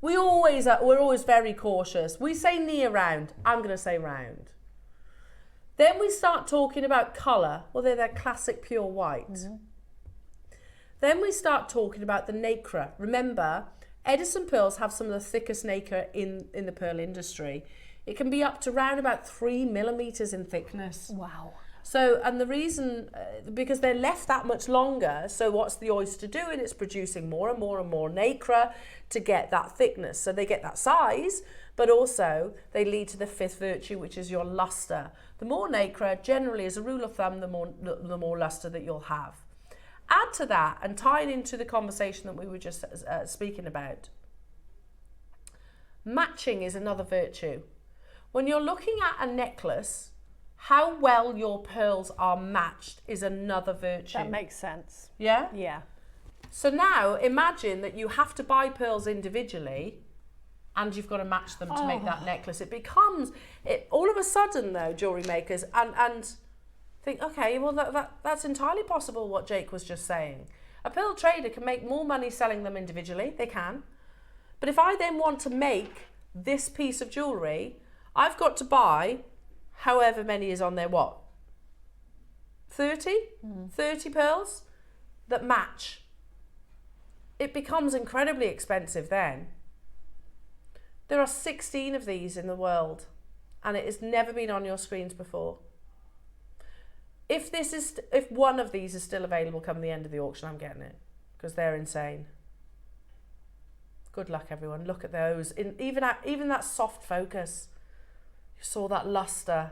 We're always very cautious. We say near round. I'm going to say round. Then we start talking about colour. Well, they're that classic pure white. Mm-hmm. Then we start talking about the nacre. Remember, Edison pearls have some of the thickest nacre in the pearl industry. It can be up to around about 3 millimetres in thickness. Wow. So, and the reason, because they're left that much longer, so what's the oyster doing? It's producing more and more and more nacre to get that thickness. So they get that size, but also they lead to the 5th virtue, which is your lustre. The more nacre, generally as a rule of thumb, the more lustre that you'll have. Add to that, and tying into the conversation that we were just speaking about, matching is another virtue. When you're looking at a necklace, how well your pearls are matched is another virtue. That makes sense. Yeah? Yeah. So now imagine that you have to buy pearls individually and you've got to match them to make that necklace. It becomes, all of a sudden though, jewellery makers, and think, okay, well that's entirely possible what Jake was just saying. A pearl trader can make more money selling them individually, they can. But if I then want to make this piece of jewellery, I've got to buy however many is on there, what? 30? 30 pearls that match. It becomes incredibly expensive then. There are 16 of these in the world and it has never been on your screens before. If one of these is still available come the end of the auction, I'm getting it because they're insane. Good luck everyone, look at those. Even that soft focus. You saw that lustre.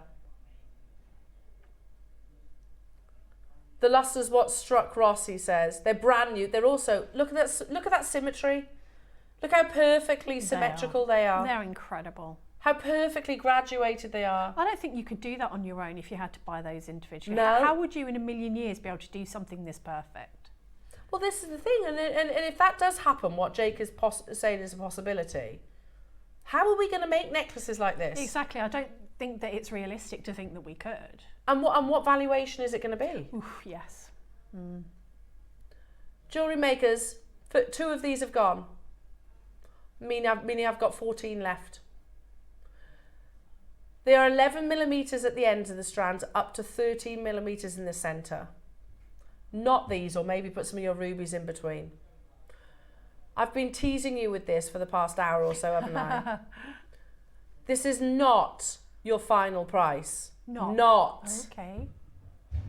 The lustre's what struck Ross, he says. They're brand new. They're also, look at that symmetry. Look how perfectly symmetrical they are. They're incredible. How perfectly graduated they are. I don't think you could do that on your own if you had to buy those individually. No. How would you in a million years be able to do something this perfect? Well, this is the thing. And if that does happen, what Jake is saying is a possibility, how are we going to make necklaces like this? Exactly. I don't think that it's realistic to think that we could. And what valuation is it going to be? Oof, yes. Jewellery makers, 2 of these have gone. Meaning I've got 14 left. They are 11 millimetres at the ends of the strands, up to 13 millimetres in the centre. Not these, or maybe put some of your rubies in between. I've been teasing you with this for the past hour or so, haven't I? This is not your final price. Not. Okay.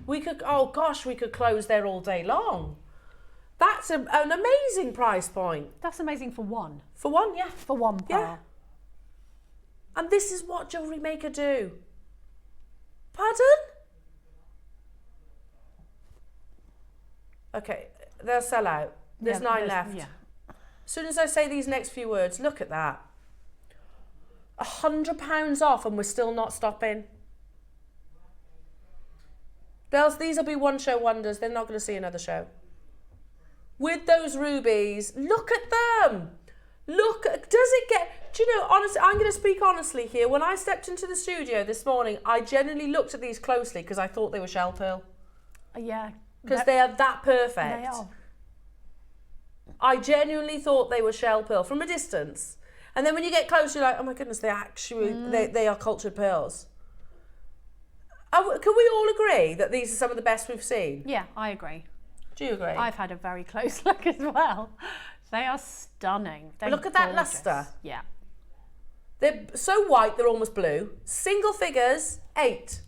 We could close there all day long. That's an amazing price point. That's amazing for one. For one, yeah. For one pearl. Yeah. And this is what JewelleryMaker do. Pardon? Okay, they'll sell out. There's 9 left. Yeah. As soon as I say these next few words, look at that. £100 off and we're still not stopping. These will be one show wonders. They're not going to see another show. With those rubies, look at them. Do you know, honestly, I'm going to speak honestly here. When I stepped into the studio this morning, I genuinely looked at these closely because I thought they were shell pearl. Yeah. Because they are that perfect. They are. I genuinely thought they were shell pearl from a distance. And then when you get close, you're like, oh my goodness, they are cultured pearls. Can we all agree that these are some of the best we've seen? Yeah, I agree. Do you agree? I've had a very close look as well. They are stunning. They're Look at that gorgeous. lustre. Yeah. They're so white, they're almost blue. Single figures, 8.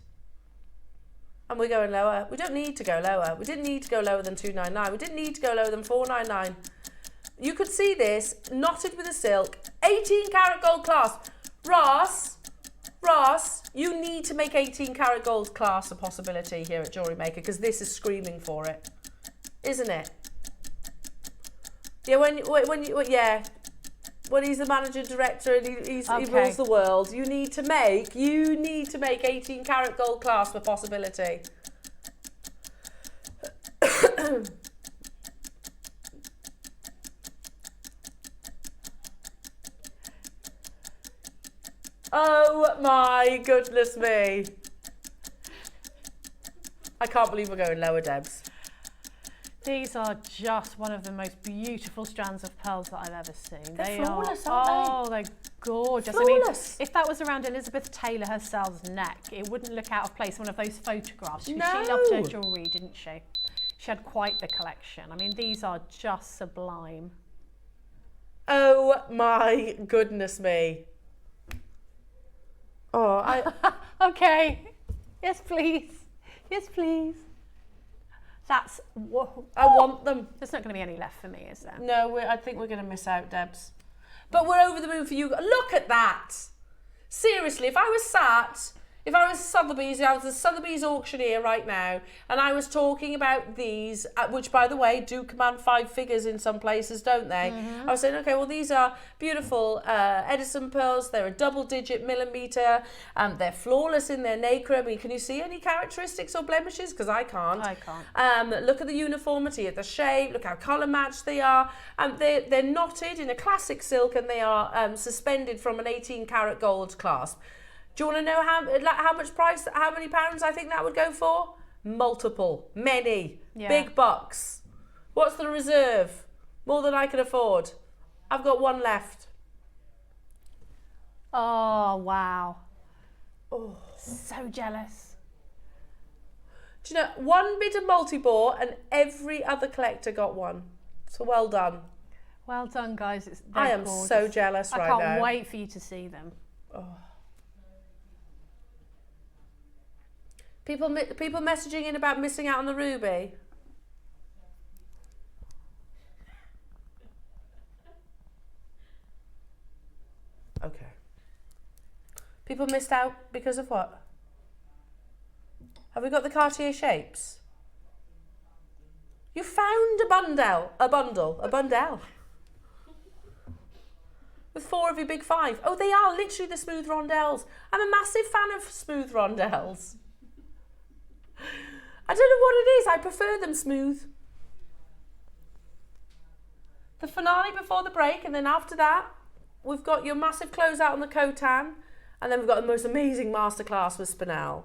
And we're going lower. We don't need to go lower. We didn't need to go lower than 299. We didn't need to go lower than 499. You could see this, knotted with a silk, 18 karat gold clasp. Ross, you need to make 18 karat gold clasp a possibility here at JewelleryMaker, because this is screaming for it, isn't it? Yeah, when he's the managing director and he rules the world, you need to make 18 karat gold clasp a possibility. Oh my goodness me. I can't believe we're going lower, Debs. These are just one of the most beautiful strands of pearls that I've ever seen. They're flawless, aren't they? Oh, they're gorgeous. Flawless. I mean, if that was around Elizabeth Taylor herself's neck, it wouldn't look out of place in one of those photographs. She loved her jewellery, didn't she? She had quite the collection. I mean, these are just sublime. Oh my goodness me. Oh, Okay. Yes, please. Yes, please. That's... Whoa. I want them. There's not going to be any left for me, is there? No, I think we're going to miss out, Debs. But we're over the moon for you. Look at that. Seriously, if I was Sotheby's, I was the Sotheby's auctioneer right now, and I was talking about these, which, by the way, do command 5 figures in some places, don't they? I was saying, okay, well, these are beautiful Edison pearls. They're a double-digit millimetre. They're flawless in their nacre. I mean, can you see any characteristics or blemishes? Because I can't. I can't. Look at the uniformity of the shape. Look how colour matched they are. They're knotted in a classic silk, and they are suspended from an 18 karat gold clasp. Do you want to know how many pounds I think that would go for? Multiple, many, big bucks. What's the reserve? More than I can afford. I've got one left. Oh, wow. Oh, so jealous. Do you know, one bit of multi-bore and every other collector got one. So well done. Well done, guys. I am gorgeous. so jealous right now. I can't wait for you to see them. Oh. People messaging in about missing out on the ruby. Okay. People missed out because of what? Have we got the Cartier shapes? You found a bundle. With 4 of your big 5. Oh, they are literally the smooth rondelles. I'm a massive fan of smooth rondelles. I don't know what it is. I prefer them smooth. The finale before the break, and then after that, we've got your massive closeout on the Khotan, and then we've got the most amazing masterclass with Spinel.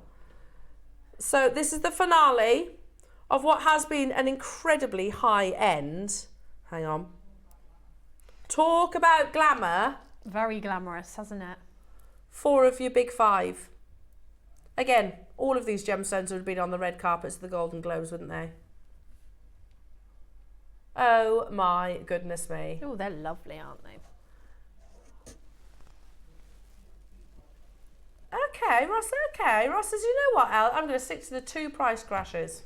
So this is the finale of what has been an incredibly high end. Hang on. Talk about glamour. Very glamorous, hasn't it? 4 of your big 5. Again, all of these gemstones would have been on the red carpets of the Golden Globes, wouldn't they? Oh my goodness me. Oh, they're lovely, aren't they? Okay, Ross, okay. Ross says, you know what, Elle? I'm going to stick to the 2 price crashes.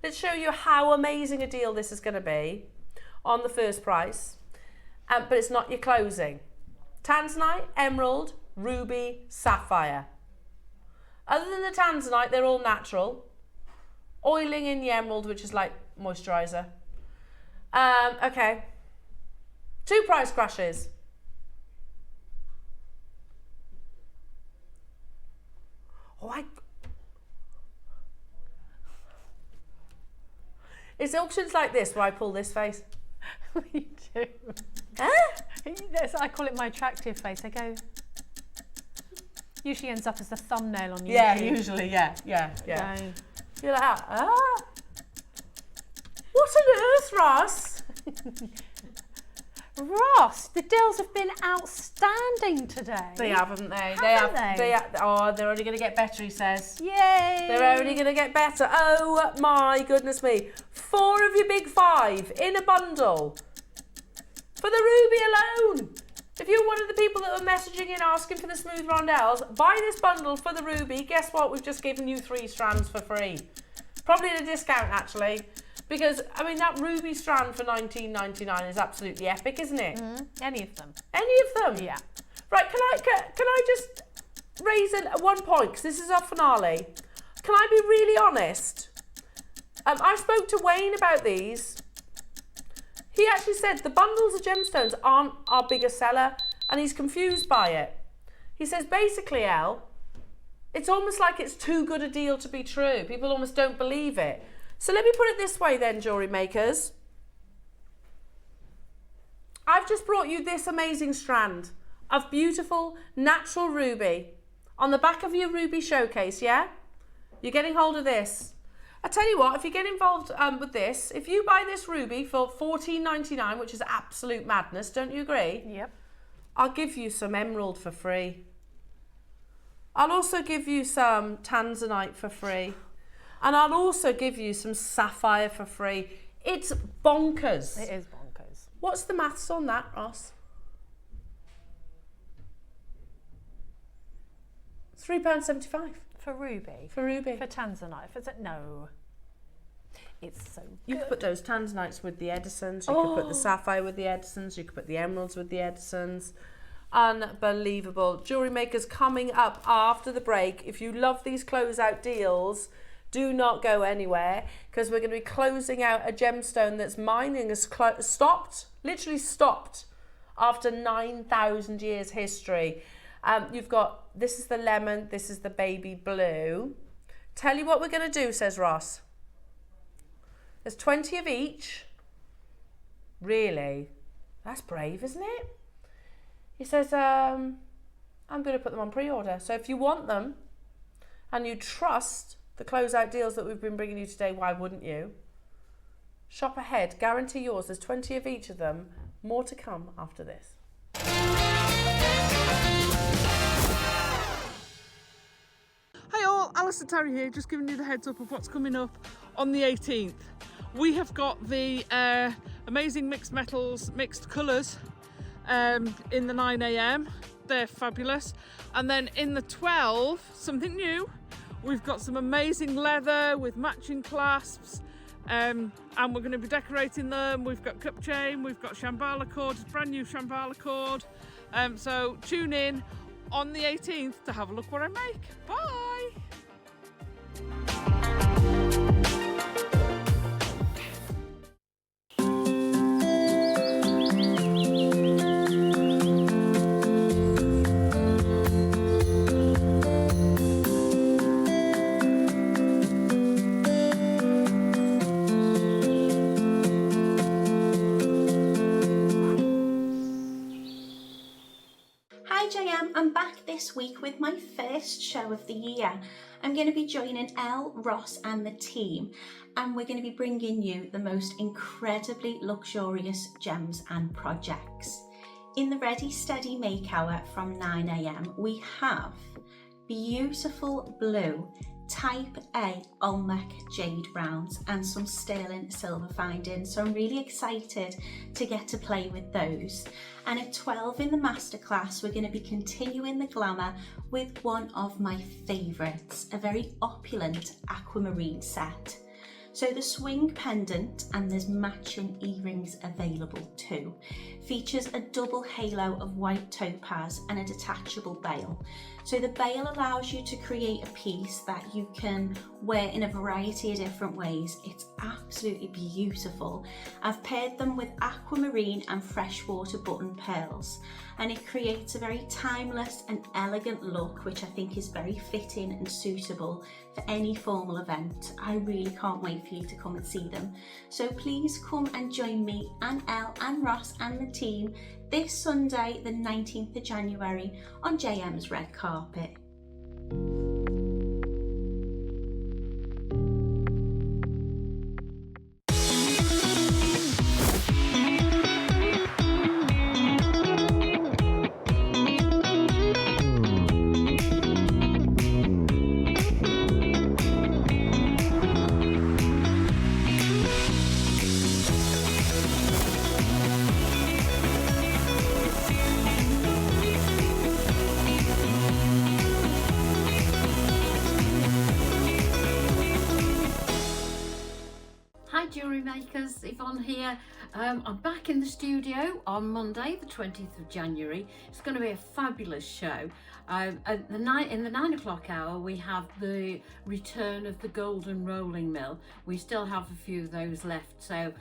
Let's show you how amazing a deal this is going to be on the first price. But it's not your closing. Tanzanite, emerald, ruby, sapphire. Other than the tanzanite, they're all natural. Oiling in the emerald, which is like moisturiser. Okay. 2 price crashes. It's auctions like this where I pull this face. We do. Huh? Yes, I call it my attractive face. I go... Usually ends up as the thumbnail on YouTube. Yeah, usually, yeah. No. You're like, What on earth, Ross? Ross, the deals have been outstanding today. They have, haven't they? Haven't they? Oh, they're only going to get better, he says. Yay! They're only going to get better. Oh my goodness me. 4 of your big 5 in a bundle. For the ruby alone. If you're one of the people that were messaging in asking for the smooth rondelles, buy this bundle for the ruby. Guess what? We've just given you 3 strands for free. Probably at a discount, actually. Because, I mean, that ruby strand for $19.99 is absolutely epic, isn't it? Any of them. Any of them? Yeah. Right, can I just raise one point, because this is our finale. Can I be really honest? I spoke to Wayne about these. He actually said the bundles of gemstones aren't our biggest seller, and he's confused by it. He says, basically, Elle, it's almost like it's too good a deal to be true. People almost don't believe it. So let me put it this way then, jewellery makers. I've just brought you this amazing strand of beautiful natural ruby on the back of your ruby showcase, yeah? You're getting hold of this. I tell you what, if you get involved with this, if you buy this ruby for $14.99, which is absolute madness, don't you agree? Yep. I'll give you some emerald for free. I'll also give you some tanzanite for free. And I'll also give you some sapphire for free. It's bonkers. It is bonkers. What's the maths on that, Ross? It's £3.75. For ruby. For ruby. For tanzanite. No. It's so You good. could put those tanzanites with the Edisons. You could put the sapphire with the Edisons. You could put the emeralds with the Edisons. Unbelievable. Jewellery Maker's coming up after the break. If you love these closeout deals, do not go anywhere, because we're going to be closing out a gemstone that's mining has stopped, literally stopped, after 9,000 years history. You've got, this is the lemon, this is the baby blue. Tell you what we're going to do, says Ross. There's 20 of each. Really? That's brave, isn't it? He says, I'm going to put them on pre-order. So if you want them and you trust the closeout deals that we've been bringing you today, why wouldn't you? Shop ahead, guarantee yours. There's 20 of each of them. More to come after this. Hey all, Alison Terry here, just giving you the heads up of what's coming up on the 18th. We have got the amazing mixed metals, mixed colours in the 9 a.m. They're fabulous. And then in the 12, something new. We've got some amazing leather with matching clasps, and we're going to be decorating them. We've got cup chain, we've got Shambhala cord, brand new Shambhala cord. So tune in on the 18th to have a look what I make. Bye! I'm back this week with my first show of the year. I'm going to be joining Elle, Ross and the team, and we're going to be bringing you the most incredibly luxurious gems and projects. In the Ready Steady Make Hour from 9 a.m, we have beautiful blue Type A Olmec jade rounds and some sterling silver findings, so I'm really excited to get to play with those. And at 12 in the Masterclass, we're going to be continuing the glamour with one of my favourites, a very opulent aquamarine set. So the swing pendant, and there's matching earrings available too, features a double halo of white topaz and a detachable bail. So the bail allows you to create a piece that you can wear in a variety of different ways. It's absolutely beautiful. I've paired them with aquamarine and freshwater button pearls, and it creates a very timeless and elegant look, which I think is very fitting and suitable for any formal event. I really can't wait for you to come and see them. So please come and join me and Elle and Ross and the team this Sunday, the 19th of January, on JM's red carpet. if on here, I'm back in the studio on Monday, the 20th of January. It's going to be a fabulous show. In the 9 o'clock hour, we have the return of the golden rolling mill. We still have a few of those left, so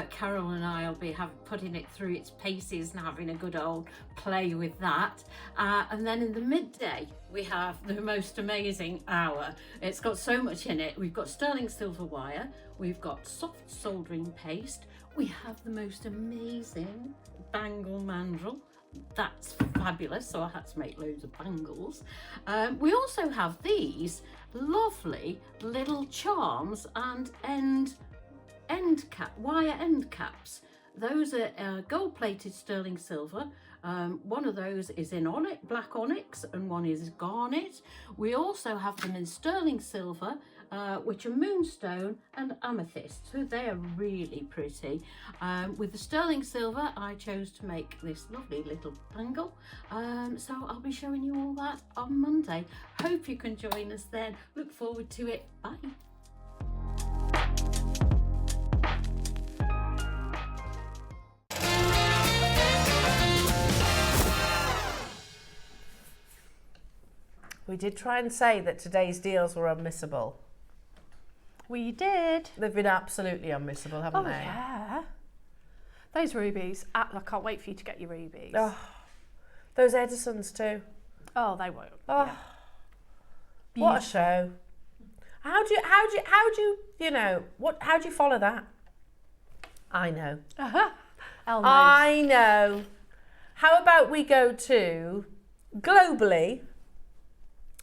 Carol and I will be putting it through its paces and having a good old play with that. And then in the midday, we have the most amazing hour. It's got so much in it. We've got sterling silver wire, we've got soft soldering paste, we have the most amazing bangle mandrel. That's fabulous, so I had to make loads of bangles. We also have these lovely little charms and wire end caps. Those are gold-plated sterling silver. One of those is in black onyx, and one is garnet. We also have them in sterling silver, which are moonstone and amethyst, so they are really pretty. With the sterling silver, I chose to make this lovely little bangle, so I'll be showing you all that on Monday. Hope you can join us then. Look forward to it. Bye. We did try and say that today's deals were unmissable. We did. They've been absolutely unmissable, haven't they? Yeah. Those rubies, I can't wait for you to get your rubies. Oh, those Edisons too. Oh, they won't. Oh, yeah. what a show! How do you follow that? I know. Elle knows. I know. How about we go to, globally,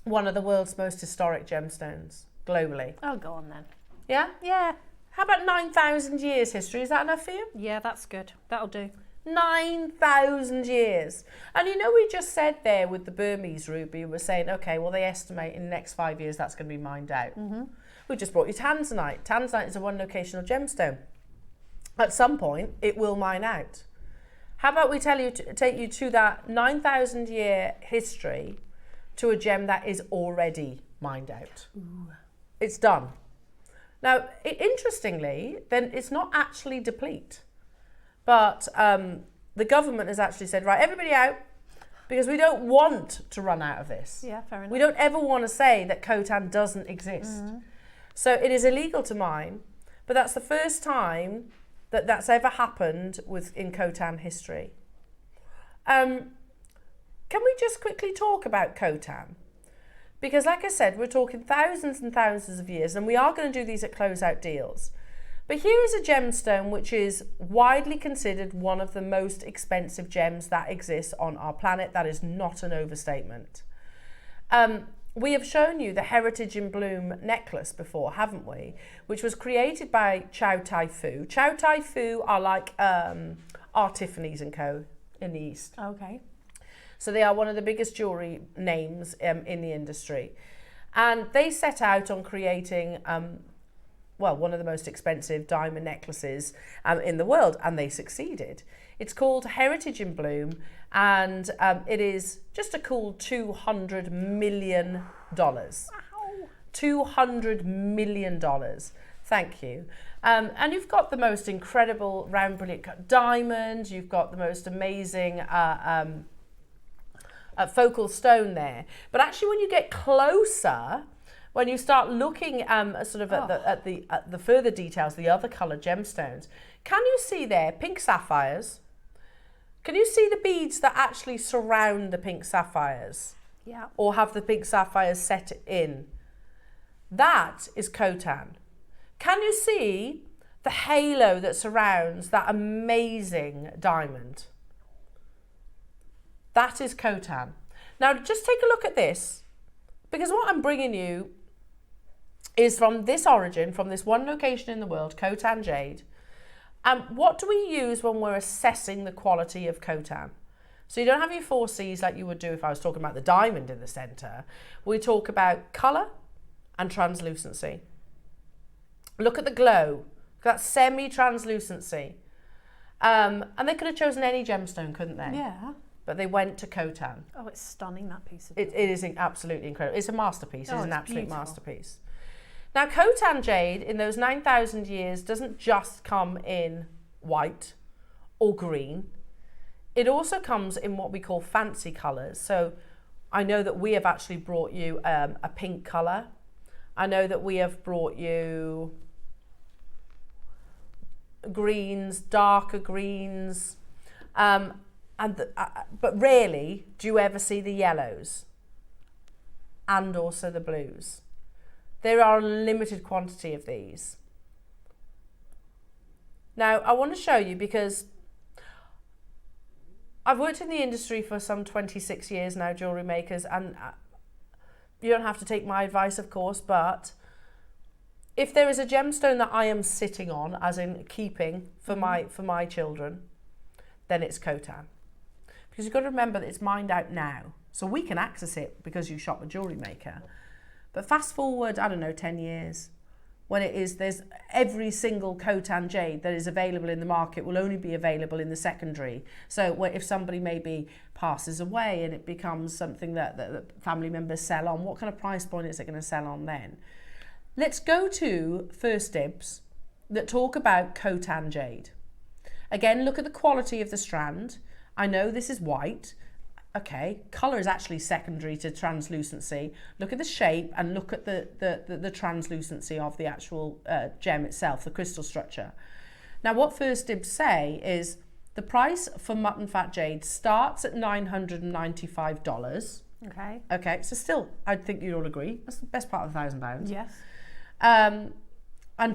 one of the world's most historic gemstones, globally. Oh, go on then. Yeah? Yeah. How about 9,000 years history? Is that enough for you? Yeah, that's good. That'll do. 9,000 years. And you know, we just said there with the Burmese ruby, we're saying, okay, well, they estimate in the next 5 years that's going to be mined out. Mm-hmm. We just brought you tanzanite. Tanzanite is a one locational gemstone. At some point, it will mine out. How about we take you to that 9,000 year history to a gem that is already mined out. Ooh. It's done. Now, interestingly, then it's not actually deplete, but the government has actually said, right, everybody out, because we don't want to run out of this. Yeah, fair enough. We don't ever want to say that coltan doesn't exist. Mm-hmm. So it is illegal to mine, but that's the first time that that's ever happened in coltan history. Can we just quickly talk about coltan? Because like I said, we're talking thousands and thousands of years, and we are going to do these at closeout deals. But here is a gemstone which is widely considered one of the most expensive gems that exists on our planet. That is not an overstatement. We have shown you the Heritage in Bloom necklace before, haven't we? Which was created by Chow Tai Fook. Chow Tai Fook are like our Tiffany's & Co. in the East. Okay. So they are one of the biggest jewellery names in the industry. And they set out on creating, one of the most expensive diamond necklaces in the world, and they succeeded. It's called Heritage in Bloom, and it is just a cool $200 million. Wow. $200 million. Thank you. And you've got the most incredible round brilliant diamond, you've got the most amazing focal stone there. But actually when you get closer, when you start looking at the further details, the other coloured gemstones, can you see there pink sapphires? Can you see the beads that actually surround the pink sapphires? Yeah. Or have the pink sapphires set in? That is coltan. Can you see the halo that surrounds that amazing diamond? That is coltan. Now just take a look at this, because what I'm bringing you is from this origin, from this one location in the world, coltan jade. What do we use when we're assessing the quality of coltan? So you don't have your 4 C's like you would do if I was talking about the diamond in the centre. We talk about colour and translucency. Look at the glow, that semi-translucency. And they could have chosen any gemstone, couldn't they? Yeah. But they went to coltan. Oh, it's stunning, that piece of it is absolutely incredible. It's a masterpiece. It's an absolute beautiful. masterpiece. Now, Khotan jade in those 9,000 years doesn't just come in white or green. It also comes in what we call fancy colours. So I know that we have actually brought you a pink colour. I know that we have brought you greens, darker greens. But rarely do you ever see the yellows and also the blues. There are a limited quantity of these. Now, I want to show you because I've worked in the industry for some 26 years now, jewellery makers, and you don't have to take my advice, of course, but if there is a gemstone that I am sitting on, as in keeping for my children, then it's Khotan. Because you've got to remember that it's mined out now. So we can access it because you shop with Jewellery Maker. But fast forward, I don't know, 10 years, when there's every single Khotan jade that is available in the market will only be available in the secondary. So if somebody maybe passes away and it becomes something that family members sell on, what kind of price point is it going to sell on then? Let's go to First Dibs that talk about Khotan jade. Again, look at the quality of the strand. I know this is white. Okay, colour is actually secondary to translucency. Look at the shape and look at the translucency of the actual gem itself, the crystal structure. Now, what First Dibs say is the price for mutton fat jade starts at $995. Okay. Okay, so still, I think you'd all agree, that's the best part of £1,000. Yes. And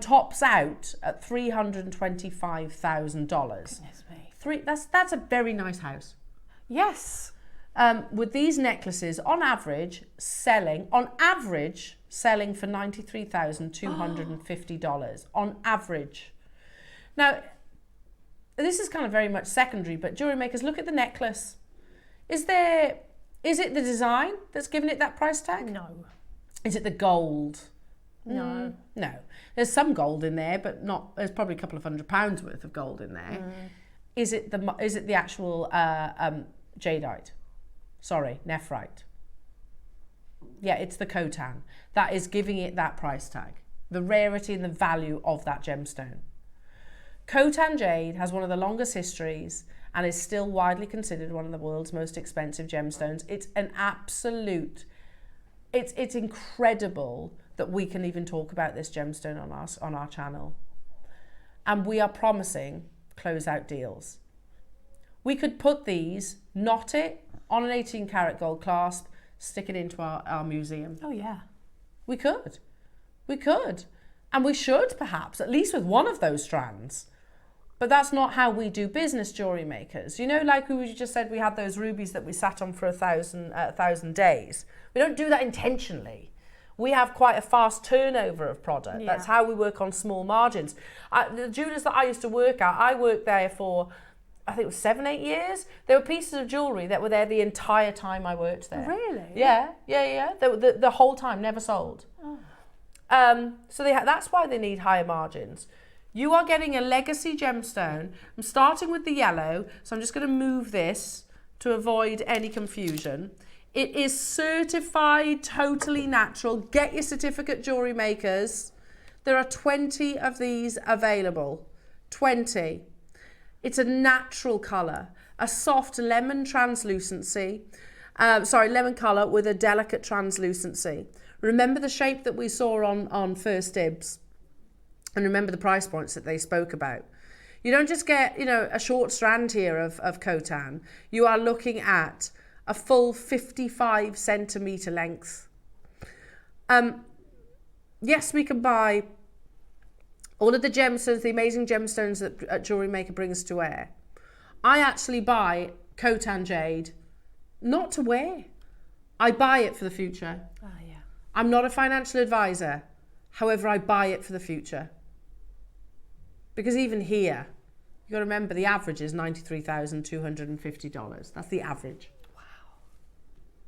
tops out at $325,000. Goodness me. That's a very nice house. Yes. With these necklaces, on average, selling for $93,250 on average. Now, this is kind of very much secondary, but jewellery makers, look at the necklace. Is it the design that's given it that price tag? No. Is it the gold? No. No. There's some gold in there, but not. There's probably a couple of £100 worth of gold in there. Is it the actual jadeite? Sorry, nephrite. Yeah, it's the Khotan. That is giving it that price tag. The rarity and the value of that gemstone. Khotan jade has one of the longest histories and is still widely considered one of the world's most expensive gemstones. It's an absolute, it's incredible that we can even talk about this gemstone on our channel. And we are promising closeout deals. We could put these, knot it on an 18 karat gold clasp, stick it into our museum. Oh yeah. We could. And we should perhaps, at least with one of those strands. But that's not how we do business, jewellery makers. You know, like we just said, we had those rubies that we sat on for 1,000 days. We don't do that intentionally. We have quite a fast turnover of product. Yeah. That's how we work on small margins. The jewellers that I used to work at, I worked there for, I think it was 7-8 years. There were pieces of jewellery that were there the entire time I worked there. Really? Yeah. The whole time, never sold. Oh. So that's why they need higher margins. You are getting a legacy gemstone. I'm starting with the yellow, so I'm just going to move this to avoid any confusion. It is certified totally natural. Get your certificate, jewellery makers. There are 20 of these available. 20. It's a natural colour, a soft lemon translucency. Lemon colour with a delicate translucency. Remember the shape that we saw on First Dibs. And remember the price points that they spoke about. You don't just get, a short strand here of Khotan. You are looking at a full 55 centimetre length. Yes, we can buy all of the gemstones, the amazing gemstones that Jewellery Maker brings to wear. I actually buy Khotan jade not to wear. I buy it for the future. Oh yeah. I'm not a financial advisor. However, I buy it for the future. Because even here, you've got to remember the average is $93,250. That's the average. Wow.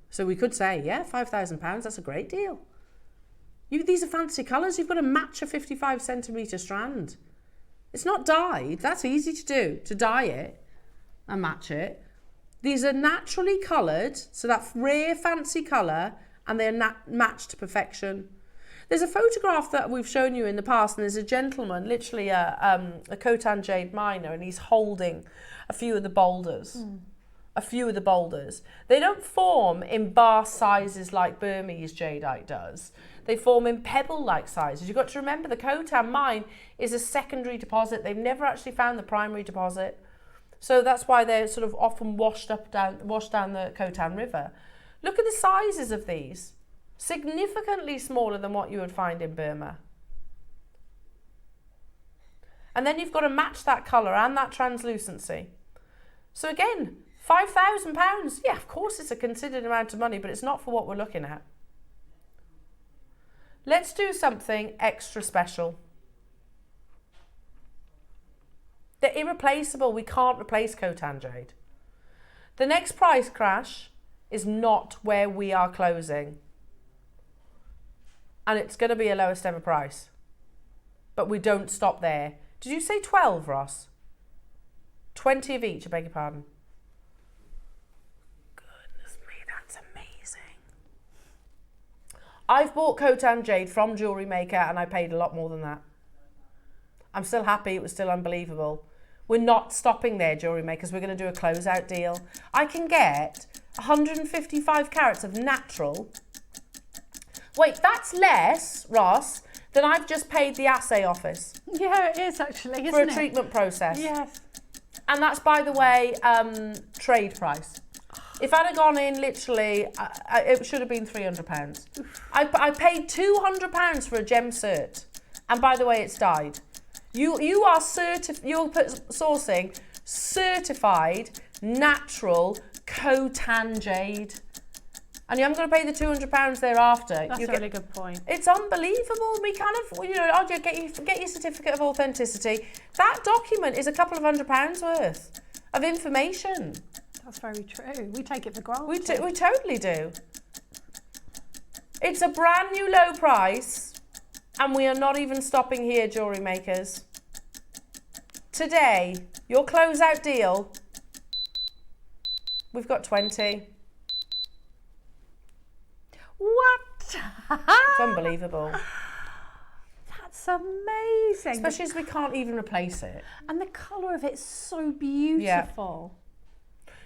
So we could say, yeah, £5,000, that's a great deal. These are fancy colours. You've got to match a 55 centimetre strand. It's not dyed. That's easy to do, to dye it and match it. These are naturally coloured, so that rare fancy colour, and they're matched to perfection. There's a photograph that we've shown you in the past, and there's a gentleman, literally a Khotan jade miner, and he's holding a few of the boulders. A few of the boulders. They don't form in bar sizes like Burmese jadeite does. They form in pebble-like sizes. You've got to remember the Khotan mine is a secondary deposit. They've never actually found the primary deposit. So that's why they're sort of often washed down the Khotan River. Look at the sizes of these. Significantly smaller than what you would find in Burma. And then you've got to match that colour and that translucency. So again, £5,000, yeah, of course it's a considered amount of money, but it's not for what we're looking at. Let's do something extra special. They're irreplaceable. We can't replace Khotan jade. The next price crash is not where we are closing. And it's going to be a lowest ever price. But we don't stop there. Did you say 12, Ross? 20 of each, I beg your pardon. I've bought Khotan jade from JewelleryMaker and I paid a lot more than that. I'm still happy, it was still unbelievable. We're not stopping there, JewelleryMakers. We're going to do a closeout deal. I can get 155 carats of natural. Wait, that's less, Ross, than I've just paid the assay office. Yeah, it is actually, isn't it? For a treatment process. Yes. And that's, by the way, trade price. If I'd have gone in, literally, it should have been £300. I paid £200 for a gem cert. And by the way, it's died. You're sourcing certified, natural Khotan jade. And you haven't got to pay the £200 thereafter. That's a really good point. It's unbelievable. We kind of, I'll get your certificate of authenticity. That document is a couple of £100 worth of information. That's very true. We take it for granted. We totally do. It's a brand new low price, and we are not even stopping here, JewelleryMakers. Today, your closeout deal, we've got 20. What? It's unbelievable. That's amazing. Especially as we can't even replace it. And the colour of it's so beautiful.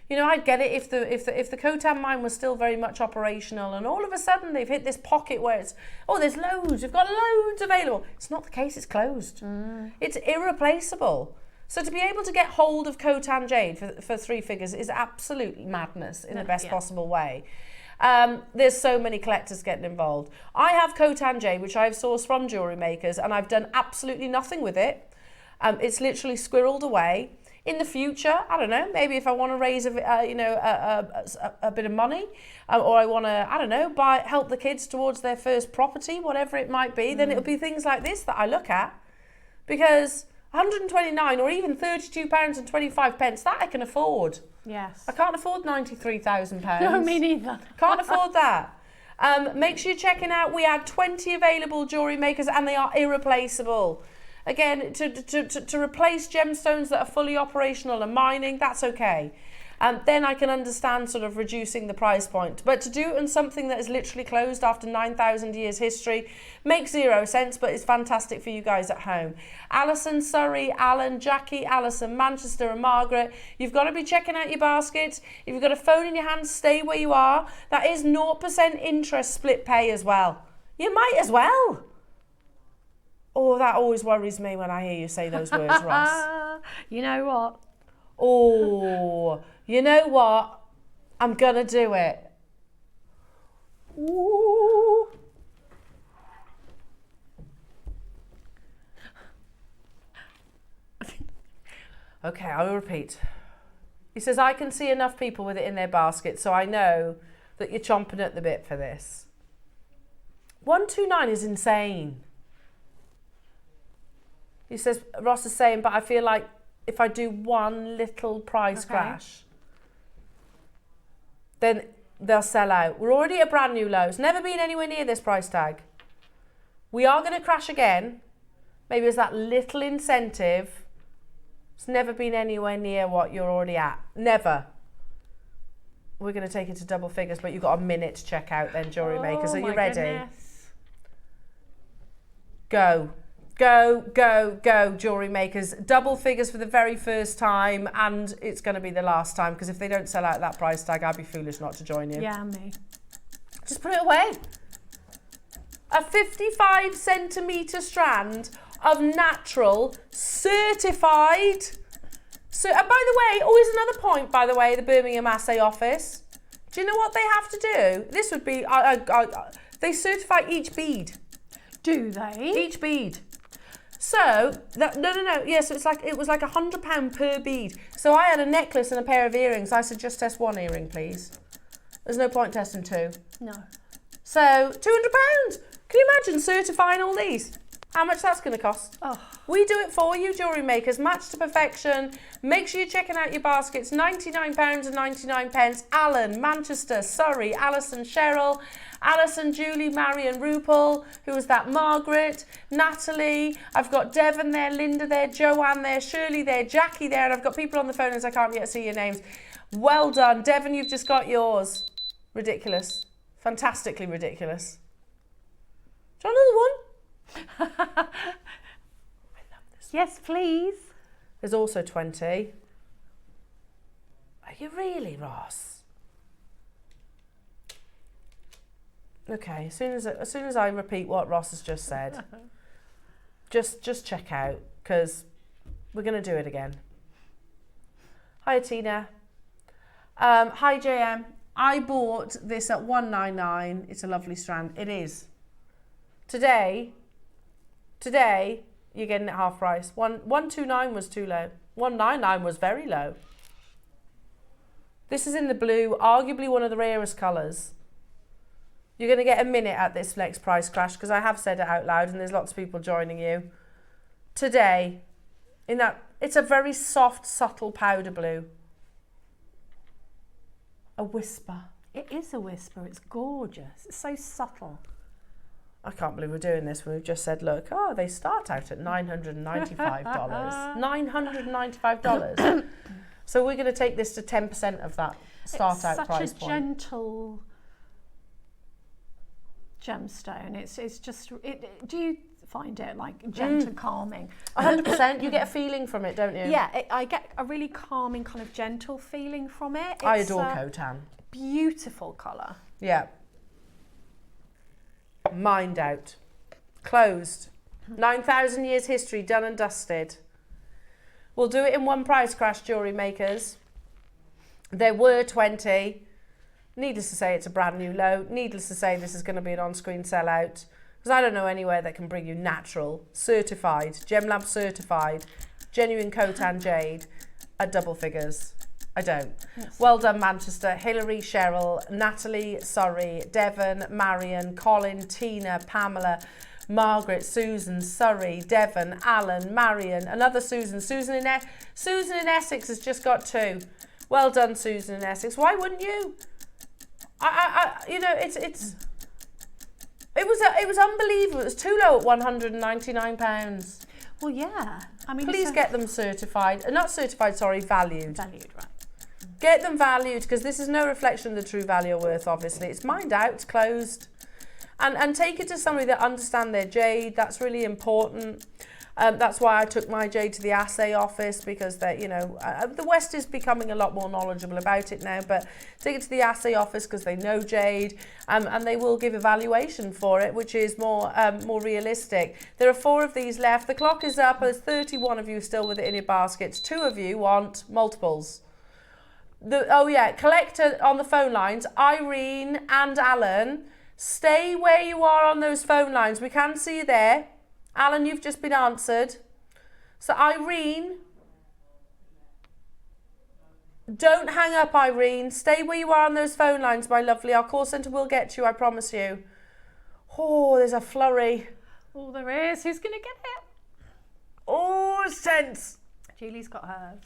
Yeah. I'd get it if the Khotan mine was still very much operational, and all of a sudden they've hit this pocket where it's, there's loads, we've got loads available. It's not the case, it's closed. It's irreplaceable. So to be able to get hold of Khotan jade for 3 figures is absolute madness in the best possible way. There's so many collectors getting involved. I have Khotan jade, which I've sourced from JewelleryMakers, and I've done absolutely nothing with it. It's literally squirreled away. In the future, I don't know, maybe if I want to raise a bit of money, or I want to, help the kids towards their first property, whatever it might be, then it'll be things like this that I look at. Because 129 or even £32.25, that I can afford. Yes. I can't afford £93,000. No, me neither. Can't afford that. Make sure you're checking out. We had 20 available JewelleryMakers, and they are irreplaceable. Again, to replace gemstones that are fully operational and mining, that's okay. Then I can understand sort of reducing the price point. But to do it on something that is literally closed after 9,000 years history makes 0 sense, but it's fantastic for you guys at home. Alison, Surrey, Alan, Jackie, Alison, Manchester and Margaret, you've got to be checking out your baskets. If you've got a phone in your hand, stay where you are. That is 0% interest split pay as well. You might as well. Oh, that always worries me when I hear you say those words, Ross. You know what? Oh, you know what? I'm going to do it. Ooh. Okay, I will repeat. He says, I can see enough people with it in their basket, so I know that you're chomping at the bit for this. 129 is insane. He says, Ross is saying, but I feel like if I do one little price crash, then they'll sell out. We're already at a brand new low. It's never been anywhere near this price tag. We are going to crash again. Maybe it's that little incentive. It's never been anywhere near what you're already at. Never. We're going to take it to double figures, but you've got a minute to check out then, JewelleryMakers. Are you ready? Goodness. Go. Go, go, go, jewellery makers. Double figures for the very first time, and it's going to be the last time, because if they don't sell out at that price tag, I'd be foolish not to join you. Yeah, me. Just put it away. A 55 centimetre strand of natural, certified. So, and by the way, always another point, by the way, the Birmingham Assay Office. Do you know what they have to do? This would be, they certify each bead. Do they? Each bead. So, no. Yeah, so it was like £100 per bead. So I had a necklace and a pair of earrings. I said, just test one earring, please. There's no point testing two. No. So, £200. Can you imagine certifying all these? How much that's going to cost? Oh. We do it for you, jewellery makers, match to perfection. Make sure you're checking out your baskets. £99.99. Alan, Manchester, Surrey, Alison, Cheryl, Alison, Julie, Marion, Rupel. Who was that? Margaret, Natalie. I've got Devon there, Linda there, Joanne there, Shirley there, Jackie there, and I've got people on the phone as I can't yet see your names. Well done. Devon, you've just got yours. Ridiculous. Fantastically ridiculous. Do you want another one? I love this. Yes, please. There's also 20. Are you really, Ross? Okay, as soon as I repeat what Ross has just said, just check out, because we're going to do it again. Hi, Tina. Hi, JM. I bought this at $199. It's a lovely strand. It is. Today, you're getting it half price. 129 was too low. 199 was very low. This is in the blue, arguably one of the rarest colours. You're going to get a minute at this next price crash, because I have said it out loud and there's lots of people joining you. Today, it's a very soft, subtle powder blue. A whisper. It is a whisper. It's gorgeous. It's so subtle. I can't believe we're doing this when we've just said, look, they start out at $995. $995. So we're going to take this to 10% of that start out price point. It's such a gentle gemstone. It's just, do you find it like gentle, calming? 100%. You get a feeling from it, don't you? Yeah, I get a really calming kind of gentle feeling from it. I adore Khotan. Beautiful colour. Yeah. Mined out. Closed. 9,000 years history, done and dusted. We'll do it in one price crash, jewellery makers. There were 20. Needless to say, it's a brand new low. Needless to say, this is going to be an on-screen sellout. Because I don't know anywhere that can bring you natural, certified, GemLab certified, genuine Khotan jade at double figures. I don't. Yes. Well done, Manchester. Hilary, Cheryl, Natalie, Surrey, Devon, Marion, Colin, Tina, Pamela, Margaret, Susan, Surrey, Devon, Alan, Marion, another Susan. Susan in Essex has just got 2. Well done, Susan in Essex. Why wouldn't you? You know, it was unbelievable. It was too low at £199. Well, yeah. I mean, please get them certified. Not certified, sorry, valued. Valued, right. Get them valued, because this is no reflection of the true value or worth, obviously. It's mined out, it's closed. And take it to somebody that understands their jade. That's really important. That's why I took my jade to the assay office, because the West is becoming a lot more knowledgeable about it now, but take it to the assay office because they know jade, and they will give a valuation for it, which is more realistic. There are 4 of these left. The clock is up. There's 31 of you still with it in your baskets. 2 of you want multiples. Collector on the phone lines, Irene and Alan, stay where you are on those phone lines. We can see you there. Alan, you've just been answered. So Irene, don't hang up, Irene. Stay where you are on those phone lines, my lovely. Our call centre will get you, I promise you. Oh, there's a flurry. Oh, there is. Who's going to get it? Oh, it's tense. Julie's got hers.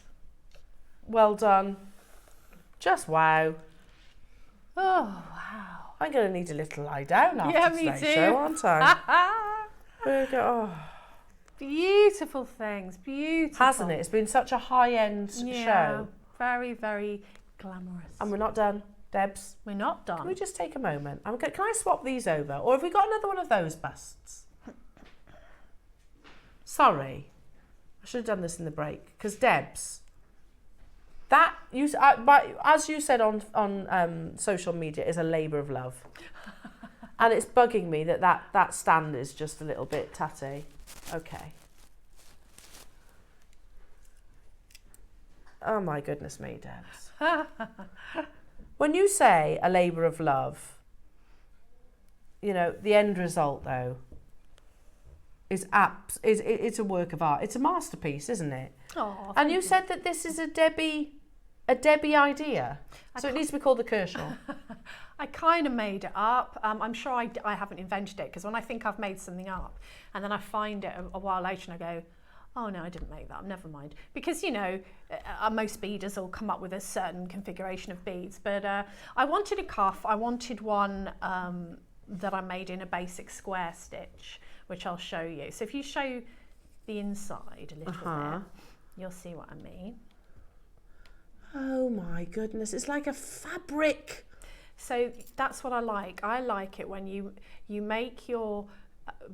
Well done. Just wow. Oh, wow. I'm going to need a little lie down after today's show, aren't I? There we go. Oh. Beautiful things, beautiful. Hasn't it? It's been such a high-end show. Very, very glamorous. And we're not done, Debs. We're not done. Can we just take a moment? Can I swap these over? Or have we got another one of those busts? Sorry. I should have done this in the break. Because Debs, as you said on social media, is a labour of love. And it's bugging me that stand is just a little bit tatty. Okay. Oh my goodness me, Debs. When you say a labour of love, you know, the end result though is it's a work of art. It's a masterpiece, isn't it? Oh, and you said that this is a Debbie idea. So it needs to be called the Kershaw. I kind of made it up. I'm sure I haven't invented it, because when I think I've made something up and then I find it a while later and I go, oh no, I didn't make that, never mind. Because, you know, most beaders will come up with a certain configuration of beads, but I wanted a cuff. I wanted one that I made in a basic square stitch, which I'll show you. So if you show the inside a little bit, you'll see what I mean. Oh my goodness, it's like a fabric. So that's what I like. I like it when you make your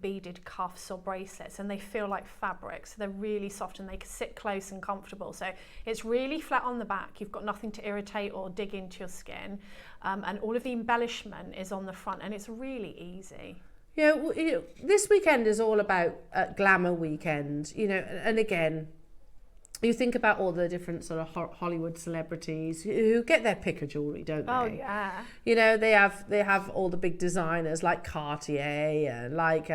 beaded cuffs or bracelets and they feel like fabric, so they're really soft and they can sit close and comfortable. So it's really flat on the back, you've got nothing to irritate or dig into your skin, and all of the embellishment is on the front, and it's really easy. You know, this weekend is all about Glamour Weekend, you know, and again, you think about all the different sort of Hollywood celebrities who get their pick of jewellery, don't they? Oh yeah. You know, they have all the big designers like Cartier and like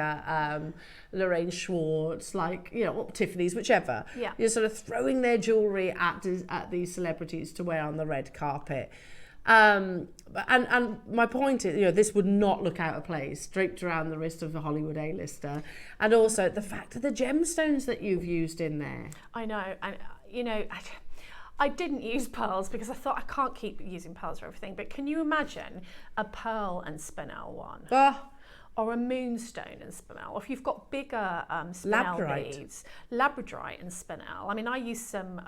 Lorraine Schwartz, like, you know, Tiffany's, whichever. Yeah. You're sort of throwing their jewellery at these celebrities to wear on the red carpet. And my point is, you know, this would not look out of place draped around the wrist of a Hollywood A-lister, and also the fact of the gemstones that you've used in there. I know, and you know, I didn't use pearls because I thought I can't keep using pearls for everything. But can you imagine a pearl and spinel one? Or a moonstone and spinel, or if you've got bigger spinel beads, labradorite and spinel. I mean, I used some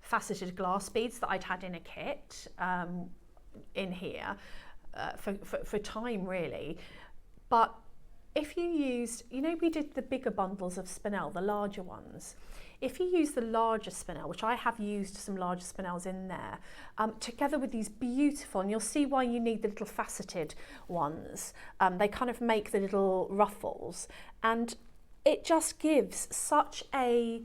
faceted glass beads that I'd had in a kit in here for time, really. But if you used, you know, we did the bigger bundles of spinel, the larger ones. If you use the larger spinel, which I have used some larger spinels in there, together with these beautiful, and you'll see why you need the little faceted ones. They kind of make the little ruffles, and it just gives such a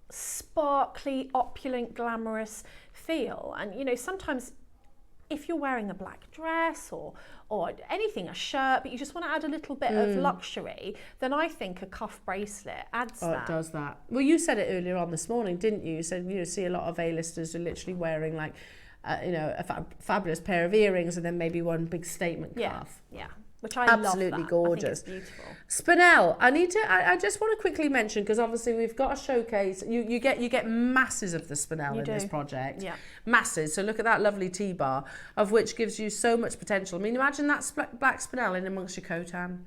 sparkly, opulent, glamorous feel. And you know, sometimes if you're wearing a black dress or anything, a shirt, but you just want to add a little bit of luxury, then I think a cuff bracelet adds that. It does that. Well, you said it earlier on this morning, didn't you? You said you see a lot of A-listers who are literally wearing like, you know, a fabulous pair of earrings and then maybe one big statement cuff. Yeah. Which I absolutely love that. gorgeous. I think it's beautiful. Spinel, I just want to quickly mention, because obviously we've got a showcase. You get masses of the spinel in this project. Yeah. Masses. So look at that lovely T-bar, of which gives you so much potential. I mean, imagine that black spinel in amongst your cotan.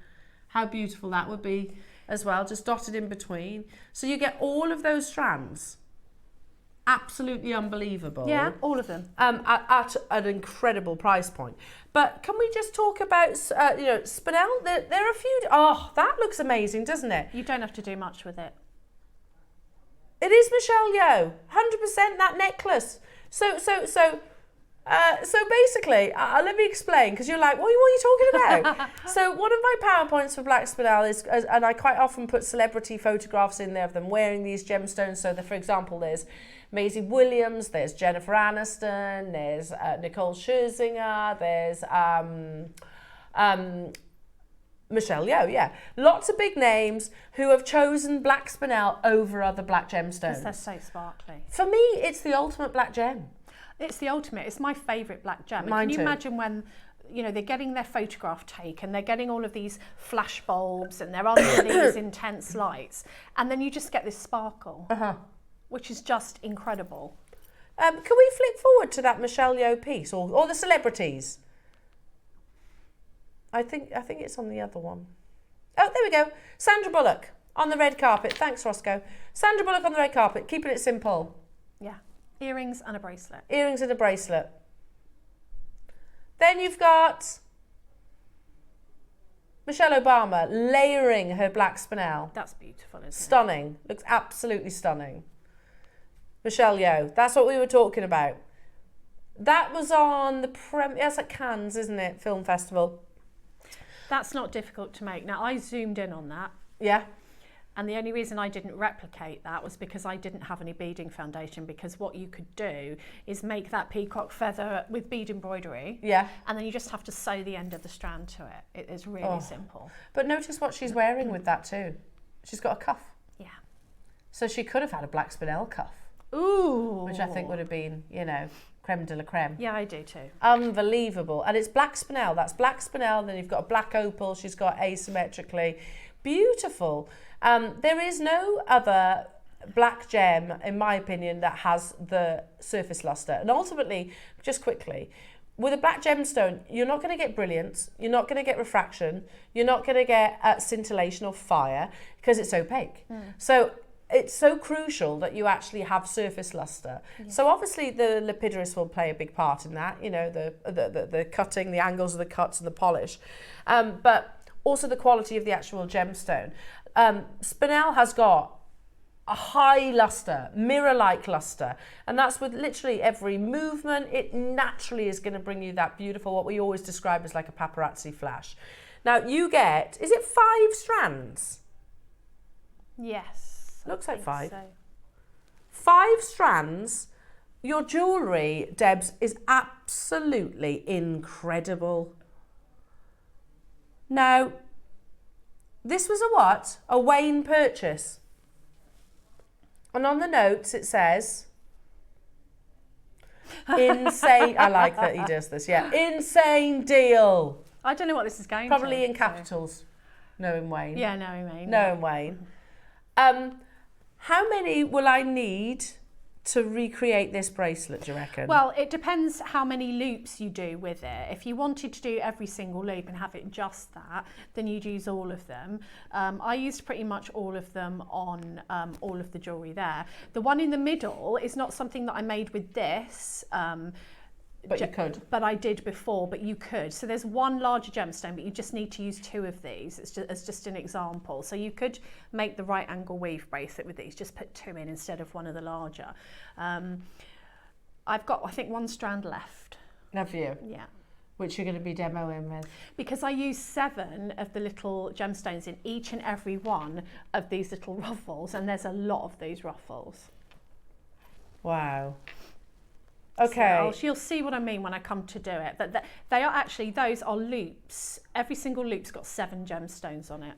How beautiful that would be as well, just dotted in between. So you get all of those strands. Absolutely unbelievable. Yeah, all of them. At an incredible price point. But can we just talk about, you know, spinel? There are a few. Oh, that looks amazing, doesn't it? You don't have to do much with it. It is Michelle Yeoh, 100% that necklace. So basically, let me explain, because you're like, what are you talking about? So one of my PowerPoints for Black Spinel is, and I quite often put celebrity photographs in there of them wearing these gemstones. So, for example, there's Maisie Williams, there's Jennifer Aniston, there's Nicole Scherzinger, there's Michelle Yeoh, yeah. Lots of big names who have chosen black spinel over other black gemstones. Because they're so sparkly. For me, it's the ultimate black gem. It's the ultimate. It's my favourite black gem. Mine Can you too. imagine when, you know, they're getting their photograph taken, they're getting all of these flash bulbs and they're under these intense lights, and then you just get this sparkle, which is just incredible. Can we flip forward to that Michelle Yeoh piece, or the celebrities? I think it's on the other one. Oh, there we go. Sandra Bullock on the red carpet. Thanks, Roscoe. Sandra Bullock on the red carpet, keeping it simple. Yeah. Earrings and a bracelet. Earrings and a bracelet. Then you've got Michelle Obama layering her black spinel. That's beautiful, isn't it? Stunning. Looks absolutely stunning. Michelle Yeoh. That's what we were talking about. That was on the that's at Cannes, isn't it? Film festival. That's not difficult to make. Now, I zoomed in on that. Yeah. And the only reason I didn't replicate that was because I didn't have any beading foundation, because what you could do is make that peacock feather with bead embroidery. Yeah. And then you just have to sew the end of the strand to it. It is really simple. But notice what she's wearing with that too. She's got a cuff. Yeah. So she could have had a black spinel cuff. Ooh. Which I think would have been, you know, creme de la creme. Yeah, I do too. Unbelievable. And it's black spinel. That's black spinel. Then you've got a black opal. She's got asymmetrically. Beautiful. There is no other black gem, in my opinion, that has the surface luster. And ultimately, just quickly, with a black gemstone, you're not going to get brilliance, you're not going to get refraction, you're not going to get scintillation or fire, because it's opaque. So it's so crucial that you actually have surface luster. So obviously the lapidus will play a big part in that, you know, the cutting, the angles of the cuts and the polish. But also the quality of the actual gemstone. Spinel has got a high luster, mirror-like luster, and that's with literally every movement. It naturally is going to bring you that beautiful, what we always describe as like a paparazzi flash. Now you get, is it 5 strands? Yes. Looks I like think 5. so. 5 strands. Your jewellery, Debs, is absolutely incredible. Now, this was a what? A Wayne purchase. And on the notes it says, insane, I like that he does this, yeah. Insane deal. I don't know what this is going Probably to. in capitals, knowing Wayne. Yeah, no, Wayne. Knowing Wayne. How many will I need to recreate this bracelet, do you reckon? Well, it depends how many loops you do with it. If you wanted to do every single loop and have it just that, then you'd use all of them. I used pretty much all of them on all of the jewellery there. The one in the middle is not something that I made with this. But you could. But I did before, but you could. So there's one larger gemstone, but you just need to use 2 of these. It's just an example. So you could make the right angle weave bracelet with these, just put 2 in instead of one of the larger. I've got, I think, 1 strand left. Have you? Yeah. Which you're going to be demoing with? Because I use 7 of the little gemstones in each and every one of these little ruffles, and there's a lot of these ruffles. Wow. Okay. So you'll see what I mean when I come to do it. But they are actually, those are loops. Every single loop's got 7 gemstones on it.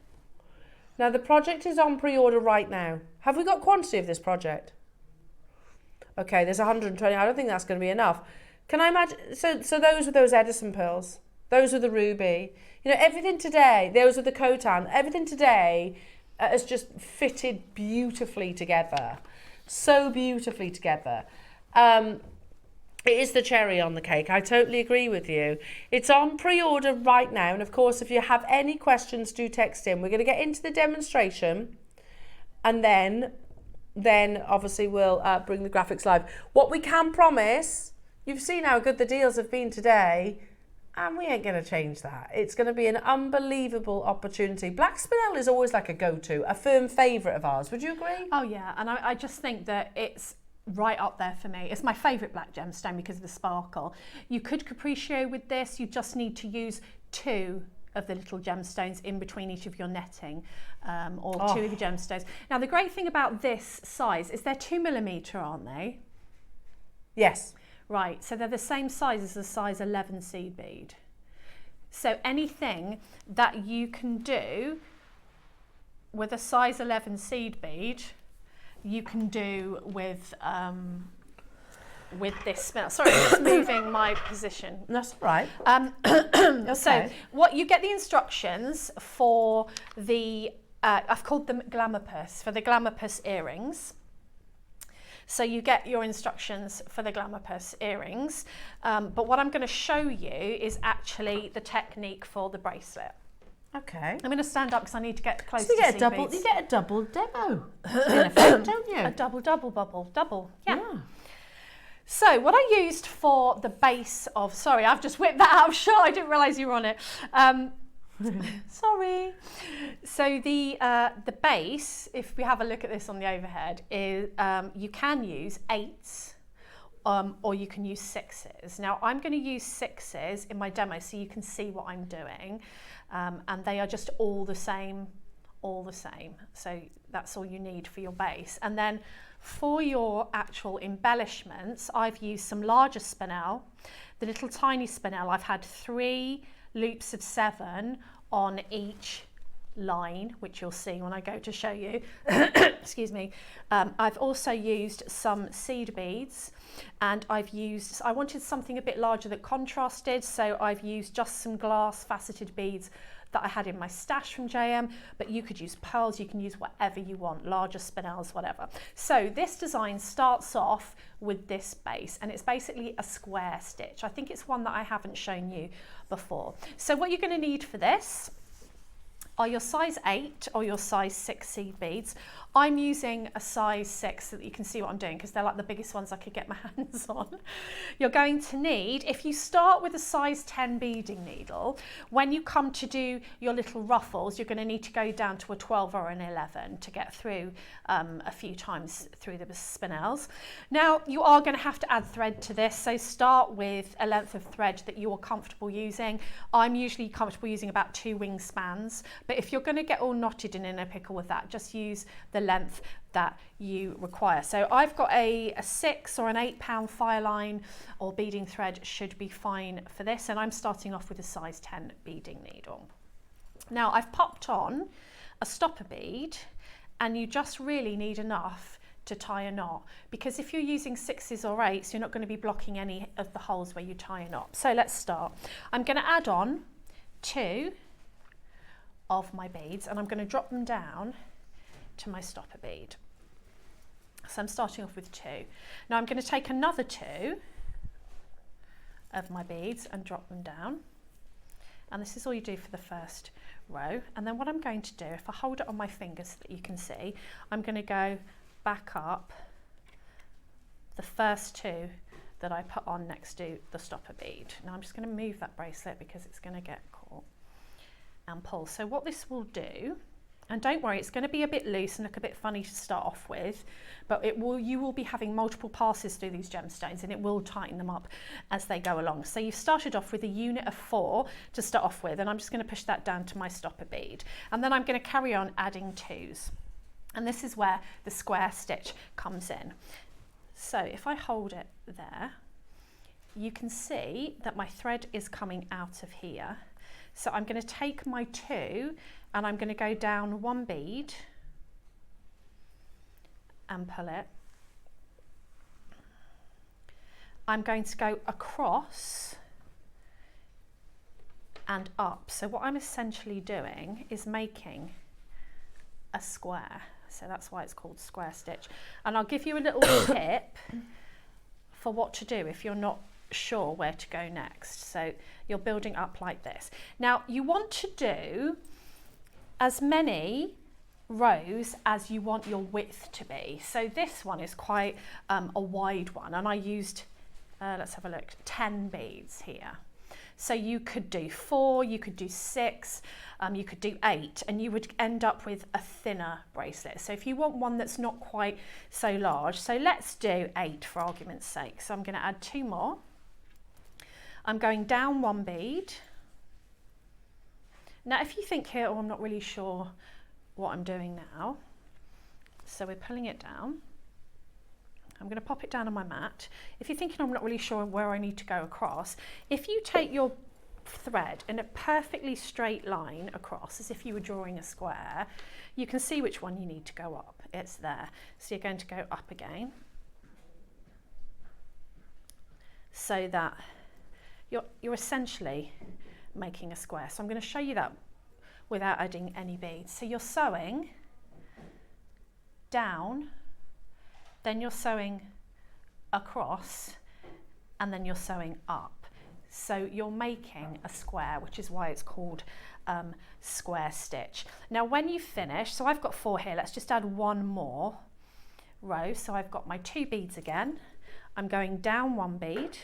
Now the project is on pre-order right now. Have we got quantity of this project? Okay, there's 120. I don't think that's going to be enough. Can I imagine? So those were those Edison pearls. Those are the ruby. You know, everything today, those are the Khotan. Everything today has just fitted beautifully together. So beautifully together. It is the cherry on the cake. I totally agree with you. It's on pre-order right now. And of course, if you have any questions, do text in. We're going to get into the demonstration. And then obviously we'll bring the graphics live. What we can promise, you've seen how good the deals have been today. And we ain't going to change that. It's going to be an unbelievable opportunity. Black Spinel is always like a go-to, a firm favourite of ours. Would you agree? Oh, yeah. And I just think that it's right up there for me. It's my favourite black gemstone because of the sparkle. You could capriccio with this. You just need to use 2 of the little gemstones in between each of your netting, or 2 of your gemstones. Now, the great thing about this size is they're 2mm, aren't they? Yes. Right, so they're the same size as a size 11 seed bead. So anything that you can do with a size 11 seed bead, you can do with this spinel. Sorry, I'm just moving my position. That's all right. Okay. So what you get the instructions for the, I've called them Glamour Purse, for the Glamour Purse earrings. So you get your instructions for the Glamour Purse earrings. But what I'm going to show you is actually the technique for the bracelet. Okay. I'm going to stand up because I need to get close So to you get a double demo, in effect, don't you? A double bubble, yeah. So what I used for the base of, sorry, I've just whipped that out of shot. I didn't realise you were on it. Sorry. So the base, if we have a look at this on the overhead, is you can use 8s or you can use 6s. Now I'm going to use 6s in my demo so you can see what I'm doing, and they are just all the same. So that's all you need for your base. And then for your actual embellishments, I've used some larger spinel. The little tiny spinel, I've had 3 loops of 7 on each line, which you'll see when I go to show you. Excuse me. I've also used some seed beads, and I wanted something a bit larger that contrasted, so I've used just some glass faceted beads that I had in my stash from JM, but you could use pearls, you can use whatever you want, larger spinels, whatever. So this design starts off with this base, and it's basically a square stitch. I think it's one that I haven't shown you before. So what you're going to need for this are your size 8 or your size 6 seed beads. I'm using a size 6 so that you can see what I'm doing, because they're like the biggest ones I could get my hands on. You're going to need, if you start with a size 10 beading needle, when you come to do your little ruffles, you're going to need to go down to a 12 or an 11 to get through a few times through the spinels. Now you are going to have to add thread to this, so start with a length of thread that you're comfortable using. I'm usually comfortable using about 2 wingspans, but if you're going to get all knotted and in a pickle with that, just use the length that you require. So I've got a 6 or an 8-pound fire line or beading thread should be fine for this, and I'm starting off with a size 10 beading needle. Now I've popped on a stopper bead, and you just really need enough to tie a knot, because if you're using 6s or 8s, you're not going to be blocking any of the holes where you tie a knot. So let's start. I'm going to add on 2 of my beads, and I'm going to drop them down to my stopper bead. So I'm starting off with 2. Now I'm going to take another 2 of my beads and drop them down, and this is all you do for the first row. And then what I'm going to do, if I hold it on my fingers so that you can see, I'm going to go back up the first 2 that I put on next to the stopper bead. Now I'm just going to move that bracelet because it's going to get caught, and pull. So what this will do, and don't worry, it's going to be a bit loose and look a bit funny to start off with, but you will be having multiple passes through these gemstones, and it will tighten them up as they go along. So you've started off with a unit of 4 to start off with, and I'm just going to push that down to my stopper bead, and then I'm going to carry on adding 2s, and this is where the square stitch comes in. So if I hold it there, you can see that my thread is coming out of here. So I'm going to take my 2 and I'm going to go down 1 bead and pull it. I'm going to go across and up. So what I'm essentially doing is making a square. So that's why it's called square stitch. And I'll give you a little tip for what to do if you're not sure where to go next. So you're building up like this. Now you want to do as many rows as you want your width to be. So this one is quite a wide one, and I used let's have a look, 10 beads here. So you could do 4, you could do 6, you could do 8, and you would end up with a thinner bracelet. So if you want one that's not quite so large, so let's do 8 for argument's sake. So I'm going to add 2 more. I'm going down 1 bead. Now if you think here, oh, I'm not really sure what I'm doing now, so we're pulling it down. I'm going to pop it down on my mat. If you're thinking I'm not really sure where I need to go across, if you take your thread in a perfectly straight line across, as if you were drawing a square, you can see which one you need to go up. It's there. So you're going to go up again, so that you're essentially making a square. So I'm going to show you that without adding any beads. So you're sewing down, then you're sewing across, and then you're sewing up. So you're making a square, which is why it's called square stitch. Now when you finish, so I've got 4 here, let's just add 1 more row. So I've got my 2 beads again. I'm going down 1 bead,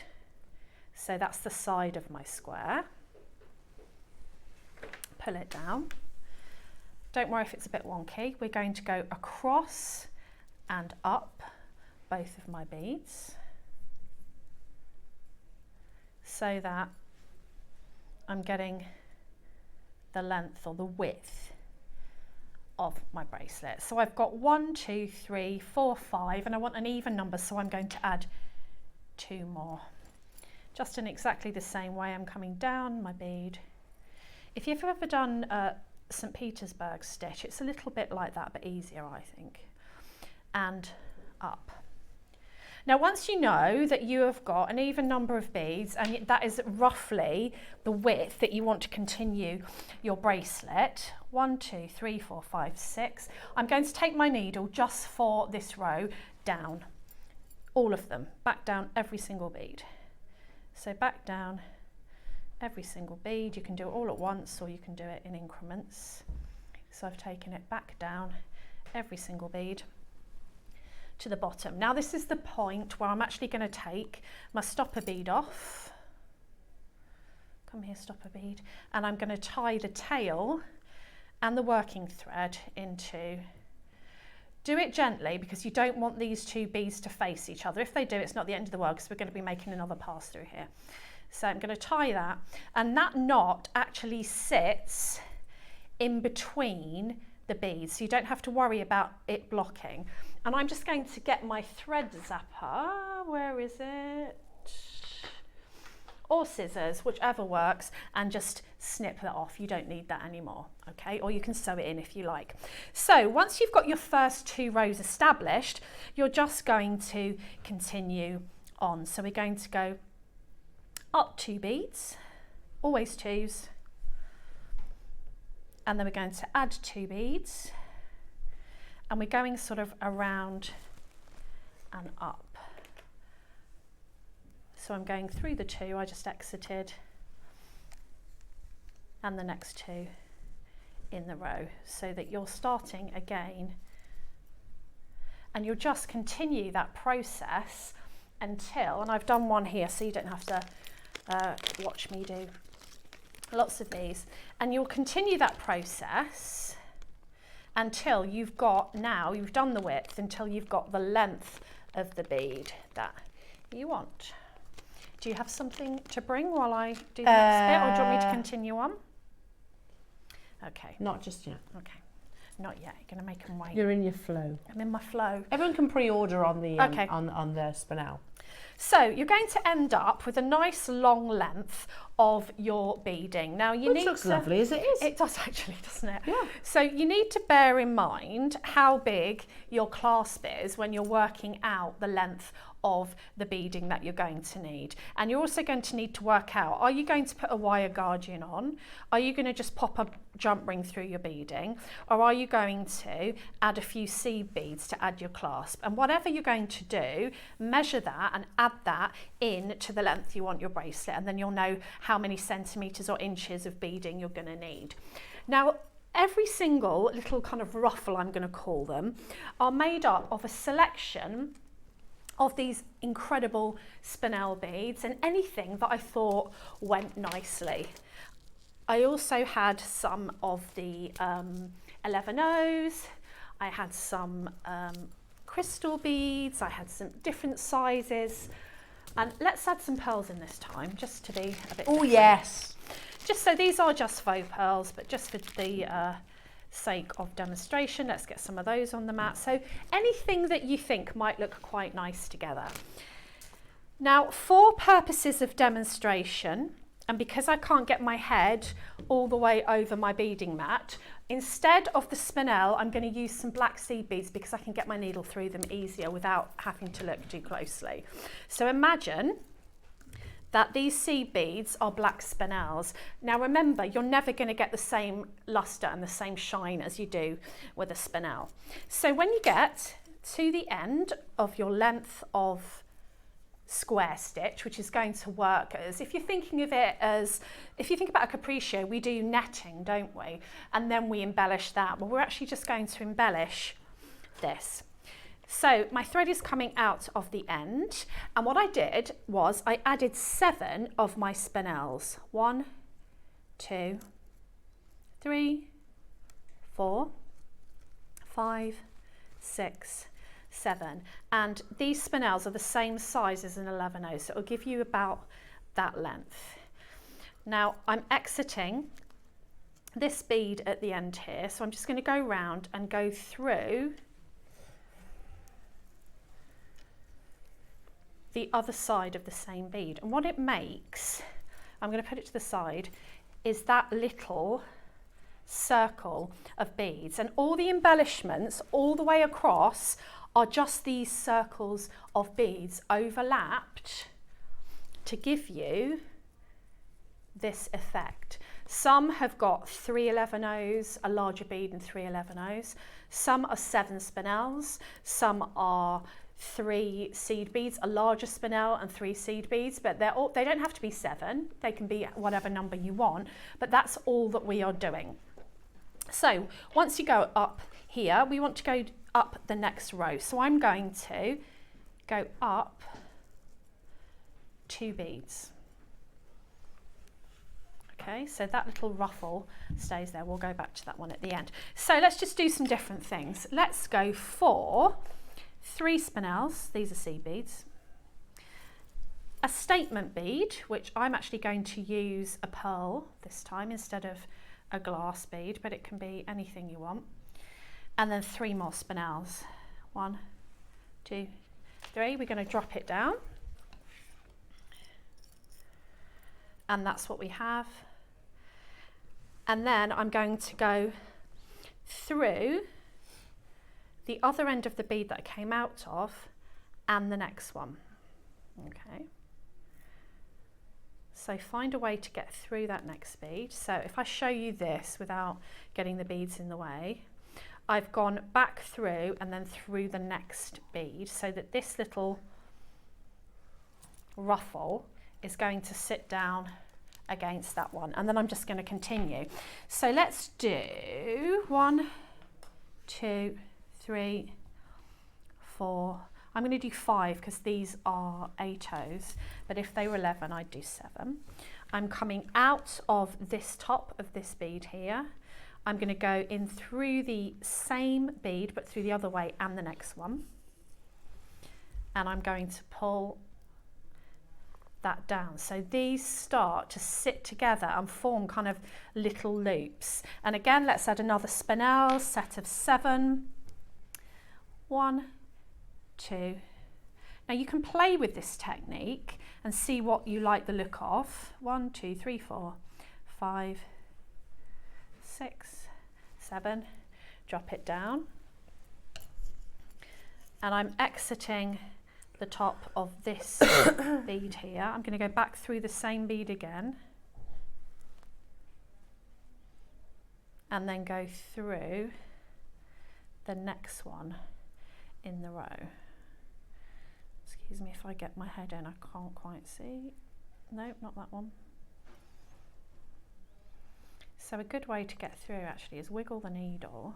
so that's the side of my square. pull it down. Don't worry if it's a bit wonky. We're going to go across and up both of my beads so that I'm getting the length or the width of my bracelet. So I've got 1, 2, 3, 4, 5, and I want an even number, so I'm going to add 2 more. Just in exactly the same way, I'm coming down my bead. If you've ever done St. Petersburg stitch, it's a little bit like that, but easier, I think. And up. Now, once you know that you have got an even number of beads, and that is roughly the width that you want to continue your bracelet, 1, 2, 3, 4, 5, 6, I'm going to take my needle just for this row down, all of them, back down every single bead. So back down every single bead. You can do it all at once or you can do it in increments. So I've taken it back down every single bead to the bottom. Now this is the point where I'm actually going to take my stopper bead off. Come here, stopper bead. And I'm going to tie the tail and the working thread into. Do it gently because you don't want these two beads to face each other. If they do, it's not the end of the world because we're going to be making another pass through here. So I'm going to tie that, and that knot actually sits in between the beads, so you don't have to worry about it blocking. And I'm just going to get my thread zapper, where is it? Or scissors, whichever works, and just snip that off. You don't need that anymore, okay? Or you can sew it in if you like. So once you've got your first 2 rows established, you're just going to continue on. So we're going to go up 2 beads, always 2s, and then we're going to add 2 beads, and we're going sort of around and up. So I'm going through the 2 I just exited, and the next 2 in the row, so that you're starting again, and you'll just continue that process until, and I've done one here so you don't have to watch me do lots of these, and you'll continue that process until you've got, now you've done the width, until you've got the length of the bead that you want. Do you have something to bring while I do the next bit, or do you want me to continue on? Okay. Not just yet. Okay. Not yet. You're going to make them wait. You're in your flow. I'm in my flow. Everyone can pre-order on the Okay. on the Spinel. So you're going to end up with a nice long length of your beading. Now you Which need looks to, lovely as it is. It does actually, doesn't it? Yeah. So you need to bear in mind how big your clasp is when you're working out the length of the beading that you're going to need. And you're also going to need to work out, are you going to put a wire guardian on? Are you going to just pop a jump ring through your beading? Or are you going to add a few seed beads to add your clasp? And whatever you're going to do, measure that and add that in to the length you want your bracelet, and then you'll know how many centimetres or inches of beading you're going to need. Now, every single little kind of ruffle, I'm going to call them, are made up of a selection of these incredible Spinel beads and anything that I thought went nicely. I also had some of the 11Os, I had some crystal beads, I had some different sizes, and let's add some pearls in this time just to be a bit different. Yes. Just so these are just faux pearls, but just for the sake of demonstration, let's get some of those on the mat. So anything that you think might look quite nice together. Now, for purposes of demonstration, and because I can't get my head all the way over my beading mat, instead of the Spinel, I'm going to use some black seed beads because I can get my needle through them easier without having to look too closely. So imagine that these seed beads are black Spinels. Now remember, you're never going to get the same luster and the same shine as you do with a Spinel. So when you get to the end of your length of square stitch, which is going to work as, if you're thinking of it as, if you think about a capriccio, we do netting, don't we? And then we embellish that. Well, we're actually just going to embellish this. So my thread is coming out of the end, and what I did was I added 7 of my Spinels. 1, 2, 3, 4, 5, 6, 7. And these spinels are the same size as an 11/0, so it'll give you about that length. Now I'm exiting this bead at the end here, so I'm just going to go round and go through the other side of the same bead. And what it makes, I'm going to put it to the side, is that little circle of beads, and all the embellishments all the way across are just these circles of beads overlapped to give you this effect. Some have got 3 11/0s, a larger bead and 3 11/0s. Some are 7 spinels, some are 3 seed beads, a larger spinel and 3 seed beads, but they don't have to be 7, they can be whatever number you want, but that's all that we are doing. So once you go up here, we want to go up the next row. So I'm going to go up 2 beads. Okay, so that little ruffle stays there. We'll go back to that one at the end. So let's just do some different things. Let's go for 3 spinels, these are seed beads, a statement bead, which I'm actually going to use a pearl this time instead of a glass bead, but it can be anything you want, and then 3 more spinels. 1, 2, 3. We're going to drop it down, and that's what we have. And then I'm going to go through the other end of the bead that I came out of and the next one. Okay, so find a way to get through that next bead. So if I show you this without getting the beads in the way, I've gone back through and then through the next bead so that this little ruffle is going to sit down against that one, and then I'm just going to continue. So let's do 1, 2, 3, 4. I'm going to do 5 because these are 8/0s, but if they were 11 I'd do 7. I'm coming out of this top of this bead here. I'm going to go in through the same bead but through the other way and the next one, and I'm going to pull that down. So these start to sit together and form kind of little loops. And again, let's add another spinel, set of 7. 1, 2. Now you can play with this technique and see what you like the look of. 1, 2, 3, 4, 5, 6, 7. Drop it down. And I'm exiting the top of this bead here. I'm going to go back through the same bead again and then go through the next one in the row. Excuse me if I get my head in, I can't quite see. No, not that one. So a good way to get through actually is wiggle the needle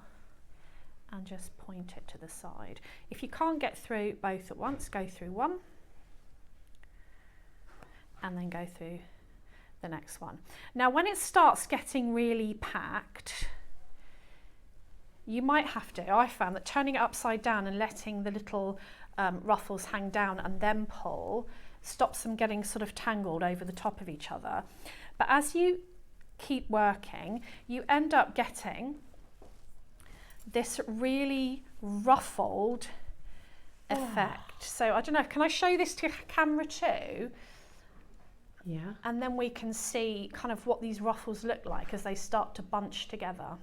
and just point it to the side. If you can't get through both at once, go through one and then go through the next one. Now when it starts getting really packed, you might have to, I found that turning it upside down and letting the little ruffles hang down and then pull stops them getting sort of tangled over the top of each other. But as you keep working, you end up getting this really ruffled effect. So I don't know, can I show this to camera too? Yeah. And then we can see kind of what these ruffles look like as they start to bunch together.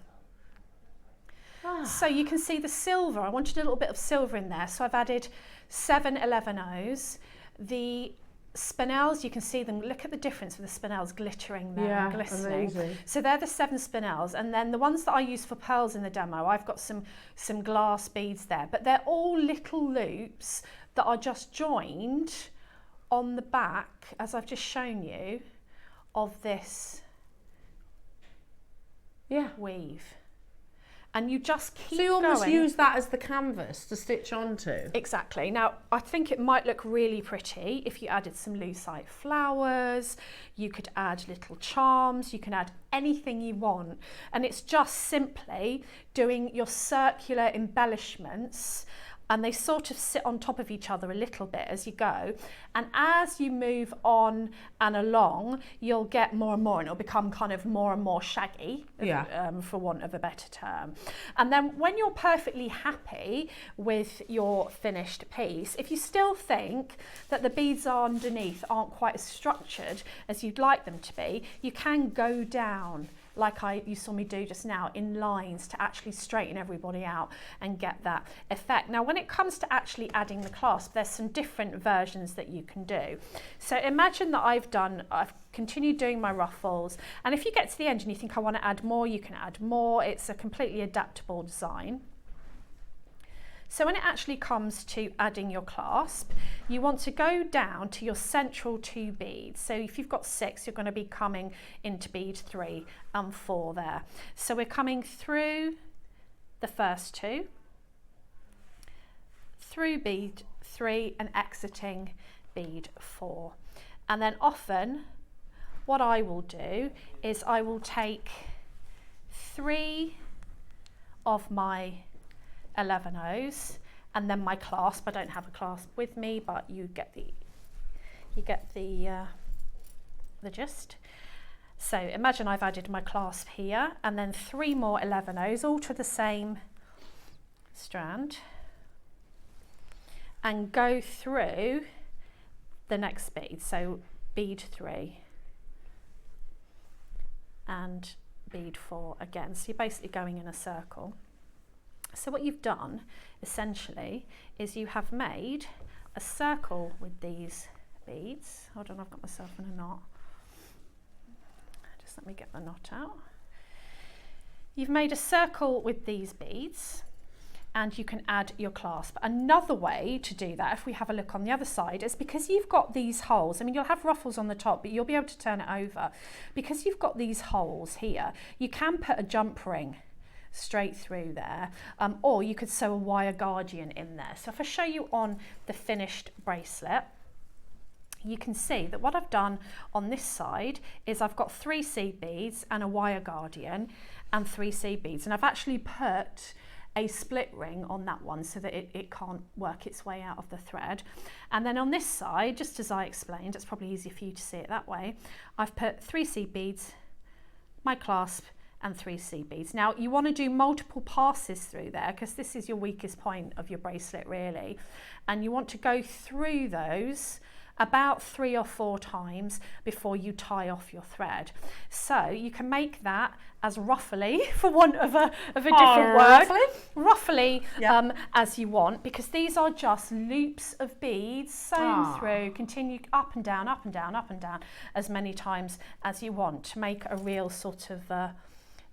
So you can see the silver. I wanted a little bit of silver in there, so I've added 7 11/0s. The spinels, you can see them, look at the difference with the spinels glittering there and glistening. Amazing. So they're the 7 spinels, and then the ones that I use for pearls in the demo, I've got some glass beads there, but they're all little loops that are just joined on the back, as I've just shown you, of this weave. and you just keep So you almost going. use that as the canvas to stitch onto. Exactly. Now, I think it might look really pretty if you added some lucite flowers. You could add little charms. You can add anything you want. And it's just simply doing your circular embellishments, and they sort of sit on top of each other a little bit as you go. And as you move on and along, you'll get more and more, and it'll become kind of more and more shaggy, for want of a better term. And then when you're perfectly happy with your finished piece, if you still think that the beads underneath aren't quite as structured as you'd like them to be, you can go down, like you saw me do just now, in lines to actually straighten everybody out and get that effect. Now, when it comes to actually adding the clasp, there's some different versions that you can do. So imagine that I've continued doing my ruffles, and if you get to the end and you think I want to add more, you can add more. It's a completely adaptable design. So when it actually comes to adding your clasp, you want to go down to your central 2 beads. So if you've got 6, you're going to be coming into bead 3 and 4 there. So we're coming through the first 2, through bead 3 and exiting bead 4. And then often what I will do is I will take 3 of my 11/0s and then my clasp. I don't have a clasp with me, but you get the gist. So imagine I've added my clasp here and then 3 more 11/0s, all to the same strand, and go through the next bead. So bead 3 and bead 4 again. So you're basically going in a circle. So what you've done essentially is you have made a circle with these beads. Hold on, I've got myself in a knot. Just let me get the knot out. You've made a circle with these beads, and you can add your clasp. Another way to do that, if we have a look on the other side, is because you've got these holes. I mean, you'll have ruffles on the top, but you'll be able to turn it over. Because you've got these holes here, you can put a jump ring straight through there, or you could sew a wire guardian in there. So if I show you on the finished bracelet, you can see that what I've done on this side is I've got 3 seed beads and a wire guardian and 3 seed beads, and I've actually put a split ring on that one so that it can't work its way out of the thread. And then on this side, just as I explained, it's probably easier for you to see it that way, I've put 3 seed beads, my clasp, and 3 seed beads. Now you want to do multiple passes through there because this is your weakest point of your bracelet really, and you want to go through those about 3 or 4 times before you tie off your thread. So you can make that as ruffly, for want of a different word, ruffly as you want, because these are just loops of beads sewn through, continue up and down, up and down, up and down as many times as you want to make a real sort of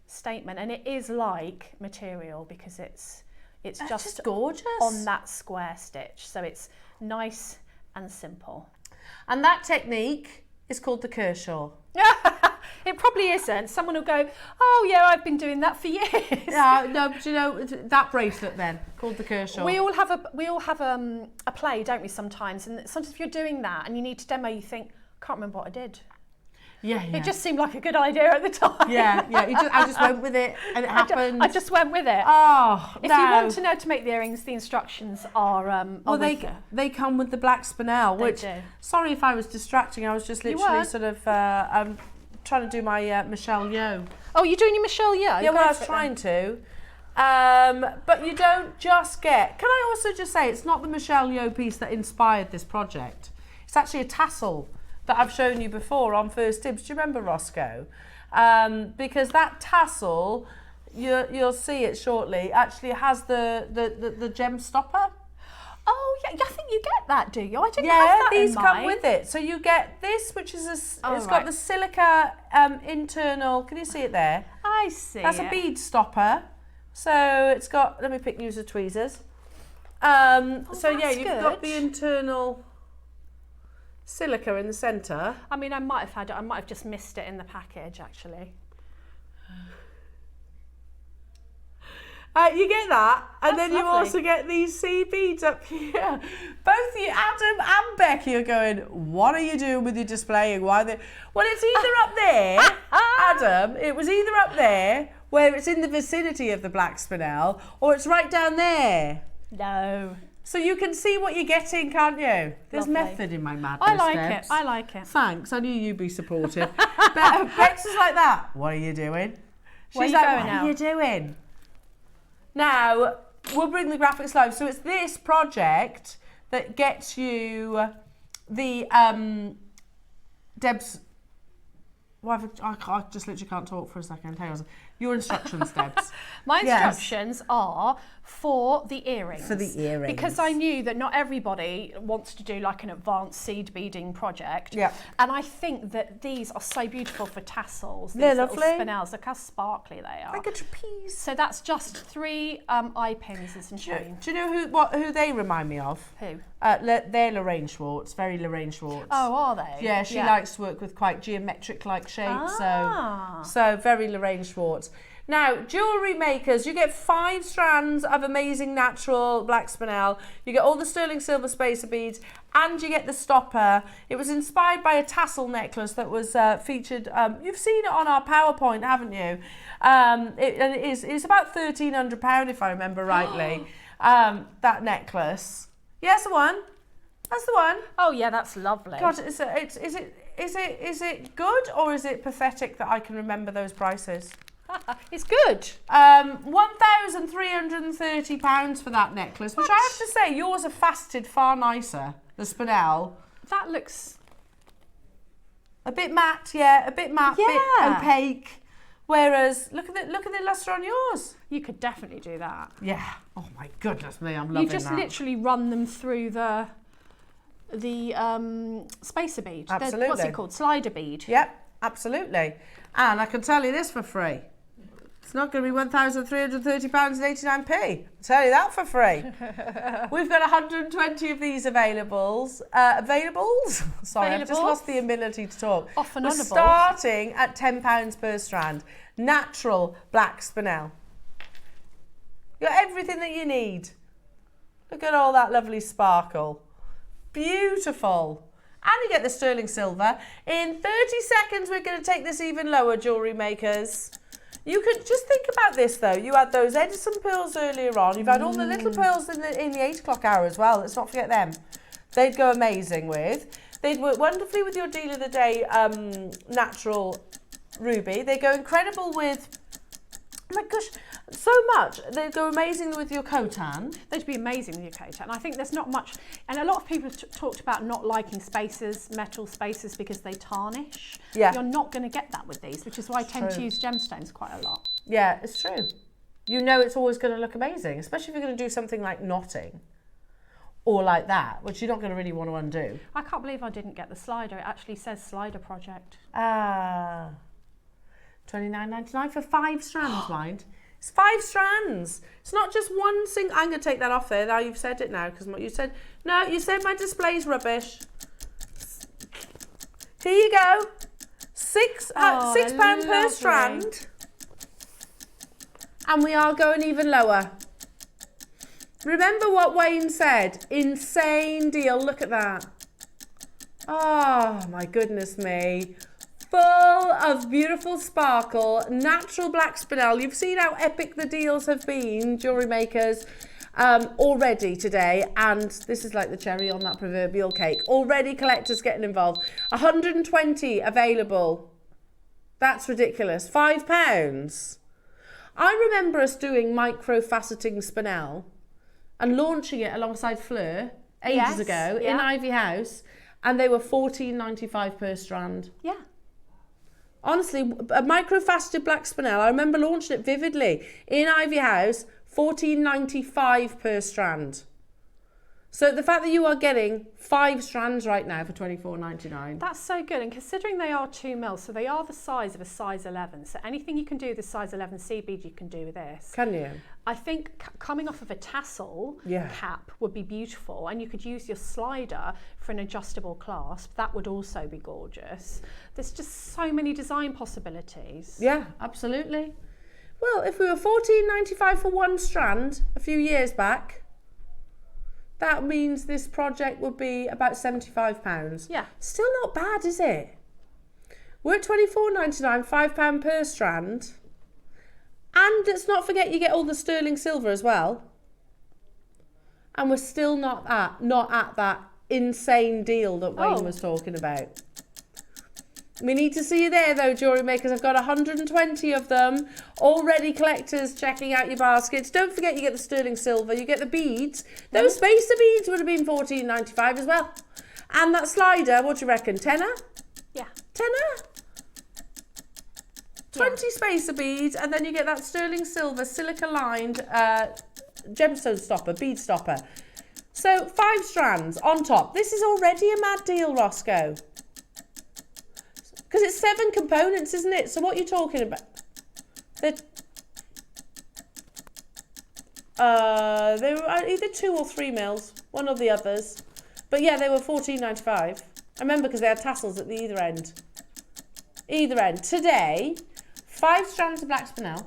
statement. And it is like material because it's just gorgeous on that square stitch, so it's nice and simple. And that technique is called the Kershaw. It probably isn't. Someone will go, oh yeah, I've been doing that for years. Yeah, no, but you know that bracelet then called the Kershaw. We all have a play, don't we? Sometimes, and sometimes if you're doing that and you need to demo, you think, can't remember what I did. Yeah. It just seemed like a good idea at the time. Yeah. I just went with it, and it happened. I just went with it. Oh, if you want to know to make the earrings, the instructions are. Well, they come with the black spinel, which. Do. Sorry if I was distracting. I was just literally sort of trying to do my Michelle Yeoh. Oh, you're doing your Michelle Yeoh? Yeah, well, I was trying to. But you don't just get. Can I also just say it's not the Michelle Yeoh piece that inspired this project. It's actually a tassel that I've shown you before on First Dibs. Do you remember, Roscoe? Because that tassel, you'll see it shortly, actually has the gem stopper. Oh, yeah, I think you get that, do you? I didn't have that in these mine. come with it. So you get this, which is it's got the silica internal. Can you see it there? I see. That's a bead stopper. So it's got. Let me use the tweezers. So yeah, you've got the internal silica in the centre. I mean, I might have just missed it in the package, actually. You get that, and That's then you lovely. also get these seed beads up here. Both you, Adam and Becky, are going, what are you doing with your displaying? Why they? Well, it's either up there, Adam, it was either up there, where it's in the vicinity of the black spinel, or it's right down there. No. So you can see what you're getting, can't you? There's Lovely. method in my madness, I like Debs. it. I like it. Thanks, I knew you'd be supportive. But Bex is like that. What are you doing? She's Where you like, going what now? are you doing? Now, we'll bring the graphics live. So it's this project that gets you the Debs. Well, I just literally can't talk for a second. Hang on. Your instructions, Debs. My Yes. instructions are for the earrings. For the earrings. Because I knew that not everybody wants to do like an advanced seed beading project. Yeah. And I think that these are so beautiful for tassels. These They're little lovely. spinels. Look how sparkly they are. Like a trapeze. So that's just 3 eye pins and some chain. Do you know who they remind me of? Who? They're Lorraine Schwartz, very Lorraine Schwartz. Oh, are they? Yeah, she likes to work with quite geometric-like shapes, Ah. so very Lorraine Schwartz. Now, jewellery makers, you get 5 strands of amazing natural black spinel. You get all the sterling silver spacer beads, and you get the stopper. It was inspired by a tassel necklace that was featured. You've seen it on our PowerPoint, haven't you? It's about £1,300 if I remember rightly. That necklace. Yeah, that's the one. That's the one. Oh yeah, that's lovely. God, is it good, or is it pathetic that I can remember those prices? It's good. £1,330 for that necklace, which I have to say, yours are faceted far nicer. The spinel, That looks... a bit matte, a bit matte, bit Yeah. opaque. Whereas, look at the lustre on yours. You could definitely do that. Yeah. Oh my goodness me, I'm loving You just that. literally run them through the spacer bead. Absolutely. What's it called? Slider bead. Yep, absolutely. And I can tell you this for free. It's not going to be £1,330.89. I'll tell you that for free. We've got 120 of these availables. Sorry, I've just Availables? lost the ability to talk. Off and We're onable. starting at £10 per strand. Natural black spinel. You've got everything that you need. Look at all that lovely sparkle. Beautiful. And you get the sterling silver. In 30 seconds, we're going to take this even lower, jewellery makers. You could just think about this though. You had those Edison pearls earlier on. You've had all the little pearls in the 8 o'clock hour as well. Let's not forget them. They'd go amazing with. They'd work wonderfully with your deal of the day natural ruby. They go incredible with, oh my gosh, so much. They go amazing with your Khotan. They'd be amazing with your coat. And I think there's not much, and a lot of people talked about not liking spacers, metal spacers, because they tarnish. Yeah. You're not going to get that with these, which is why I tend to true. use gemstones quite a lot. Yeah, it's true. You know it's always going to look amazing, especially if you're going to do something like knotting or like that, which you're not going to really want to undo. I can't believe I didn't get the slider. It actually says slider project. Ah, $29.99 for 5 strands, mind. It's 5 strands. It's not just one single. I'm going to take that off there. Now you've said it now, because what you said. No, you said my display's rubbish. Here you go. £6 per lovely. strand. And we are going even lower. Remember what Wayne said. Insane deal. Look at that. Oh, my goodness me. Full of beautiful sparkle, natural black spinel. You've seen how epic the deals have been, jewellery makers, already today. And this is like the cherry on that proverbial cake. Already collectors getting involved. 120 available. That's ridiculous. £5. I remember us doing micro-faceting spinel and launching it alongside Fleur ages Yes, ago in yeah. Ivy House, and they were $14.95 per strand. Yeah. Honestly, a micro-faceted black spinel, I remember launching it vividly in Ivy House, $14.95 per strand. So the fact that you are getting 5 strands right now for $24.99. That's so good, and considering they are 2 mil, so they are the size of a size 11. So anything you can do with a size 11 seed bead, you can do with this. Can you? I think coming off of a tassel Yeah. cap would be beautiful, and you could use your slider for an adjustable clasp. That would also be gorgeous. There's just so many design possibilities. Yeah, absolutely. Well, if we were $14.95 for one strand a few years back, that means this project would be about £75. Yeah. Still not bad, is it? We're at £24.99, £5 per strand. And let's not forget you get all the sterling silver as well. And we're still not at that insane deal that Wayne was talking about. We need to see you there though, jewellery makers. I've got 120 of them. Already collectors checking out your baskets. Don't forget you get the sterling silver, you get the beads. Those spacer beads would have been $14.95 as well. And that slider, what do you reckon, tenner? Yeah. Tenner? 20 spacer beads, and then you get that sterling silver silica lined gemstone stopper, bead stopper. So 5 strands on top. This is already a mad deal, Roscoe. Because it's 7 components, isn't it? So what are you talking about? They were either 2 or 3 mils, one or the others. But yeah, they were $14.95. I remember because they had tassels at the either end. Either end. Today, 5 strands of black spinel,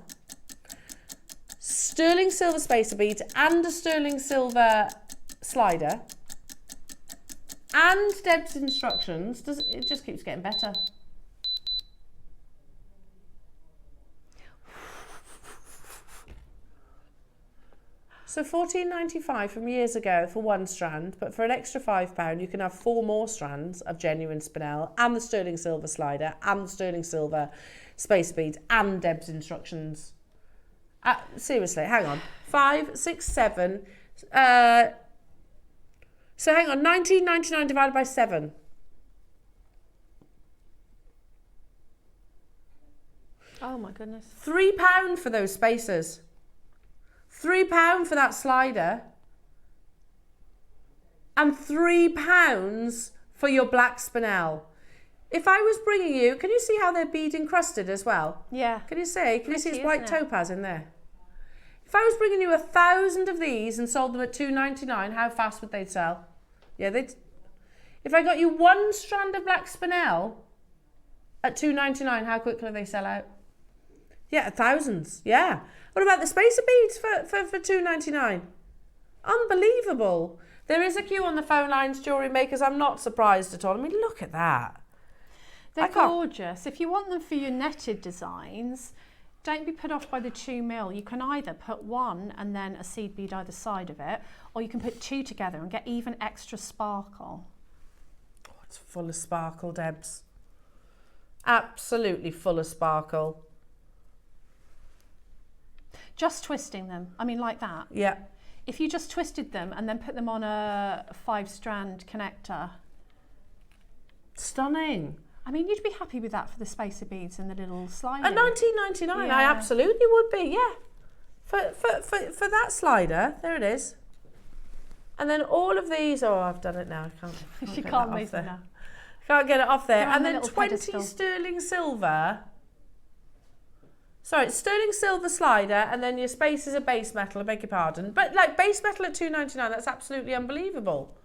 sterling silver spacer beads and a sterling silver slider, and Deb's instructions. It just keeps getting better. So $14.95 from years ago for one strand, but for an extra £5 you can have 4 more strands of genuine spinel and the sterling silver slider and the sterling silver space beads and Deb's instructions. Seriously, hang on. 5, 6, 7. So hang on, $19.99 divided by 7. Oh my goodness. £3 for those spacers. £3 for that slider. And £3 for your black spinel. If I was bringing you, can you see how they're bead encrusted as well? Yeah. Can you see? Can you see it's white isn't it? topaz in there? If I was bringing you 1,000 of these and sold them at $2.99, how fast would they sell? Yeah, they'd. If I got you 1 strand of black spinel at $2.99, how quickly do they sell out? Yeah, thousands. Yeah. What about the spacer beads for $2.99? Unbelievable. There is a queue on the phone lines, jewellery makers. I'm not surprised at all. I mean, look at that. They're gorgeous. If you want them for your netted designs, don't be put off by the 2 mil. You can either put 1 and then a seed bead either side of it, or you can put 2 together and get even extra sparkle. Oh, it's full of sparkle, Debs. Absolutely full of sparkle. Just twisting them. I mean, like that. Yeah. If you just twisted them and then put them on a 5-strand connector. Stunning. I mean, you'd be happy with that for the spacer beads and the little slider. At $19.99, Yeah. I absolutely would be, yeah. For that slider, there it is. And then all of these, oh, I've done it now. I can't You get can't that move off there. them now. Can't get it off there. They're on And the then little 20 pedestal. sterling silver. Sorry, sterling silver slider, and then your spacers are base metal, I beg your pardon. But like base metal at $2.99, that's absolutely unbelievable.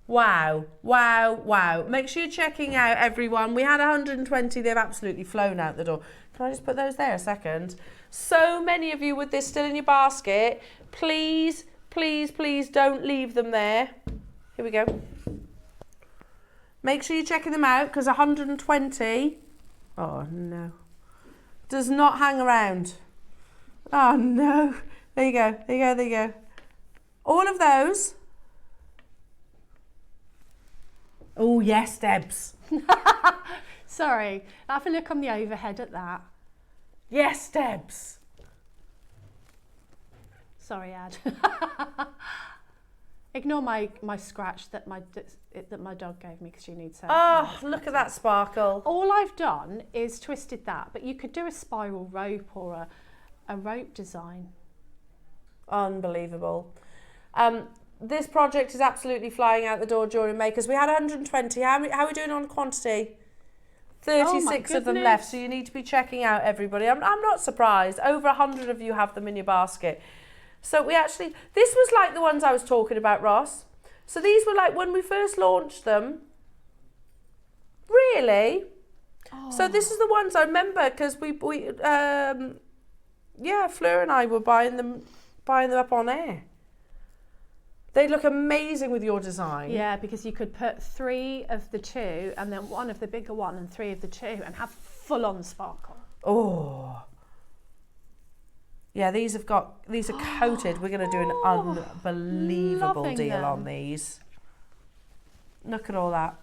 Wow, wow, wow. Make sure you're checking out, everyone. We had 120, they've absolutely flown out the door. Can I just put those there a second? So many of you with this still in your basket. Please, please, please don't leave them there. Here we go. Make sure you're checking them out, because 120, oh no, does not hang around. Oh no. There you go, there you go, there you go. All of those. Oh yes, Debs. Sorry, have a look on the overhead at that. Yes, Debs. Sorry, Ad. Ignore my scratch that my dog gave me because she needs her. Oh, look at that sparkle. All I've done is twisted that, but you could do a spiral rope or a rope design. Unbelievable. This project is absolutely flying out the door, jewellery makers. We had 120. How are we doing on quantity? 36 of them left, so you need to be checking out, everybody. I'm not surprised. Over 100 of you have them in your basket. So we actually, this was like the ones I was talking about, Ross. So these were like when we first launched them. Really? So this is the ones I remember because Fleur and I were buying them up on air. They look amazing with your design. Yeah, because you could put 3 of the 2 and then 1 of the bigger one and 3 of the 2 and have full-on sparkle. Oh. Yeah, these are coated. We're going to do an unbelievable loving deal them. on these. Look at all that.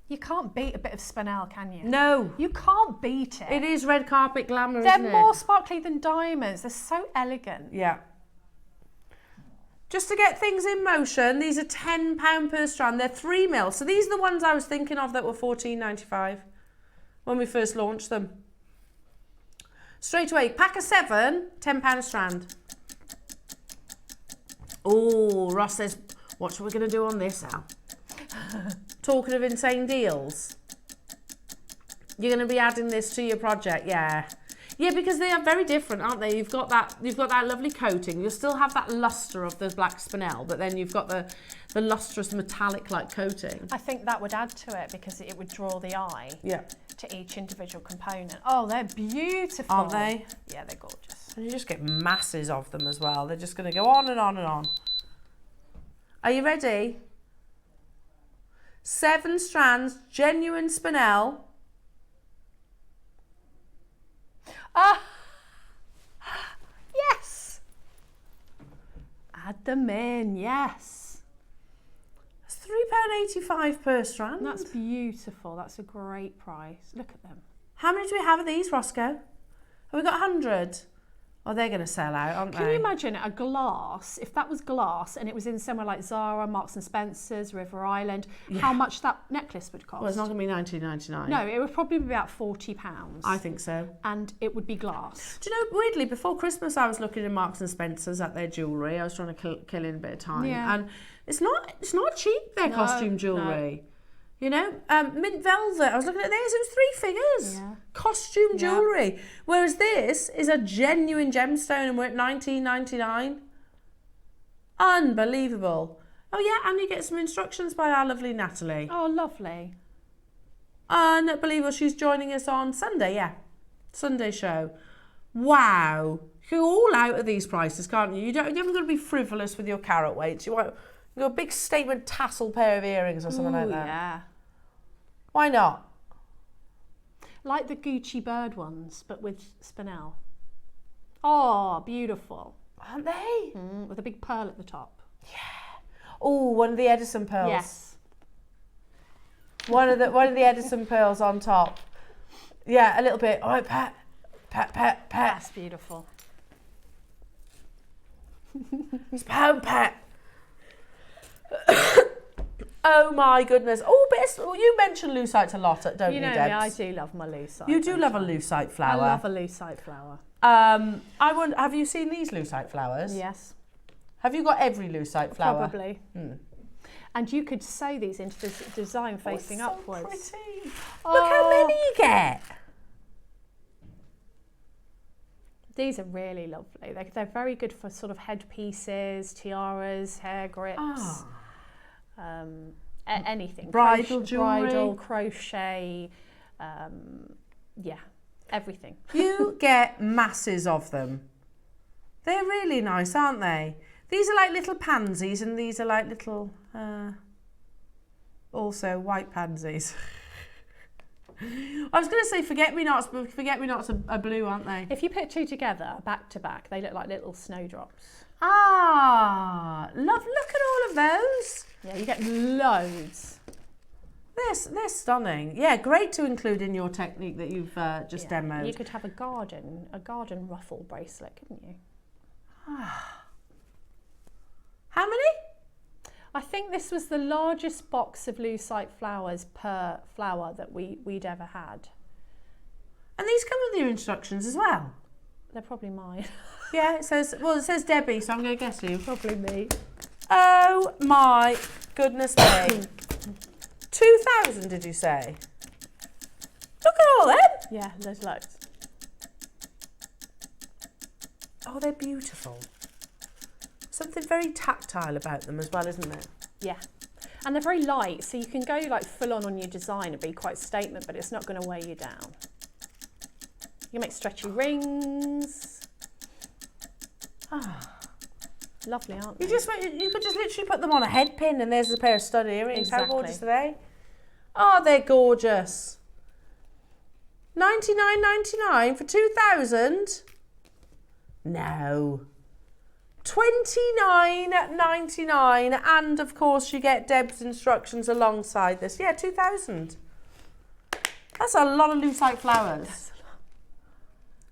You can't beat a bit of Spinel, can you? No. You can't beat it. It is red carpet glamour, They're isn't it? more sparkly than diamonds. They're so elegant. Yeah. Just to get things in motion, these are £10 per strand. They're 3 mil. So these are the ones I was thinking of that were $14.95 when we first launched them. Straight away, pack of 7, £10 a strand. Oh, Ross says, what are we going to do on this, Al? Talking of insane deals, you're going to be adding this to your project, yeah. Yeah, because they are very different, aren't they? You've got that lovely coating. You'll still have that luster of the black spinel, but then you've got the lustrous metallic-like coating. I think that would add to it because it would draw the eye to each individual component. Oh, they're beautiful. Aren't they? Yeah, they're gorgeous. And you just get masses of them as well. They're just going to go on and on and on. Are you ready? 7 strands, genuine spinel. Yes. Add them in, yes. It's £3.85 per strand. That's beautiful. That's a great price. Look at them. How many do we have of these, Roscoe? Have we got 100? Oh, they're going to sell out, aren't they? Can you imagine a glass, if that was glass and it was in somewhere like Zara, Marks and Spencer's, River Island, how much that necklace would cost? Well, it's not going to be $19.99. No, it would probably be about £40. I think so. And it would be glass. Do you know, weirdly, before Christmas I was looking in Marks and Spencer's at their jewellery. I was trying to kill in a bit of time. Yeah. And it's not cheap, their costume jewellery. No. You know, mint velvet, I was looking at theirs, it was 3 figures. Yeah. Costume jewellery. Whereas this is a genuine gemstone and we're at $19.99. Unbelievable. Oh yeah, and you get some instructions by our lovely Natalie. Oh, lovely. Unbelievable. She's joining us on Sunday, Sunday show. Wow. You go all out of these prices, can't you? You haven't got to be frivolous with your carat weights. You got a big statement tassel pair of earrings or something like that. Yeah. Why not? Like the Gucci bird ones, but with spinel. Oh, beautiful. Aren't they? With a big pearl at the top. Yeah. Oh, one of the Edison pearls. Yes. One of the Edison pearls on top. Yeah, a little bit. All right, pat. That's beautiful. It's pat. Oh my goodness. Oh, but you mention lucite a lot, don't you, Debs? You know me, I do love my lucite. You do love a lucite flower. I love a lucite flower. Have you seen these lucite flowers? Yes. Have you got every lucite flower? Probably. And you could sew these into the design facing upwards. Pretty. Look how many you get. These are really lovely. They're very good for sort of headpieces, tiaras, hair grips. Anything. Bridal jewellery. Bridal, crochet, everything. You get masses of them. They're really nice, aren't they? These are like little pansies and these are like little, also white pansies. I was going to say forget-me-nots, but forget-me-nots are blue, aren't they? If you put 2 together, back to back, they look like little snowdrops. Ah, look at all of those. Yeah, you get loads. They're stunning. Yeah, great to include in your technique that you've just demoed. You could have a garden ruffle bracelet, couldn't you? How many? I think this was the largest box of lucite flowers per flower that we'd ever had. And these come with your instructions as well? They're probably mine. Yeah, it says Debbie, so I'm going to guess you. Probably me. Oh my goodness me. 2,000 did you say? Look at all them. Yeah, there's loads. Oh, they're beautiful. Something very tactile about them as well, isn't there? Yeah. And they're very light, so you can go like full on your design and be quite statement, but it's not going to weigh you down. You can make stretchy rings. Ah, lovely, aren't they? You could just literally put them on a head pin and there's a pair of stud earrings. Exactly. How gorgeous are they? Oh, they're gorgeous. $99.99 for 2,000? No. $29.99, and of course you get Deb's instructions alongside this. Yeah, 2,000. That's a lot of lucite flowers.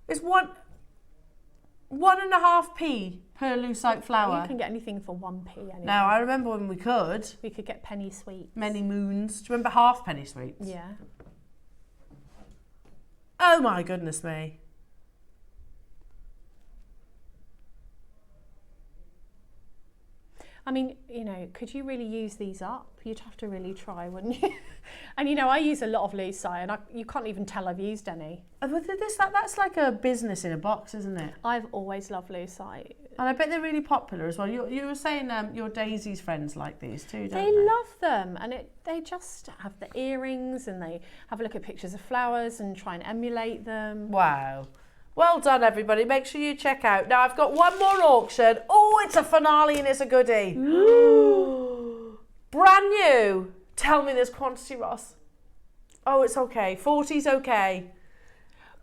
It's 1.5p per lucite flower. You can get anything for 1p anyway. Now, I remember when we could. We could get penny sweets. Many moons. Do you remember half penny sweets? Yeah. Oh my goodness me. I mean, you know, could you really use these up? You'd have to really try, wouldn't you? And you know, I use a lot of lucite, and you can't even tell I've used any. That's like a business in a box, isn't it? I've always loved lucite. And I bet they're really popular as well. You were saying your Daisy's friends like these too, don't they? They love them, and they just have the earrings, and they have a look at pictures of flowers and try and emulate them. Wow. Well done, everybody. Make sure you check out. Now, I've got one more auction. Oh, it's a finale and it's a goodie. Brand new. Tell me there's quantity, Ross. Oh, it's okay. 40's okay.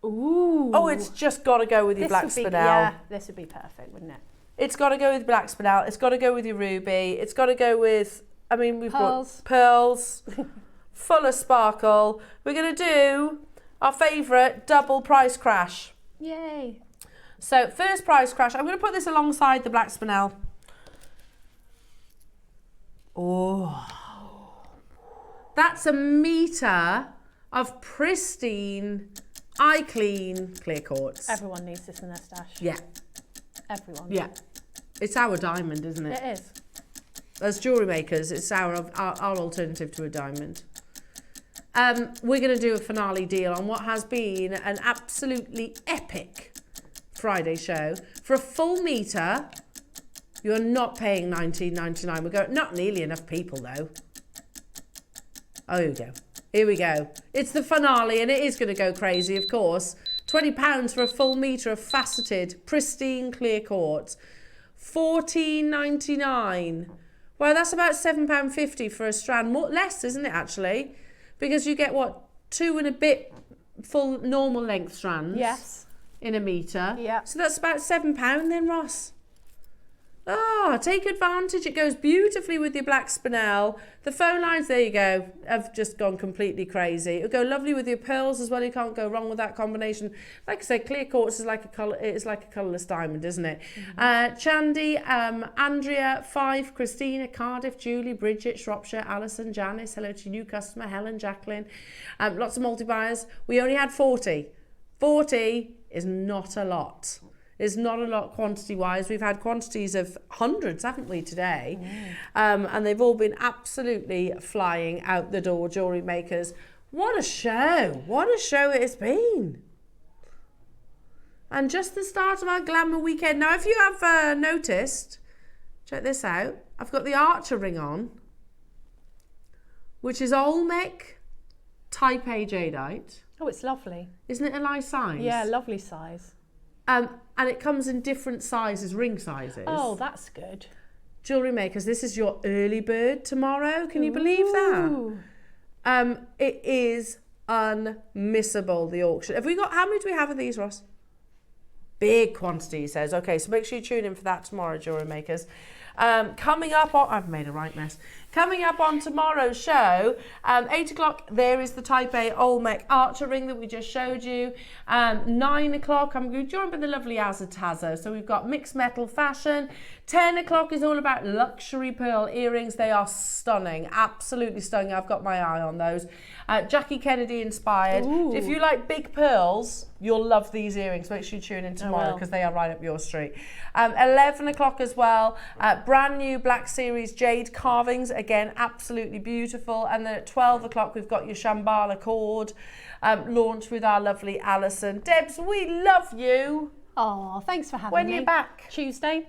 Ooh. Oh, it's just got to go with your black spinel. Yeah, this would be perfect, wouldn't it? It's got to go with black spinel. It's got to go with your ruby. It's got to go with, I mean, we've got pearls, full of sparkle. We're going to do our favourite double price crash. Yay. So first price crash, I'm going to put this alongside the black spinel. Oh, that's a metre of pristine, eye clean clear quartz. Everyone needs this in their stash. Yeah. Everyone. Yeah. It's our diamond, isn't it? It is. As jewellery makers, it's our alternative to a diamond. We're going to do a finale deal on what has been an absolutely epic Friday show. For a full metre, you're not paying $19.99. We're going, not nearly enough people though. Oh, here we go. Here we go. It's the finale and it is going to go crazy, of course. £20 for a full metre of faceted, pristine clear quartz. $14.99. Well, that's about £7.50 for a strand. More, less, isn't it, actually? Because you get, what, 2 and a bit full normal length strands? Yes. In a metre. Yeah. So that's about £7 then, Ross. Oh, take advantage. It goes beautifully with your black spinel. The phone lines, there you go, have just gone completely crazy. It'll go lovely with your pearls as well. You can't go wrong with that combination. Like I said, clear quartz is like a colour. It's like a colourless diamond, isn't it? Mm-hmm. Chandy, Andrea, Fife, Christina, Cardiff, Julie, Bridget, Shropshire, Alison, Janice. Hello to new customer, Helen, Jacqueline. Lots of multi-buyers. We only had 40. 40 is not a lot. Is not a lot quantity-wise. We've had quantities of hundreds, haven't we, today? And they've all been absolutely flying out the door, jewellery makers. What a show. What a show it has been. And just the start of our Glamour Weekend. Now, if you have noticed, check this out. I've got the Archer ring on, which is Olmec Type A jadeite. Oh, it's lovely. Isn't it a nice size? Yeah, lovely size. And it comes in different sizes, ring sizes. Oh, that's good. Jewellery makers, this is your early bird tomorrow. Can you believe that? It is unmissable, the auction. Have we got, how many do we have of these, Ross? Big quantity, he says. Okay, so make sure you tune in for that tomorrow, jewellery makers. Coming up on, I've made a right mess. Coming up on tomorrow's show, 8 o'clock, there is the Type A Olmec Archer ring that we just showed you. 9 o'clock, I'm going to join by the lovely Azataza. So we've got mixed metal fashion. 10 o'clock is all about luxury pearl earrings. They are stunning, absolutely stunning. I've got my eye on those. Jackie Kennedy inspired. Ooh. If you like big pearls, you'll love these earrings. Make sure you tune in tomorrow because they are right up your street. 11 o'clock as well, brand new Black Series jade carvings. Again, absolutely beautiful. And then at 12 o'clock, we've got your Shambhala cord launched with our lovely Alison. Debs, we love you. Oh, thanks for having me. When are you back? Tuesday.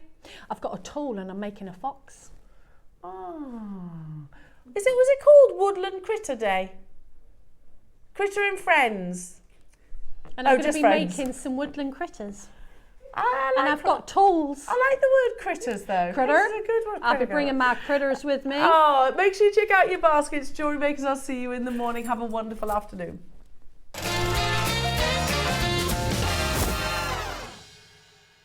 I've got a tool and I'm making a fox. Oh. Was it called Woodland Critter Day? Critter and Friends. And I'm going to just be friends. making some woodland critters. I And like I've got tools. I like the word critters though. Critter? Critters are a good one. I'll be critter. bringing my critters with me. Oh, make sure you check out your baskets, Jewellery Makers. I'll see you in the morning. Have a wonderful afternoon.